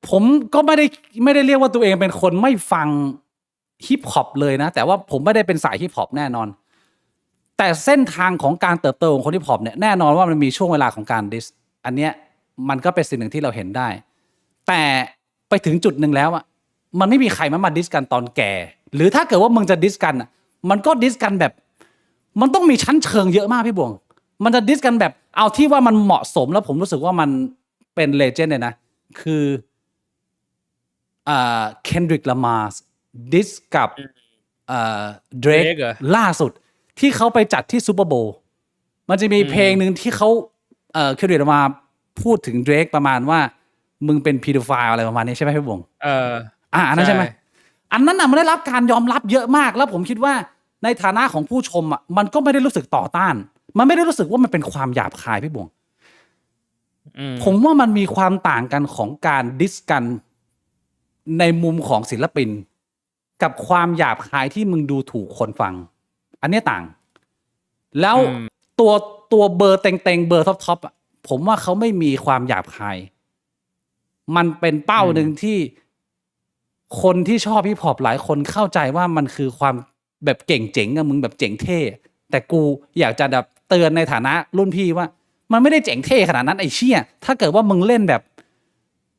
ผมก็ไม่ได้เรียกว่าตัวเองเป็นคนไม่ฟังฮิปฮอปเลยนะแต่ว่าผมไม่ได้เป็นสายฮิปฮอปแน่นอนแต่เส้นทางของการเติบโตของคนฮิปฮอปเนี่ยแน่นอนว่ามันมีช่วงเวลาของการดิสอันเนี้ยมันก็เป็นสิ่งหนึ่งที่เราเห็นได้แต่ไปถึงจุดหนึ่งแล้วอะมันไม่มีใครมาดิสกันตอนแก่หรือถ้าเกิดว่ามึงจะดิสกันอะมันก็ดิสกันแบบมันต้องมีชั้นเชิงเยอะมากพี่บวงมันจะดิสกันแบบเอาที่ว่ามันเหมาะสมแล้วผมรู้สึกว่ามันเป็นเลเจนด์เลยนะคือKendrick Lamar ดิสกับDrake ล่าสุดที่เขาไปจัดที่ซูเปอร์โบว์มันจะมีเพลงหนึ่งที่เขาKendrick Lamar พูดถึง Drake ประมาณว่ามึงเป็นพีโดไฟล์อะไรประมาณนี้ใช่ไหมพี่บงอันนั้นใช่ไหมอันนั้นน่ะมันได้รับการยอมรับเยอะมากแล้วผมคิดว่าในฐานะของผู้ชมอ่ะมันก็ไม่ได้รู้สึกต่อต้านมันไม่ได้รู้สึกว่ามันเป็นความหยาบคายพี่บงผมว่ามันมีความต่างกันของการดิสกันในมุมของศิลปินกับความหยาบคายที่มึงดูถูกคนฟังอันนี้ต่างแล้วตัวเบอร์เต็งเบอร์ท็อปอ่ะผมว่าเขาไม่มีความหยาบคายมันเป็นเป้าหนึ่งที่คนที่ชอบฮิปฮอปหลายคนเข้าใจว่ามันคือความแบบเก่งเจ๋งอะมึงแบบเจ๋งเท่แต่กูอยากจะแบบเตือนในฐานะรุ่นพี่ว่ามันไม่ได้เจ๋งเท่ขนาดนั้นไอ้เชี่ยถ้าเกิดว่ามึงเล่นแบบ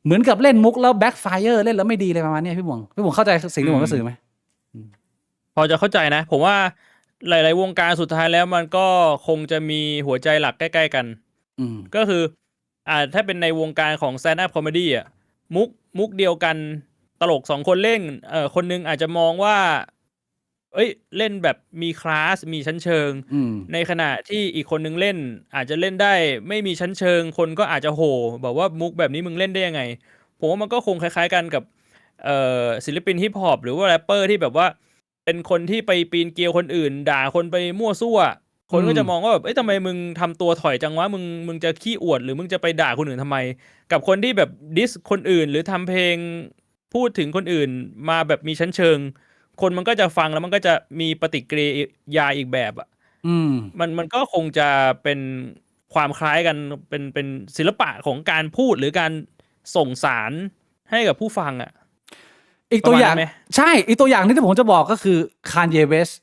เหมือนกับเล่นมุกแล้วแบ็คไฟเออร์เล่นแล้วไม่ดีเลยประมาณนี้พี่บงเข้าใจสิ่งที่ผมก็สื่อไหมพอจะเข้าใจนะผมว่าหลายๆวงการสุดท้ายแล้วมันก็คงจะมีหัวใจหลักใกล้ๆกันก็คือถ้าเป็นในวงการของ stand up comedy อ่ะมุกเดียวกันตลก2คนเล่นคนนึงอาจจะมองว่าเอ้ยเล่นแบบมีคลาสมีชั้นเชิงในขณะที่อีกคนนึงเล่นอาจจะเล่นได้ไม่มีชั้นเชิงคนก็อาจจะโห่บอกว่ามุกแบบนี้มึงเล่นได้ยังไงผมว่ามันก็คงคล้ายๆกันกับศิลปินฮิปฮอปหรือว่าแรปเปอร์ที่แบบว่าเป็นคนที่ไปปีนเกลียวคนอื่นด่าคนไปมั่วซั่วคนก็จะมองว่าแบบเอ้ยทำไมมึงทำตัวถอยจังวะมึงจะขี้อวดหรือมึงจะไปด่าคนอื่นทำไมกับคนที่แบบดิสคนอื่นหรือทำเพลงพูดถึงคนอื่นมาแบบมีชั้นเชิงคนมันก็จะฟังแล้วมันก็จะมีปฏิกิริยาอีกแบบอ่ะมันก็คงจะเป็นความคล้ายกันเป็นศิลปะของการพูดหรือการส่งสารให้กับผู้ฟังอ่ะอีกตัวอย่างใช่อีกตัวอย่างที่ผมจะบอกก็คือKanye West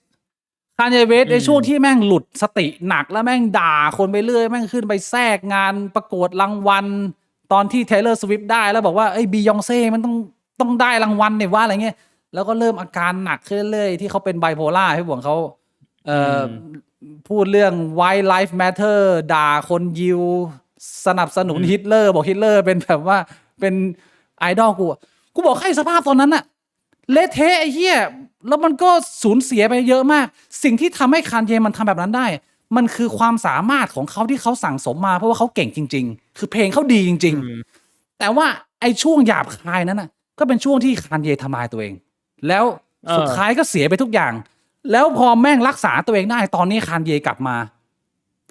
ในช่วงที่แม่งหลุดสติหนักแล้วแม่งด่าคนไปเรื่อยแม่งขึ้นไปแทรกงานประกวดรางวัลตอนที่ Taylor Swift ได้แล้วบอกว่าไอ้บียองเซ่มันต้องได้รางวัลเนี่ยว่าอะไรเงี้ยแล้วก็เริ่มอาการหนักขึ้นเรื่อยๆที่เขาเป็นไบโพล่าให้บอกเขาพูดเรื่อง White Life Matter ด่าคนยิวสนับสนุนฮิตเลอร์บอกฮิตเลอร์เป็นแบบว่าเป็นไอดอลกูบอกให้สภาพตอนนั้นน่ะเละเทะไอ้เหี้ยแล้วมันก็สูญเสียไปเยอะมากสิ่งที่ทำให้คานเยมันทำแบบนั้นได้มันคือความสามารถของเขาที่เขาสั่งสมมาเพราะว่าเขาเก่งจริงๆคือเพลงเขาดีจริงๆแต่ว่าไอ้ช่วงหยาบคายนั้นน่ะก็เป็นช่วงที่คานเยทำลายตัวเองแล้วสุดท้ายก็เสียไปทุกอย่างแล้วพอแม่งรักษาตัวเองได้ตอนนี้คานเยกลับมา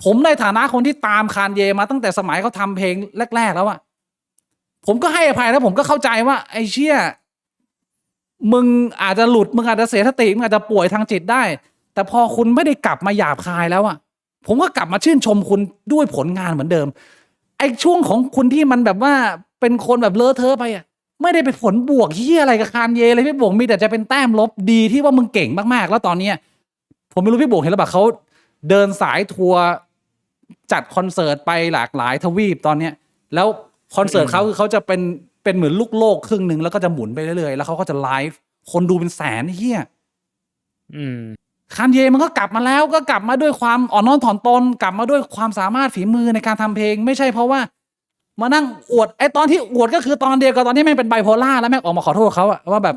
ผมในฐานะคนที่ตามคานเยมาตั้งแต่สมัยเขาทำเพลงแรกๆแล้วอะผมก็ให้อภัยแล้วผมก็เข้าใจว่าไอ้เชี่ยมึงอาจจะหลุดมึงอาจจะเสียสติมึงอาจจะป่วยทางจิตได้แต่พอคุณไม่ได้กลับมาหยาบคายแล้วอะผมก็กลับมาชื่นชมคุณด้วยผลงานเหมือนเดิมไอ้ช่วงของคุณที่มันแบบว่าเป็นคนแบบเลอะเทอะไปอะไม่ได้เป็นผลบวกเหี้ยอะไรกับคานเยเลยพี่บวงมีแต่จะเป็นแต้มลบดีที่ว่ามึงเก่งมากๆแล้วตอนนี้ผมไม่รู้พี่บวงเห็นหรือเปล่าเขาเดินสายทัวร์จัดคอนเสิร์ตไปหลากหลายทวีปตอนเนี้ยแล้วคอนเสิร์ตเขาคือเขาจะเป็นเหมือนลูกโลกครึ่งนึงแล้วก็จะหมุนไปเรื่อยๆแล้วเขาก็จะไลฟ์คนดูเป็นแสนเหี้ย คานเยมันก็กลับมาแล้วก็กลับมาด้วยความอ่อนน้อมถ่อมตนกลับมาด้วยความสามารถฝีมือในการทำเพลงไม่ใช่เพราะว่ามานั่งอวดไอ้ตอนที่อวดก็คือตอนเดียวกับตอนที่แม่งเป็นไบโพล่าแล้วแม่งออกมาขอโทษเขาอะว่าแบบ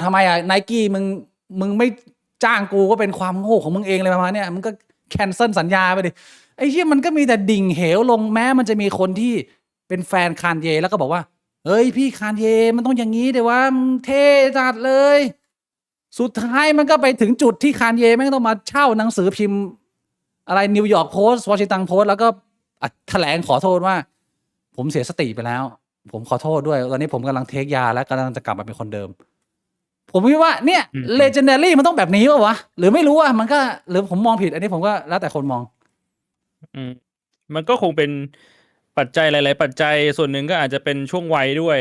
ทำไมอะไนกี้มึงไม่จ้างกูก็เป็นความโง่ของมึงเองเลยประมาณเนี้ยมึงก็แคนเซิลสัญญาไปดิไอ้เหี้ยมันก็มีแต่ดิ่งเหวลงแม้มันจะมีคนที่เป็นแฟนคานเยแล้วก็บอกว่าเฮ้ยพี่คานเยมันต้องอย่างนี้เดี๋ยวว่าเท่จัดเลยสุดท้ายมันก็ไปถึงจุดที่คานเยแม่งต้องมาเช่าหนังสือพิมพ์อะไรนิวยอร์กโพสต์วอชิงตันโพสต์แล้วก็แถลงขอโทษว่าผมเสียสติไปแล้วผมขอโทษด้วยตอนนี้ผมกำลังเทคยาและกำลังจะกลับมาเป็นคนเดิมผมคิดว่าเนี่ยเลเจนดารี่มันต้องแบบนี้ป่ะวะหรือไม่รู้ว่ามันก็หรือผมมองผิดอันนี้ผมก็แล้วแต่คนมองมันก็คงเป็นปัจจัยหลายๆปัจจัยส่วนหนึ่งก็อาจจะเป็นช่วงวัยด้วย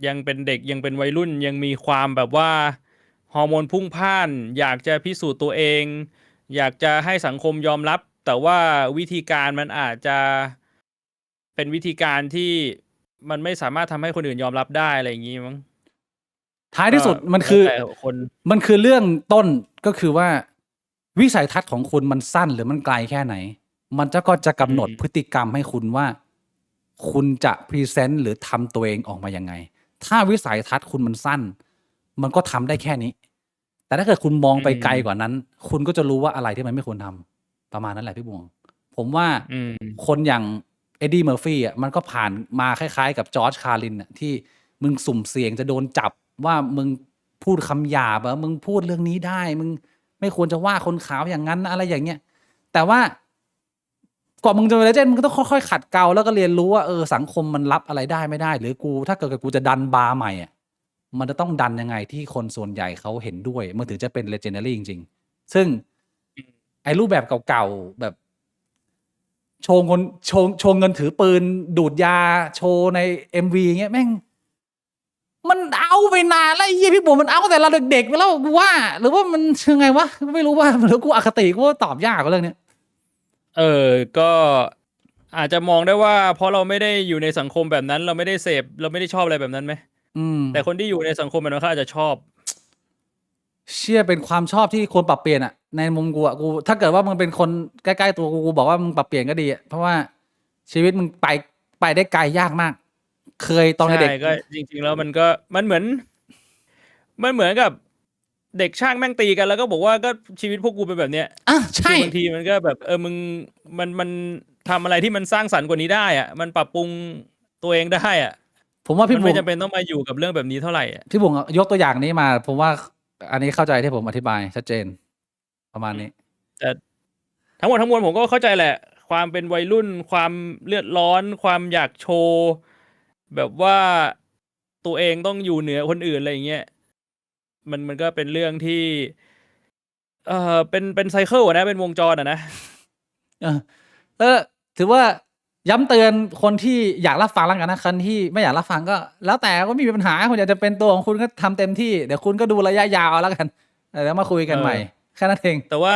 ยังเป็นเด็กยังเป็นวัยรุ่นยังมีความแบบว่าฮอร์โมนพุ่งพ่านอยากจะพิสูจน์ตัวเองอยากจะให้สังคมยอมรับแต่ว่าวิธีการมันอาจจะเป็นวิธีการที่มันไม่สามารถทำให้คนอื่นยอมรับได้อะไรอย่างนี้มั้งท้ายที่สุดมันคือเรื่องต้นก็คือว่าวิสัยทัศน์ของคุณมันสั้นหรือมันไกลแค่ไหนมันก็จะกำหนดพฤติกรรมให้คุณว่าคุณจะพรีเซนต์หรือทำตัวเองออกมายังไงถ้าวิสัยทัศน์คุณมันสั้นมันก็ทำได้แค่นี้แต่ถ้าเกิดคุณมองไปไกลกว่านั้นคุณก็จะรู้ว่าอะไรที่มันไม่ควรทำประมาณนั้นแหละพี่บวงผมว่าคนอย่างเอ็ดดี้เมอร์ฟี่อ่ะมันก็ผ่านมาคล้ายๆกับจอร์จคาร์ลินอ่ะที่มึงสุ่มเสี่ยงจะโดนจับว่ามึงพูดคำหยาบมึงพูดเรื่องนี้ได้มึงไม่ควรจะว่าคนขาวอย่างนั้นอะไรอย่างเงี้ยแต่ว่าก่อนมึงจะเป็นเลเจนด์มึงก็ต้องค่อยๆขัดเกลาแล้วก็เรียนรู้ว่าสังคมมันรับอะไรได้ไม่ได้หรือกูถ้าเกิดกูจะดันบาร์ใหม่อ่ะมันจะต้องดันยังไงที่คนส่วนใหญ่เขาเห็นด้วยมันถึงจะเป็นเลเจนดารี่จริงๆซึ่งไอ้รูปแบบเก่าๆแบบโชว์เงินถือปืนดูดยาโชว์ใน MV เงี้ยแม่งมันเอาไปนานแล้วไอ้เหี้ยพี่บุ๋มมันเอาแต่เราเด็กๆไปแล้วกูว่าหรือว่ามันยังไงวะไม่รู้ว่าหรือกูอคติกูตอบยากกว่าเรื่องนี้ก็อาจจะมองได้ว่าเพราะเราไม่ได้อยู่ในสังคมแบบนั้นเราไม่ได้เสพเราไม่ได้ชอบอะไรแบบนั้นไหมแต่คนที่อยู่ในสังคมแบบนั้นเขาอาจจะชอบเชื่อเป็นความชอบที่ควรปรับเปลี่ยนอ่ะในมุมกูอ่ะกูถ้าเกิดว่ามึงเป็นคนใกล้ๆตัวกูบอกว่ามึงปรับเปลี่ยนก็ดีเพราะว่าชีวิตมึงไปได้ไกลยากมากเคยตอนเด็กก็จริงๆแล้วมันเหมือนกับเด็กช่างแม่งตีกันแล้วก็บอกว่าก็ชีวิตพวกกูเป็นแบบเนี้ยใช่บางทีมันก็แบบมึงมันทำอะไรที่มันสร้างสรรค์กว่านี้ได้อ่ะมันปรับปรุงตัวเองได้อ่ะผมว่าพี่บุ๋มไม่จำเป็นต้องมาอยู่กับเรื่องแบบนี้เท่าไหร่พี่บุ๋มยกตัวอย่างนี้มาผมว่าอันนี้เข้าใจที่ผมอธิบายชัดเจนประมาณนี้แต่ทั้งหมดทั้งมวลผมก็เข้าใจแหละความเป็นวัยรุ่นความเลือดร้อนความอยากโชว์แบบว่าตัวเองต้องอยู่เหนือคนอื่นอะไรอย่างเงี้ยมันก็เป็นเรื่องที่เป็นไซเคิลนะเป็นวงจรนะถือว่าย้ำเตือนคนที่อยากรับฟังแล้วกันนะคนที่ไม่อยากรับฟังก็แล้วแต่ก็ไม่มีปัญหาคุณอยากจะเป็นตัวของคุณก็ทำเต็มที่เดี๋ยวคุณก็ดูระยะยาวแล้วกันแล้วมาคุยกันใหม่แค่นั้นเองแต่ว่า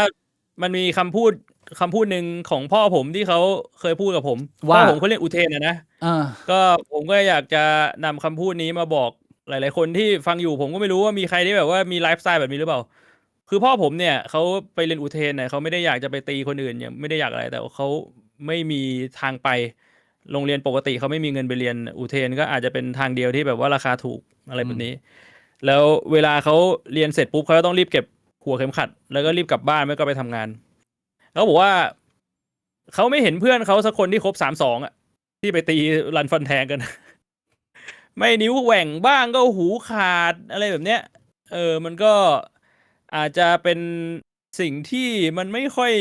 มันมีคำพูดหนึ่งของพ่อผมที่เขาเคยพูดกับผมพ่อผมเขาเรียกอุเทนนะก็ผมก็อยากจะนำคำพูดนี้มาบอกหลายๆคนที่ฟังอยู่ผมก็ไม่รู้ว่ามีใครที่แบบว่ามีไลฟ์สไตล์แบบนี้หรือเปล่าคือพ่อผมเนี่ยเขาไปเรียนอุเทนเนี่ยเขาไม่ได้อยากจะไปตีคนอื่นอย่างไม่ได้อยากอะไรแต่เขาไม่มีทางไปโรงเรียนปกติเขาไม่มีเงินไปเรียนอุเทนก็อาจจะเป็นทางเดียวที่แบบว่าราคาถูกอะไรแบบนี้แล้วเวลาเขาเรียนเสร็จปุ๊บเขาต้องรีบเก็บหัวเข็มขัดแล้วก็รีบกลับบ้านไม่ก็ไปทำงานเขาบอกว่าเขาไม่เห็นเพื่อนเขาสักคนที่ครบ3-2อ่ะที่ไปตีรันฟันแทงกันไม่นิ้วแหว่งบ้างก็หูขาดอะไรแบบเนี้ยมันก็อาจจะเป็นสิ่งที่มันไม่ค่อย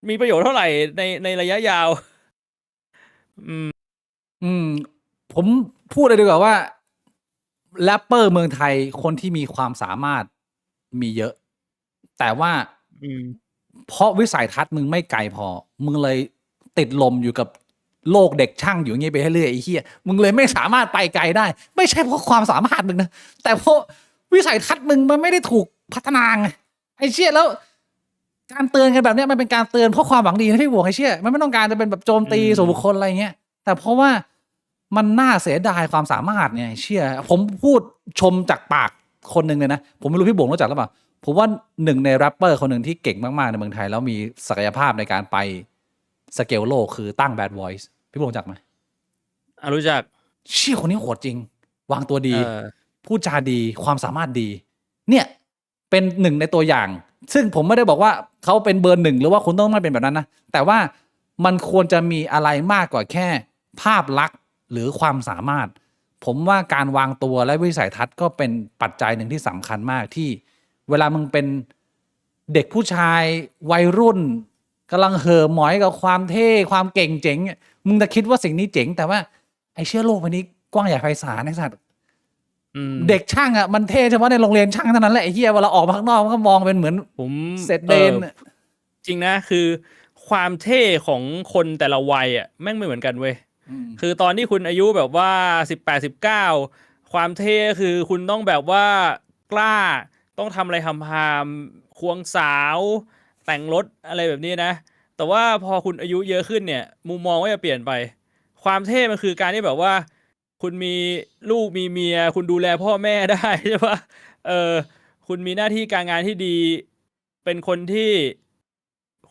มีประโยชน์เท่าไหร่ในระยะยาวผมพูดเลยดีกว่าว่าแรปเปอร์เมืองไทยคนที่มีความสามารถมีเยอะแต่ว่าเพราะวิสัยทัศน์มึงไม่ไกลพอมึงเลยติดลมอยู่กับโลกเด็กช่างอยู่อย่างงี้ไปเรื่อยๆไอ้เหี้ยมึงเลยไม่สามารถไปไกลได้ไม่ใช่เพราะความสามารถมึงนะแต่เพราะวิสัยทัศน์มึงมันไม่ได้ถูกพัฒนาไงไอ้เชี่ยแล้วการเตือนกันแบบนี้มันเป็นการเตือนเพราะความหวังดีนะพี่บวกไอ้เชี่ยมันไม่ต้องการจะเป็นแบบโจมตีส่วนบุคคลอะไรเงี้ยแต่เพราะว่ามันน่าเสียดายความสามารถไงเชี่ยผมพูดชมจากปากคนหนึ่งเลยนะผมไม่รู้พี่บวกรู้จักหรือเปล่า ผมว่าหนึ่งในแรปเปอร์คนหนึ่งที่เก่งมากๆในเมืองไทยแล้วมีศักยภาพในการไปสเกลโลกคือตั้ง Bad Voice พี่บงรู้จักไหมรู้จักเชี่ยคนนี้โหดจริงวางตัวดี เออ พูดจาดีความสามารถดี เนี่ยเป็นหนึ่งในตัวอย่าง ซึ่งผมไม่ได้บอกว่าเขาเป็นเบอร์หนึ่งหรือว่าคุณต้องไม่เป็นแบบนั้นนะแต่ว่ามันควรจะมีอะไรมากกว่าแค่ภาพลักษณ์หรือความสามารถ ผมว่าการวางตัวและวิสัยทัศน์ก็เป็นปัจจัยหนึ่งที่สำคัญมากที่เวลามึงเป็นเด็กผู้ชายวัยรุ่นกำลังเห่อหมอยกับความเท่ความเก่งเจ๋งมึงจะคิดว่าสิ่งนี้เจ๋งแต่ว่าไอ้เชื่อโลกใบนี้กว้างใหญ่ไพศาลไอ้สัตว์เด็กช่างอ่ะมันเท่เฉพาะในโรงเรียนช่างเท่านั้นแหละไอ้เหี้ยเวลาออกมาข้างนอกมันก็มองเป็นเหมือนผมเศษเดน จริงนะคือความเท่ของคนแต่ละวัยอ่ะแม่งไม่เหมือนกันเว้ยคือตอนที่คุณอายุแบบว่า18-19ความเท่คือคุณต้องแบบว่ากล้าต้องทำอะไรทำควงสาวแต่งรถอะไรแบบนี้นะแต่ว่าพอคุณอายุเยอะขึ้นเนี่ยมุมมองก็จะเปลี่ยนไปความเท่มันคือการที่แบบว่าคุณมีลูกมีเมียคุณดูแลพ่อแม่ได้ใช่ปะคุณมีหน้าที่การงานที่ดีเป็นคนที่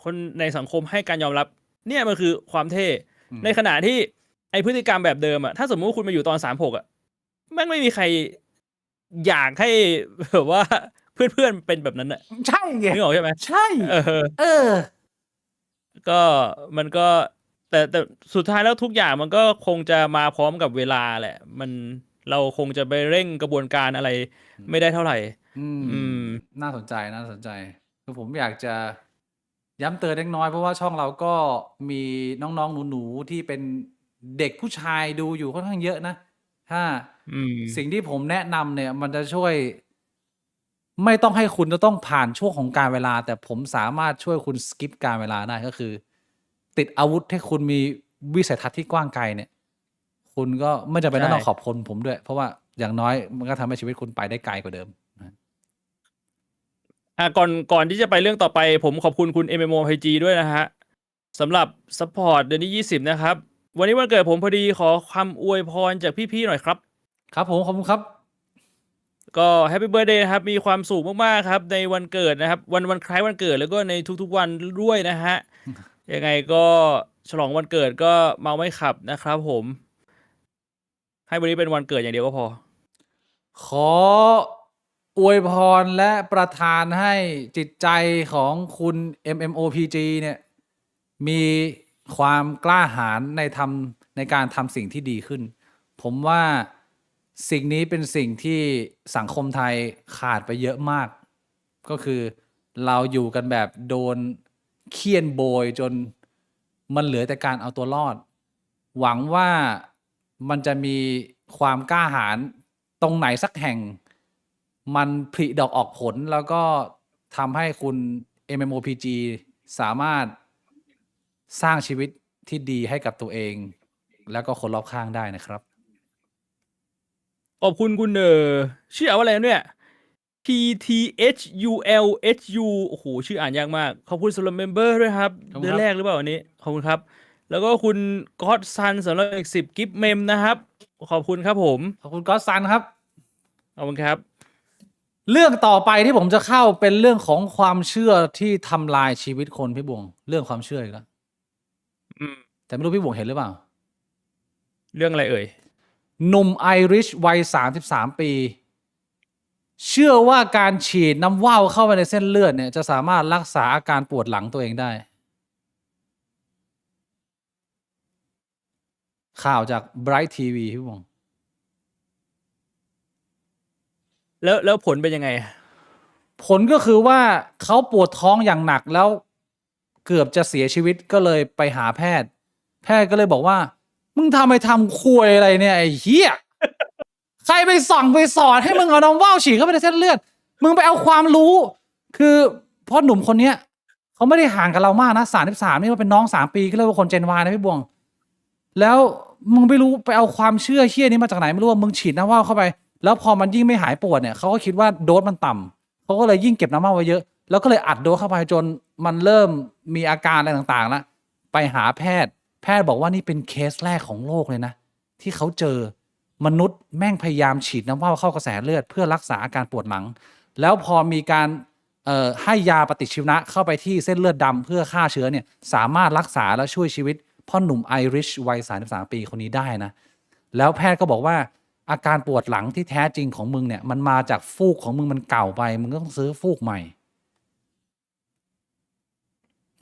คนในสังคมให้การยอมรับเนี่ยมันคือความเท่ในขณะที่ไอพฤติกรรมแบบเดิมอะถ้าสมมติว่าคุณมาอยู่ตอน36อะแม่งไม่มีใครอยากให้แบบว่าเพื่อนๆเป็นแบบนั้นอะใช่ไงนึกออกใช่ไหมใช่ก็มันก็แต่สุดท้ายแล้วทุกอย่างมันก็คงจะมาพร้อมกับเวลาแหละมันเราคงจะไปเร่งกระบวนการอะไรไม่ได้เท่าไหร่น่าสนใจคือผมอยากจะย้ำเตือนเล็กน้อยเพราะว่าช่องเราก็มีน้องๆหนูๆที่เป็นเด็กผู้ชายดูอยู่ค่อนข้างเยอะนะถ้าสิ่งที่ผมแนะนำเนี่ยมันจะช่วยไม่ต้องให้คุณจะต้องผ่านช่วงของการเวลาแต่ผมสามารถช่วยคุณสกิปการเวลาได้ก็คือ ติดอาวุธให้คุณมีวิสัยทัศน์ที่กว้างไกลเนี่ยคุณก็ไม่จำเป็นต้องขอบคุณผมด้วยเพราะว่าอย่างน้อยมันก็ทำให้ชีวิตคุณไปได้ไกลกว่าเดิมก่อนที่จะไปเรื่องต่อไปผมขอบคุณคุณ MMORPG ด้วยนะฮะสำหรับซัพพอร์ตเดือนที่20นะครับวันนี้วันเกิดผมพอดีขอคำอวยพรจากพี่ๆหน่อยครับครับผมขอบคุณครับก็แฮปปี้เบิร์ธเดย์ครับมีความสุขมากๆครับในวันเกิดนะครับวันคล้ายวันเกิดแล้วก็ในทุกๆวันด้วยนะฮะยังไงก็ฉลองวันเกิดก็เมาไม่ขับนะครับผมให้วันนี้เป็นวันเกิดอย่างเดียวก็พอขออวยพรและประทานให้จิตใจของคุณ MMOPG เนี่ยมีความกล้าหาญในการทำสิ่งที่ดีขึ้นผมว่าสิ่งนี้เป็นสิ่งที่สังคมไทยขาดไปเยอะมากก็คือเราอยู่กันแบบโดนเคี่ยนโบยจนมันเหลือแต่การเอาตัวรอดหวังว่ามันจะมีความกล้าหาญตรงไหนสักแห่งมันผลิดอกออกผลแล้วก็ทำให้คุณ MMOPG สามารถสร้างชีวิตที่ดีให้กับตัวเองแล้วก็คนรอบข้างได้นะครับขอบคุณคุณชื่ออะไรเนี่ย PTHULHU โอ้โหชื่ออ่านยากมากขอบคุณสำหรับเมมเบอร์ด้วยครับเดือนแรกหรือเปล่าวันนี้ขอบคุณครับแล้วก็คุณก็อดซันสำหรับอีก10กิฟต์เมมนะครับขอบคุณครับผมขอบคุณก็อดซันครับขอบคุณครับเรื่องต่อไปที่ผมจะเข้าเป็นเรื่องของความเชื่อที่ทำลายชีวิตคนพี่บวงเรื่องความเชื่ออีกแล้วแต่ไม่รู้พี่บวงเห็นหรือเปล่าเรื่องอะไรเอ่ยหนุ่มไอริชวัย33 ปีเชื่อว่าการฉีดน้ำว่าวเข้าไปในเส้นเลือดเนี่ยจะสามารถรักษาอาการปวดหลังตัวเองได้ข่าวจาก Bright TV พี่บงแล้วผลเป็นยังไงผลก็คือว่าเขาปวดท้องอย่างหนักแล้วเกือบจะเสียชีวิตก็เลยไปหาแพทย์ก็เลยบอกว่ามึงทำไมทำควยอะไรเนี่ยไอ้เหี้ยใครไปสอนให้มึงเอาน้ำว่าวฉีดเข้าไปในเส้นเลือดมึงไปเอาความรู้คือพ่อหนุ่มคนเนี้ยเขาไม่ได้ห่างกับเรามากนะ33นี่ว่าเป็นน้อง3 ปีก็เรียกว่าคนเจนวายนะพี่บวงแล้วมึงไม่รู้ไปเอาความเชื่อเหี้ยนี้มาจากไหนไม่รู้ว่ามึงฉีดน้ำว่าวเข้าไปแล้วพอมันยิ่งไม่หายปวดเนี่ยเขาก็คิดว่าโดสมันต่ำเขาก็เลยยิ่งเก็บน้ำว่าวไว้เยอะแล้วก็เลยอัดโดสเข้าไปจนมันเริ่มมีอาการอะไรต่างๆแล้วไปหาแพทย์บอกว่านี่เป็นเคสแรกของโลกเลยนะที่เขาเจอมนุษย์แม่งพยายามฉีดน้ำว่าวเข้ากระแสเลือดเพื่อรักษาอาการปวดหลังแล้วพอมีการ ให้ยาปฏิชีวนะเข้าไปที่เส้นเลือดดำเพื่อฆ่าเชื้อเนี่ยสามารถรักษาและช่วยชีวิตพ่อหนุ่มไอริชวัย33 ปีคนนี้ได้นะแล้วแพทย์ก็บอกว่าอาการปวดหลังที่แท้จริงของมึงเนี่ยมันมาจากฟูกของมึงมันเก่าไปมึงก็ต้องซื้อฟูกใหม่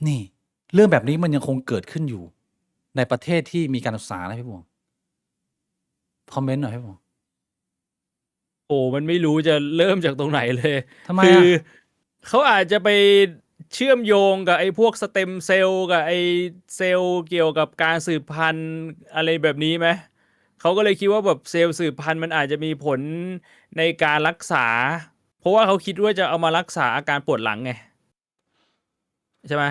นี่เรื่องแบบนี้มันยังคงเกิดขึ้นอยู่ในประเทศที่มีการศึกษานะพี่บวงคอมเมนต์หน่อยพี่บวงโอ้มันไม่รู้จะเริ่มจากตรงไหนเลย ทำไม คือ อ่ะ เขาอาจจะไปเชื่อมโยงกับไอ้พวกสเต็มเซลล์กับไอ้เซลล์เกี่ยวกับการสืบพันธุ์อะไรแบบนี้ไหมเขาก็เลยคิดว่าแบบเซลล์สืบพันธุ์มันอาจจะมีผลในการรักษา เพราะว่าเขาคิดว่าจะเอามารักษาอาการปวดหลังไงใช่ไหม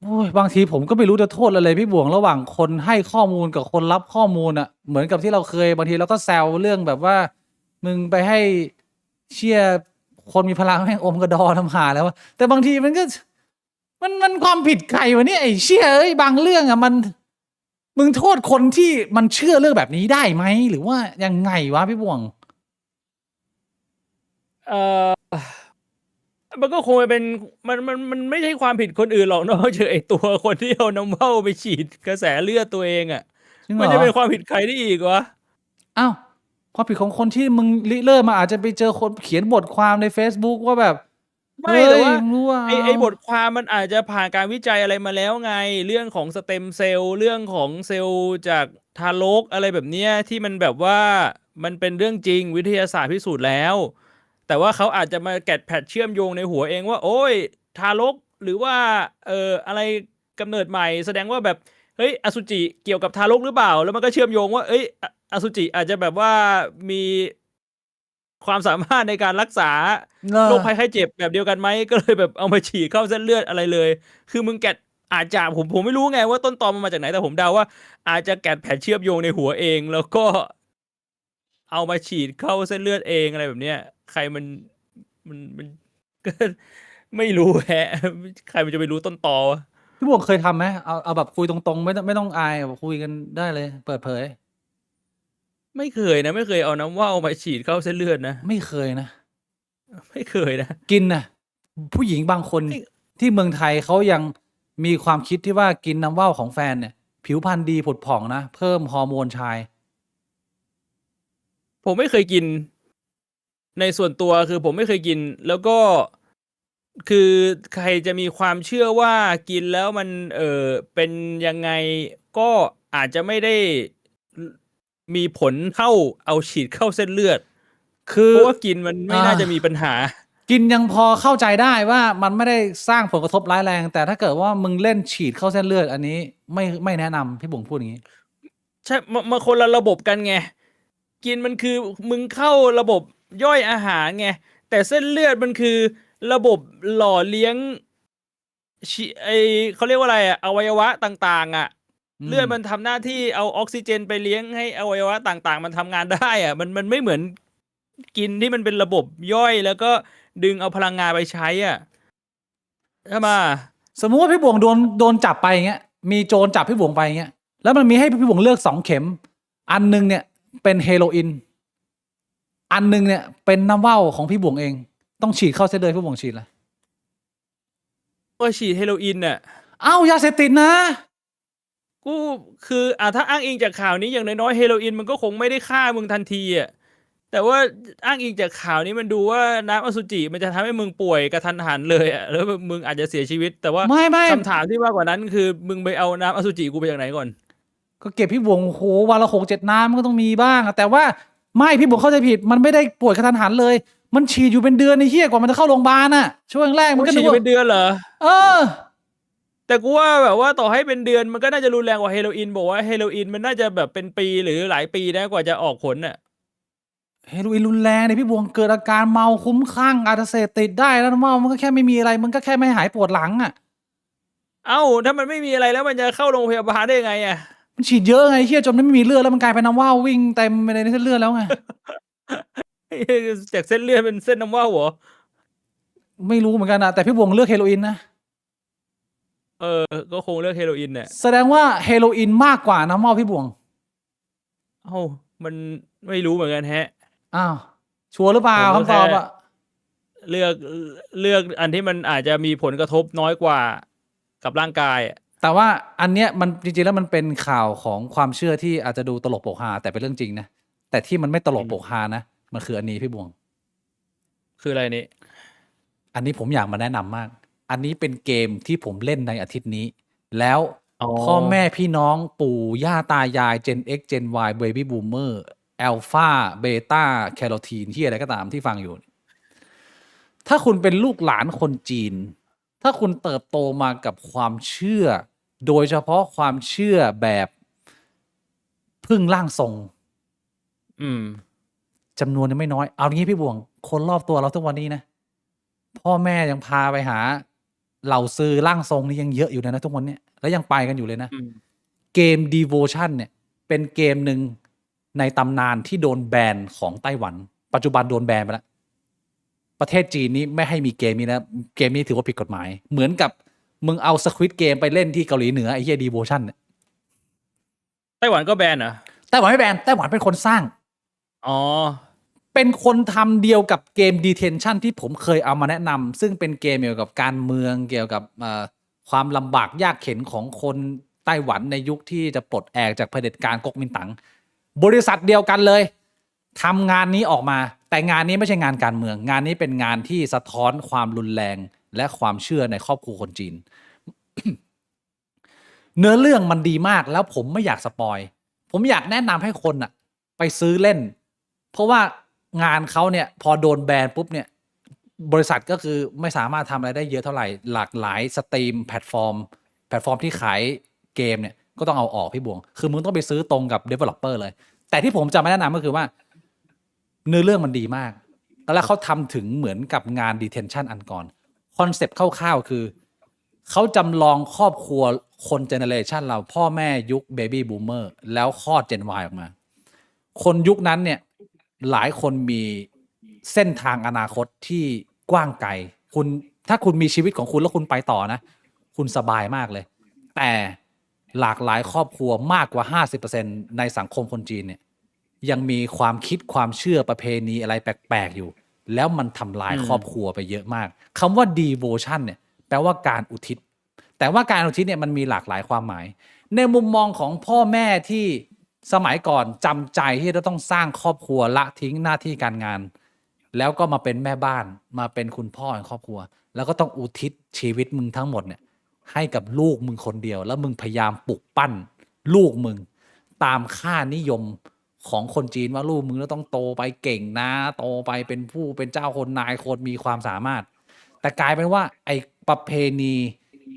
โอ้ยบางทีผมก็ไม่รู้จะโทษอะไรพี่บวงระหว่างคนให้ข้อมูลกับคนรับข้อมูลอ่ะเหมือนกับที่เราเคยบางทีเราก็แซวเรื่องแบบว่ามึงไปให้เชียร์คนมีพลังแม่งอมกระดอทำหาแล้ววะแต่บางทีมันก็มันความผิดใครวะเนี่ยไอ้เชี่ยเอ้ยบางเรื่องอ่ะมันมึงโทษคนที่มันเชื่อเรื่องแบบนี้ได้ไหมหรือว่ายังไงวะพี่บวง เออมันก็คงจะเป็นมันไม่ใช่ความผิดคนอื่นหรอกนอกจากไอ้ตัวคนที่เอาน้ำเว้าไปฉีดกระแสเลือดตัวเองอ่ะ จริงเหร มัน อ จะเป็นความผิดใครได้อีกวะ อ้าวความผิดของคนที่มึงริเริ่มมาอาจจะไปเจอคนเขียนบทความใน Facebook ว่าแบบ ไม่แต่ว่า มึงรู้ว่า ไอ้บทความมันอาจจะผ่านการวิจัยอะไรมาแล้วไง เรื่องของสเต็มเซลล์เรื่องของเซลล์จากทารกอะไรแบบเนี้ยที่มันแบบว่ามันเป็นเรื่องจริงวิทยาศาสตร์พิสูจน์แล้ว แต่ว่าเขาอาจจะมาแกะแพทเชื่อมโยงในหัวเองว่า โอ้ยทารกหรือว่าอะไรกำเนิดใหม่แสดงว่าแบบเฮ้ยอสุจิเกี่ยวกับทารกหรือเปล่า แล้วมันก็เชื่อมโยงว่าเอ้ยอสุจิอาจจะแบบว่ามีความสามารถในการรักษา โรคภัยไข้เจ็บแบบเดียวกันไหมก็เลยแบบเอามาฉีดเข้าเส้นเลือดอะไรเลย คือมึงแกะอาจจะผมไม่รู้ไงว่าต้นตอมันมาจากไหนแต่ผมเดาว่า อาจจะแกะแผนเชื่อมโยงในหัวเอง แล้วก็เอามาฉีดเข้าเส้นเลือดเองอะไรแบบเนี้ยใครมันก็ไม่รู้แฮะ ใครมันจะไปรู้ต้นตอวะ พี่บวงเคยทำไหมเอาแบบคุยตรงๆไม่ต้องอายแบบคุยกันได้เลย เปิดเผย ไม่เคยนะไม่เคยเอาน้ำว่าวมาฉีดเข้าเส้นเลือดนะ ไม่เคยนะ ไม่เคยนะ กินนะผู้หญิงบางคน ไม่ ที่เมืองไทยเขายังมีความคิดที่ว่ากินน้ำว่าวของแฟนเนี่ย ผิวพรรณดีผุดผ่องนะเพิ่มฮอร์โมนชาย ผมไม่เคยกินในส่วนตัวคือผมไม่เคยกิน แล้วก็คือใครจะมีความเชื่อว่ากินแล้วมันเป็นยังไงก็อาจจะไม่ได้มีผลเท่าเอาฉีดเข้าเส้นเลือด คือ เพราะว่ากินมันไม่น่าจะมีปัญหา กินยังพอเข้าใจได้ว่ามันไม่ได้สร้างผลกระทบร้ายแรง แต่ถ้าเกิดว่ามึงเล่นฉีดเข้าเส้นเลือด อันนี้ไม่แนะนำพี่บุ๋งพูดอย่างนี้ ใช่มาคนละระบบกันไง กินมันคือมึงเข้าระบบย่อยอาหารไง แต่เส้นเลือดมันคือระบบหล่อเลี้ยงเขาเรียกว่าอะไรอะอวัยวะต่างๆอะเลือดมันทำหน้าที่เอาออกซิเจนไปเลี้ยงให้อวัยวะต่างๆ มันทำงานได้อะมันไม่เหมือนกินที่มันเป็นระบบย่อยแล้วก็ดึงเอาพลังงานไปใช้อ่ะใช่ไหม สมมุติว่าพี่บวงโดนจับไปอย่างเงี้ยมีโจรจับพี่บวงไปอย่างเงี้ยแล้วมันมีให้พี่บวงเลือก2 เข็ม อันนึงเนี่ยเป็นเฮโรอีนอันนึงเนี่ยเป็นน้ำว่าวของพี่บวงเองต้องฉีดเข้าเส้นเลือดพี่บวงฉีดเลย ว่าฉีดเฮโรอีนน่ะ อ้าวยาเสพติดนะ กูคือถ้าอ้างอิงจากข่าวนี้อย่างน้อยๆเฮโรอีนมันก็คงไม่ได้ฆ่ามึงทันทีอ่ะแต่ว่าอ้างอิงจากข่าวนี้มันดูว่าน้ำอสุจิมันจะทำให้มึงป่วยกระทันหันเลยอ่ะแล้วมึงอาจจะเสียชีวิต แต่ว่า ไม่ คำถามที่มากกว่านั้นคือมึงไปเอาน้ำอสุจิกูไปจากไหนก่อน ก็เก็บพี่บวงโหวันละ6-7 น้ำมันก็ต้องมีบ้างอะแต่ว่าไม่พี่บวงเข้าใจผิดมันไม่ได้ป่วยกระทันหันเลย มันฉีดอยู่เป็นเดือนในเฮี้ยกว่ามันจะเข้าโรงพยาบาลน่ะช่วงแรกมันก็ ฉี นึ ด กว่า เป็นเดือนเหรอ เออ แต่กูว่าแบบว่าต่อให้เป็นเดือนมันก็น่าจะรุนแรงกว่าเฮโรอีนบอกว่าเฮโรอีนมันน่าจะแบบเป็นปีหรือหลายปีนะกว่าจะออกผลน่ะ เฮโรอีนรุนแรงเนี่ยพี่บวงเกิดอาการเมาคุ้มคลั่งอาจจะเสพติดได้แล้วเมามันก็แค่ไม่มีอะไรมันก็แค่ไม่หายปวดหลังอ่ะ เอ้าถ้ามันไม่มีอะไรแล้วมันจะเข้าโรงพยาบาลได้ไงอ่ะ มันฉีดเยอะไงเฮี้ยจนไม่มีเลือดแล้วมันกลายเป็นน้ำว่าววิ่งเต็มไปในเส้นเลือดแล้วไง จากเส้นเลือดเป็นเส้นน้ำว่าวเหรอ ไม่รู้เหมือนกันนะแต่พี่บวงเลือกเฮโรอีนนะ ก็คงเลือกเฮโรอีนเนี่ย แสดงว่าเฮโรอีนมากกว่าน้ำว่าวพี่บวง เอ้ามันไม่รู้เหมือนกันแฮะ อ้าวชัวร์หรือเปล่า ผมก็ คำตอบ แค่ อ่ะ เลือกเลือกอันที่มันอาจจะมีผลกระทบน้อยกว่ากับร่างกายอะ แต่ว่าอันเนี้ยมันจริงๆแล้วมันเป็นข่าวของความเชื่อที่อาจจะดูตลกโปกฮาแต่เป็นเรื่องจริงนะแต่ที่มันไม่ตลกโปกฮานะมันคืออันนี้พี่บวง คืออะไรนี่ อันนี้ผมอยากมาแนะนำมาก อันนี้เป็นเกมที่ผมเล่นในอาทิตย์นี้ แล้ว อ๋อ พ่อแม่พี่น้องปู่ย่าตายาย Gen X Gen Y Baby Boomer Alpha Beta Carotene ที่อะไรก็ตามที่ฟังอยู่ ถ้าคุณเป็นลูกหลานคนจีน ถ้าคุณเติบโตมากับความเชื่อ โดยเฉพาะความเชื่อแบบพึ่งร่างทรง อืม จำนวนยังไม่น้อย เอางี้พี่บวง คนรอบตัวเราทุกวันนี้นะ พ่อแม่ยังพาไปหาเหล่าซื้อร่างทรงนี่ยังเยอะอยู่เลยนะทุกวันเนี้ยแล้วยังไปกันอยู่เลยนะ อืม เกม Devotion เนี่ยเป็นเกมหนึ่งในตำนานที่โดนแบนของไต้หวัน ปัจจุบันโดนแบนไปแล้ว ประเทศจีนนี้ไม่ให้มีเกมนี้นะเกมนี้ถือว่าผิดกฎหมาย เหมือนกับมึงเอา Squid Game ไปเล่นที่เกาหลีเหนือไอ้เหี้ย Devotion เนี่ย ไต้หวันก็แบนเหรอ ไต้หวันไม่แบนไต้หวันเป็นคนสร้าง อ๋อ เป็นคนทำเดียวกับเกม Detention ที่ผมเคยเอามาแนะนำซึ่งเป็นเกมเกี่ยวกับการเมืองเกี่ยวกับความลำบากยากเข็นของคนไต้หวันในยุคที่จะปลดแอกจากเผด็จการก๊กมินตั๋งบริษัทเดียวกันเลยทำงานนี้ออกมาแต่งานนี้ไม่ใช่งานการเมืองงานนี้เป็นงานที่สะท้อนความรุนแรงและความเชื่อในครอบครัวคนจีน เนื้อเรื่องมันดีมากแล้วผมไม่อยากสปอยผมอยากแนะนำให้คนอะไปซื้อเล่น เพราะว่างานเขาเนี่ยพอโดนแบนปุ๊บเนี่ยบริษัทก็คือไม่สามารถทำอะไรได้เยอะเท่าไหร่หลากหลายสตรีมแพลตฟอร์มที่ขายเกมเนี่ยก็ต้องเอาออกพี่บวงคือมึงต้องไปซื้อตรงกับ developer เลยแต่ที่ผมจะไม่แนะนำก็คือว่าเนื้อเรื่องมันดีมากแล้วเขาทำถึงเหมือนกับงาน detention อันก่อนคอนเซปต์คร่าวๆคือเขาจำลองครอบครัวคนเจเนเรชันเราพ่อแม่ยุคเบบี้บูมเมอร์แล้วคลอดเจน Y ออกมาคนยุคนั้นเนี่ยหลายคนมีเส้นทางอนาคตที่กว้างไกลคุณถ้าคุณมีชีวิตของคุณแล้วคุณไปต่อนะคุณสบายมากเลยแต่หลากหลายครอบครัวมากกว่า 50% ในสังคมคนจีนเนี่ยยังมีความคิดความเชื่อประเพณีอะไรแปลกๆอยู่แล้วมันทำลายครอบครัวไปเยอะมากคำว่า devotion เนี่ยแปลว่าการอุทิศแต่ว่าการอุทิศเนี่ยมันมีหลากหลายความหมายในมุมมองของพ่อแม่ที่สมัยก่อนจำใจที่จะต้องสร้างครอบครัวละทิ้งหน้าที่การงานแล้วก็มาเป็นแม่บ้านมาเป็นคุณพ่อของครอบครัวแล้วก็ต้องอุทิศชีวิตมึงทั้งหมดเนี่ยให้กับลูกมึงคนเดียวแล้วมึงพยายามปลุกปั้นลูกมึงตามค่านิยมของคนจีนว่าลูกมึงต้องโตไปเก่งนะโตไปเป็นผู้เป็นเจ้าคนนายคนมีความสามารถแต่กลายเป็นว่าไอ้ประเพณี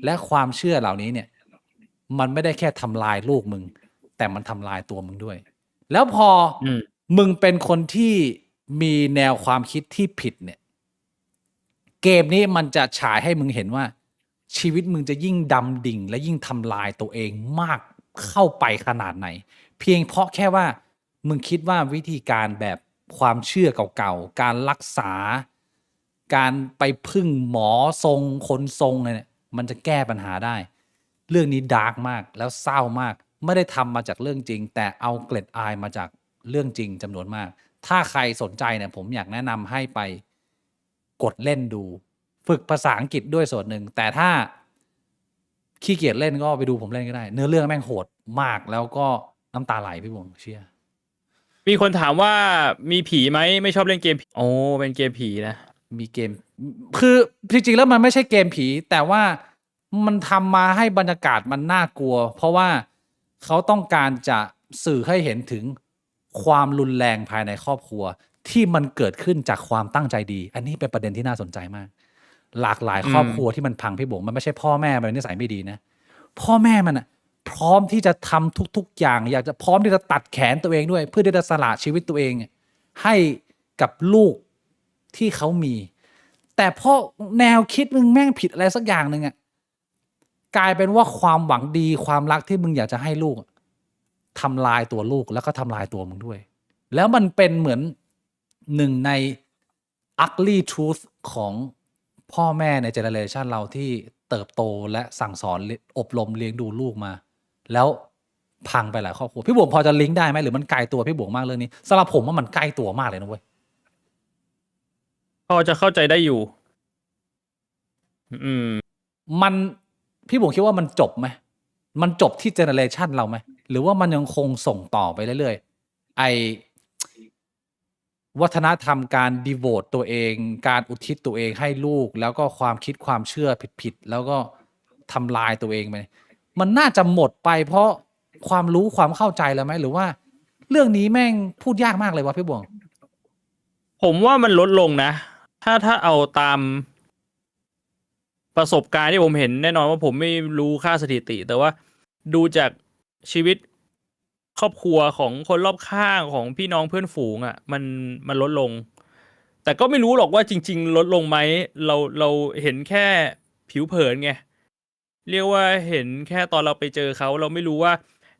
และความเชื่อเหล่านี้เนี่ยมันไม่ได้แค่ทำลายลูกมึงแต่มันทำลายตัวมึงด้วยแล้วพอมึงเป็นคนที่มีแนวความคิดที่ผิดเนี่ยเกมนี้มันจะฉายให้มึงเห็นว่าชีวิตมึงจะยิ่งดำดิ่งและยิ่งทำลายตัวเองมากเข้าไปขนาดไหนเพียงเพราะแค่ว่ามึงคิดว่าวิธีการแบบความเชื่อเก่าๆการรักษาการไปพึ่งหมอทรงคนทรงเนี่ยมันจะแก้ปัญหาได้เรื่องนี้ดาร์กมากแล้วเศร้ามากไม่ได้ทำมาจากเรื่องจริงแต่เอาเกล็ดอายมาจากเรื่องจริงจำนวนมากถ้าใครสนใจเนี่ยผมอยากแนะนำให้ไปกดเล่นดูฝึกภาษาอังกฤษด้วยส่วนหนึ่งแต่ถ้าขี้เกียจเล่นก็ไปดูผมเล่นก็ได้เนื้อเรื่องแม่งโหดมากแล้วก็น้ำตาไหลพี่วงเชื่อมีคนถามว่ามีผีไหมไม่ชอบเล่นเกมผีโอ้เป็นเกมผีนะมีเกมคือจริงๆแล้วมันไม่ใช่เกมผีแต่ว่ามันทำมาให้บรรยากาศมันน่ากลัวเพราะว่าเขาต้องการจะสื่อให้เห็นถึงความรุนแรงภายในครอบครัวที่มันเกิดขึ้นจากความตั้งใจดีอันนี้เป็นประเด็นที่น่าสนใจมากหลากหลายครอบครัวที่มันพังพี่บงมันไม่ใช่พ่อแม่มันนิสัยไม่ดีนะพ่อแม่มันอะพร้อมที่จะทำทุกๆอย่างอยากจะพร้อมที่จะตัดแขนตัวเองด้วยเพื่อที่จะสละชีวิตตัวเองให้กับลูกที่เขามีแต่พอแนวคิดมึงแม่งผิดอะไรสักอย่างหนึ่งอะกลายเป็นว่าความหวังดีความรักที่มึงอยากจะให้ลูกทำลายตัวลูกแล้วก็ทำลายตัวมึงด้วยแล้วมันเป็นเหมือนหนึ่งใน ugly truth ของพ่อแม่ในเจเนเรชันเราที่เติบโตและสั่งสอนอบรมเลี้ยงดูลูกมาแล้วพังไปหลายครอบครัวพี่บวงพอจะลิงก์ได้ไหมหรือมันไกลตัวพี่บวงมากเรื่องนี้สำหรับผมว่ามันใกล้ตัวมากเลยนะเว้ย พอจะเข้าใจได้อยู่ อืม มันพี่บุ๋มคิดว่ามันจบไหมมันจบที่เจเนอเรชันเราไหมหรือว่ามันยังคงส่งต่อไปเรื่อยๆไอวัฒนธรรมการดีโวตตัวเอง การอุทิศตัวเองให้ลูก แล้วก็ความคิดความเชื่อผิดๆแล้วก็ทำลายตัวเองไปมันน่าจะหมดไปเพราะความรู้ความเข้าใจแล้วไหมหรือว่า เรื่องนี้แม่งพูดยากมากเลยวะพี่บวง ผมว่ามันลดลงนะ ถ้าเอาตามประสบการณ์ที่ผมเห็นแน่นอนว่าผมไม่รู้ค่าสถิติ แต่ว่าดูจากชีวิตครอบครัวของคนรอบข้างของพี่น้องเพื่อนฝูงอ่ะมันลดลง แต่ก็ไม่รู้หรอกว่าจริงๆลดลงไหมเราเห็นแค่ผิวเผินไง เรียกว่าเห็นแค่ตอนเราไปเจอเขาเราไม่รู้ว่า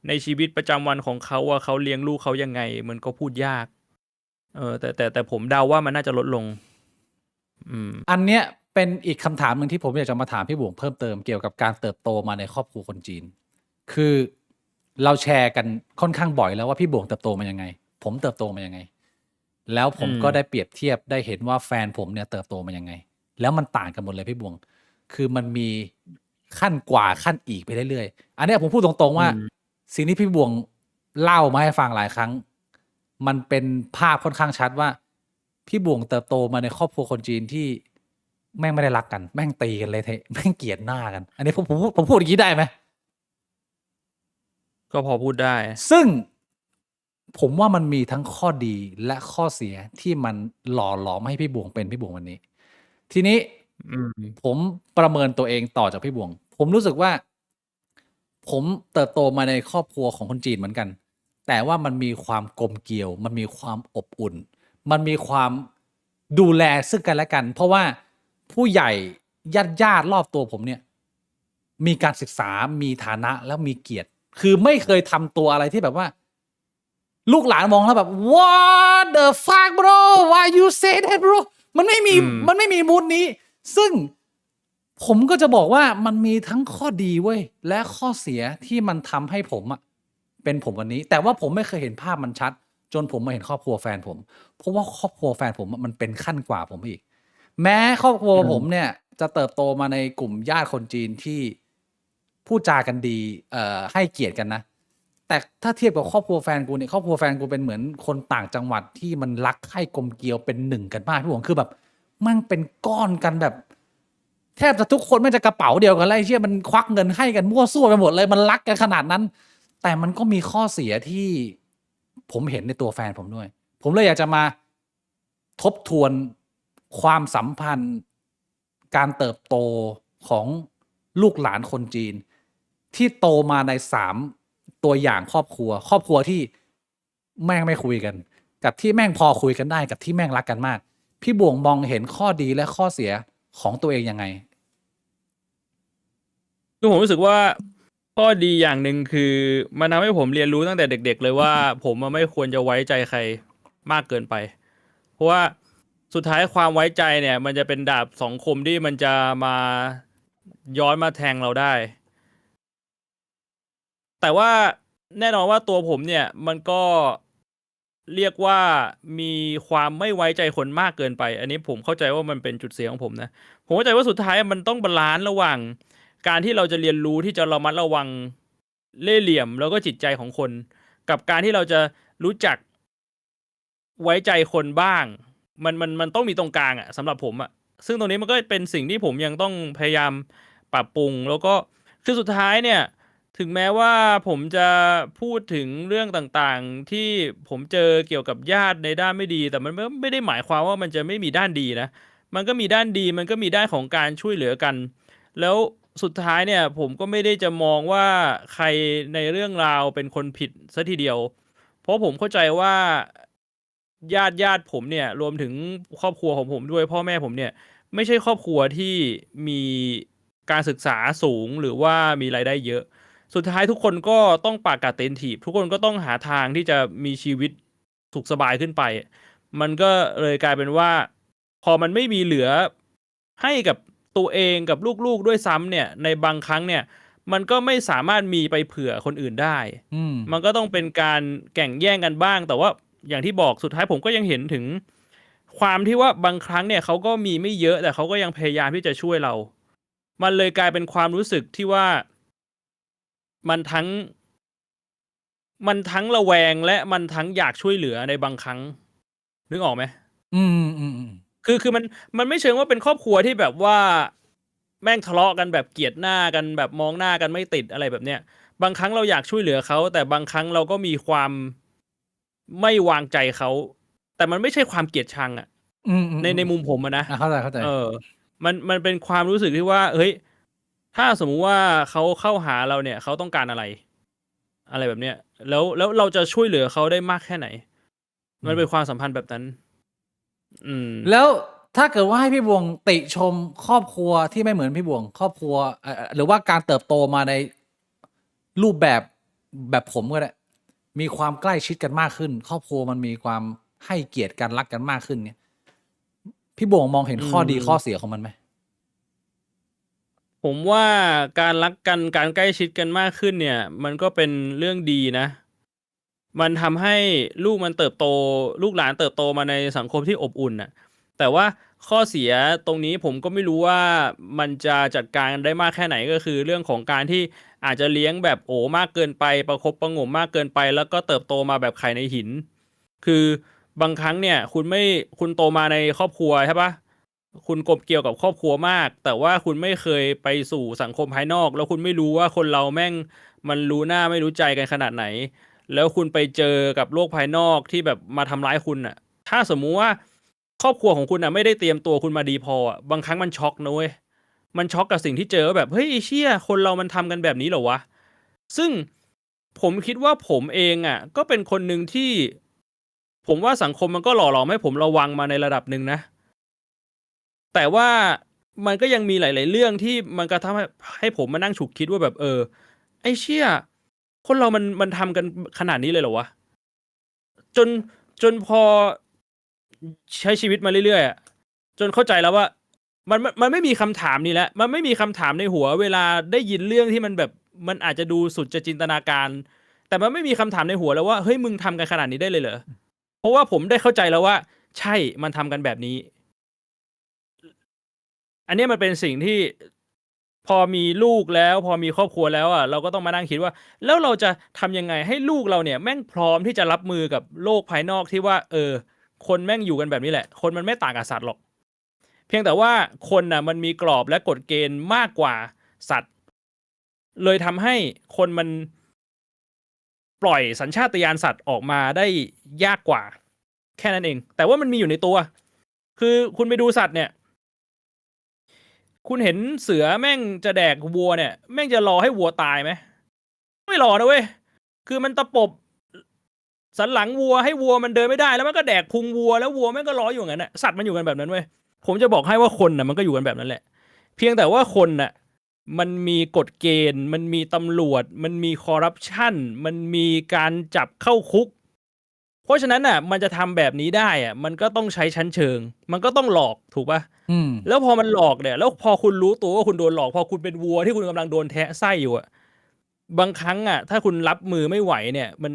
ในชีวิตประจำวันของเขาว่าเขาเลี้ยงลูกเขายังไง มันก็พูดยาก แต่ผมเดาว่ามันน่าจะลดลง อันเนี้ยเป็นอีกคำถามหนึ่งที่ผมอยากจะมาถามพี่บวงเพิ่มเติมเกี่ยวกับการเติบโตมาในครอบครัวคนจีน คือเราแชร์กันค่อนข้างบ่อยแล้วว่าพี่บวงเติบโตมายังไง ผมเติบโตมายังไง แล้วผมก็ได้เปรียบเทียบได้เห็นว่าแฟนผมเนี่ยเติบโตมายังไง แล้วมันต่างกันหมดเลยพี่บวง คือมันมีขั้นกว่าขั้นอีกไปเรื่อยๆ อันเนี้ยผมพูดตรงๆว่า สิ่งที่พี่บวงเล่ามาให้ฟังหลายครั้ง มันเป็นภาพค่อนข้างชัดว่า พี่บวงเติบโตมาในครอบครัวคนจีนที่แม่งไม่ได้รักกัน แม่งตีกันเลยเทะแม่งเกลียดหน้ากัน อันนี้ผมพูดอย่างนี้ได้ไหม ก็พอพูดได้ ซึ่งผมว่ามันมีทั้งข้อดีและข้อเสียที่มันหล่อหลอมให้พี่บวงเป็นพี่บวงวันนี้ ทีนี้ผมประเมินตัวเองต่อจากพี่บวง ผมรู้สึกว่า ผมเติบโตมาในครอบครัวของคนจีนเหมือนกัน แต่ว่ามันมีความกลมเกลียว มันมีความอบอุ่น มันมีความดูแลซึ่งกันและกัน เพราะว่าผู้ใหญ่ญาติรอบตัวผมเนี่ย มีการศึกษา มีฐานะแล้วมีเกียรติ คือไม่เคยทำตัวอะไรที่แบบว่า ลูกหลานมองแล้วแบบ what the fuck bro why you say that bro มันไม่มีมูดนี้ ซึ่งผมก็จะบอกว่ามันมีทั้งข้อดีเว้ยและข้อเสียที่มันทำให้ผมอะเป็นผมวันนี้ แต่ว่าผมไม่เคยเห็นภาพมันชัด จนผมมาเห็นครอบครัวแฟนผม เพราะว่าครอบครัวแฟนผมมันเป็นขั้นกว่าผมอีก แม้ครอบครัวผมเนี่ย จะเติบโตมาในกลุ่มญาติคนจีนที่พูดจากันดีให้เกียรติกันนะ แต่ถ้าเทียบกับครอบครัวแฟนกูเนี่ยครอบครัวแฟนกูเป็นเหมือนคนต่างจังหวัดที่มันรักใคร่กลมเกลียวเป็นหนึ่งกันมากพี่หวงคือแบบมันเป็นก้อนกันแบบ แทบจะทุกคนไม่จะกระเป๋าเดียวกันเลยเชี่ยมันควักเงินให้กันมั่วซั่วไปหมดเลยมันรักกันขนาดนั้น แต่มันก็มีข้อเสียที่ผมเห็นในตัวแฟนผมด้วย ผมเลยอยากจะมาทบทวนความสัมพันธ์ การเติบโตของลูกหลานคนจีน ที่โตมาใน3ตัวอย่างครอบครัวที่แม่งไม่คุยกัน กับที่แม่งพอคุยกันได้กับที่แม่งรักกันมาก พี่บวงมองเห็นข้อดีและข้อเสียของตัวเองยังไง คือผมรู้สึกว่าข้อดีอย่างหนึ่งคือมันทำให้ผมเรียนรู้ตั้งแต่เด็กๆเลยว่า ผมไม่ควรจะไว้ใจใครมากเกินไป เพราะว่าสุดท้ายความไว้ใจเนี่ย มันจะเป็นดาบสองคมที่มันจะมาย้อนมาแทงเราได้ แต่ว่าแน่นอนว่าตัวผมเนี่ยมันก็เรียกว่ามีความไม่ไว้ใจคนมากเกินไป อันนี้ผมเข้าใจว่ามันเป็นจุดเสียของผมนะ ผมเข้าใจว่าสุดท้ายมันต้องบาลานซ์ระหว่างการที่เราจะเรียนรู้ที่จะระมัดระวังเล่ห์เหลี่ยมแล้วก็จิตใจของคน กับการที่เราจะรู้จักไว้ใจคนบ้าง มันต้องมีตรงกลางอะสำหรับผมอะซึ่งตรงนี้มันก็เป็นสิ่งที่ผมยังต้องพยายามปรับปรุง แล้วก็คือสุดท้ายเนี่ย ถึงแม้ว่าผมจะพูดถึงเรื่องต่างๆที่ผมเจอเกี่ยวกับญาติในด้านไม่ดี แต่มันไม่ได้หมายความว่ามันจะไม่มีด้านดีนะ มันก็มีด้านดี มันก็มีด้านของการช่วยเหลือกัน แล้วสุดท้ายเนี่ย ผมก็ไม่ได้จะมองว่าใครในเรื่องราวเป็นคนผิดซะทีเดียว เพราะผมเข้าใจว่าญาติผมเนี่ย รวมถึงครอบครัวของผมด้วยพ่อแม่ผมเนี่ย ไม่ใช่ครอบครัวที่มีการศึกษาสูงหรือว่ามีรายได้เยอะ สุดท้ายทุกคนก็ต้องปากกัดตีนถีบ ทุกคนก็ต้องหาทางที่จะมีชีวิตสุขสบายขึ้นไป มันก็เลยกลายเป็นว่า พอมันไม่มีเหลือให้กับตัวเองกับลูกๆด้วยซ้ำเนี่ย ในบางครั้งเนี่ย มันก็ไม่สามารถมีไปเผื่อคนอื่นได้ มันก็ต้องเป็นการแข่งแย่งกันบ้าง แต่ว่าอย่างที่บอกสุดท้ายผมก็ยังเห็นถึง ความที่ว่าบางครั้งเนี่ยเขาก็มีไม่เยอะแต่เขาก็ยังพยายามที่จะช่วยเรา มันเลยกลายเป็นความรู้สึกที่ว่ามันทั้งมันทั้งระแวงและมันทั้งอยากช่วยเหลือในบางครั้ง นึกออกไหม อืมอืมอืม คือมันไม่เชิงว่าเป็นครอบครัวที่แบบว่าแม่งทะเลาะกันแบบเกลียดหน้ากันแบบมองหน้ากันไม่ติดอะไรแบบเนี้ย บางครั้งเราอยากช่วยเหลือเขาแต่บางครั้งเราก็มีความไม่วางใจเขา แต่มันไม่ใช่ความเกลียดชังอะ อืมอืม ในมุมผมอะนะ เข้าใจเข้าใจ มันเป็นความรู้สึกที่ว่าเฮ้ยถ้าสมมุติว่าเขาเข้าหาเราเนี่ยเขาต้องการอะไร อะไรแบบเนี้ยแล้วเราจะช่วยเหลือเขาได้มากแค่ไหน มันเป็นความสัมพันธ์แบบนั้น อืม แล้วถ้าเกิดว่าให้พี่บวงติชมครอบครัวที่ไม่เหมือนพี่บวงครอบครัวหรือว่าการเติบโตมาในรูปแบบผมก็ได้มีความใกล้ชิดกันมากขึ้น ครอบครัวมันมีความให้เกียรติกันรักกันมากขึ้นเนี่ยพี่บวงมองเห็นข้อดีข้อเสียของมันไหม ผมว่าการรักกันการใกล้ชิดกันมากขึ้นเนี่ย มันก็เป็นเรื่องดีนะ มันทำให้ลูกมันเติบโต ลูกหลานเติบโตมาในสังคมที่อบอุ่นน่ะ แต่ว่าข้อเสียตรงนี้ผมก็ไม่รู้ว่ามันจะจัดการได้มากแค่ไหนก็คือเรื่องของการที่อาจจะเลี้ยงแบบโอ้มากเกินไปประคบประหงมมากเกินไป แล้วก็เติบโตมาแบบไข่ในหิน คือบางครั้งเนี่ยคุณโตมาในครอบครัวใช่ปะคุณกลมเกลียวกับครอบครัวมาก แต่ว่าคุณไม่เคยไปสู่สังคมภายนอก แล้วคุณไม่รู้ว่าคนเราแม่งมันรู้หน้าไม่รู้ใจกันขนาดไหน แล้วคุณไปเจอกับโลกภายนอกที่แบบมาทำร้ายคุณน่ะ ถ้าสมมุติว่าครอบครัวของคุณน่ะไม่ได้เตรียมตัวคุณมาดีพออ่ะบางครั้งมันช็อกนะเว้ยมันช็อกกับสิ่งที่เจอแบบเฮ้ยไอ้เชี่ยคนเรามันทำกันแบบนี้เหรอวะ ซึ่งผมคิดว่าผมเองอ่ะก็เป็นคนหนึ่งที่ ผมว่าสังคมมันก็หล่อหลอมให้ผมระวังมาในระดับหนึ่งนะ แต่ว่ามันก็ยังมีหลาย ๆ เรื่องที่มันก็ทำให้ผมมานั่งฉุกคิดว่าแบบไอ้เชี่ยคนเรามันทำกันขนาดนี้เลยเหรอวะ จนพอใช้ชีวิตมาเรื่อยๆอะจนเข้าใจแล้วว่ามันไม่มีคำถามนี้แล้วมันไม่มีคำถามในหัวเวลาได้ยินเรื่องที่มันแบบมันอาจจะดูสุดจะจินตนาการ แต่มันไม่มีคำถามในหัวแล้วว่าเฮ้ยมึงทำกันขนาดนี้ได้เลยเหรอเพราะว่าผมได้เข้าใจแล้วว่า ใช่มันทำกันแบบนี้ อันนี้มันเป็นสิ่งที่พอมีลูกแล้วพอมีครอบครัวแล้วอ่ะเราก็ต้องมานั่งคิดว่า แล้วเราจะทำยังไงให้ลูกเราเนี่ยแม่งพร้อมที่จะรับมือกับโลกภายนอกที่ว่าคนแม่งอยู่กันแบบนี้แหละคนมันไม่ต่างกับสัตว์หรอก เพียงแต่ว่าคนน่ะมันมีกรอบและกฎเกณฑ์มากกว่าสัตว์ เลยทำให้คนมันปล่อยสัญชาตญาณสัตว์ออกมาได้ยากกว่า แค่นั้นเอง แต่ว่ามันมีอยู่ในตัว คือคุณไปดูสัตว์เนี่ย คุณเห็นเสือแม่งจะแดกวัวเนี่ยแม่งจะรอให้วัวตายไหมไม่รอนะเว้ยคือมันตะปบสันหลังวัวให้วัวมันเดินไม่ได้แล้วมันก็แดกพุงวัวแล้ววัวแม่งก็รออยู่อย่างนั้นน่ะสัตว์มันอยู่กันแบบนั้นเว้ยผมจะบอกให้ว่าคนน่ะมันก็อยู่กันแบบนั้นแหละเพียงแต่ว่าคนน่ะมันมีกฎเกณฑ์มันมีตำรวจมันมีคอร์รัปชันมันมีการจับเข้าคุกเพราะฉะนั้นน่ะมันจะทำแบบนี้ได้อ่ะมันก็ต้องใช้ชั้นเชิงมันก็ต้องหลอกถูกปะ แล้วพอมันหลอกเนี่ยแล้วพอคุณรู้ตัวว่าคุณโดนหลอกพอคุณเป็นวัวที่คุณกำลังโดนแทะไส้อยู่อะบางครั้งอะถ้าคุณรับมือไม่ไหวเนี่ยมัน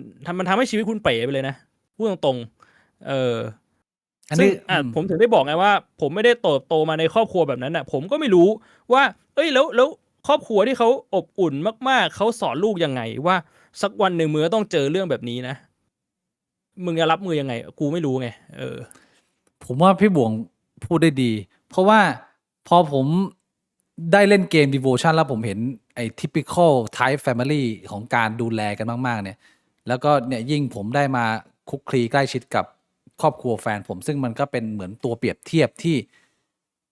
ทำให้ชีวิตคุณเป๋ไปเลยนะพูดตรงๆอัน ซึ่ นี้ งผมถึงได้บอกไงว่า ผมไม่ได้โตมาในครอบครัวแบบนั้นอะผมก็ไม่รู้ว่า แล้วครอบครัวที่เขาอบอุ่นมากๆเขาสอนลูกยังไงว่าสักวันหนึ่งมึงก็ต้องเจอเรื่องแบบนี้นะมึงจะรับมือยังไงกูไม่รู้ไงผมว่าพี่บวงพูดได้ดี เพราะว่าพอผมได้เล่นเกม Devotion แล้วผมเห็นไอ้ typical type family ของการดูแลกันมากๆเนี่ยแล้วก็เนี่ยยิ่งผมได้มาคุกคลีใกล้ชิดกับครอบครัวแฟนผมซึ่งมันก็เป็นเหมือนตัวเปรียบเทียบที่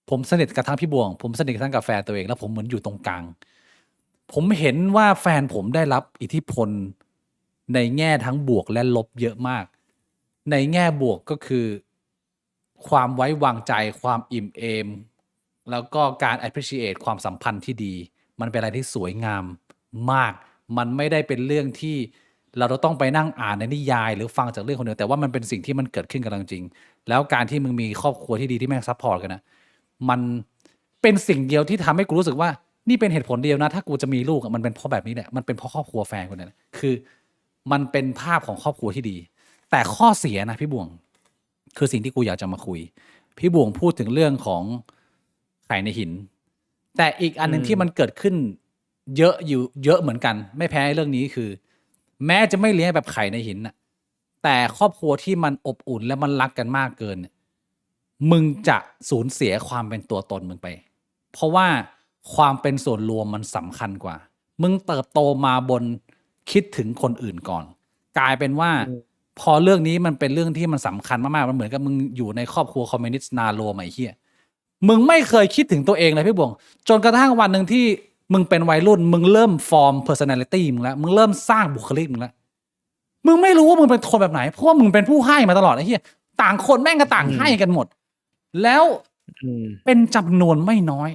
ผมสนิทกับทั้งพี่บวงผมสนิทกับทั้งกับแฟนตัวเองแล้วผมเหมือนอยู่ตรงกลางผมเห็นว่าแฟนผมได้รับอิทธิพลในแง่ทั้งบวกและลบเยอะมากในแง่บวกก็คือความไว้วางใจความอิ่มเอมแล้วก็การ appreciate ความสัมพันธ์ที่ดีมันเป็นอะไรที่สวยงามมากมันไม่ได้เป็นเรื่องที่เราต้องไปนั่งอ่านในนิยายหรือฟังจากเรื่องคนอื่นแต่ว่ามันเป็นสิ่งที่มันเกิดขึ้นกับเราจริงแล้วการที่มึงมีครอบครัวที่ดีที่แม่งซัพพอร์ตกันนะมันเป็นสิ่งเดียวที่ทำให้กูรู้สึกว่านี่เป็นเหตุผลเดียวนะถ้ากูจะมีลูกมันเป็นเพราะแบบนี้แหละมันเป็นเพราะครอบครัวแฟนคนนั้นคือมันเป็นภาพของครอบครัวที่ดีแต่ข้อเสียนะพี่บวง คือสิ่งที่กูอยากจะมาคุย พี่บ่วงพูดถึงเรื่องของไข่ในหิน แต่อีกอันหนึ่งที่มันเกิดขึ้นเยอะอยู่เยอะเหมือนกัน ไม่แพ้เรื่องนี้คือ แม้จะไม่เลี้ยงแบบไข่ในหินน่ะแต่ครอบครัวที่มันอบอุ่นและมันรักกันมากเกินเนี่ยมึงจะสูญเสียความเป็นตัวตนมึงไป เพราะว่าความเป็นส่วนรวมมันสำคัญกว่า มึงเติบโตมาบนคิดถึงคนอื่นก่อน กลายเป็นว่า พอเรื่องนี้มันเป็นเรื่องที่มันสำคัญมากๆมันเหมือนกับมึงอยู่ในครอบครัวคอมมิวนิสต์นาโรมาไอ้เหี้ยมึงไม่เคยคิดถึงตัวเองเลยพี่บ่วงจนกระทั่งวันหนึ่งที่มึงเป็นวัยรุ่น มึงเริ่มฟอร์ม personality มึงแล้วมึงเริ่มสร้างบุคลิกมึงแล้วมึงไม่รู้ว่ามึงเป็นคนแบบไหนเพราะว่ามึงเป็นผู้ให้มาตลอดไอ้เหี้ยต่างคนแม่งก็ต่างให้กันหมด แล้วเป็นจำนวนไม่น้อย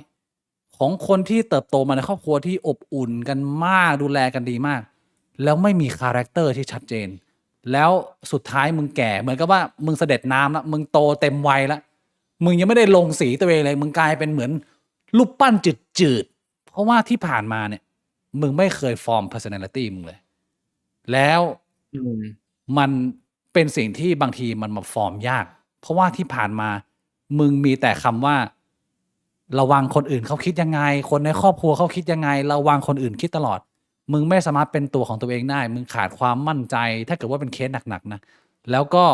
ของคนที่เติบโตมาในครอบครัวที่อบอุ่นกันมากดูแลกันดีมาก แล้วไม่มีคาแรคเตอร์ที่ชัดเจน แล้วสุดท้ายมึงแก่เหมือนกับว่ามึงเสด็จน้ำแล้วมึงโตเต็มวัยแล้วมึงยังไม่ได้ลงสีตัวเองเลยมึงกลายเป็นเหมือนรูปปั้นจืดๆเพราะว่าที่ผ่านมาเนี่ยมึงไม่เคยฟอร์ม personality มึงเลย แล้วมันเป็นสิ่งที่บางทีมันมาฟอร์มยาก เพราะว่าที่ผ่านมามึงมีแต่คำว่าระวังคนอื่นเขาคิดยังไงคนในครอบครัวเขาคิดยังไงระวังคนอื่นคิดตลอดมึงไม่สามารถเป็นตัวของตัวเองได้มึงขาดความมั่นใจถ้าเกิดว่าเป็นเคสหนักๆนะแล้วก็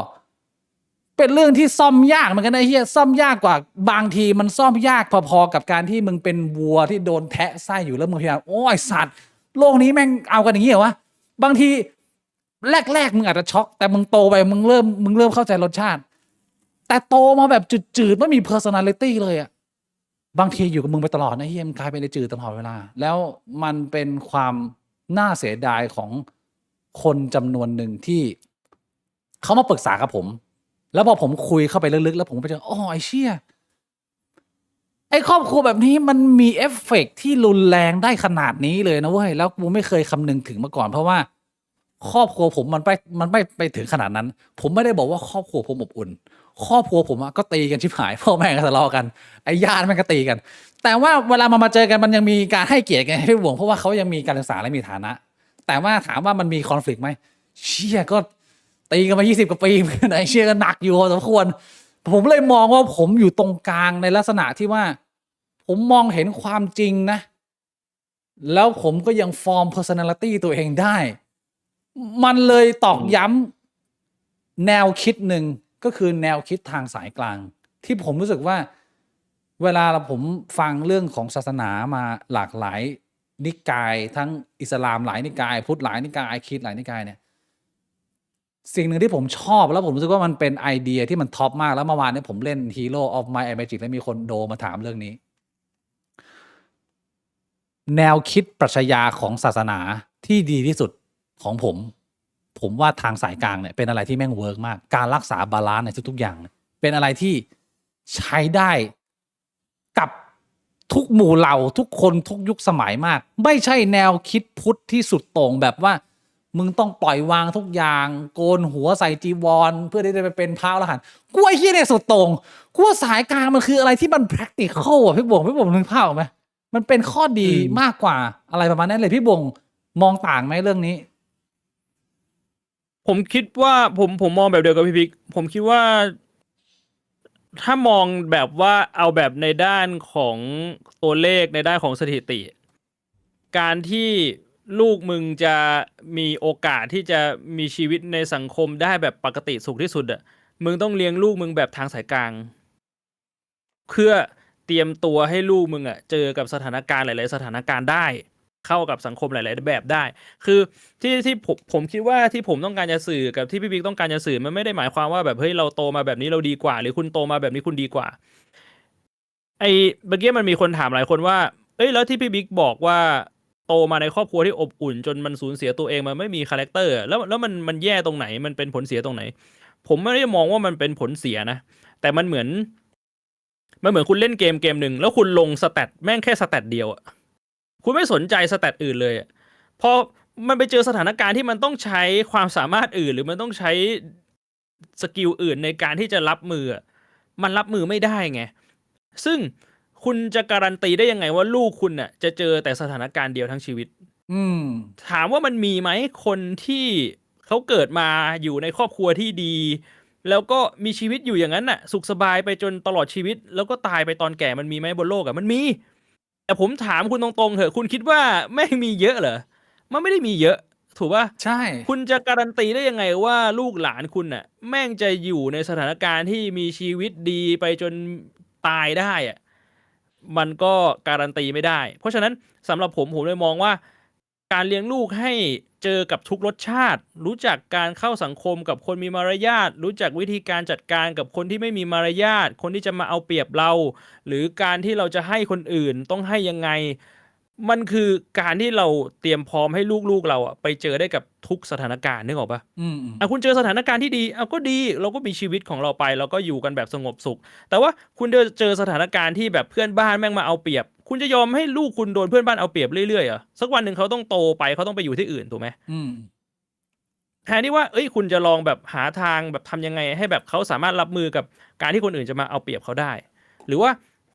เป็นเรื่องที่ซ่อมยากเหมือนกันนะเฮียซ่อมยากกว่าบางทีมันซ่อมยากพอๆกับการที่มึงเป็นวัวที่โดนแทะไส้อยู่แล้วมึงพยายามโอ้ยสัตว์โลกนี้แม่งเอากันอย่างนี้เหรอวะบางทีแรกๆมึงอาจจะช็อกแต่มึงโตไปมึงเริ่มเข้าใจรสชาติแต่โตมาแบบจืดๆไม่มี personality เลยอะบางทีอยู่กับมึงไปตลอดนะเฮียมันกลายเป็นไอ้จืดตลอดเวลาแล้วมันเป็นความน่าเสียดายของคนจำนวนหนึ่งที่เขามาปรึกษากับผมแล้วพอผมคุยเข้าไปลึกๆแล้วผมไปเจออ๋อไอ้เชี่ยไอ้ครอบครัวแบบนี้มันมีเอฟเฟกต์ที่รุนแรงได้ขนาดนี้เลยนะเว้ยแล้วกูไม่เคยคำนึงถึงมาก่อนเพราะว่าครอบครัวผมมันไม่ไปถึงขนาดนั้นผมไม่ได้บอกว่าครอบครัวผมอบอุ่นครอบครัวผมก็ตีกันชิบหายพ่อแม่ก็ทะเลาะกันไอ้ญาติแม่งก็ตีกันแต่ว่าเวลามาเจอกันมันยังมีการให้เกียรติกันให้ห่วงเพราะว่าเขายังมีการศึกษาและมีฐานะ แต่ว่าถามว่ามันมีคอนฟ lict ไหมเชี่ยก็ตีกันมา20 กว่าปีเหมือนกันไอ้เชี่ยก็หนักอยู่พอสมควรผมเลยมองว่าผมอยู่ตรงกลางในลักษณะที่ว่าผมมองเห็นความจริงนะแล้วผมก็ยังฟอร์ม personality ตัวเองได้มันเลยตอกย้ำแนวคิดหนึ่งก็คือแนวคิดทางสายกลางที่ผมรู้สึกว่าเวลาผมฟังเรื่องของศาสนามาหลากหลายนิกายทั้งอิสลามหลายนิกายพุทธหลายนิกายคริสต์หลายนิกายเนี่ยสิ่งหนึ่งที่ผมชอบแล้วผมรู้สึกว่ามันเป็นไอเดียที่มันท็อปมากแล้วเมื่อวานนี้ผมเล่น Hero of Might and Magic แล้วมีคนโดมาถามเรื่องนี้แนวคิดปรัชญาของศาสนาที่ดีที่สุดของผมว่าทางสายกลางเนี่ยเป็นอะไรที่แม่งเวิร์กมากการรักษาบาลานซ์ในทุกๆอย่างเป็นอะไรที่ใช้ได้กับทุกหมู่เหล่าทุกคนทุกยุคสมัยมากไม่ใช่แนวคิดพุทธที่สุดโต่งแบบว่ามึงต้องปล่อยวางทุกอย่างโกนหัวใส่จีวรเพื่อที่จะไปเป็นพระอรหันต์กูไอ้เหี้ยเนี่ยสุดโต่งกูว่าสายกลางมันคืออะไรที่มัน practical อ่ะพี่บ่งนึกภาพออกไหมมันเป็นข้อดีมากกว่าอะไรประมาณนั้นเลยพี่บ่งมองต่างไหมเรื่องนี้ผมคิดว่าผมมองแบบเดียวกับพี่พิกผมคิดว่าถ้ามองแบบว่าเอาแบบในด้านของตัวเลขในด้านของสถิติ การที่ลูกมึงจะมีโอกาสที่จะมีชีวิตในสังคมได้แบบปกติสุขที่สุดอ่ะมึงต้องเลี้ยงลูกมึงแบบทางสายกลางเพื่อเตรียมตัวให้ลูกมึงอ่ะเจอกับสถานการณ์หลายๆสถานการณ์ได้เข้ากับสังคมหลายๆแบบได้คือที่ผมคิดว่าที่ผมต้องการจะสื่อกับที่พี่บิ๊กต้องการจะสื่อมันไม่ได้หมายความว่าแบบเฮ้ยเราโตมาแบบนี้เราดีกว่าหรือคุณโตมาแบบนี้คุณดีกว่าไอ้เมื่อกี้มันมีคนถามหลายคนว่าเอ้ยแล้วที่พี่บิ๊กบอกว่าโตมาในครอบครัวที่อบอุ่นจนมันสูญเสียตัวเองมันไม่มีคาแรคเตอร์แล้วมันแย่ตรงไหนมันเป็นผลเสียตรงไหนผมไม่ได้มองว่ามันเป็นผลเสียนะแต่มันเหมือนคุณเล่นเกมหนึ่งแล้วคุณลงสแตทแม่งแค่สแตทเดียวอ่ะคุณไม่สนใจสแตทอื่นเลยพอมันไปเจอสถานการณ์ที่มันต้องใช้ความสามารถอื่นหรือมันต้องใช้สกิลอื่นในการที่จะรับมือมันรับมือไม่ได้ไงซึ่งคุณจะการันตีได้ยังไงว่าลูกคุณน่ะจะเจอแต่สถานการณ์เดียวทั้งชีวิตถามว่ามันมีไหมคนที่เขาเกิดมาอยู่ในครอบครัวที่ดี แล้วก็มีชีวิตอยู่อย่างนั้นน่ะ สุขสบายไปจนตลอดชีวิต แล้วก็ตายไปตอนแก่มันมีไหมบนโลกอะมันมี แต่ผมถามคุณตรงๆเถอะคุณคิดว่าแม่งมีเยอะเหรอมันไม่ได้มีเยอะ ถูกป่ะใช่คุณจะการันตีได้ยังไงว่าลูกหลานคุณน่ะ แม่งจะอยู่ในสถานการณ์ที่มีชีวิตดีไปจนตายได้อะมันก็การันตีไม่ได้ เพราะฉะนั้นสำหรับผมเลยมองว่า การเลี้ยงลูกให้เจอกับทุกรสชาติ รู้จักการเข้าสังคมกับคนมีมารยาทรู้จักวิธีการจัดการกับคนที่ไม่มีมารยาทคนที่จะมาเอาเปรียบเรา หรือการที่เราจะให้คนอื่นต้องให้ยังไง มันคือการที่เราเตรียมพร้อมให้ลูกๆเราอะไปเจอได้กับทุกสถานการณ์นึกออกปะคุณเจอสถานการณ์ที่ดีก็ดีเราก็มีชีวิตของเราไปเราก็อยู่กันแบบสงบสุข แต่ว่าคุณเจอสถานการณ์ที่แบบเพื่อนบ้านแม่งมาเอาเปรียบ คุณจะยอมให้ลูกคุณโดนเพื่อนบ้านเอาเปรียบเรื่อยๆเหรอสักวันหนึ่งเขาต้องโตไปเขาต้องไปอยู่ที่อื่นถูกไหมแทนที่ว่าคุณจะลองแบบหาทางแบบทำยังไงให้แบบเขาสามารถรับมือกับการที่คนอื่นจะมาเอาเปรียบเขาได้ หรือว่า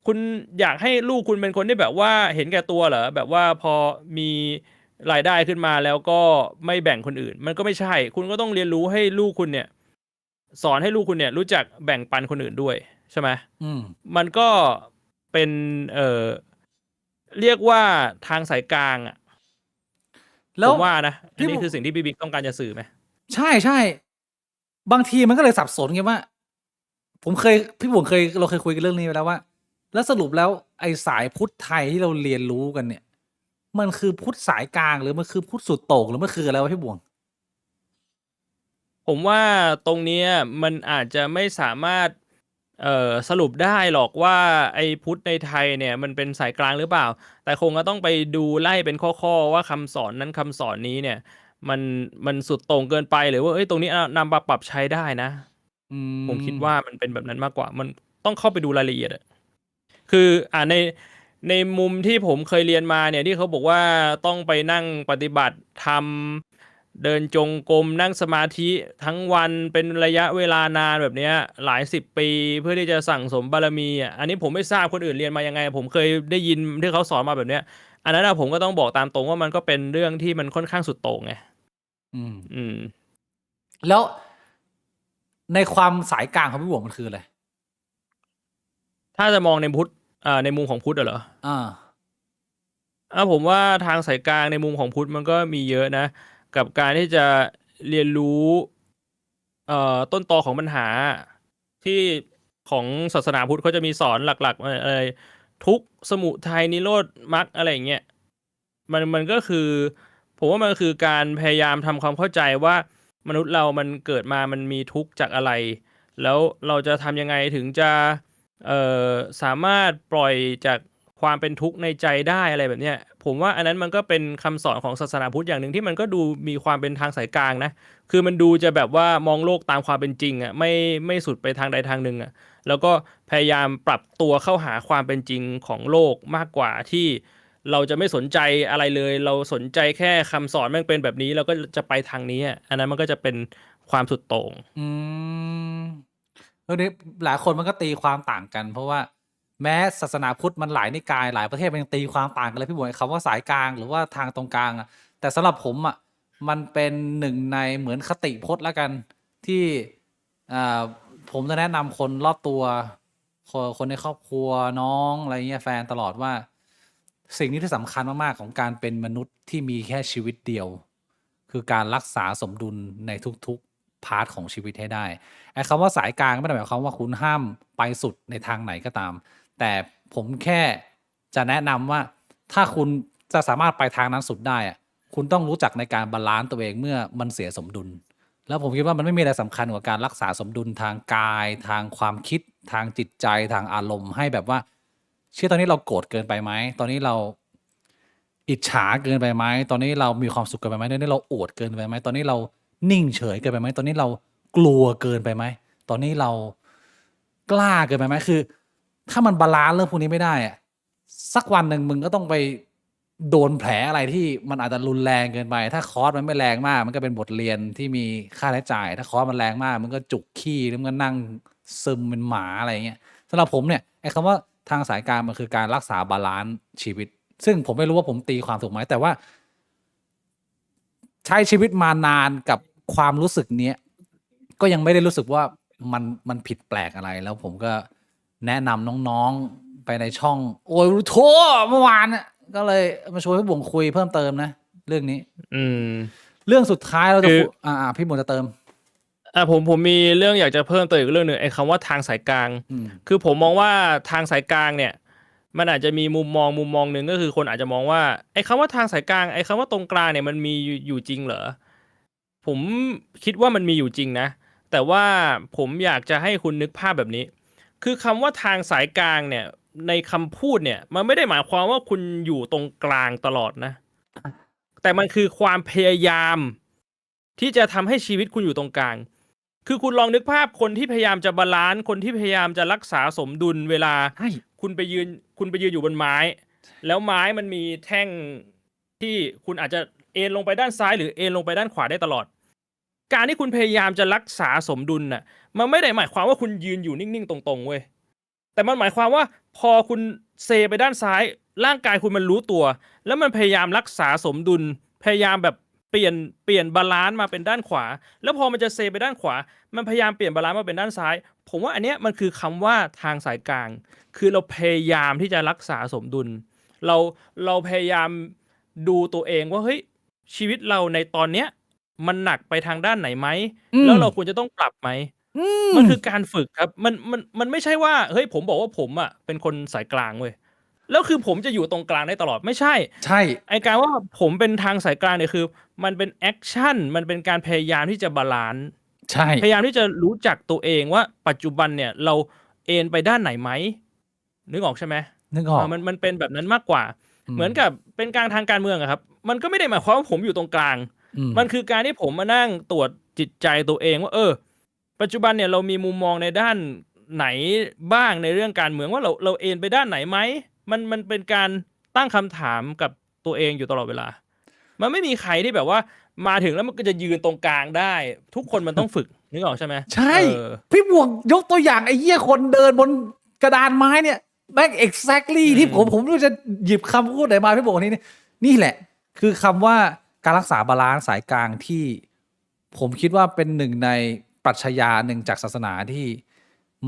คุณอยากให้ลูกคุณเป็นคนที่แบบว่าเห็นแก่ตัวเหรอแบบว่าพอมีรายได้ขึ้นมาแล้วก็ไม่แบ่งคนอื่น มันก็ไม่ใช่ คุณก็ต้องเรียนรู้ให้ลูกคุณเนี่ย สอนให้ลูกคุณเนี่ย รู้จักแบ่งปันคนอื่นด้วยใช่ไหมมันก็เป็นเรียกว่าทางสายกลางอ่ะผมว่านะอันนี้คือสิ่งที่พี่บิ๊กต้องการจะสื่อไหมใช่ใช่บางทีมันก็เลยสับสนไงว่าพี่บุ๋มเราเคยคุยกันเรื่องนี้ไปแล้วว่า แล้วสรุปแล้วไอ้สายพุทธไทยที่เราเรียนรู้กันเนี่ย มันคือพุทธสายกลางหรือมันคือพุทธสุดโต่งหรือมันคืออะไรวะพี่บุ๋มผมว่าตรงนี้มันอาจจะไม่สามารถสรุปได้หรอกว่าไอ้พุทธในไทยเนี่ยมันเป็นสายกลางหรือเปล่า แต่คงก็ต้องไปดูไล่เป็นข้อๆว่าคำสอนนั้นคำสอนนี้เนี่ย มันสุดโต่งเกินไปหรือว่าตรงนี้นำมาปรับใช้ได้นะผมคิดว่ามันเป็นแบบนั้นมากกว่า มันต้องเข้าไปดูรายละเอียดอะคือในมุมที่ผมเคยเรียนมาเนี่ยที่เขาบอกว่าต้องไปนั่งปฏิบัติธรรมเดินจงกรมนั่งสมาธิทั้งวันเป็นระยะเวลานานแบบนี้หลายสิบปีเพื่อที่จะสั่งสมบารมีอ่ะอันนี้ผมไม่ทราบคนอื่นเรียนมายังไงผมเคยได้ยินที่เขาสอนมาแบบเนี้ยอันนั้นผมก็ต้องบอกตามตรงว่ามันก็เป็นเรื่องที่มันค่อนข้างสุดโต่งไงแล้วในความสายกลางของพี่บวกมันคืออะไรถ้าจะมองในพุทธในมุมของพุทธเหรอผมว่าทางสายกลางในมุมของพุทธมันก็มีเยอะนะกับการที่จะเรียนรู้ต้นตอของปัญหาที่ของศาสนาพุทธเขาจะมีสอนหลักๆอะไรทุกข์สมุทัยนิโรธมรรคอะไรอย่างเงี้ยมันก็คือผมว่ามันคือการพยายามทำความเข้าใจว่ามนุษย์เรามันเกิดมามันมีทุกข์จากอะไร แล้วเราจะทำยังไงถึงจะสามารถปล่อยจากความเป็นทุกข์ในใจได้อะไรแบบเนี้ยผมว่าอันนั้นมันก็เป็นคำสอนของศาสนาพุทธอย่างหนึ่งที่มันก็ดูมีความเป็นทางสายกลางนะคือมันดูจะแบบว่ามองโลกตามความเป็นจริงอ่ะไม่สุดไปทางใดทางหนึ่งอ่ะแล้วก็พยายามปรับตัวเข้าหาความเป็นจริงของโลกมากกว่าที่เราจะไม่สนใจอะไรเลยเราสนใจแค่คำสอนมันเป็นแบบนี้เราก็จะไปทางนี้อันนั้นมันก็จะเป็นความสุดโต่งนี้หลายคนมันก็ตีความต่างกัน เพราะว่าแม้ศาสนาพุทธมันหลายนิกายหลายประเทศมันยังตีความต่างกันเลยพี่บวยคำว่าสายกลางหรือว่าทางตรงกลางอ่ะแต่สำหรับผมอ่ะมันเป็นหนึ่งในเหมือนคติพจน์แล้วกันที่ผมจะแนะนำคนรอบตัวคนในครอบครัวน้องอะไรเงี้ยแฟนตลอดว่าสิ่งนี้ที่สำคัญมากๆของการเป็นมนุษย์ที่มีแค่ชีวิตเดียวคือการรักษาสมดุลในทุกๆพาร์ทของชีวิตให้ได้ไอ้คำว่าสายกลางไม่ได้หมายความว่าคุณห้ามไปสุดในทางไหนก็ตามแต่ผมแค่จะแนะนำว่าถ้าคุณจะสามารถไปทางนั้นสุดได้อะคุณต้องรู้จักในการบาลานซ์ตัวเองเมื่อมันเสียสมดุลแล้วผมคิดว่ามันไม่มีอะไรสำคัญกว่าการรักษาสมดุลทางกายทางความคิดทางจิตใจทางอารมณ์ให้แบบว่าเชื่อตอนนี้เราโกรธเกินไปไหมตอนนี้เราอิจฉาเกินไปไหมตอนนี้เรามีความสุขเกินไปไหมตอนนี้เราโอดเกินไปไหมตอนนี้เรานิ่งเฉยเกินไปไหมตอนนี้เรากลัวเกินไปไหมตอนนี้เรากล้าเกินไปไหมคือถ้ามันบาลานซ์เรื่องพวกนี้ไม่ได้อะสักวันหนึ่งมึงก็ต้องไปโดนแผลอะไรที่มันอาจจะรุนแรงเกินไปถ้าคอร์สมันไม่แรงมากมันก็เป็นบทเรียนที่มีค่าใช้จ่ายถ้าคอร์สมันแรงมากมันก็จุกขี้แล้วมันก็นั่งซึมเป็นหมาอะไรเงี้ยสำหรับผมเนี่ยไอ้คำว่าทางสายกลางมันคือการรักษาบาลานซ์ชีวิตซึ่งผมไม่รู้ว่าผมตีความถูกไหมแต่ว่าใช้ชีวิตมานานกับความรู้สึกเนี้ยก็ยังไม่ได้รู้สึกว่า มันผิดแปลกอะไรแล้วผมก็แนะนำน้องๆไปในช่องโอ้ยโทเมื่อวานน่ะก็เลยมาชวนพี่บุ๋งคุยเพิ่มเติมนะ เรื่องนี้ อืม เรื่องสุดท้ายเราจะ คือ พี่บุ๋งจะเติม ผมมีเรื่องอยากจะเพิ่มเติมอีกเรื่องหนึ่งไอ้คำว่าทางสายกลาง คือผมมองว่าทางสายกลางเนี่ย มันอาจจะมีมุมมองหนึ่งก็คือคนอาจจะมองว่าไอ้คำว่าทางสายกลางไอ้คำว่าตรงกลางเนี่ยมันมีอยู่จริงเหรอผมคิดว่ามันมีอยู่จริงนะ แต่ว่าผมอยากจะให้คุณนึกภาพแบบนี้ คือคำว่าทางสายกลางเนี่ยในคำพูดเนี่ยมันไม่ได้หมายความว่าคุณอยู่ตรงกลางตลอดนะ แต่มันคือความพยายามที่จะทำให้ชีวิตคุณอยู่ตรงกลาง คือคุณลองนึกภาพคนที่พยายามจะบาลานซ์คนที่พยายามจะรักษาสมดุลเวลา ใช่ คุณไปยืนอยู่บนไม้ แล้วไม้มันมีแท่งที่คุณอาจจะเอนลงไปด้านซ้ายหรือเอนลงไปด้านขวาได้ตลอด การที่คุณพยายามจะรักษาสมดุลน่ะ มันไม่ได้หมายความว่าคุณยืนอยู่นิ่งๆตรงๆเว้ย แต่มันหมายความว่าพอคุณเซไปด้านซ้าย ร่างกายคุณมันรู้ตัว แล้วมันพยายามรักษาสมดุล พยายามแบบเปลี่ยนบาลานซ์มาเป็นด้านขวา แล้วพอมันจะเซไปด้านขวา มันพยายามเปลี่ยนบาลานซ์มาเป็นด้านซ้าย ผมว่าอันเนี้ยมันคือคำว่าทางสายกลาง คือเราพยายามที่จะรักษาสมดุล เราพยายามดูตัวเองว่าเฮ้ยชีวิตเราในตอนเนี้ย มันหนักไปทางด้านไหนไหม แล้วเราควรจะต้องปรับไหม มันคือการฝึกครับ มันไม่ใช่ว่าเฮ้ยผมบอกว่าผมอ่ะเป็นคนสายกลางเว้ย แล้วคือผมจะอยู่ตรงกลางได้ตลอดไม่ใช่ ใช่ ไอการว่าผมเป็นทางสายกลางเนี่ยคือ มันเป็นแอคชั่นมันเป็นการพยายามที่จะบาลานซ์ ใช่ พยายามที่จะรู้จักตัวเองว่าปัจจุบันเนี่ยเราเอนไปด้านไหนไหมนึกออกใช่ไหม นึกออก มันเป็นแบบนั้นมากกว่า เหมือนกับเป็นกลางทางการเมืองอะครับ มันก็ไม่ได้หมายความว่าผมอยู่ตรงกลาง มันคือการที่ผมมานั่งตรวจจิตใจตัวเองว่าปัจจุบันเนี่ยเรามีมุมมองในด้านไหนบ้างในเรื่องการเมืองว่าเราเอนไปด้านไหนไหมมันเป็นการตั้งคำถามกับตัวเองอยู่ตลอดเวลา มันไม่มีใครที่แบบว่ามาถึงแล้วมันก็จะยืนตรงกลางได้ ทุกคนมันต้องฝึกนึกออกใช่ไหม ใช่ พี่บวกยกตัวอย่างไอ้เหี้ยคนเดินบนกระดานไม้เนี่ยแม่ง exactly ที่ผมไม่รู้จะหยิบคำพูดไหนมาพี่บวกนี่แหละ คือคำว่าการรักษาบาลานซ์สายกลางที่ผมคิดว่าเป็นหนึ่งในปรัชญาหนึ่งจากศาสนาที่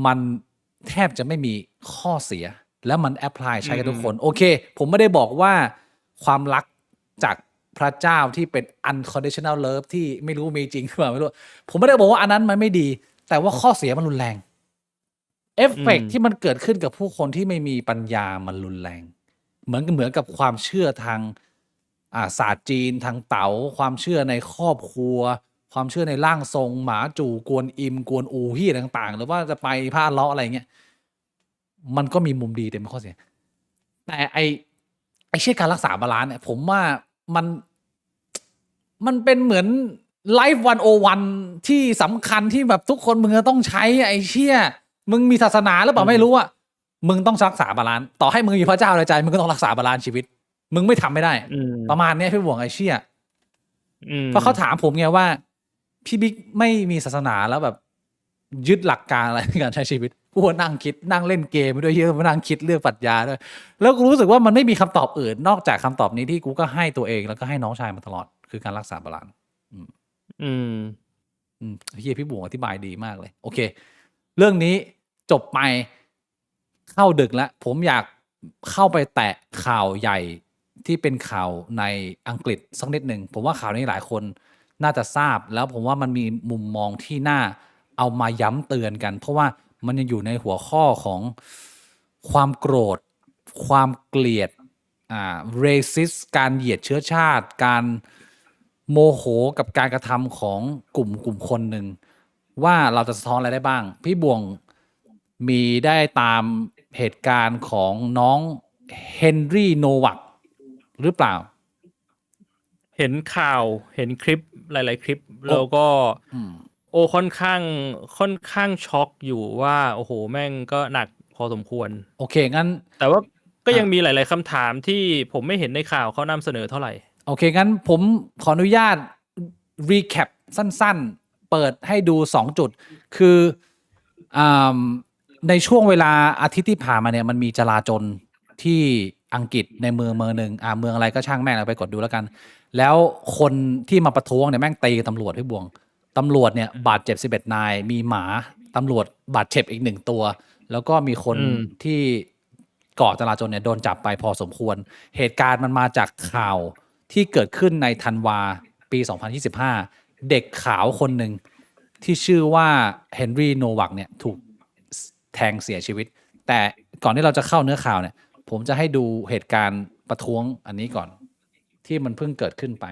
มันแทบจะไม่มีข้อเสีย แล้วมันแอพพลายใช้กับทุกคน โอเค ผมไม่ได้บอกว่าความรักจากพระเจ้าที่เป็น unconditional love ที่ไม่รู้มีจริงหรือเปล่าไม่รู้ ผมไม่ได้บอกว่าอันนั้นมันไม่ดี แต่ว่าข้อเสียมันรุนแรง เอฟเฟกต์ที่มันเกิดขึ้นกับผู้คนที่ไม่มีปัญญามันรุนแรง เหมือนกับความเชื่อทางศาสตร์จีนทางเต๋าความเชื่อในครอบครัว ความเชื่อในร่างทรงหมาจู่กวนอิมกวนอูฮี่ต่างๆ หรือว่าจะไปพระอัลเลาะห์อะไรเงี้ยมันก็มีมุมดีแต่ไม่ข้อเสีย แต่ไอเชื่อการรักษาบาลานซ์เนี่ยผมว่ามันเป็นเหมือนไลฟ์101ที่สำคัญที่แบบทุกคนมึงจะต้องใช้ไอเชี่ยมึงมีศาสนาหรือเปล่าไม่รู้อะมึงต้องรักษาบาลานซ์ต่อให้มึงมีพระเจ้าในใจมึงก็ต้องรักษาบาลานซ์ชีวิตมึงไม่ทำไม่ได้ประมาณนี้พี่บวงไอเชี่ยเพราะเขาถามผมไงว่าพี่บิ๊กไม่มีศาสนาแล้วแบบยึดหลักการอะไรในการใช้ชีวิตกูนั่งคิดนั่งเล่นเกมไปด้วยเยอะมานั่งคิดเรื่องปรัชญาด้วยแล้วกูรู้สึกว่ามันไม่มีคำตอบอื่นนอกจากคำตอบนี้ที่กูก็ให้ตัวเองแล้วก็ให้น้องชายมาตลอดคือการรักษาบาลานซ์เฮียพี่บุ๋งอธิบายดีมากเลยโอเคเรื่องนี้จบไปเข้าดึกแล้วผมอยากเข้าไปแตะข่าวใหญ่ที่เป็นข่าวในอังกฤษสักนิดหนึ่งผมว่าข่าวนี้หลายคนน่าจะทราบแล้วผมว่ามันมีมุมมองที่น่าเอามาย้ำเตือนกันเพราะว่ามันยังอยู่ในหัวข้อของความโกรธความเกลียดracist การเหยียดเชื้อชาติการโมโหกับการกระทำของกลุ่มคนหนึ่งว่าเราจะสะท้อนอะไรได้บ้างพี่บวงมีได้ตามเหตุการณ์ของน้องเฮนรี่โนวัคหรือเปล่าเห็นข่าวเห็นคลิปหลายๆคลิปแล้วก็ค่อนข้างช็อกอยู่ว่าโอ้โหแม่งก็หนักพอสมควรโอเคงั้นแต่ว่าก็ยังมีหลายๆคำถามที่ผมไม่เห็นในข่าวเขานำเสนอเท่าไหร่โอเคงั้นผมขออนุญาตรีแคปสั้นๆเปิดให้ดู2จุดคือในช่วงเวลาอาทิตย์ที่ผ่านมาเนี่ยมันมีจลาจลที่อังกฤษในเมืองหนึ่งเมืองอะไรก็ช่างแม่งเราไปกดดูแล้วกันแล้วคนที่มาประท้วงเนี่ยแม่งตีกับตำรวจพี่บวงตำรวจเนี่ยบาดเจ็บ11 นายมีหมา ตำรวจบาดเจ็บอีก1 ตัว แล้วก็มีคนที่ก่อจลาจลเนี่ยโดนจับไปพอสมควรเหตุการณ์มันมาจากข่าวที่เกิดขึ้นในธันวาปี 2025 เด็กขาวคนหนึ่งที่ชื่อว่าเฮนรี่โนวักเนี่ยถูกแทงเสียชีวิตแต่ก่อนที่เราจะเข้าเนื้อข่าวเนี่ยผมจะให้ดูเหตุการณ์ประท้วงอันนี้ก่อนที่มันเพิ่งเกิดขึ้นไป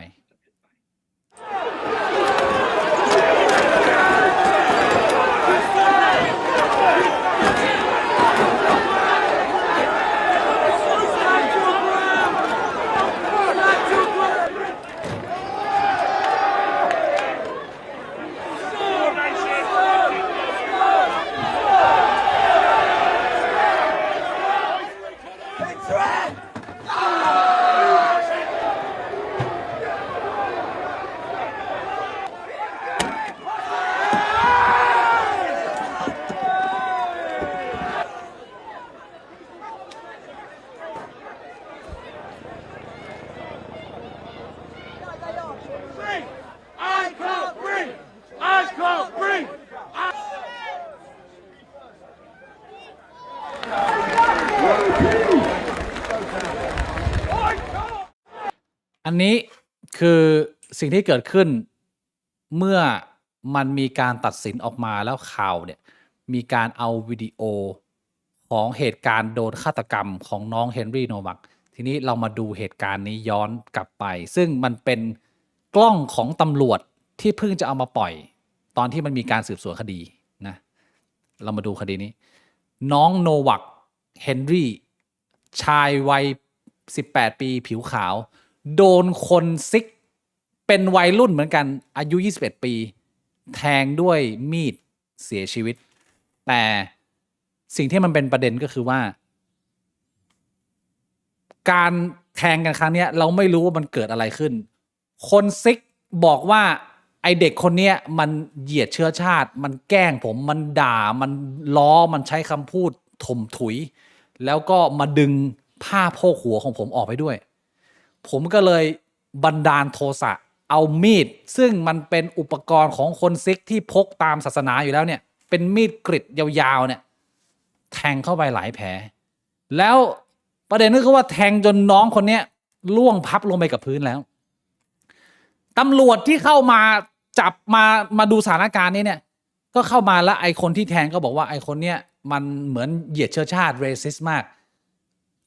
อันนี้คือสิ่งที่เกิดขึ้นเมื่อมันมีการตัดสินออกมาแล้วข่าวเนี่ยมีการเอาวิดีโอของเหตุการณ์โดนฆาตกรรมของน้องเฮนรี่โนวักทีนี้เรามาดูเหตุการณ์นี้ย้อนกลับไปซึ่งมันเป็นกล้องของตำรวจที่เพิ่งจะเอามาปล่อยตอนที่มันมีการสืบสวนคดีนะเรามาดูคดีนี้น้องโนวักเฮนรี่ชายวัย18 ปีผิวขาวโดนคนซิกเป็นวัยรุ่นเหมือนกันอายุ21 ปีแทงด้วยมีดเสียชีวิตแต่สิ่งที่มันเป็นประเด็นก็คือว่าการแทงกันครั้งนี้เราไม่รู้ว่ามันเกิดอะไรขึ้นคนซิกบอกว่าไอเด็กคนเนี้ยมันเหยียดเชื้อชาติมันแกล้งผมมันด่ามันล้อมันใช้คำพูดถมถุยแล้วก็มาดึงผ้าโพกหัวของผมออกไปด้วยผมก็เลยบันดาลโทสะเอามีดซึ่งมันเป็นอุปกรณ์ของคนซิกที่พกตามศาสนาอยู่แล้วเนี่ยเป็นมีดกริดยาวๆเนี่ยแทงเข้าไปหลายแผลแล้วประเด็นก็คือว่าแทงจนน้องคนเนี้ยล่วงพับลงไปกับพื้นแล้วตำรวจที่เข้ามาจับมาดูสถานการณ์นี้เนี่ยก็เข้ามาแล้วไอคนที่แทงก็บอกว่าไอคนเนี้ยมันเหมือนเหยียดเชื้อชาติเรซิสมาก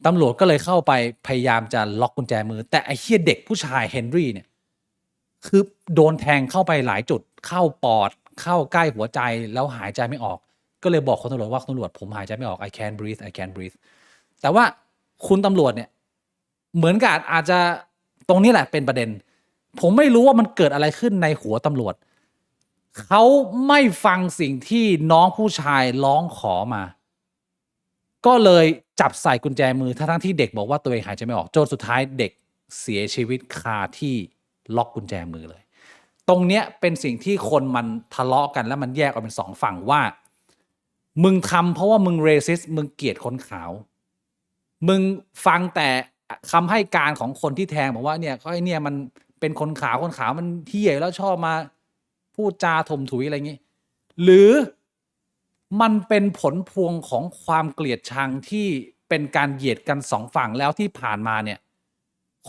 ตำรวจก็เลยเข้าไปพยายามจะล็อกกุญแจมือแต่ไอ้เหี้ยเด็กผู้ชายเฮนรี่เนี่ยคือโดนแทงเข้าไปหลายจุดเข้าปอดเข้าใกล้หัวใจแล้วหายใจไม่ออกก็เลยบอกคนตำรวจว่าตำรวจผมหายใจไม่ออก I can't breathe แต่ว่าคุณตำรวจเนี่ยเหมือนกับอาจจะตรงนี้แหละเป็นประเด็นผมไม่รู้ว่ามันเกิดอะไรขึ้นในหัวตำรวจเขาไม่ฟังสิ่งที่น้องผู้ชายร้องขอมาก็เลยจับใส่กุญแจมือทั้งที่เด็กบอกว่าตัวเองหายใจไม่ออกจนสุดท้ายเด็กเสียชีวิตคาที่ล็อกกุญแจมือเลยตรงเนี้ยเป็นสิ่งที่คนมันทะเลาะกันแล้วมันแยกออกเป็น2 ฝั่งว่ามึงทำเพราะว่ามึงเรซิสมึงเกลียดคนขาวมึงฟังแต่คำให้การของคนที่แทงบอกว่าเนี่ยเขาไอ้เนี่ยมันเป็นคนขาวมันเหี้ยแล้วชอบมาพูดจาถมถุยอะไรอย่างงี้หรือมันเป็นผลพวงของความเกลียดชังที่เป็นการเหยียดกัน2 ฝั่งแล้วที่ผ่านมาเนี่ย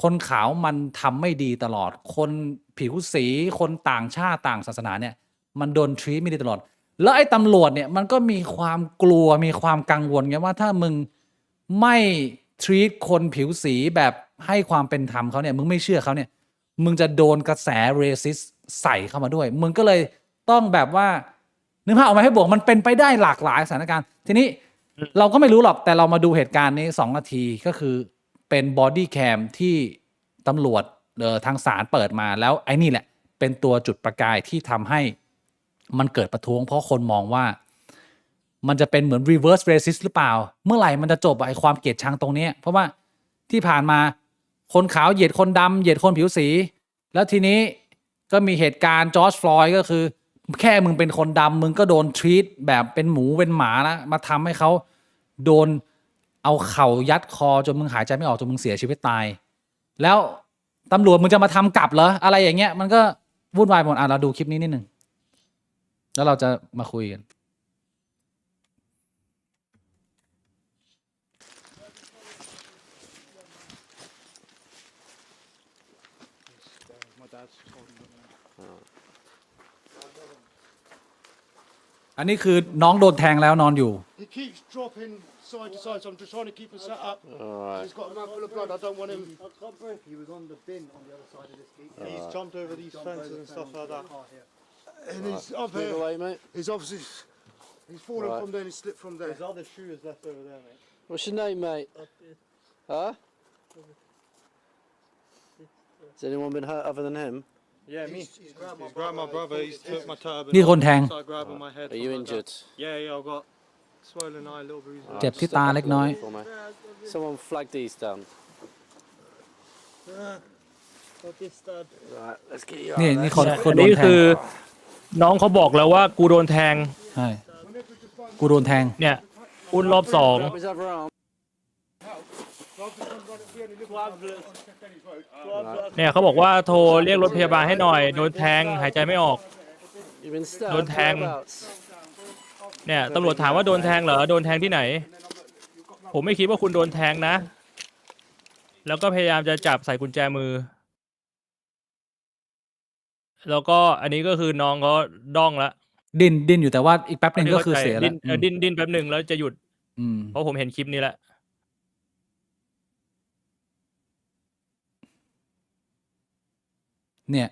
คนขาวมันทำไม่ดีตลอดคนผิวสีคนต่างชาติต่างศาสนาเนี่ยมันโดนทรีตไม่ดีตลอดแล้วไอ้ตำรวจเนี่ยมันก็มีความกลัวมีความกังวลไงว่าถ้ามึงไม่ทรีตคนผิวสีแบบให้ความเป็นธรรมเขาเนี่ยมึงไม่เชื่อเขาเนี่ยมึงจะโดนกระแสเรซิสใส่เข้ามาด้วยมึงก็เลยต้องแบบว่านึกภาพออกมาให้บวกมันเป็นไปได้หลากหลายสถานการณ์ทีนี้เราก็ไม่รู้หรอกแต่เรามาดูเหตุการณ์นี้2 นาทีก็คือเป็นบอดี้แคมที่ตำรวจทางศาลเปิดมาแล้วไอ้นี่แหละเป็นตัวจุดประกายที่ทำให้มันเกิดประท้วงเพราะคนมองว่ามันจะเป็นเหมือน reverse racist หรือเปล่าเมื่อไหร่มันจะจบไอ้ความเกลียดชังตรงนี้เพราะว่าที่ผ่านมาคนขาวเหยียดคนดำเหยียดคนผิวสีแล้วทีนี้ก็มีเหตุการณ์จอร์จฟลอยด์ก็คือแค่มึงเป็นคนดำมึงก็โดนทรีตแบบเป็นหมูเป็นหมานะมาทำให้เขาโดนเอาเข่ายัดคอจนมึงหายใจไม่ออกจนมึงเสียชีวิตตายแล้วตำรวจมึงจะมาทำกลับเหรออะไรอย่างเงี้ยมันก็วุ่นวายหมดเราดูคลิปนี้นิดนึงแล้วเราจะมาคุยกัน อันนี้คือน้องโดนแทงแล้วนอนอยู่ He keeps dropping side to side, so I'm just trying to keep him set up. Alright. He's got a mouthful of blood. I don't want him. He was on the bin on the other side of this gate. He's jumped over these fences and stuff like that. Oh, yeah. And he's up Move here. away, mate. He's obviously he's fallen Right. from there and he slipped from there. His other shoe is left over there, mate. What's your name, mate? Huh? Has anyone been hurt other than him? Yeah, me. He's grabbed my brother. He's took my turban. นี่คนแทง Started grabbing my head. Are you from like that. injured? Yeah, I've got swollen eye, little bruises. เจ็บที่ Step ตา back a เล็ก little น้อย bit for me. Someone flag these down. Got this stud. Right, let's get you นี่ out นี่ of คน there. คนโด นี่ นแท คื ง อ น้องเขาบอกแล้วว่ากูโดนแทง ใช่กูโดนแทง เนี่ยอุ้นรอบสอง Drop his other arm. เนี่ยเขาบอกว่าโทรเรียกรถพยาบาลให้หน่อยโดนแทงหายใจไม่ออก You've been stabbed. Don't hang. Whereabouts? เนี่ยตำรวจถามว่าโดนแทงเหรอโดนแทงที่ไหน ผมไม่คิดว่าคุณโดนแทงนะ แล้วก็พยายามจะจับใส่กุญแจมือ แล้วก็อันนี้ก็คือน้องเขาด้องละ ดิ้นอยู่แต่ว่าอีกแป๊บหนึงก็คือเสียแล้ว ดิ้นแป๊บหนึ่งแล้วจะหยุด อืม เพราะผมเห็นคลิปนี้แล้ว เนี่ย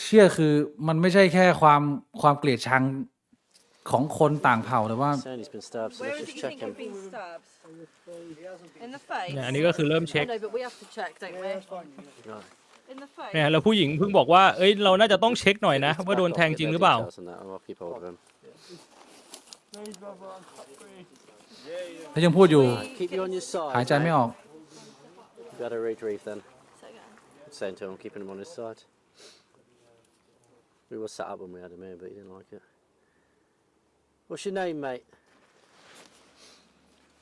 เชื่อคือมันไม่ใช่แค่ความเกลียดชังของคนต่างเผ่าแต่ว่า Saying he's been stabbed, so Where let's is it just you check think you've him. been stabbed? In the face? เนี่ยอันนี้ก็คือเริ่มเช็ค No, but we have to check, don't we? Right. In the face? เนี่ยแล้วผู้หญิงเพิ่งบอกว่าเอ้ยเราน่าจะต้องเช็คหน่อยนะ ว่าโดนแทงจริงหรือเปล่า Details on that, and I'll keep hold of him. แล้วยังพูดอยู่ Keep you on your side. หายใจไม่ออก You better retrieve then. Say again. Saying to him, keeping him on his side. We were sat up when we had him here, but he didn't like it. What's your name, mate?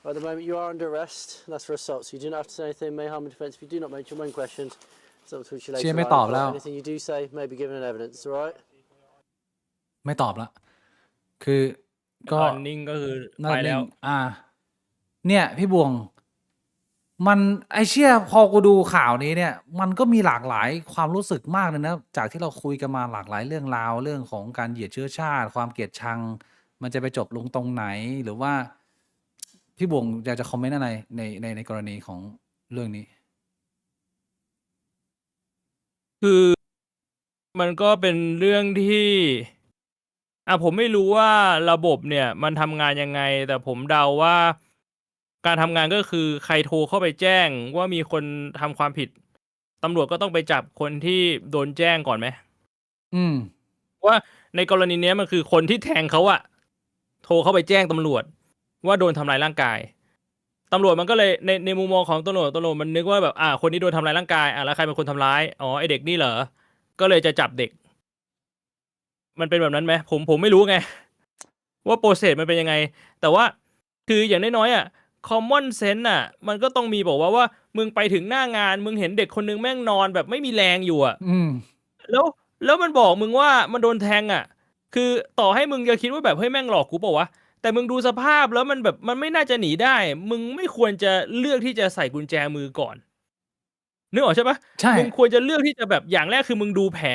At the moment, you are under arrest. That's for assault, so you do not have to say anything. May harm in defence. If you do not mention when questioned, it's up to you later. เชี่ยไม่ on. ตอบแล้ว Anything you do say may be given in evidence. All right? ไม่ตอบละคือก็ ตอนนิ่งก็คือ น่า ไป จะ แล้ว เนี่ยพี่บวง มันไอเชี่ยพอกูดูข่าวนี้เนี่ย มันก็มีหลากหลายความรู้สึกมากเลยนะจากที่เราคุยกันมาหลากหลายเรื่องราวเรื่องของการเหยียดเชื้อชาติ ความเกลียดชัง มันจะไปจบลงตรงไหน หรือว่าพี่บวงอยากจะคอมเมนต์อะไรในกรณีของเรื่องนี้ คือมันก็เป็นเรื่องที่ผมไม่รู้ว่าระบบเนี่ยมันทำงานยังไง แต่ผมเดาว่าการทำงานก็คือใครโทรเข้าไปแจ้งว่ามีคนทำความผิดตำรวจก็ต้องไปจับคนที่โดนแจ้งก่อนไหม อืม ว่าในกรณีเนี้ยมันคือคนที่แทงเขาอะโทรเข้าไปแจ้งตำรวจว่าโดนทำร้ายร่างกายตำรวจมันก็เลยในมุมมองของตำรวจมันนึกว่าแบบคนนี้โดนทำร้ายร่างกายแล้วใครเป็นคนทำร้ายอ๋อไอเด็กนี่เหรอก็เลยจะจับเด็ก มันเป็นแบบนั้นไหมผมไม่รู้ไงว่าโปรเซสมันเป็นยังไง แต่ว่าคืออย่างน้อยๆcommon sense มันก็ต้องมีบอกว่ามึงไปถึงหน้างานมึงเห็นเด็กคนนึงแม่งนอนแบบไม่มีแรงอยู่อืม แล้วมันบอกมึงว่ามันโดนแทงคือต่อให้มึงจะคิดว่าแบบเฮ้ยแม่งหลอกกูเปล่าวะแต่มึงดูสภาพแล้วมันแบบมันไม่น่าจะหนีได้ มึงไม่ควรจะเลือกที่จะใส่กุญแจมือก่อนนึกออกใช่ปะ ใช่ มึงควรจะเลือกที่จะแบบอย่างแรกคือมึงดูแผล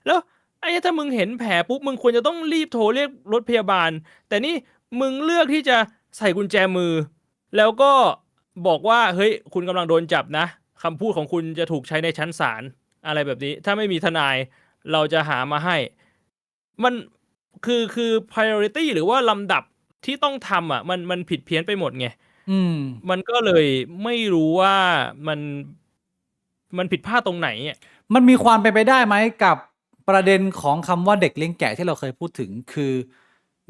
แล้วไอ้ถ้ามึงเห็นแผลปุ๊บมึงควรจะต้องรีบโทรเรียกรถพยาบาลแต่นี่มึงเลือกที่จะใส่กุญแจมือแล้วก็บอกว่าเฮ้ยคุณกำลังโดนจับนะคำพูดของคุณจะถูกใช้ในชั้นศาลอะไรแบบนี้ถ้าไม่มีทนายเราจะหามาให้มันคือ priority หรือว่าลำดับที่ต้องทำมันผิดเพี้ยนไปหมดไง อืม มันก็เลยไม่รู้ว่ามันผิดพลาดตรงไหนมันมีความเป็นไปได้ไหมกับประเด็นของคำว่าเด็กเลี้ยงแกะที่เราเคยพูดถึงคือ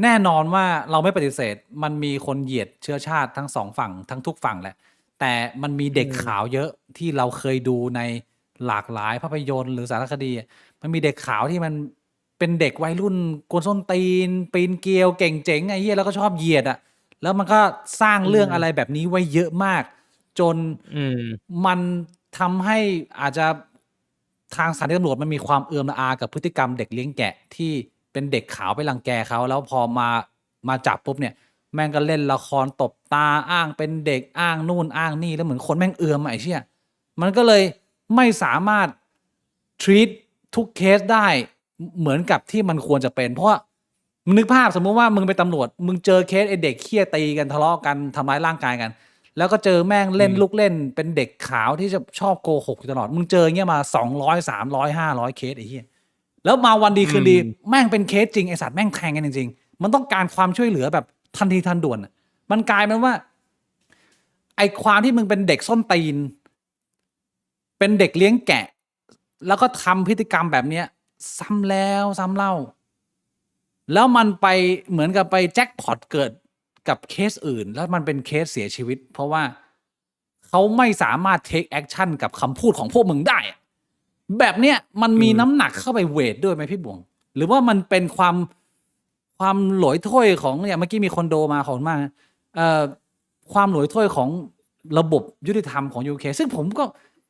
แน่นอนว่าเราไม่ปฏิเสธมันมีคนเหยียดเชื้อชาติทั้งสองฝั่งทั้งทุกฝั่งแหละแต่มันมีเด็กขาวเยอะที่เราเคยดูในหลากหลายภาพยนตร์หรือสารคดีมันมีเด็กขาวที่มันเป็นเด็กวัยรุ่นกวนส้นตีนปีนเกลียวเก่งเจ๋งไอ้เหี้ยแล้วก็ชอบเหยียดแล้วมันก็สร้างเรื่องอะไรแบบนี้ไว้เยอะมากจนมันทำให้อาจจะทางสถานีตำรวจมันมีความเอือมระอากับพฤติกรรมเด็กเลี้ยงแกะที่เป็นเด็กขาวไปรังแกเขาแล้วพอมาจับปุ๊บเนี่ยแม่งก็เล่นละครตบตาอ้างเป็นเด็กอ้างนู่นอ้างนี่แล้วเหมือนคนแม่งเอือมไอ้เชี่ยมันก็เลยไม่สามารถ treat ทุกเคสได้ เหมือนกับที่มันควรจะเป็น เพราะว่ามึงนึกภาพสมมุติว่ามึงเป็นตำรวจมึงเจอเคสไอเด็กเคี่ยตีกันทะเลาะกันทำร้ายร่างกายกัน แล้วก็เจอแม่งเล่นลูกเล่นเป็นเด็กขาวที่จะชอบโกหกอยู่ตลอดมึงเจอเงี้ยมา200 300 500เคสไอ้เหี้ยแล้วมาวันดีคืนดีแม่งเป็นเคสจริงไอสัตว์แม่งแทงกันจริงๆมันต้องการความช่วยเหลือแบบทันทีทันด่วนอะมันกลายเป็นว่าไอความที่มึงเป็นเด็กส้นตีนเป็นเด็กเลี้ยงแกะ แล้วก็ทำพฤติกรรมแบบเนี้ยซ้ำแล้วซ้ำเล่า แล้วมันไปเหมือนกับไปแจ็คพอตเกิดกับเคสอื่น แล้วมันเป็นเคสเสียชีวิต เพราะว่าเขาไม่สามารถเทคแอคชั่นกับคำพูดของพวกมึงได้อะแบบเนี้ยมันมีน้ำหนักเข้าไปเวทด้วยไหมพี่บวง หรือว่ามันเป็นความหลอยถ้วยของเนี่ยเมื่อกี้มีคนโดมาขอบคุณมากนะความหลอยถ้วยของระบบยุติธรรมของ UK ซึ่งผมก็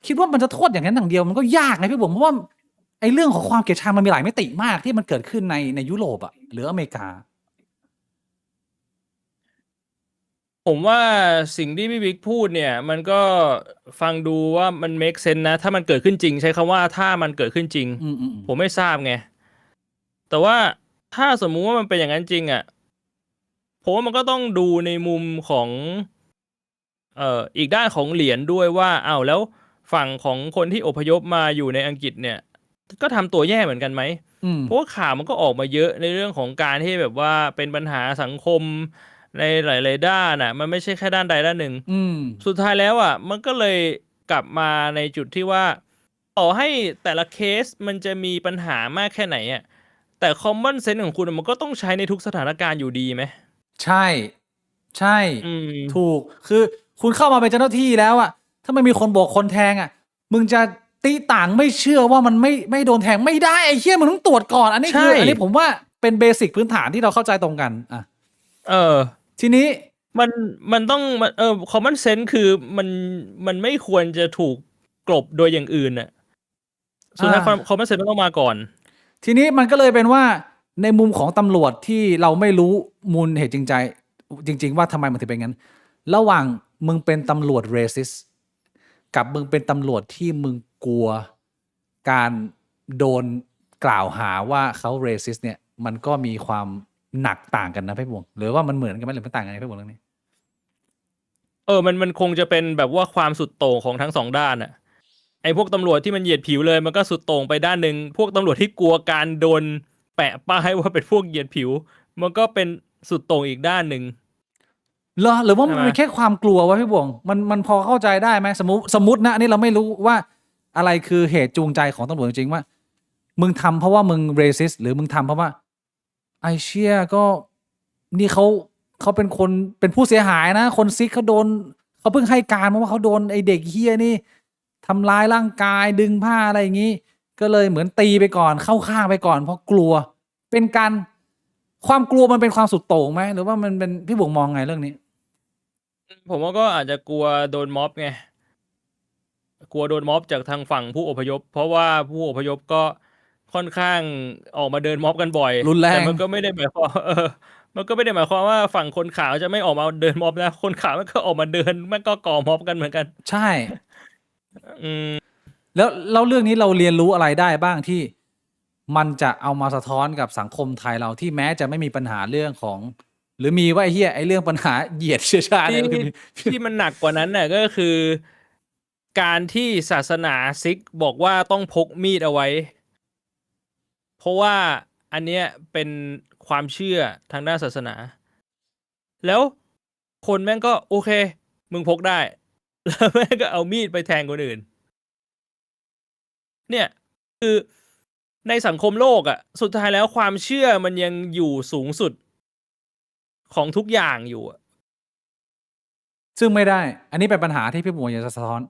คิดว่ามันจะโทษอย่างนั้นอย่างเดียวมันก็ยากนะพี่บวงเพราะว่าไอ้เรื่องของความเกลียดชังมันมีหลายมิติมากที่มันเกิดขึ้นในยุโรปอะหรืออเมริกา ผมว่าสิ่งที่พี่บิ๊กพูดเนี่ย มันก็ฟังดูว่ามัน make sense นะ ถ้ามันเกิดขึ้นจริง ใช้คำว่าถ้ามันเกิดขึ้นจริง ผมไม่ทราบไง แต่ว่าถ้าสมมุติว่ามันเป็นอย่างนั้นจริงอ่ะผมว่ามันก็ต้องดูในมุมของอีกด้านของเหรียญด้วยว่าอ้าวแล้วฝั่งของคนที่อพยพมาอยู่ในอังกฤษเนี่ย ก็ทำตัวแย่เหมือนกันไหม เพราะว่าข่าวมันก็ออกมาเยอะในเรื่องของการที่แบบว่าเป็นปัญหาสังคมในหลายๆด้านอ่ะ มันไม่ใช่แค่ด้านใดด้านหนึ่งสุดท้ายแล้วอ่ะมันก็เลยกลับมาในจุดที่ว่าต่อให้แต่ละเคสมันจะมีปัญหามากแค่ไหนอ่ะแต่ common sense ของคุณมันก็ต้องใช้ในทุกสถานการณ์อยู่ดีไหมใช่ใช่ถูกคือคุณเข้ามาเป็นเจ้าหน้าที่แล้วอ่ะถ้าไม่มีคนบอกคนแทงอ่ะมึงจะตีต่างไม่เชื่อว่ามันไม่โดนแทงไม่ได้ไอ้เหี้ยมึงต้องตรวจก่อนอันนี้คืออันนี้ผมว่าเป็นเบสิกพื้นฐานที่เราเข้าใจตรงกันอ่ะทีนี้มันต้องcommon sense คือมันไม่ควรจะถูกกลบโดยอย่างอื่นน่ะสุดท้ายcommon sense มันต้องมาก่อนทีนี้มันก็เลยเป็นว่าในมุมของตำรวจที่เราไม่รู้มูลเหตุจริงว่าทำไมมันถึงเป็นงั้นระหว่างมึงเป็นตำรวจเรซิสกับมึงเป็นตำรวจที่มึงกลัวการโดนกล่าวหาว่าเขาเรซิสเนี่ยมันก็มีความหนักต่างกันนะพี่บวงหรือว่ามันเหมือนกันไหมหรือมันต่างกันพี่บวงเรื่องนี้มันคงจะเป็นแบบว่าความสุดโต่งของทั้งสองด้านอะไอ้พวกตำรวจที่มันเหยียดผิวเลยมันก็สุดโต่งไปด้านหนึ่งพวกตำรวจที่กลัวการโดนแปะป้ายว่าเป็นพวกเหยียดผิวมันก็เป็นสุดโต่งอีกด้านหนึ่งหรือว่ามันเป็นแค่ความกลัววะพี่บวงมันพอเข้าใจได้ไหมสมมตินะอันนี้เราไม่รู้ว่าอะไรคือเหตุจูงใจของตำรวจจริงๆว่ามึงทำเพราะว่ามึงเรซิสหรือมึงทำเพราะว่าไอเชียก็นี่เขาเป็นคนเป็นผู้เสียหายนะคนซิกเขาเพิ่งให้การมาว่าเขาโดนไอเด็กเฮียนี่ทำร้ายร่างกายดึงผ้าอะไรอย่างนี้ก็เลยเหมือนตีไปก่อนเข้าข้างไปก่อนเพราะกลัวเป็นการความกลัวมันเป็นความสุดโต่งไหมหรือว่ามันเป็นพี่บวงมองไงเรื่องนี้ผมว่าก็อาจจะกลัวโดนม็อบไงกลัวโดนม็อบจากทางฝั่งผู้อพยพเพราะว่าผู้อพยพก็ค่อนข้างออกมาเดินม็อบกันบ่อยรุนแรงแต่มันก็ไม่ได้หมายความมันก็ไม่ได้หมายความว่าฝั่งคนขาวจะไม่ออกมาเดินม็อบนะคนขาวมันก็ออกมาเดินมันก็ก่อม็อบกันเหมือนกันใช่แล้วเรื่องนี้เราเรียนรู้อะไรได้บ้างที่มันจะเอามาสะท้อนกับสังคมไทยเราที่แม้จะไม่มีปัญหาเรื่องของหรือมีว่าไอ้เหี้ยไอ้เรื่องปัญหาเหยียดเชื้อชาติที่มันหนักกว่านั้นน่ะก็คือการที่ศาสนาซิกบอกว่าต้องพกมีดเอาไว้เพราะว่าอันเนี้ยเป็นความเชื่อทางด้านศาสนาแล้วคนแม่งก็โอเคมึงพกได้แล้วแม่งก็เอามีดไปแทงคนอื่นเนี่ยคือในสังคมโลกอ่ะสุดท้ายแล้วความเชื่อมันยังอยู่สูงสุดของทุกอย่างอยู่ซึ่งไม่ได้อันนี้เป็นปัญหาที่พี่บวงอยากจะสะท้อน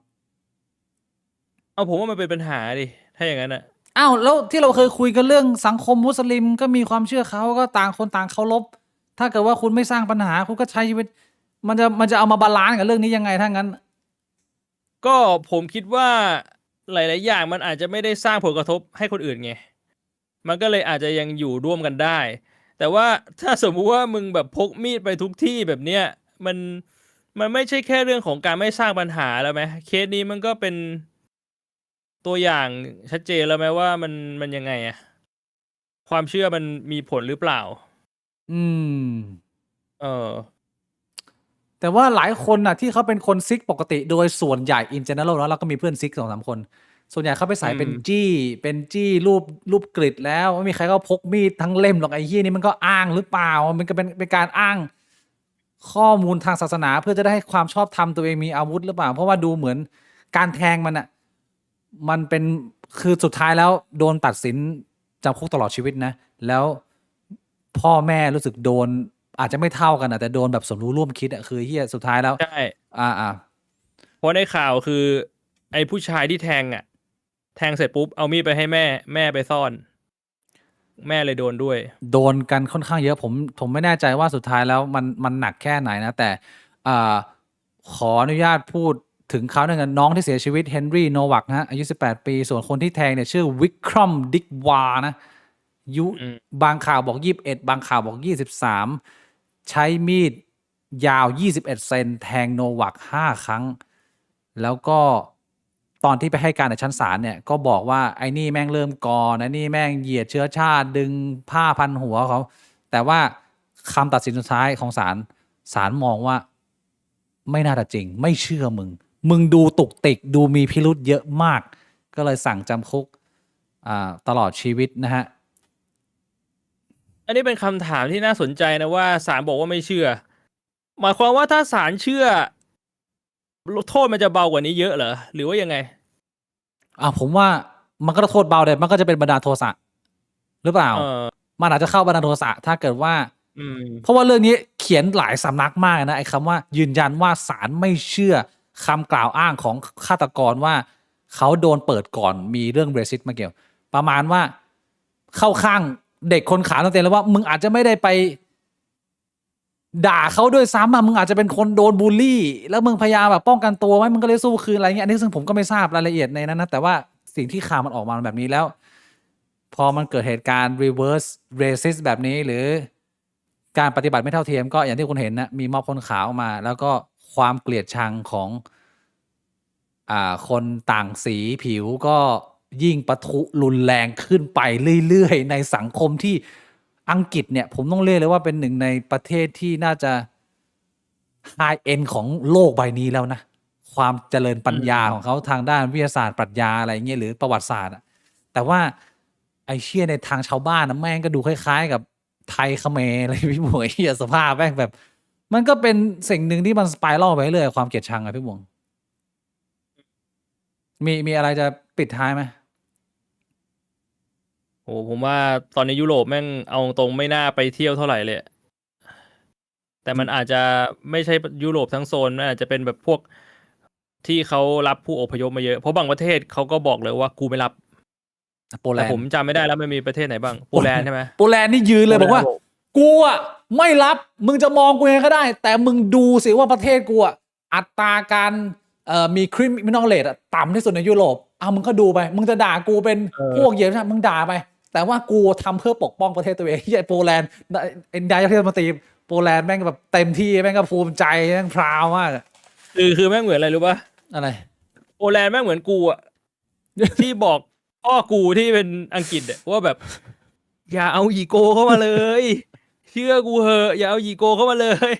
ผมว่ามันเป็นปัญหาดิถ้าอย่างนั้นอ่ะอ้าวแล้วที่เราเคยคุยกันเรื่องสังคมมุสลิมก็มีความเชื่อเขาก็ต่างคนต่างเคารพถ้าเกิดว่าคุณไม่สร้างปัญหาคุณก็ใช้ชีวิตมันจะเอามาบาลานซ์กับเรื่องนี้ยังไงถ้างั้นก็ผมคิดว่าหลายๆอย่างมันอาจจะไม่ได้สร้างผลกระทบให้คนอื่นไงมันก็เลยอาจจะยังอยู่ร่วมกันได้แต่ว่าถ้าสมมุติว่ามึงแบบพกมีดไปทุกที่แบบเนี้ยมันไม่ใช่แค่เรื่องของการไม่สร้างปัญหาแล้วไหมเคสนี้มันก็เป็นตัวอย่างชัดเจนแล้วไหมว่ามันยังไงอะ ความเชื่อมันมีผลหรือเปล่า อืม เออ แต่ว่าหลายคนน่ะที่เขาเป็นคนซิกปกติโดยส่วนใหญ่ in general แล้วเราก็มีเพื่อนซิก2-3 คน ส่วนใหญ่เขาไปใส่เป็นจี้รูปกริดแล้วไม่มีใครก็พกมีดทั้งเล่มหรอกไอ้เหี้ยนี่มันก็อ้างหรือเปล่ามันก็เป็นการอ้างข้อมูลทางศาสนาเพื่อจะได้ให้ความชอบธรรมตัวเองมีอาวุธหรือเปล่าเพราะว่าดูเหมือนการแทงมันอ่ะมันเป็นคือสุดท้ายแล้วโดนตัดสินจำคุกตลอดชีวิตนะแล้วพ่อแม่รู้สึกโดนอาจจะไม่เท่ากันอะแต่โดนแบบสมรู้ร่วมคิดอะคือเฮียสุดท้ายแล้ว ใช่ เพราะในข่าวคือ ไอ้ผู้ชายที่แทงอ่ะ แทงเสร็จปุ๊บเอามีดไปให้แม่ไปซ่อน แม่เลยโดนด้วย โดนกันค่อนข้างเยอะผมไม่แน่ใจว่าสุดท้ายแล้วมันหนักแค่ไหนนะแต่ขออนุญาตพูดถึงเขาหนึ่งน้องที่เสียชีวิตเฮนรี่โนวักนะฮะอายุ18 ปีส่วนคนที่แทงเนี่ยชื่อวิครัมดิกวานะบางข่าวบอก21บางข่าวบอก23ใช้มีดยาว21เซนแทงโนวัก5 ครั้งแล้วก็ตอนที่ไปให้การในชั้นศาลเนี่ยก็บอกว่าไอ้นี่แม่งเริ่มก่อนไอ้นี่แม่งเหยียดเชื้อชาติดึงผ้าพันหัวเขาแต่ว่าคำตัดสินสุดท้ายของศาลมองว่าไม่น่าจะจริงไม่เชื่อมึงดูตุกติกดูมีพิรุธเยอะมากก็เลยสั่งจำคุกตลอดชีวิตนะฮะ อันนี้เป็นคำถามที่น่าสนใจนะว่าศาลบอกว่าไม่เชื่อ หมายความว่าถ้าศาลเชื่อโทษมันจะเบากว่านี้เยอะเหรอหรือว่ายังไง ผมว่ามันก็โทษเบาเลยมันก็จะเป็นบันดาลโทสะหรือเปล่า มันอาจจะเข้าบันดาลโทสะถ้าเกิดว่าเพราะว่าเรื่องนี้เขียนหลายสำนักมากนะไอ้คำว่ายืนยันว่าศาลไม่เชื่อคำกล่าวอ้างของฆาตกรว่าเขาโดนเปิดก่อนมีเรื่องเบรซิสมาเกี่ยวประมาณว่าเข้าข้างเด็กคนขาตั้งแต่แล้วว่ามึงอาจจะไม่ได้ไปด่าเขาด้วยซ้ำมึงอาจจะเป็นคนโดนบูลลี่แล้วมึงพยายามแบบป้องกันตัวไว้มึงก็เลยสู้คืนอะไรเงี้ยอันนี้ซึ่งผมก็ไม่ทราบรายละเอียดในนั้นนะแต่ว่าสิ่งที่ข่าวมันออกมาแบบนี้แล้วพอมันเกิดเหตุการณ์ reverse racist แบบนี้หรือการปฏิบัติไม่เท่าเทียมก็อย่างที่คุณเห็นนะมีม็อบคนขาวมาแล้วก็ความเกลียดชังของคนต่างสีผิวก็ยิ่งปะทุรุนแรงขึ้นไปเรื่อยๆในสังคมที่อังกฤษเนี่ยผมต้องเรียกเลยว่าเป็นหนึ่งในประเทศที่น่าจะ high end ของโลกใบนี้แล้วนะความเจริญปัญญาของเขาทางด้านวิทยาศาสตร์ปรัชญาอะไรเงี้ยหรือประวัติศาสตร์แต่ว่าไอ้เชี่ยในทางชาวบ้านนะแม่งก็ดูคล้ายๆกับไทยเขมรอะไรพี่บวงเหี้ยสภาพแม่งแบบมันก็เป็นสิ่งหนึ่งที่มันสไปรัลไปเรื่อยความเกลียดชังพี่บวงมีอะไรจะปิดท้ายไหมโอ้ผมว่าตอนนี้ยุโรปแม่งเอาตรงไม่น่าไปเที่ยวเท่าไหร่เลยแต่มันอาจจะไม่ใช่ยุโรปทั้งโซนมันอาจจะเป็นแบบพวกที่เขารับผู้อพยพมาเยอะเพราะบางประเทศเขาก็บอกเลยว่ากูไม่รับโปแล แต่ นด์ ผมจำไม่ได้แล้วมันมีประเทศไหนบ้างโปแลนด์ใช่ไหม โปแลนด์นี่ยืนเลยบอกว่ากูอ่ะไม่รับมึงจะมองกูยังไงก็ได้แต่มึงดูสิว่าประเทศกูอ่ะอัตราการมีคริมินอลเรทต่ำที่สุดในยุโรปมึงก็ดูไปมึงจะด่ากูเป็นพวกเหยียดมึงด่าไปแต่ว่ากูทำเพื่อปกป้องประเทศตัวเองที่โปแลนด์นายกเทศมนตรีโปแลนด์แม่งแบบเต็มที่แม่งก็ภูมิใจแม่งพราวมากคือแม่งเหมือนอะไรรู้ป่ะอะไรโปแลนด์แม่งเหมือนกูอ่ะ ที่บอกพ่อกูที่เป็นอังกฤษว่าแบบอย่าเอาอีโก้เข้ามาเลยเชื่อกูเหอะอย่าเอาอีโก้เข้ามาเลย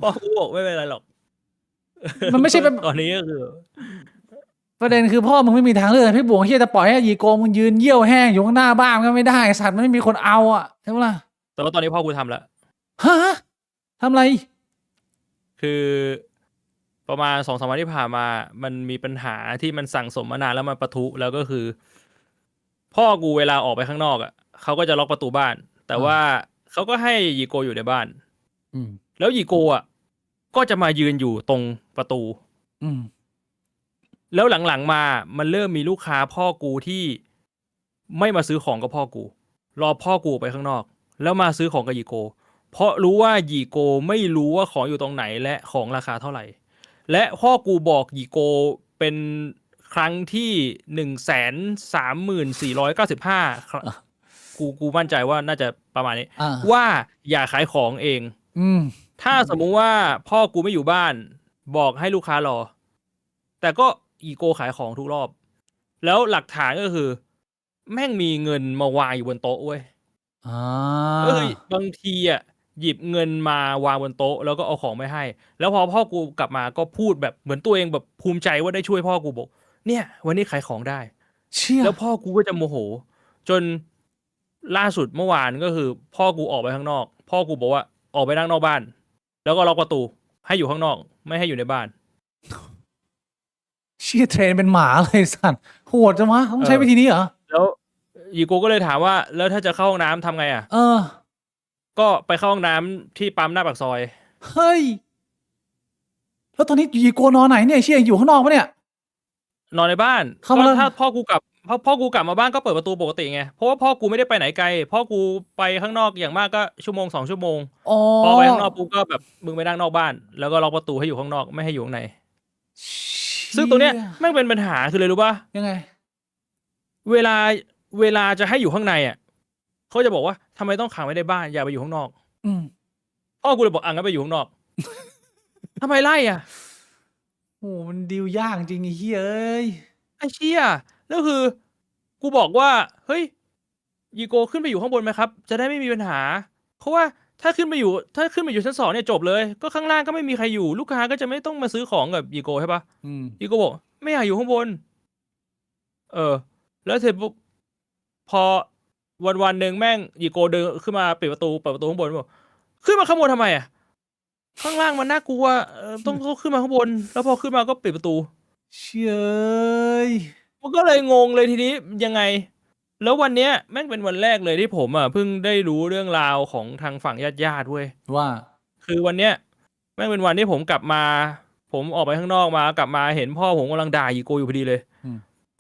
พ่อกูบอกไม่เป็นไรหรอกมันไม่ใช่เป็นตอนนี้ก็คือประเด็นคือพ่อมึงไม่มีทางเลือกพี่บวงเฮียจะปล่อยให้ยีโกมึงยืนเยี่ยวแห้งอยู่ข้างหน้าบ้านก็ไม่ได้สัตว์มันไม่มีคนเอาใช่ไหมล่ะแต่ว่าตอนนี้พ่อกูทำแล้วฮะทำไรคือประมาณ2-3 วันที่ผ่านมามันมีปัญหาที่มันสั่งสมมานานแล้วมันปะทุแล้วก็คือพ่อกูเวลาออกไปข้างนอกเขาก็จะล็อกประตูบ้านแต่ว่าเขาก็ให้ยีโกอยู่ในบ้านแล้วยีโกก็จะมายืนอยู่ตรงประตูแล้วหลังๆมามันเริ่มมีลูกค้าพ่อกูที่ไม่มาซื้อของกับพ่อกูรอพ่อกูไปข้างนอกแล้วมาซื้อของกับยีโกเพราะรู้ว่ายีโกไม่รู้ว่าของอยู่ตรงไหนและของราคาเท่าไหร่และพ่อกูบอกยีโกเป็นครั้งที่134,495กูมั่นใจว่าน่าจะประมาณนี้ว่าอย่าขายของเองถ้าสมมุติว่าพ่อกูไม่อยู่บ้านบอกให้ลูกค้ารอแต่ก็อีโกขายของทุกรอบแล้วหลักฐานก็คือ แม่งมีเงินมาวางอยู่บนโต๊ะเว้ย อ่า บางทีอ่ะหยิบเงินมาวางบนโต๊ะแล้วก็เอาของไม่ให้ แล้วพอพ่อกูกลับมาก็พูดแบบเหมือนตัวเองแบบภูมิใจว่าได้ช่วยพ่อกูบอก เนี่ย วันนี้ขายของได้ เชี่ย แล้วพ่อกูก็จะโมโห จนล่าสุดเมื่อวานก็คือ พ่อกูออกไปข้างนอก พ่อกูบอกว่าออกไปนั่งนอกบ้าน แล้วก็ล็อกประตูให้อยู่ข้างนอก ไม่ให้อยู่ในบ้าน เชี่ยเทรนเป็นหมาเลยสัตว์โหดจังวะต้องใช้วิธีนี้เหรอ แล้วอีโกก็เลยถามว่า แล้วถ้าจะเข้าห้องน้ำทำไงอ่ะ เออ ก็ไปเข้าห้องน้ำที่ปั๊มหน้าปากซอย เฮ้ย แล้วตอนนี้ยีโกนอนไหนเนี่ยเชี่ยอยู่ข้างนอกปะเนี่ย นอนในบ้าน เข้ามา ก็ แล้ว ถ้าพ่อกูกลับมาบ้านก็เปิดประตูปกติไง เพราะว่าพ่อกูไม่ได้ไปไหนไกล พ่อกูไปข้างนอกอย่างมากก็ชั่วโมง2 ชั่วโมง อ๋อ พอไปข้างนอกปุ๊บก็แบบมึงไปนั่งนอกบ้าน แล้วก็ล็อกประตูให้อยู่ข้างนอกไม่ให้อยู่ข้างใน ซึ่งตรงเนี้ยแม่งเป็นปัญหาคือเลยรู้ป่ะ ยังไง เวลาจะให้อยู่ข้างในอ่ะเขาจะบอกว่าทำไมต้องขังไว้ในบ้านอย่าไปอยู่ข้างนอก อืม พ่อกูเลยบอกงั้นไปอยู่ข้างนอก ทำไมไล่อ่ะ โอ้มันดีลยากจริงไอ้เฮ้ยเอ้ย ไอ้เชี่ยแล้วคือ กูบอกว่า เฮ้ยยีโกขึ้นไปอยู่ข้างบนไหมครับ จะได้ไม่มีปัญหา เพราะว่าถ้าขึ้นไปอยู่ชั้น 2เนี่ยจบเลย ก็ข้างล่างก็ไม่มีใครอยู่ ลูกค้าก็จะไม่ต้องมาซื้อของกับยีโกใช่ปะ อืม ยีโกบอกไม่อยากอยู่ข้างบน แล้วเสร็จปุ๊บพอวันหนึ่งแม่งยีโกเดินขึ้นมาเปิดประตูข้างบนบอกขึ้นมาข้างบนทำไมอ่ะ ข้างล่างมันน่ากลัวต้องขึ้นมาข้างบน แล้วพอขึ้นมาก็ปิดประตู เชี่ยเอ้ย มันก็เลยงงเลยทีนี้ยังไง แล้ววันเนี้ยแม่งเป็นวันแรกเลยที่ผมเพิ่งได้รู้เรื่องราวของทางฝั่งญาติเว้ย ว่า คือวันเนี้ยแม่งเป็นวันที่ผมกลับมา ผมออกไปข้างนอกมากลับมาเห็นพ่อผมกำลังด่ายีโกอยู่พอดีเลย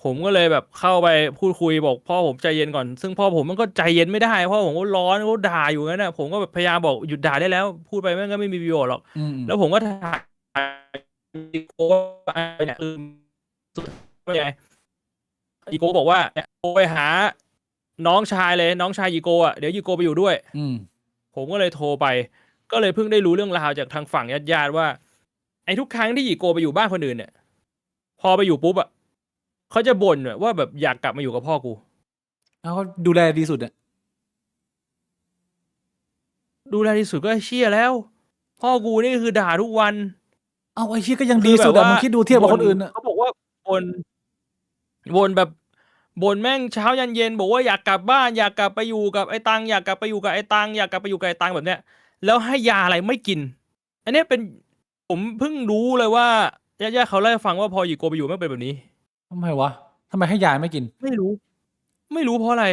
ผมก็เลยแบบเข้าไปพูดคุยบอกพ่อผมใจเย็นก่อน ซึ่งพ่อผมมันก็ใจเย็นไม่ได้พ่อผมก็ร้อนก็ด่าอยู่งั้นน่ะผมก็แบบพยายามบอกหยุดด่าได้แล้ว พูดไปแม่งก็ไม่มีประโยชน์หรอก อืม แล้วผมก็ถามอีโก้ว่าเนี่ยคือสุดว่าไงอีโก้บอกว่าเนี่ยโทรไปหาน้องชายเลยน้องชายอีโก้อ่ะเดี๋ยวอีโก้ไปอยู่ด้วย อืม ผมก็เลยโทรไป ก็เลยเพิ่งได้รู้เรื่องราวจากทางฝั่งญาติๆว่าไอ้ทุกครั้งที่อีโก้ไปอยู่บ้านคนอื่นเนี่ย พอไปอยู่ปุ๊บอ่ะเขาจะบ่นว่าแบบอยากกลับมาอยู่กับพ่อกู เอาเขาดูแลดีสุดอะ ดูแลที่สุดก็เชี่ยแล้ว พ่อกูนี่คือด่าทุกวัน เอาไอ้เชี่ยก็ยังดีสุดอะมึงคิดดูเทียบกับคนอื่นอะ เขาบอกว่าบ่นแบบบ่นแม่งเช้ายันเย็นบอกว่าอยากกลับบ้านอยากกลับไปอยู่กับไอ้ตังอยากกลับไปอยู่กับไอ้ตังอยากกลับไปอยู่กับไอ้ตังแบบเนี้ยแล้วให้ยาอะไรไม่กิน อันเนี้ยเป็นผมเพิ่งรู้เลยว่าญาติๆเขาเล่าให้ฟังว่าพออยู่โกไปอยู่ไม่เป็นแบบนี้ ทำไมวะทำไมให้ยาไม่กิน ไม่รู้เพราะอะไร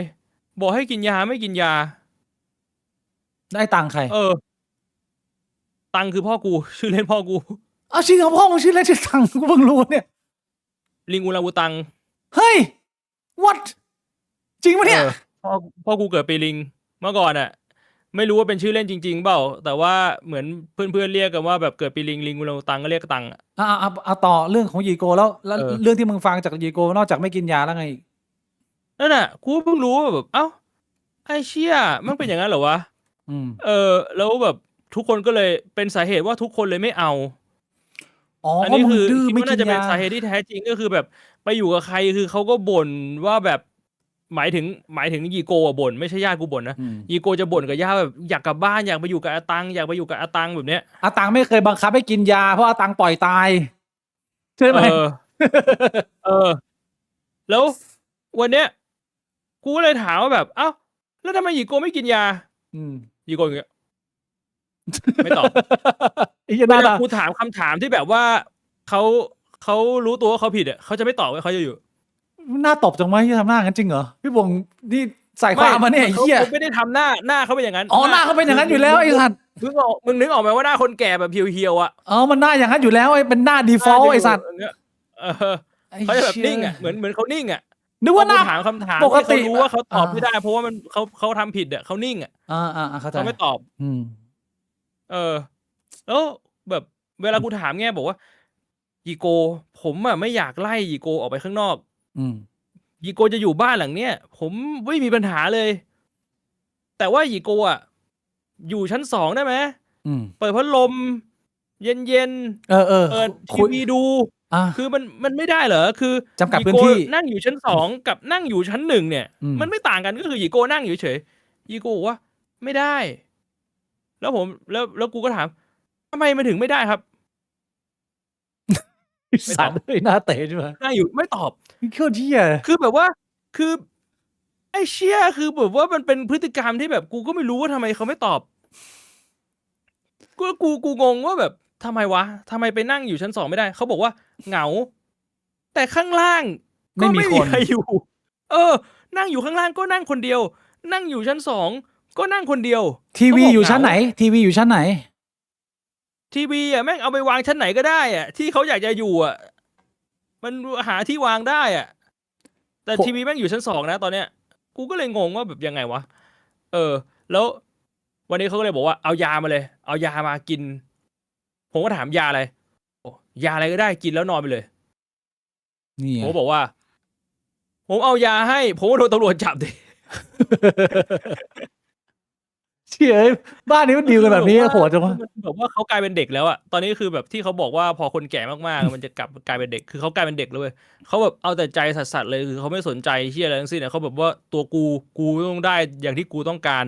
บอกให้กินยาไม่กินยา ได้ตังค์ใคร ตังคือพ่อกู ชื่อเล่นพ่อกู อ้าวชื่อของพ่อมึงชื่อเล่นชื่อตังค์กูเพิ่งรู้เนี่ย ลิงอูรังอูตัง เฮ้ย what จริงปะเนี่ย พ่อกูเกิดปีลิงเมื่อก่อนอ่ะ ไม่รู้ว่าเป็นชื่อเล่นจริงๆเปล่า แต่ว่าเหมือนเพื่อนๆเรียกกันว่าแบบเกิดปีลิงลิงอูรังอูตังก็เรียกตังอ่ะ เอาต่อเรื่องของยีโกแล้ว เออ เรื่องที่มึงฟังจากยีโกนอกจากไม่กินยาแล้วไงอีก นั่นน่ะกูเพิ่งรู้ว่าแบบเอ้าไอ้เชี่ยมันเป็นอย่างนั้นเหรอวะ อืม แล้วแบบทุกคนก็เลยเป็นสาเหตุว่าทุกคนเลยไม่เอา อ๋อ อัน เพราะ นี้ มึง คือ ดื้อ คิด ไม่ ว่า กิ น่าน จะเป็น ยา สาเหตุที่แท้จริงก็คือแบบไปอยู่กับใครคือเขาก็บ่นว่าแบบหมายถึงยีโกะบ่นไม่ใช่ญาติกูบ่นนะ อืม ยีโกจะบ่นกับญาติแบบอยากกลับบ้านอยากไปอยู่กับอาตังอยากไปอยู่กับอาตังแบบเนี้ย อาตังไม่เคยบังคับให้กินยาเพราะอาตังปล่อยตายใช่ไหม แล้ววันเนี้ยกูก็เลยถามว่าแบบเอ้าแล้วทำไมยีโกไม่กินยา อืม ยีโกอย่างเงี้ยไม่ตอบ ไอ้เหี้ย เว น่า ลา ด่า กูถามคำถามที่แบบว่าเขารู้ตัวว่าเขาผิดอ่ะเขาจะไม่ตอบว่าเขาจะอยู่ น่าตบจังไหมที่ทำหน้ากันจริงเหรอพี่บงนี่ใส่ความมาเนี่ยไอ้เหี้ย เขาไม่ได้ทำหน้าเขาเป็นอย่างนั้น อ๋อหน้าเขาเป็นอย่างนั้นอยู่แล้วไอ้สัตว์ มึงนึกออกไหมว่าหน้าคนแก่แบบเพียวๆอ่ะ อ๋อมันหน้าอย่างนั้นอยู่แล้วไอ้เป็นหน้า default ไอ้สัตว์ อย่างเงี้ยเขาจะแบบนิ่งอ่ะเหมือนเขานิ่งอ่ะ นึกว่าหน้า ถามคำถาม ปกติ ที่เขารู้ว่าเขาตอบไม่ได้ เพราะว่ามันเขาทำผิดอ่ะเขานิ่งอ่ะ เข้าใจ เขาไม่ตอบ อืม แล้วแบบเวลากูถามเงี้ยบอกว่ายีโกผมอ่ะไม่อยากไล่ยีโกออกไปข้างนอก อืม ยีโกจะอยู่บ้านหลังเนี้ยผมไม่มีปัญหาเลย แต่ว่ายีโกอ่ะอยู่ชั้น 2ได้ไหม อืม เปิดพัดลม เย็น เปิ เปิดที คุย วีดู อ่ะ คือมันไม่ได้เหรอคือ จำกัดพื้นที่ ยีโก้นั่งอยู่ชั้น 2กับนั่งอยู่ชั้น 1เนี่ย มันไม่ต่างกันก็คือยีโก้นั่งอยู่เฉยยีโก้บอกว่าไม่ได้ แล้วผมแล้วกูก็ถามทำไมมันถึงไม่ได้ครับ สัตว์เลยหน้าเตะใช่ไหม นั่งอยู่ไม่ตอบ โคตรเหี้ย คือแบบว่าคือไอ้เชี่ยคือแบบว่ามันเป็นพฤติกรรมที่แบบกูก็ไม่รู้ว่าทำไมเขาไม่ตอบกูงงว่าแบบทำไมวะทำไมไปนั่งอยู่ชั้น 2ไม่ได้เขาบอกว่าเหงา แต่ข้างล่างก็ไม่มีใครอยู่ นั่งอยู่ข้างล่างก็นั่งคนเดียว นั่งอยู่ชั้น 2ก็นั่งคนเดียว ทีวี เขาบอก อยู่ชั้นไหน ทีวีอยู่ชั้นไหน ทีวีอ่ะแม่งเอาไปวางชั้นไหนก็ได้อ่ะที่เขาอยากจะอยู่อ่ะมันหาที่วางได้อ่ะแต่ ผม ทีวีแม่งอยู่ชั้น 2นะตอนเนี้ยกูก็เลยงงว่าแบบยังไงวะแล้ววันนี้เขาก็เลยบอกว่าเอายามาเลย เอายามากิน ผมก็ถามยาอะไรโอ้ยาอะไรก็ได้กินแล้วนอนไปเลย นี่ ผมก็บอกว่า ผมเอายาให้ ผมก็โดนตำรวจจับดิ เชี่ยบ้านนี้มันดีลกันแบบนี้โหดจังวะ มันแบบว่าเขากลายเป็นเด็กแล้วอะตอนนี้คือแบบที่เขาบอกว่าพอคนแก่มากๆ มันจะกลายเป็นเด็ก คือเขากลายเป็นเด็กเลยเว้ยเขาแบบเอาแต่ใจสัสๆเลยคือเขาไม่สนใจเชี่ยอะไรทั้งสิ้นเนี่ยเขาแบบว่าตัวกูต้องได้อย่างที่กูต้องการ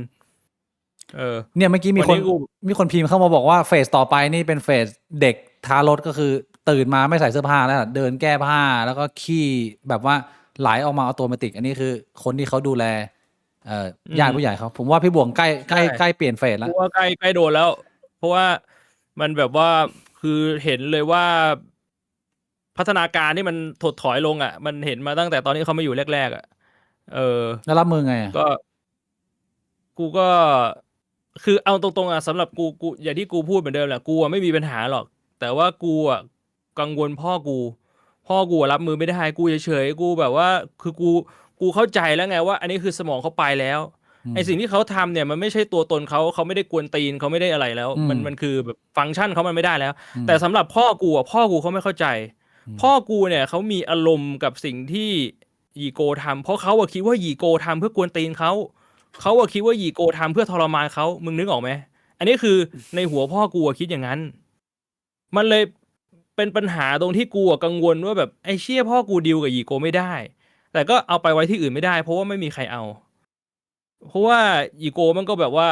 เนี่ยเมื่อกี้มี วัน คน นี้กู มีคนพิมพ์เข้ามาบอกว่าเฟสต่อไปนี่เป็นเฟสเด็กทารถก็คือตื่นมาไม่ใส่เสื้อผ้าแล้วเดินแก้ผ้าแล้วก็ขี้แบบว่าไหลออกมาอัตโนมัติอันนี้คือคนที่เขาดูแลญาติผู้ใหญ่เขาผมว่าพี่บวงใกล้เปลี่ยนเฟสแล้ว กูว่าใกล้โดนแล้ว เพราะว่ามันแบบว่าคือเห็นเลยว่า พัฒนาการที่มันถดถอยลงอ่ะ มันเห็นมาตั้งแต่ตอนที่เขามาอยู่แรกๆอ่ะแล้วรับมือไงอะ กูก็คือเอาตรงๆอ่ะสำหรับกูอย่างที่กูพูดเหมือนเดิมแหละกูอ่ะไม่มีปัญหาหรอก แต่ว่ากูอ่ะกังวลพ่อกูอ่ะรับมือไม่ได้กูเฉยๆกูแบบว่าคือกูเข้าใจแล้วไงว่า อันนี้คือสมองเขาไปแล้วไอสิ่งที่เขาทำเนี่ยมันไม่ใช่ตัวตนเขาไม่ได้กวนตีนเขาไม่ได้อะไรแล้ว มันคือแบบฟังก์ชันเขามันไม่ได้แล้ว แต่สำหรับพ่อกูเขาไม่เข้าใจ พ่อกูเนี่ยเขามีอารมณ์กับสิ่งที่ยีโกทำเพราะเขาอะคิดว่ายีโกทำเพื่อกวนตีนเขาอะคิดว่ายีโกทำเพื่อทรมานเขามึงนึกออกไหมอันนี้คือในหัวพ่อกูอะคิดอย่างนั้น มันเลยเป็นปัญหาตรงที่กูอะกังวลว่าแบบไอ้เชี่ยพ่อกูดีลกับยีโกไม่ได้ แต่ก็เอาไปไว้ที่อื่นไม่ได้ เพราะว่าไม่มีใครเอา เพราะว่ายีโกมันก็แบบว่า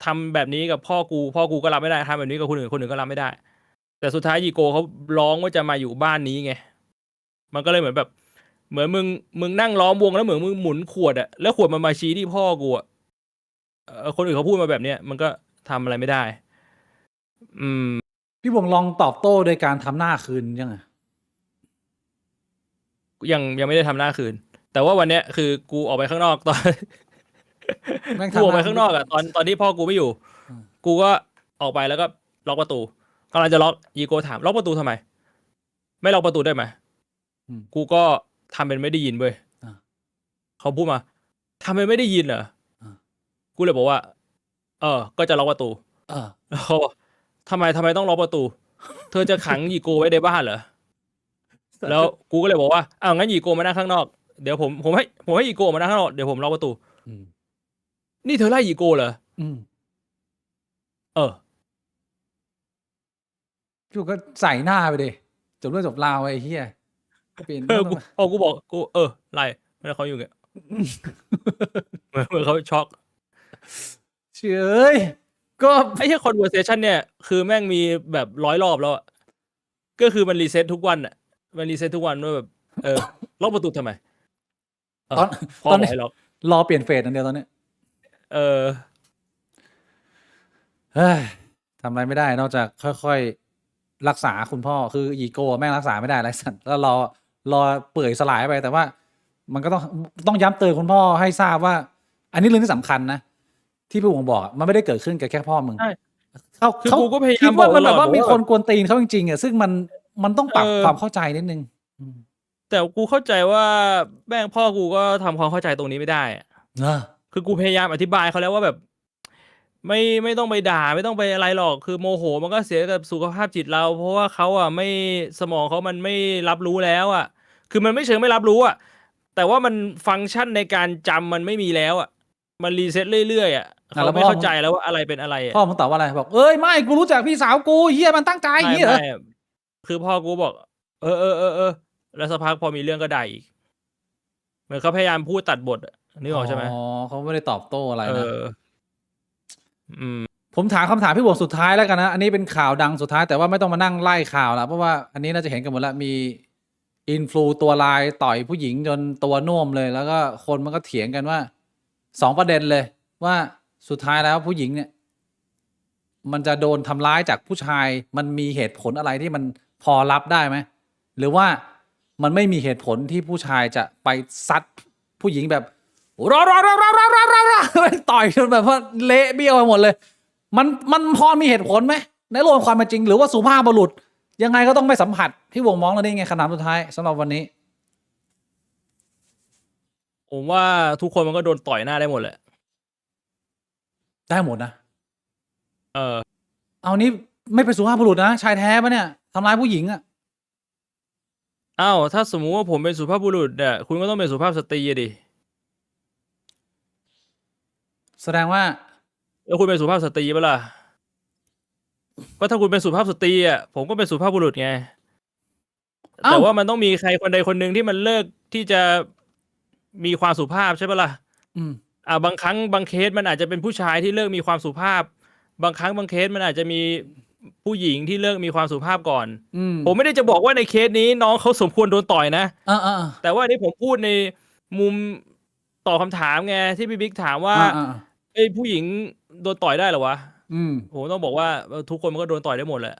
ทำแบบนี้กับพ่อกูก็รับไม่ได้ทำแบบนี้กับคนอื่นก็รับไม่ได้ แต่สุดท้ายยีโกเขาร้องว่าจะมาอยู่บ้านนี้ไง มันก็เลยเหมือนแบบเหมือนมึงนั่งล้อมวงแล้วเหมือนมึงหมุนขวดอะแล้วขวดมันมาชี้ที่พ่อกูอะคนอื่นเขาพูดมาแบบเนี้ยมันก็ทำอะไรไม่ได้ พี่บวงลองตอบโต้โดยการทำหน้าคืนยังไง ยังไม่ได้ทำหน้าคืน แต่ว่าวันเนี้ยคือกูออกไปข้างนอกตอน แม่ง กูออกไป ทำหน้า ข้างนอกอะตอนที่พ่อกูไม่อยู่ กูก็ออกไปแล้วก็ล็อกประตูกำลังจะล็อกยีโกถามล็อกประตูทำไม ไม่ล็อกประตูได้ไหมกูก็ทำเป็นไม่ได้ยินเว้ยเขาพูดมาทำเป็นไม่ได้ยินเหรอกูเลยบอกว่า ก็จะล็อกประตูแล้วเขาบอกทำไมต้องล็อกประตู เธอจะขังยีโกไว้ในบ้านเหรอ แล้วกูก็เลยบอกว่าอ้าวงั้นยีโกมานั่งข้างนอกเดี๋ยวผมให้ยีโกมานั่งข้างนอกเดี๋ยวผมล็อกประตูนี่เธอไล่ยีโกเหรอกูก็ใส่หน้าไปดิจบเรื่องจบราวไอ้เหี้ยเปลี่ยน กูบอกกูไล่ไม่ได้เขาอยู่เงี้ย เหมือนเขาช็อก เฉยก็ ไอ้แค่ conversation เนี่ยคือแม่งมีแบบ100 รอบแล้วอะก็คือมันรีเซ็ตทุกวันอะมันรีเซ็ตทุกวันว่าแบบล็อกประตูทำไมตอนนี้ พ่อบอกให้ล็อก รอเปลี่ยนเฟสอันเดียวตอนนี้เฮ้ยทำอะไรไม่ได้นอกจากค่อยๆรักษาคุณพ่อคืออีโก้แม่งรักษาไม่ได้ไรสัตว์แล้วรอเปื่อยสลายไปแต่ว่ามันก็ต้องย้ำเตือนคุณพ่อให้ทราบว่า อันนี้เรื่องที่สำคัญนะที่พี่วงบอกมันไม่ได้เกิดขึ้นกับแค่พ่อมึงคือกูก็พยายาม คิดว่ามัน บ แบ อก บว่า ตลอด มีคนกวนตีนเขาจริงๆอ่ะซึ่งมันต้องปรับความเข้าใจนิดนึง แต่กูเข้าใจว่าแม่งพ่อกูก็ทำความเข้าใจตรงนี้ไม่ได้อะคือกูพยายามอธิบายเขาแล้วว่าแบบ ไม่ต้องไปด่าไม่ต้องไปอะไรหรอกคือโมโหมันก็เสียกับสุขภาพจิตเรา เพราะว่าเขาอ่ะไม่สมองเขามันไม่รับรู้แล้วอ่ะ คือมันไม่เชิงไม่รับรู้อ่ะแต่ว่ามันฟังก์ชันในการจำมันไม่มีแล้วอ่ะมันรีเซ็ตเรื่อยๆอ่ะเขาไม่เข้าใจแล้วว่าอะไรเป็นอะไรอ่ะ พ่อมึงตอบว่าอะไรบอกเอ้ยไม่กูรู้จักพี่สาวกูเฮียมันตั้งใจเฮีย คือพ่อกูบอก เออ แล้วสักพักพอมีเรื่องก็ด่าอีก เหมือนเขาพยายามพูดตัดบทอะนึกออกใช่ไหม อ๋อเขาไม่ได้ตอบโต้อะไร เอ นะ อ อืม ผมถามคำถามพี่บวงสุดท้ายแล้วกันนะ อันนี้เป็นข่าวดังสุดท้ายแต่ว่าไม่ต้องมานั่งไล่ข่าวละเพราะว่าอันนี้น่าจะเห็นกันหมดแล้วมีอินฟลูตัวลายต่อยผู้หญิงจนตัวน่วมเลย แล้วก็คนมันก็เถียงกันว่า2 ประเด็นเลย ว่าสุดท้ายแล้วผู้หญิงเนี่ย มันจะโดนทำร้ายจากผู้ชาย มันมีเหตุผลอะไรที่มันพอรับได้ไหมหรือว่ามันไม่มีเหตุผลที่ผู้ชายจะไปซัดผู้หญิงแบบรอต่อยจนแบบว่าเละเบี้ยวไปหมดเลย มันพอมีเหตุผลไหมในโลกความเป็นจริง หรือว่าสุภาพบุรุษยังไงก็ต้องไม่สัมผัสพี่วงมองแล้วนี่ไงคำถามสุดท้ายสำหรับวันนี้ ผมว่าทุกคนมันก็โดนต่อยหน้าได้หมดแหละ ได้หมดนะ เออ เอานี้ไม่เป็นสุภาพบุรุษนะชายแท้ปะเนี่ยทำร้ายผู้หญิงอ่ะ อ้าว ถ้าสมมุติว่าผมเป็นสุภาพบุรุษเนี่ยคุณก็ต้องเป็นสุภาพสตรีอะดิ แสดงว่า แล้วคุณเป็นสุภาพสตรีปะล่ะ ก็ถ้าคุณเป็นสุภาพสตรีอ่ะผมก็เป็นสุภาพบุรุษไง เอ้า แต่ว่ามันต้องมีใครคนใดคนหนึ่งที่มันเลิกที่จะมีความสุภาพใช่ปะล่ะ อืม บางครั้งบางเคสมันอาจจะเป็นผู้ชายที่เลิกมีความสุภาพ บางครั้งบางเคสมันอาจจะมีผู้หญิงที่เลิกมีความสุภาพก่อน อืม ผมไม่ได้จะบอกว่าในเคสนี้น้องเขาสมควรโดนต่อยนะ อ่า แต่ว่าอันนี้ผมพูดในมุมตอบคำถามไงที่พี่บิ๊กถามว่า เอ้ยผู้หญิงโดนต่อยได้เหรอวะ อืม ผมต้องบอกว่าทุกคนมันก็โดนต่อยได้หมดแหละ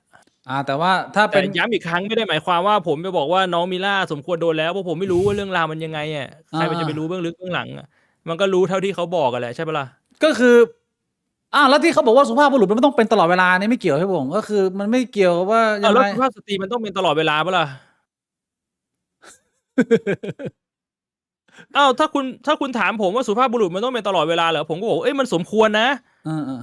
แต่ว่าถ้า แต่ เป็น ย้ำอีกครั้งไม่ได้หมายความว่าผมจะบอกว่าน้องมิล่าสมควรโดนแล้วเพราะผมไม่รู้ว่าเรื่องราวมันยังไงอ่ะใครมันจะไปรู้เบื้องลึกเบื้องหลังอ่ะมันก็รู้เท่าที่เขาบอกกันแหละใช่ปะล่ะ ก็คือแล้วที่เขาบอกว่าสุภาพบุรุษมันไม่ต้องเป็นตลอดเวลานี่ไม่เกี่ยวพี่วงก็คือมันไม่เกี่ยวว่ายัง แล้ว ไง สุภาพสตรีมันต้องเป็นตลอดเวลาปะล่ะ ถ้าคุณถามผมว่าสุภาพบุรุษมันต้องเป็นตลอดเวลาเหรอผมก็บอกเอ้ยมันสมควรนะ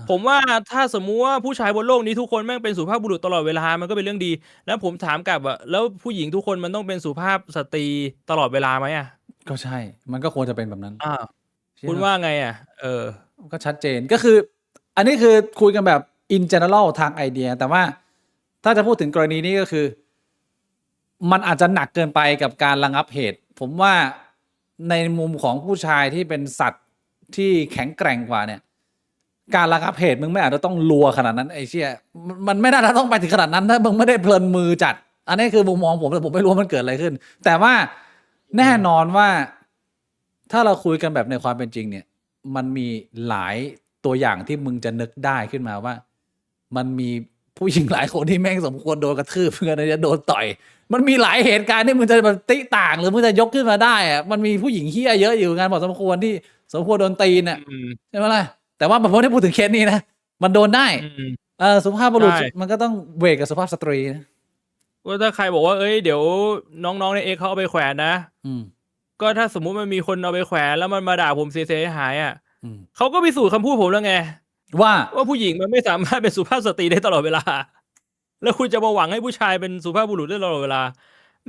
ผมว่าถ้าสมมุติว่าผู้ชายบนโลกนี้ทุกคนแม่งเป็นสุภาพบุรุษตลอดเวลามันก็เป็นเรื่องดี แล้วผมถามกลับว่าแล้วผู้หญิงทุกคนมันต้องเป็นสุภาพสตรีตลอดเวลาไหมอ่ะ ก็ใช่ มันก็ควรจะเป็นแบบนั้น คุณว่าไงอ่ะ ก็ชัดเจนก็คือ อันนี้คือคุยกันแบบ in general ทางไอเดีย แต่ว่าถ้าจะพูดถึงกรณีนี้ก็คือ มันอาจจะหนักเกินไปกับการระงับเหตุ ผมว่าในมุมของผู้ชายที่เป็นสัตว์ที่แข็งแกร่งกว่าเนี่ย การระงับเหตุมึงไม่อาจจะต้องรัวขนาดนั้นไอ้เชี่ยมันไม่น่าจะต้องไปถึงขนาดนั้นถ้ามึงไม่ได้เพลินมือจัด อันนี้คือมุมมองผมแต่ผมไม่รู้ว่ามันเกิดอะไรขึ้น แต่ว่าแน่นอนว่าถ้าเราคุยกันแบบในความเป็นจริงเนี่ย มันมีหลายตัวอย่างที่มึงจะนึกได้ขึ้นมาว่า มันมีผู้หญิงหลายคนที่แม่งสมควรโดนกระทืบเพื่อนจะโดนต่อย มันมีหลายเหตุการณ์ที่มึงจะแบบติต่างหรือมึงจะยกขึ้นมาได้อะมันมีผู้หญิงเฮี้ยเยอะอยู่งานบอกสมควรที่สมควรโดนตีนอ่ะใช่ไหมล่ะแต่ว่าผมไม่ได้พูดถึงเคสนี้นะมันโดนได้สุภาพบุรุษ ใช่ มันก็ต้องเวกกับสุภาพสตรีนะ ว่าถ้าใครบอกว่าเอ้ยเดี๋ยวน้องๆในเอ็กเขาเอาไปแขวนนะ ก็ถ้าสมมุติมันมีคนเอาไปแขวนแล้วมันมาด่าผมเสียหายอ่ะเขาก็พิสูจน์คำพูดผมแล้วไง ว่า ผู้หญิงมันไม่สามารถเป็นสุภาพสตรีได้ตลอดเวลา แล้วคุณจะมาหวังให้ผู้ชายเป็นสุภาพบุรุษได้ตลอดเวลา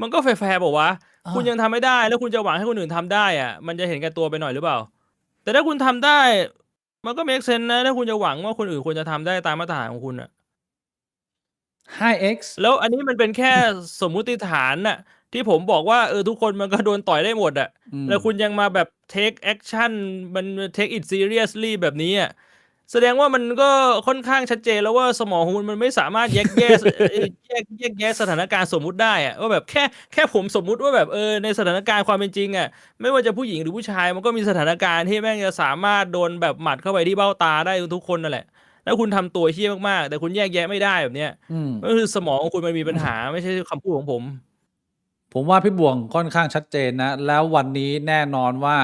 มันก็แฟร์ๆบอกว่า คุณยังทำไม่ได้แล้วคุณจะหวังให้คนอื่นทำได้อ่ะ มันจะเห็นแก่ตัวไปหน่อยหรือเปล่า แต่ถ้าคุณทำได้ มันก็ make sense นะถ้าคุณจะหวังว่าคนอื่นควรจะทำได้ตามมาตรฐานของคุณอ่ะ 5x แล้วอันนี้มันเป็นแค่ สมมุติฐานน่ะ ที่ผมบอกว่าทุกคนมันก็โดนต่อยได้หมดอ่ะ แล้วคุณยังมาแบบ take action มัน take it seriously แบบนี้อ่ะแสดงว่ามันก็ค่อนข้างชัดเจนแล้วว่าสมองของคุณมันไม่สามารถแยกแยะสถานการณ์สมมุติได้อ่ะว่าแบบแค่ผมสมมุติว่าแบบในสถานการณ์ความเป็นจริงอ่ะไม่ว่าจะผู้หญิงหรือผู้ชายมันก็มีสถานการณ์ที่แม่งจะสามารถโดนแบบหมัดเข้าไปที่เบ้าตาได้ทุกคนนั่นแหละแล้วคุณทำตัวเหี้ยมากๆแต่คุณแยกแยะไม่ได้แบบเนี้ยก็คือสมองของคุณมันมีปัญหาไม่ใช่คำพูดของผม ผมว่าพี่บวงค่อนข้างชัดเจนนะแล้ววันนี้แน่นอนว่า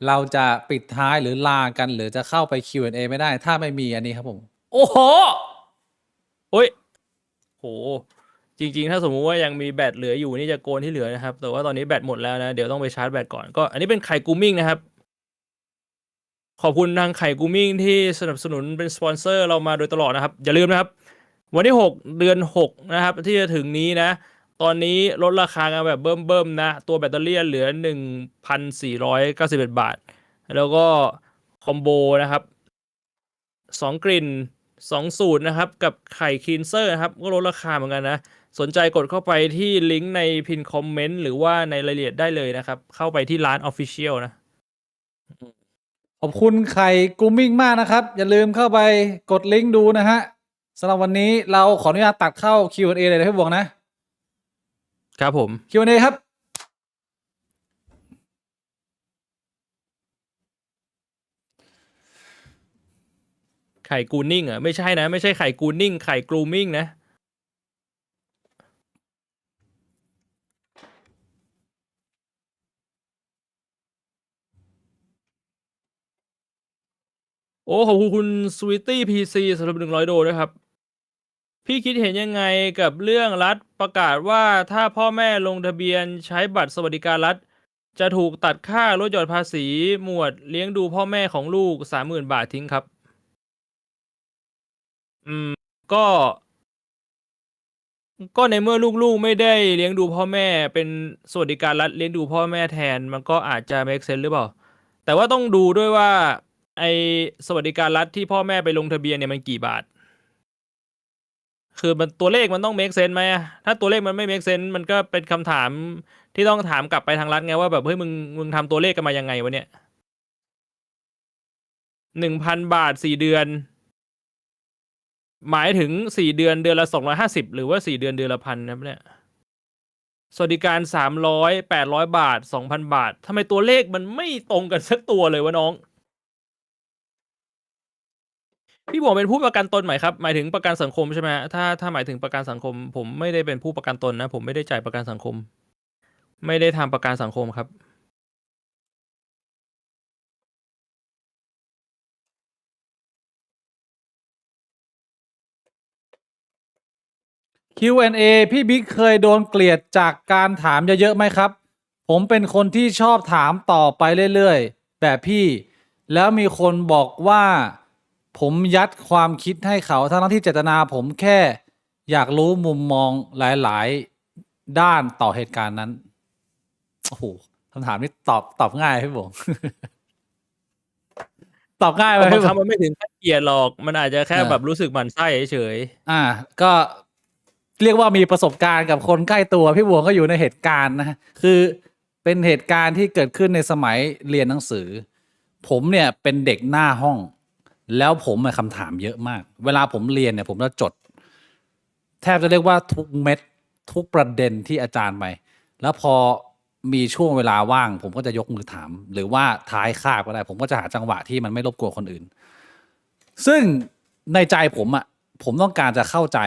เราจะปิดท้ายหรือลากันหรือจะเข้าไป Q&A ไม่ได้ถ้าไม่มีอันนี้ครับผมโอ้โห โอ้ยโหจริงๆถ้าสมมุติว่ายังมีแบตเหลืออยู่นี่จะโกนที่เหลือนะครับแต่ว่าตอนนี้แบตหมดแล้วนะเดี๋ยวต้องไปชาร์จแบตก่อนก็อันนี้เป็นไข่กูมิ่งนะครับขอบคุณทางไข่กูมิ่งที่สนับสนุนเป็นสปอนเซอร์เรามาโดยตลอดนะครับอย่าลืมนะครับวันที่6เดือน6นะครับที่จะถึงนี้นะตอนนี้ลดราคากันแบบเบิ่มๆนะตัวแบตเตอรี่เหลือ 1,491 บาทแล้วก็คอมโบนะครับ2กลิ่น 2 สูตรนะครับ กับไข่คลีนเซอร์นะครับ ก็ลดราคาเหมือนกันนะ สนใจกดเข้าไปที่ลิงก์ในพินคอมเมนต์หรือว่าในรายละเอียดได้เลยนะครับ เข้าไปที่ร้าน Official นะ ขอบคุณไข่กูมิ่งมากนะครับ อย่าลืมเข้าไปกดลิงก์ดูนะฮะสำหรับวันนี้เราขออนุญาตตัดเข้า Q&A เลยนะพี่บวงนะครับ ผม Q&A ครับ ไข่กูนิ่งอ่ะ ไม่ใช่นะ ไม่ใช่ไข่กูนิ่ง ไข่กรูมิ่งนะ โอ้ขอบคุณคุณสวีตี้พีซีสำหรับ100 โดนะครับ พี่คิดเห็นยังไงกับเรื่องรัฐประกาศว่าถ้าพ่อแม่ลงทะเบียนใช้บัตรสวัสดิการรัฐ จะถูกตัดค่าลดหย่อนภาษีหมวดเลี้ยงดูพ่อแม่ของลูก 30,000 บาททิ้งครับ ก็ ก็ในเมื่อลูกๆไม่ได้เลี้ยงดูพ่อแม่เป็นสวัสดิการรัฐเลี้ยงดูพ่อแม่แทน มันก็อาจจะ make sense หรือเปล่า แต่ว่าต้องดูด้วยว่าไอสวัสดิการรัฐที่พ่อแม่ไปลงทะเบียนเนี่ยมันกี่บาท คือมันตัวเลขมันต้อง make sense ไหมอะถ้าตัวเลขมันไม่ make sense มันก็เป็นคำถามที่ต้องถามกลับไปทางรัฐไงว่าแบบเฮ้ยมึงทำตัวเลขกันมายังไงวะเนี่ย 1,000 บาท 4 เดือน หมายถึง 4 เดือนเดือนละ 250 หรือว่า 4 เดือนเดือนละ 1,000 นะครับเนี่ย สวัสดิการ 300 800 บาท 2,000 บาททำไมตัวเลขมันไม่ตรงกันสักตัวเลยวะน้อง พี่บวกเป็นผู้ประกันตนไหมครับ หมายถึงประกันสังคมใช่ไหมฮะถ้าหมายถึงประกันสังคม ผมไม่ได้เป็นผู้ประกันตนนะ ผมไม่ได้จ่ายประกันสังคม ไม่ได้ทำประกันสังคมครับ Q&A พี่บิ๊กเคยโดนเกลียดจากการถามเยอะๆไหมครับ ผมเป็นคนที่ชอบถามต่อไปเรื่อยๆแบบพี่ แล้วมีคนบอกว่าผมยัดความคิดให้เขาทั้งที่เจตนาผมแค่อยากรู้มุมมองหลายๆด้านต่อเหตุการณ์นั้น โอ้โหคำถามนี้ตอบง่ายพี่บง ตอบง่ายไหม บาง พี่บง คำมันไม่ถึงขั้นเกลียดหรอก มันอาจจะแค่ เออ แบบรู้สึกหมั่นไส้เฉย ก็เรียกว่ามีประสบการณ์กับคนใกล้ตัวพี่บัวก็อยู่ในเหตุการณ์นะฮะคือเป็นเหตุการณ์ที่เกิดขึ้นในสมัยเรียนหนังสือ ผมเนี่ยเป็นเด็กหน้าห้อง แล้วผมคำถามเยอะมาก เวลาผมเรียนเนี่ยผมจะจด แทบจะเรียกว่าทุกเม็ดทุกประเด็นที่อาจารย์ไปแล้วพอมีช่วงเวลาว่าง ผมก็จะยกมือถาม หรือว่าท้ายคาบก็ได้ ผมก็จะหาจังหวะที่มันไม่รบกวนคนอื่น ซึ่งในใจผมต้องการจะเข้าใจ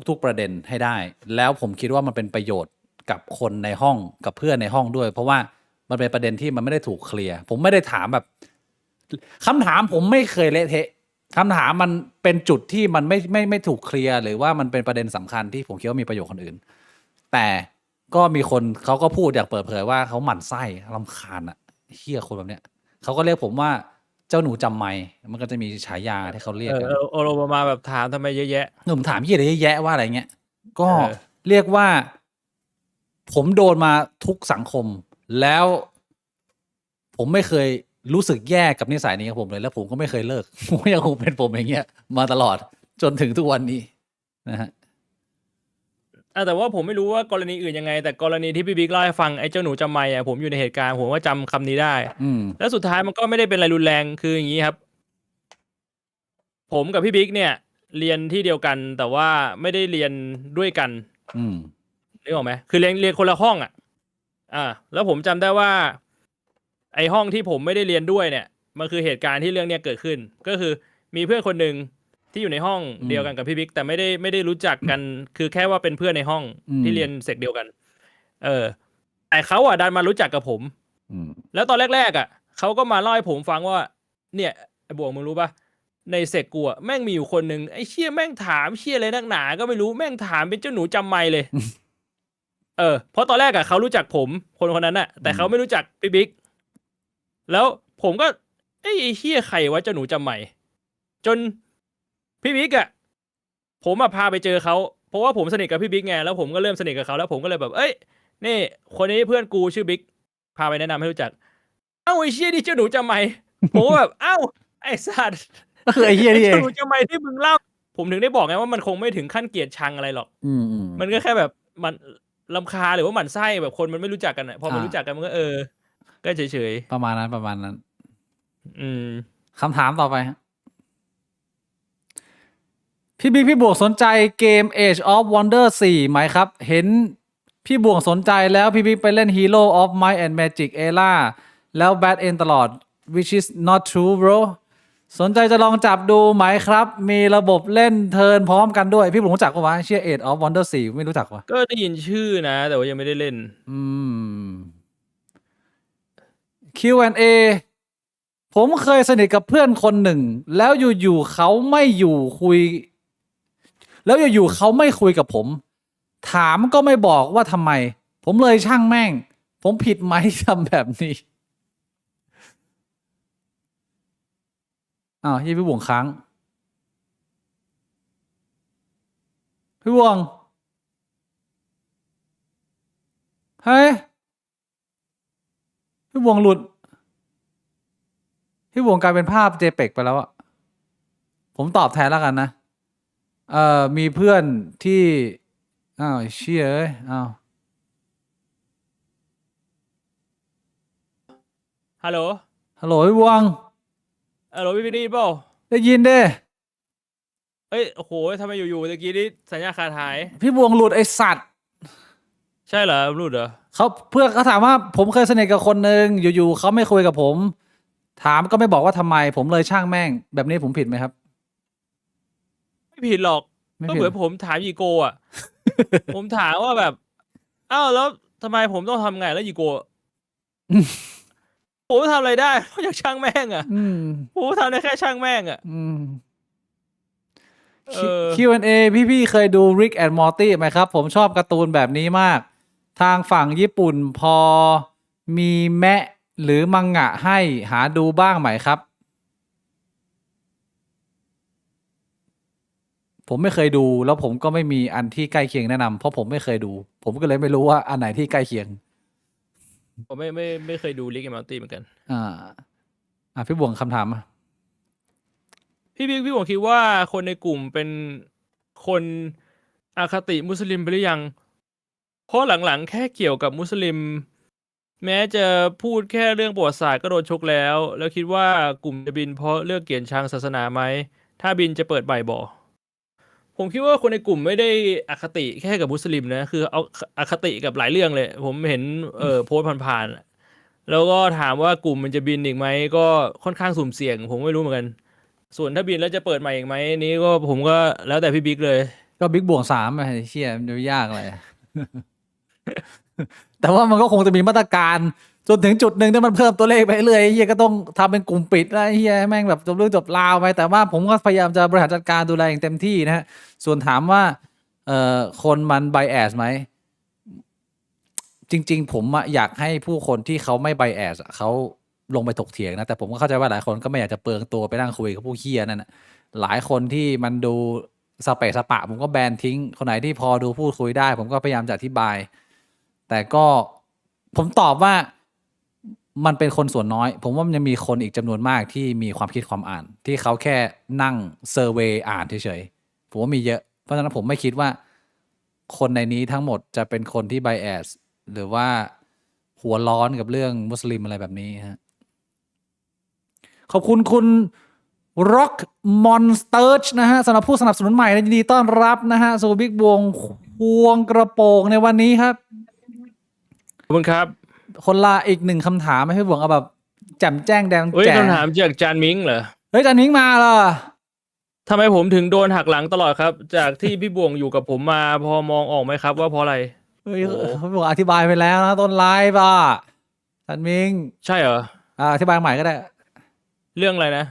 ทุกๆประเด็นให้ได้ แล้วผมคิดว่ามันเป็นประโยชน์กับคนในห้องกับเพื่อนในห้องด้วย เพราะว่ามันเป็นประเด็นที่มันไม่ได้ถูกเคลียร์ผมไม่ได้ถามแบบคำถามผมไม่เคยเละเทะคำถามมันเป็นจุดที่มันไม่ถูกเคลียร์หรือว่ามันเป็นประเด็นสำคัญที่ผมคิดว่ามีประโยชน์คนอื่น แต่ก็มีคนเขาก็พูดอย่างเปิดเผยว่าเขาหมั่นไส้รำคาญอะเหี้ยคนแบบเนี้ยเขาก็เรียกผมว่าเจ้าหนูจำไม่มันก็จะมีฉายาที่เขา ๆ เรียกกัน โอโรมาแบบถามทำไมเยอะแยะ ผมถามพี่อะไรเยอะแยะว่าอะไรเงี้ย ก็ เออ เรียกว่า ผมโดนมาทุกสังคม แล้ว ผมไม่เคยรู้สึกแย่กับนิสัยนี้ของผมเลย แล้วผมก็ไม่เคยเลิก ผมยังคงเป็นผมอย่างเงี้ย มาตลอดจนถึงทุกวันนี้นะฮะ แต่ว่าผมไม่รู้ว่ากรณีอื่นยังไง แต่กรณีที่พี่บิ๊กเล่าให้ฟังไอ้เจ้าหนูจำไม่อะผมอยู่ในเหตุการณ์ผมว่าจำคำนี้ได้ อืม แล้วสุดท้ายมันก็ไม่ได้เป็นอะไรรุนแรงคืออย่างนี้ครับ ผมกับพี่บิ๊กเนี่ย เรียนที่เดียวกัน แต่ว่าไม่ได้เรียนด้วยกัน อืม นึกออกไหมคือเรียนคนละห้องแล้วผมจำได้ว่า ไอห้องที่ผมไม่ได้เรียนด้วยเนี่ยมันคือเหตุการณ์ที่เรื่องเนี้ยเกิดขึ้น ก็คือมีเพื่อนคนหนึ่งที่อยู่ในห้องเดียวกันกับพี่บิ๊กแต่ไม่ได้รู้จักกัน คือแค่ว่าเป็นเพื่อนในห้องที่เรียนเสกเดียวกัน แต่เขาดันมารู้จักกับผม อืม แล้วตอนแรกๆเขาก็มาเล่าให้ผมฟังว่า เนี่ยไอ้บวกมึงรู้ปะในเสกกูแม่งมีอยู่คนหนึ่งไอ้เชี่ยแม่งถามเชี่ยอะไรนักหนาก็ไม่รู้แม่งถามเป็นเจ้าหนูจำไม่เลย เพราะตอนแรกเขารู้จักผมคนนั้นแต่เขาไม่รู้จักพี่บิ๊กแล้วผมก็ไอ้เชี่ยใครวะเจ้าหนูจำไม่จนพี่บิ๊กผมพาไปเจอเขาเพราะว่าผมสนิทกับพี่บิ๊กไงแล้วผมก็เริ่มสนิทกับเขาแล้วผมก็เลยแบบเอ้ยนี่คนนี้เพื่อนกูชื่อบิ๊กพาไปแนะนำให้รู้จักเอ้าไอ้เชี่ยนี่เจ้าหนูจำไม่ ผมก็แบบเอ้าไอ้สัตว์ ก็คือไอ้เหี้ยนี่เอง รู้ทำไมที่มึงเล่าผมถึงได้บอกไงว่ามันคงไม่ถึงขั้นเกลียดชังอะไรหรอก มันก็แค่แบบมันรำคาญหรือว่าหมั่นไส้แบบคนมันไม่รู้จักกันอ่ะพอมันรู้จักกันมันก็ก็เฉย ประมาณนั้น ๆอืม คำถามต่อไปฮะพี่บิ๊กพี่บวกสนใจเกม Age of Wonder 4 ไหมครับ เห็นพี่บวกสนใจแล้วพี่บิ๊กไปเล่น Hero of Might and Magic Era แล้ว Bad End ตลอด which is not true bro สนใจจะลองจับดูไหมครับ มีระบบเล่นเทิร์นพร้อมกันด้วย พี่บวกรู้จักปะวะเชื่อ Age of Wonder 4 ไม่รู้จักวะ ก็ได้ยินชื่อนะ แต่ว่ายังไม่ได้เล่น Q&A ผมเคยสนิทกับเพื่อนคนหนึ่ง แล้วอยู่ๆเขาไม่อยู่คุย แล้วอยู่ๆเขาไม่คุยกับผม ถามก็ไม่บอกว่าทำไม ผมเลยช่างแม่ง ผมผิดไหมที่ทำแบบนี้อ้าวยี่พี่บวงค้าง พี่บวง เฮ้ย พี่บวงหลุด พี่บวงกลายเป็นภาพ JPEG ไปแล้วอะผมตอบแทนแล้วกันนะ มีเพื่อนที่ อ้าวเชี่ยเอ้ย อ้าว ฮัลโหล ฮัลโหลพี่บวง ฮัลโหลพี่ได้ยินเปล่า ได้ยินเด้ เอ้ยโอ้โหทำไมอยู่ๆตะกี้นี่สัญญาณขาดหาย พี่บวงหลุดไอสัตว์ ใช่เหรอรู้เหรอ เขาถามว่าผมเคยสนิทกับคนหนึ่งอยู่ๆเขาไม่คุยกับผม ถามก็ไม่บอกว่าทำไม ผมเลยช่างแม่ง แบบนี้ผมผิดไหมครับ ไม่ผิดหรอก ไม่ ก็ ผิด เหมือนผมถามยีโกอ่ะ ผมถามว่าแบบอ้าวแล้วทำไมผมต้องทำไงแล้วยีโกผมทำอะไรได้นอกจากช่างแม่งอ่ะ อืม ผมทำได้แค่ช่างแม่งอ่ะ อืม เออ Q&A พี่เคยดู Rick and Morty ไหมครับ ผมชอบการ์ตูนแบบนี้มาก ทางฝั่งญี่ปุ่นพอมีแมะหรือมังงะให้หาดูบ้างไหมครับ ผมไม่เคยดูแล้วผมก็ไม่มีอันที่ใกล้เคียงแนะนำเพราะผมไม่เคยดู ผมก็เลยไม่รู้ว่าอันไหนที่ใกล้เคียง ผมไม่เคยดูลิกแอนด์มอร์ตี้เหมือนกัน พี่บวงคำถามอะ พี่ผมคิดว่าคนในกลุ่มเป็นคนอคติมุสลิมไปหรือยัง เพราะหลังๆแค่เกี่ยวกับมุสลิม แม้จะพูดแค่เรื่องประวัติศาสตร์ก็โดนชกแล้ว แล้วคิดว่ากลุ่มจะบินเพราะเลือกเกลียดชังศาสนาไหม ถ้าบินจะเปิดใบบ่ผมคิดว่าคนในกลุ่มไม่ได้อคติแค่กับมุสลิมนะ คือเอาอคติกับหลายเรื่องเลย ผมเห็นโพสต์ผ่านๆแล้วก็ถามว่ากลุ่มมันจะบินอีกไหมก็ค่อนข้างสุ่มเสี่ยง ผมไม่รู้เหมือนกัน ส่วนถ้าบินแล้วจะเปิดใหม่อีกไหมนี้ก็ผมก็แล้วแต่พี่บิ๊กเลย ก็บิ๊กบวง3ไอ้เชี่ยมันจะยากอะไร แต่ว่ามันก็คงจะมีมาตรการจนถึงจุดหนึ่งที่มันเพิ่มตัวเลขไปเรื่อยไอ้เฮียก็ต้องทำเป็นกลุ่มปิดแล้วไอ้เฮียให้แม่งแบบจบเรื่องจบราวไปแต่ว่าผมก็พยายามจะบริหารจัดการดูแลอย่างเต็มที่นะฮะส่วนถามว่าคนมันไบแอสไหมจริงๆผมอะอยากให้ผู้คนที่เขาไม่ไบแอสเขาลงไปถกเถียงนะแต่ผมก็เข้าใจว่าหลายคนก็ไม่อยากจะเปลืองตัวไปนั่งคุยกับผู้เฮียนั่นนะหลายคนที่มันดูสเปะสปะผมก็แบนทิ้งคนไหนที่พอดูพูดคุยได้ ผมก็พยายามจะอธิบาย แต่ก็ผมตอบว่ามันเป็นคนส่วนน้อย ผมว่ามันยังมีคนอีกจำนวนมากที่มีความคิดความอ่าน ที่เขาแค่นั่งเซอร์เวย์อ่านเฉยๆผมว่ามีเยอะเพราะฉะนั้นผมไม่คิดว่าคนในนี้ทั้งหมดจะเป็นคนที่ไบแอสหรือว่าหัวร้อนกับเรื่องมุสลิมอะไรแบบนี้ฮะขอบคุณคุณ Rock Monster นะฮะสำหรับผู้สนับสนุนใหม่ยินดีต้อนรับนะฮะสู่บิ๊กวงควงกระโปรงในวันนี้ครับ ขอบคุณครับ คนละอีกหนึ่งคำถามให้พี่บวงเอาแบบแจ่มแจ้งแดง เฮ้ย แจ๋ คำถามจากจานมิงเหรอ เฮ้ยจันนิ้งมาเหรอ ทำไมผมถึงโดนหักหลังตลอดครับ จากที่พี่บวงอยู่กับผมมาพอมองออกไหมครับว่าเพราะอะไร เฮ้ยพี่บวงอธิบายไปแล้วนะต้นไลฟ์ป่ะจันมิง ใช่เหรอ อธิบายใหม่ก็ได้ เรื่องอะไรนะ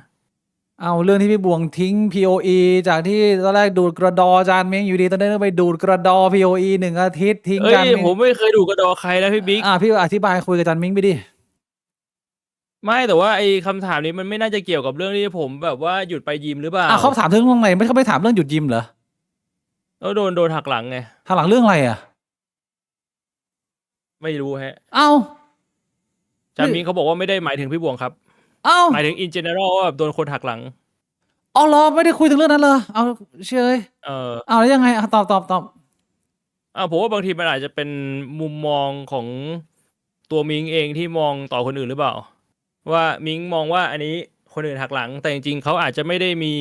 เอาเรื่องที่พี่บวงทิ้ง POE จากที่ตอนแรกดูดกระดอจานมิงอยู่ดีตอนนี้ก็ไปดูดกระดอ POE 1 อาทิตย์ทิ้ง เอ้ จาน ย มิง ผมไม่เคยดูกระดอใครนะพี่บิ๊ก พี่อธิบายคุยกับจันมิงไปดิ ไม่แต่ว่าไอ้คำถามนี้มันไม่น่าจะเกี่ยวกับเรื่องที่ผมแบบว่าหยุดไปยิมหรือเปล่า เขาถามถึงเรื่องไหนไม่เขาไม่ถามเรื่องหยุดยิมเหรอ แล้วโดนหักหลังไง ทางหลังเรื่องอะไรอ่ะ ไม่รู้ฮะ เอ้า จานมิงเขาบอกว่าไม่ได้หมายถึงพี่บวงครับ เอ้า หมายถึง in general ว่าแบบโดนคนหักหลัง อ๋อเหรอไม่ได้คุยถึงเรื่องนั้นเลยเอาเชย เออ เอาแล้วยังไงตอบ ผมว่าบางทีมันอาจจะเป็นมุมมองของตัวมิงเองที่มองต่อคนอื่นหรือเปล่า ว่ามิงมองว่าอันนี้คนอื่นหักหลัง แต่จริงๆเขาอาจจะไม่ได้มี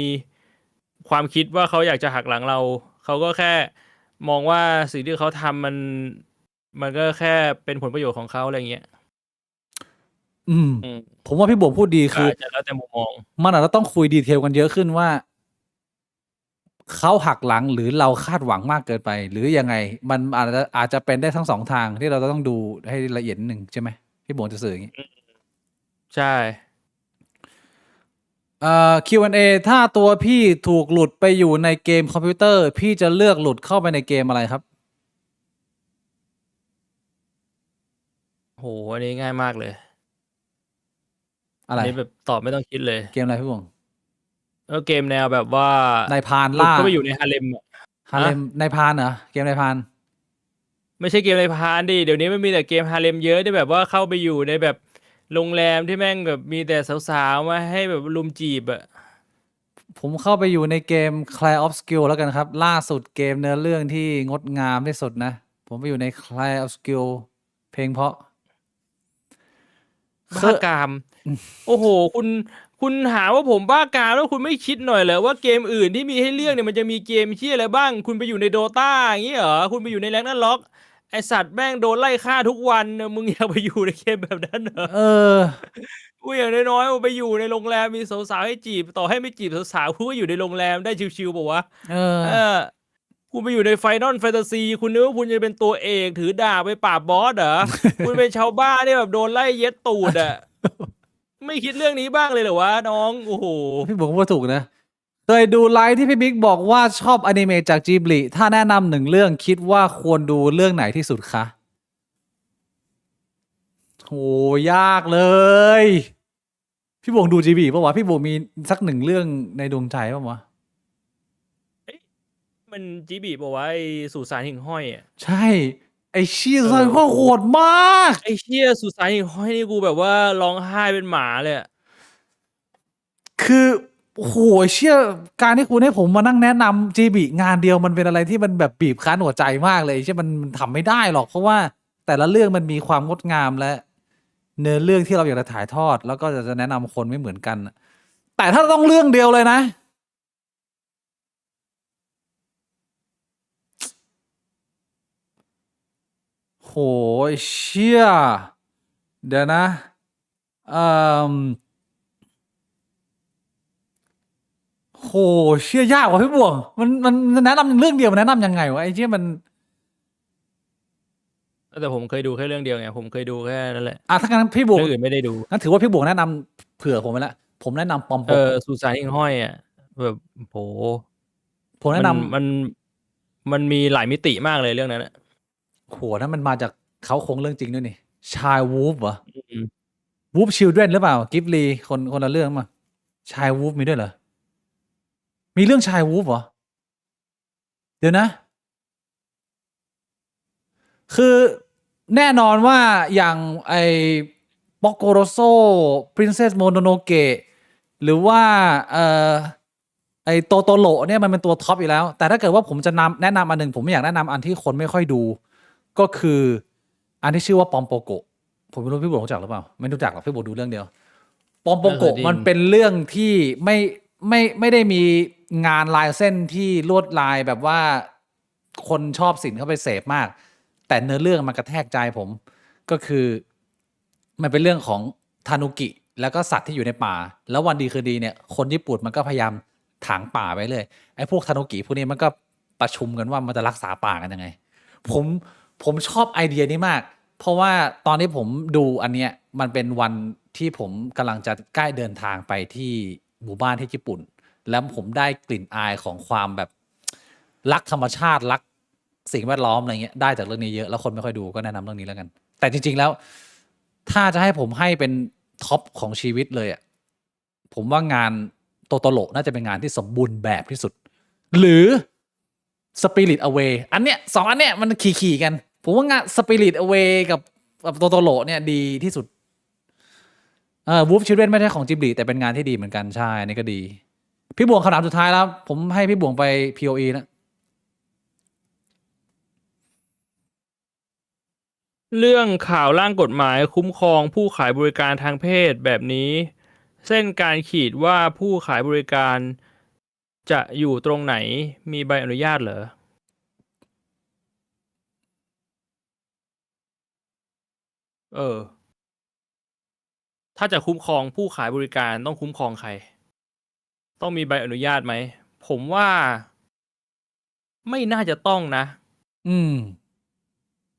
ความคิดว่าเขาอยากจะหักหลังเรา เขาก็แค่มองว่าสิ่งที่เขาทำมันก็แค่เป็นผลประโยชน์ของเขาอะไรเงี้ย อืม อืม ผมว่าพี่บวงพูดดีคือ อาจจะแล้วแต่มุมมอง มันอาจจะต้องคุยดีเทลกันเยอะขึ้นว่าเขาหักหลังหรือเราคาดหวังมากเกินไป หรือยังไง มันอาจจะเป็นได้ทั้งสองทางที่เราต้องดูให้ละเอียดนิดหนึ่งใช่ไหมพี่บวงจะสื่ออย่างนี้ ใช่ Q&A ถ้าตัวพี่ถูกหลุดไปอยู่ในเกมคอมพิวเตอร์ พี่จะเลือกหลุดเข้าไปในเกมอะไรครับ โหอันนี้ง่ายมากเลย อะไร นนี้แบบตอบไม่ต้องคิดเลย เกมอะไรพี่บวง แล้วเกมแนวแบบว่าน ายพราน หลุด ล่า เข้าไปอยู่ในฮาเลมอะ ฮาเลมนายพรานเหรอเกมนายพราน ไม่ใช่เกมในพานดิเดี๋ยวนี้มันมีแต่เกมฮาเลมเยอะที่แบบว่าเข้าไปอยู่ในแบบโรงแรมที่แม่งแบบมีแต่สาวๆมาให้แบบลุมจีบอะ ผมเข้าไปอยู่ในเกม Clair of Skill แล้วกันครับ ล่าสุดเกมเนื้อเรื่องที่งดงามที่สุดนะ ผมไปอยู่ใน Clair of Skill เพลงเพราะ บ้ากาม โอ้โห คุณหาว่าผมบ้ากามแล้วคุณไม่คิดหน่อยเหรอว่าเกมอื่นที่มีให้เลือกเนี่ยมันจะมีเกมเชี่ยอะไรบ้าง คุณไปอยู่ในโดตาอย่างงี้เหรอคุณไปอยู่ในแรงนั้นล็อกไอสัตว์แม่งโดนไล่ฆ่าทุกวันเนี่ยมึงอยากไปอยู่ในเกมแบบนั้นเหรอ เออ กูอย่างน้อยๆมึงไปอยู่ในโรงแรมมีสาวๆให้จีบ ต่อให้ไม่จีบสาวๆกูก็อยู่ในโรงแรมได้ชิวๆป่าววะ เออ คุณไปอยู่ในไฟนอลแฟนตาซีคุณนึกว่าคุณจะเป็นตัวเอกถือดาบไปปราบบอสเหรอ คุณเป็นชาวบ้านที่แบบโดนไล่เย็ดตูดอ่ะ ไม่คิดเรื่องนี้บ้างเลยเหรอวะน้องโอ้โห พี่บอกว่าถูกนะ เคยดูไลฟ์ที่พี่บิ๊กบอกว่าชอบอนิเมะจากจิบลิถ้าแนะนำหนึ่งเรื่องคิดว่าควรดูเรื่องไหนที่สุดคะโหยากเลย พี่บวงดูจิบลิป่าวะพี่บวงมีสักหนึ่งเรื่องในดวงใจป่าวะ มันจีบีบอกว่าไอ้สุสานหิ่งห้อยอ่ะ ใช่ ไอเชี่ยซันก็โหดมาก ไอ้เชี่ยสุสานหิ่งห้อยนี่กูแบบว่าร้องไห้เป็นหมาเลยอะ คือโอ้โหเชี่ยการที่คุณให้ผมมานั่งแนะนำจีบีงานเดียวมันเป็นอะไรที่มันแบบบีบคั้นหัวใจมากเลยเชี่ยมันทำไม่ได้หรอกเพราะว่าแต่ละเรื่องมันมีความงดงามและเนื้อเรื่องที่เราอยากจะถ่ายทอด แล้วก็จะแนะนำคนไม่เหมือนกัน แต่ถ้าต้องเรื่องเดียวเลยนะ โหเชี่ยเดี๋ยวนะเอ่อโหเชี่ยยากว่ะพี่บวงมันแนะนำเรื่องเดียวมันแนะนำยังไงวะไอ้เชี่ยมัน แต่ผมเคยดูแค่เรื่องเดียวไงผมเคยดูแค่นั้นแหละ ถ้างั้นพี่บวง เรื่องอื่นไม่ได้ดู งั้นถือว่าพี่บวงแนะนำเผื่อผมไปละผมแนะนำปอมปก สุสานหิ่งห้อยอ่ะแบบโห ผมแนะน มันมีหลายมิติมากเลยเรื่องนั้นอะ ำโหนั่นมันมาจากเขาโครงเรื่องจริงด้วยนี่ชายวูฟเหรอ อืม วูฟชิลเดรนหรือเปล่ากิฟลีคนละเรื่องมาชายวูฟมีด้วยเหรอมีเรื่องชายวูฟเหรอเดี๋ยวนะ คือแน่นอนว่าอย่างไอปอกโกโรโซ Princess Mononoke หรือว่าไอโตโตโรเนี่ยมันเป็นตัวท็อปอยู่แล้ว แต่ถ้าเกิดว่าผมจะแนะนำอันหนึ่งผมไม่อยากแนะนำอันที่คนไม่ค่อยดู ก็คืออันที่ชื่อว่าปอมโปโกะผมไม่รู้พี่บุ๋รู้จักหรือเปล่าไม่รู้จักหรอกพี่บุ๋ดูเรื่องเดียวปอมโปโกะมันเป็นเรื่องที่ไม่ได้มีงานลายเส้นที่ลวดลายแบบว่าคนชอบศิลป์เข้าไปเสพมาก แต่เนื้อเรื่องมันกระแทกใจผมก็คือมันเป็นเรื่องของทานุกิแล้วก็สัตว์ที่อยู่ในป่า แล้ววันดีคืนดีเนี่ยคนญี่ปุ่นมันก็พยายามถางป่าไปเลยไอ้พวกทานุกิพวกนี้มันก็ประชุมกันว่ามันจะรักษาป่ากันยังไงผมชอบไอเดียนี้มาก เพราะว่าตอนที่ผมดูอันเนี้ยมันเป็นวันที่ผมกำลังจะใกล้เดินทางไปที่หมู่บ้านที่ญี่ปุ่น แล้วผมได้กลิ่นอายของความแบบรักธรรมชาติรักสิ่งแวดล้อมอะไรเงี้ยได้จากเรื่องนี้เยอะแล้วคนไม่ค่อยดูก็แนะนำเรื่องนี้แล้วกัน แต่จริงๆแล้วถ้าจะให้ผมให้เป็นท็อปของชีวิตเลยอ่ะผมว่างานโตโตโร่น่าจะเป็นงานที่สมบูรณ์แบบที่สุด หรือ Spirit Away อันเนี้ยสองอันเนี้ยมันขี่กันผมว่างาน Spirit Away กับโตโตโร่เนี่ยดีที่สุดWolf Children ไม่ใช่ของจิบลิแต่เป็นงานที่ดีเหมือนกันใช่นี่ก็ดี พี่บวงคำถามสุดท้ายแล้ว ผมให้พี่บวงไป POE นะ เรื่องข่าวร่างกฎหมายคุ้มครองผู้ขายบริการทางเพศแบบนี้ เส้นการขีดว่าผู้ขายบริการจะอยู่ตรงไหนมีใบอนุญาตเหรอถ้าจะคุ้มครองผู้ขายบริการต้องคุ้มครองใคร ต้องมีใบอนุญาตไหม ผมว่าไม่น่าจะต้องนะ อืม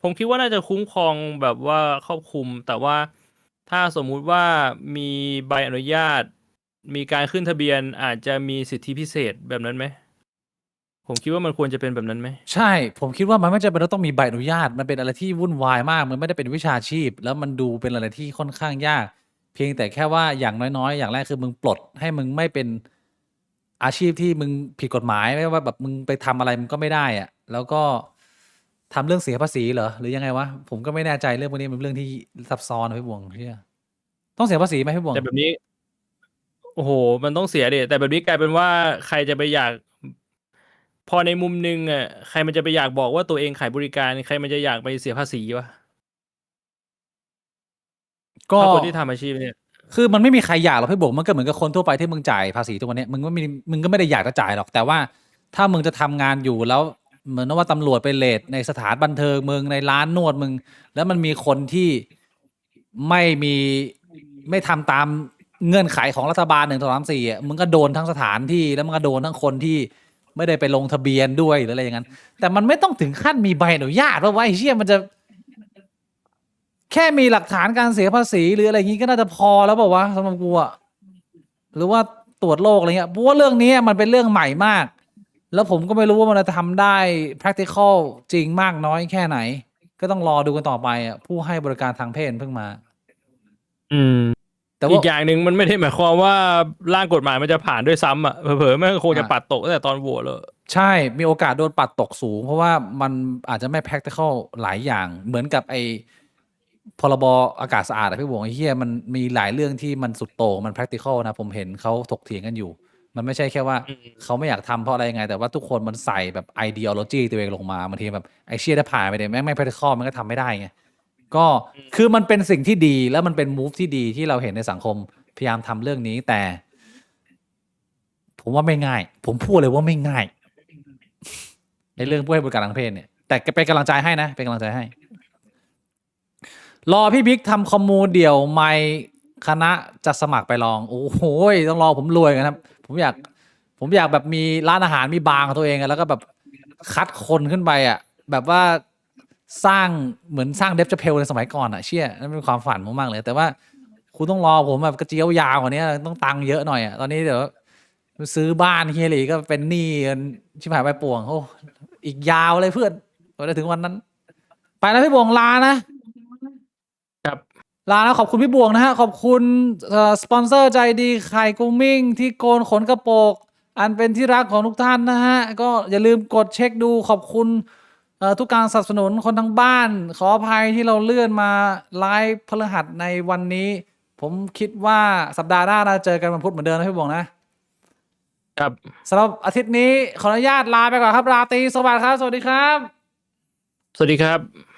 ผมคิดว่าน่าจะคุ้มครองแบบว่าครอบคลุม แต่ว่าถ้าสมมุติว่ามีใบอนุญาต มีการขึ้นทะเบียนอาจจะมีสิทธิพิเศษแบบนั้นไหม ผมคิดว่ามันควรจะเป็นแบบนั้นไหม ใช่ ผมคิดว่ามันไม่จำเป็นต้องมีใบอนุญาต มันเป็นอะไรที่วุ่นวายมาก มันไม่ได้เป็นวิชาชีพ แล้วมันดูเป็นอะไรที่ค่อนข้างยาก เพียงแต่แค่ว่าอย่างน้อยๆ อย่างแรกคือมึงปลดให้มึงไม่เป็นอาชีพที่มึงผิดกฎหมายไม่ว่าแบบมึงไปทำอะไรมึงก็ไม่ได้อะแล้วก็ทำเรื่องเสียภาษีเหรอหรือยังไงวะผมก็ไม่แน่ใจเรื่องพวกนี้มันเป็นเรื่องที่ซับซ้อนนะพี่บวงเชื่อต้องเสียภาษีไหมพี่บวง แต่แบบนี้ โอ้โห มันต้องเสียดิแต่แบบนี้กลายเป็นว่าใครจะไปอยาก พอในมุมหนึงอ่ะใครมันจะไปอยากบอกว่าตัวเองขายบริการ ใครมันจะอยากไปเสียภาษีวะ ก็ ถ้าคนที่ทำอาชีพเนี่ย คือมันไม่มีใครอยากหรอกพี่บวกมันก็เหมือนกับคนทั่วไปที่มึงจ่ายภาษีทุกวันเนี้ยมึงก็ไม่ได้อยากจะจ่ายหรอกแต่ว่าถ้ามึงจะทำงานอยู่แล้วเหมือนว่าตำรวจไปเลทในสถานบันเทิงมึงในร้านนวดมึงแล้วมันมีคนที่ไม่ทำตามเงื่อนไขของรัฐบาล1 2 3 4อ่ะมึงก็โดนทั้งสถานที่แล้วมึงก็โดนทั้งคนที่ไม่ได้ไปลงทะเบียนด้วยหรืออะไรอย่างนั้นแต่มันไม่ต้องถึงขั้นมีใบอนุญาตเพราะว่าไอ้เชี่ยมันจะ แค่มีหลักฐานการเสียภาษีหรืออะไรอย่างนี้ก็น่าจะพอแล้วเปล่าวะสำหรับกูอะหรือว่าตรวจโรคอะไรเงี้ยเพราะว่าเรื่องนี้มันเป็นเรื่องใหม่มาก แล้วผมก็ไม่รู้ว่ามันจะทำได้ practical จริงมากน้อยแค่ไหน ก็ต้องรอดูกันต่อไปอะผู้ให้บริการทางเพศเพิ่งมา อืม แต่ อี ว่า กอย่างหนึ่งมันไม่ได้หมายความว่าร่างกฎหมายมันจะผ่านด้วยซ้ำอ่ะเผลอๆแม่งคงจะปัดตกตั้งแต่ตอนโหวตเลย ใช่ มีโอกาสโดนปัดตกสูง เพราะว่ามันอาจจะไม่ practical หลายอย่าง เหมือนกับไอ้พรบอากาศสะอาดอะพี่บวงไอ้เหี้ยมันมีหลายเรื่องที่มันสุดโต่งมัน practical นะ ผมเห็นเขาถกเถียงกันอยู่ มันไม่ใช่แค่ว่าเขาไม่อยากทำเพราะอะไรยังไง แต่ว่าทุกคนมันใส่แบบ ideology ตัวเองลงมาบางทีแบบไอ้เชี่ยถ้าผ่านไปเนี่ยแม่งไม่ practical มันก็ทำไม่ได้ไง ก็คือมันเป็นสิ่งที่ดีแล้วมันเป็น move ที่ดีที่เราเห็นในสังคมพยายามทำเรื่องนี้แต่ ผมว่าไม่ง่าย ผมพูดเลยว่าไม่ง่าย ในเรื่องผู้ให้บริการทางเพศเนี่ยแต่เป็นกำลังใจให้นะเป็นกำลังใจให้ รอพี่บิ๊กทำคอมมูเดี่ยวไม่คณะจะสมัครไปลอง โอ้โหต้องรอผมรวยกันครับ ผมอยากแบบมีร้านอาหารมีบาร์ของตัวเองอะแล้วก็แบบคัดคนขึ้นไปอ่ะ แบบว่าสร้างเหมือนสร้างเดฟเจเพลในสมัยก่อนอ่ะเชี่ยนั่นเป็นความฝันผมมากเลย แต่ว่าคุณต้องรอผมแบบกระเจียวยาวกว่านี้ต้องตังค์เยอะหน่อยอ่ะตอนนี้เดี๋ยวซื้อบ้านเฮียหลีก็เป็นหนี้กันชิบหายไปป่วงโอ้อีกยาวเลยเพื่อนกว่าจะถึงวันนั้น ไปแล้วพี่บวงลานะ ครับ ลาแล้วขอบคุณพี่บวงนะฮะ ขอบคุณสปอนเซอร์ใจดีไข่กุ้งมิ่งที่โกนขนกระโปก อันเป็นที่รักของทุกท่านนะฮะ ก็อย่าลืมกดเช็คดูขอบคุณทุกการสนับสนุนคนทั้งบ้าน ขออภัยที่เราเลื่อนมาไลฟ์พฤหัสในวันนี้ ผมคิดว่าสัปดาห์หน้าเราเจอกันวันพุธเหมือนเดิมนะพี่บวงนะครับ สำหรับอาทิตย์นี้ขออนุญาตลาไปก่อนครับราตรีสวัสดิ์ครับ สวัสดีครับ สวัสดีครับ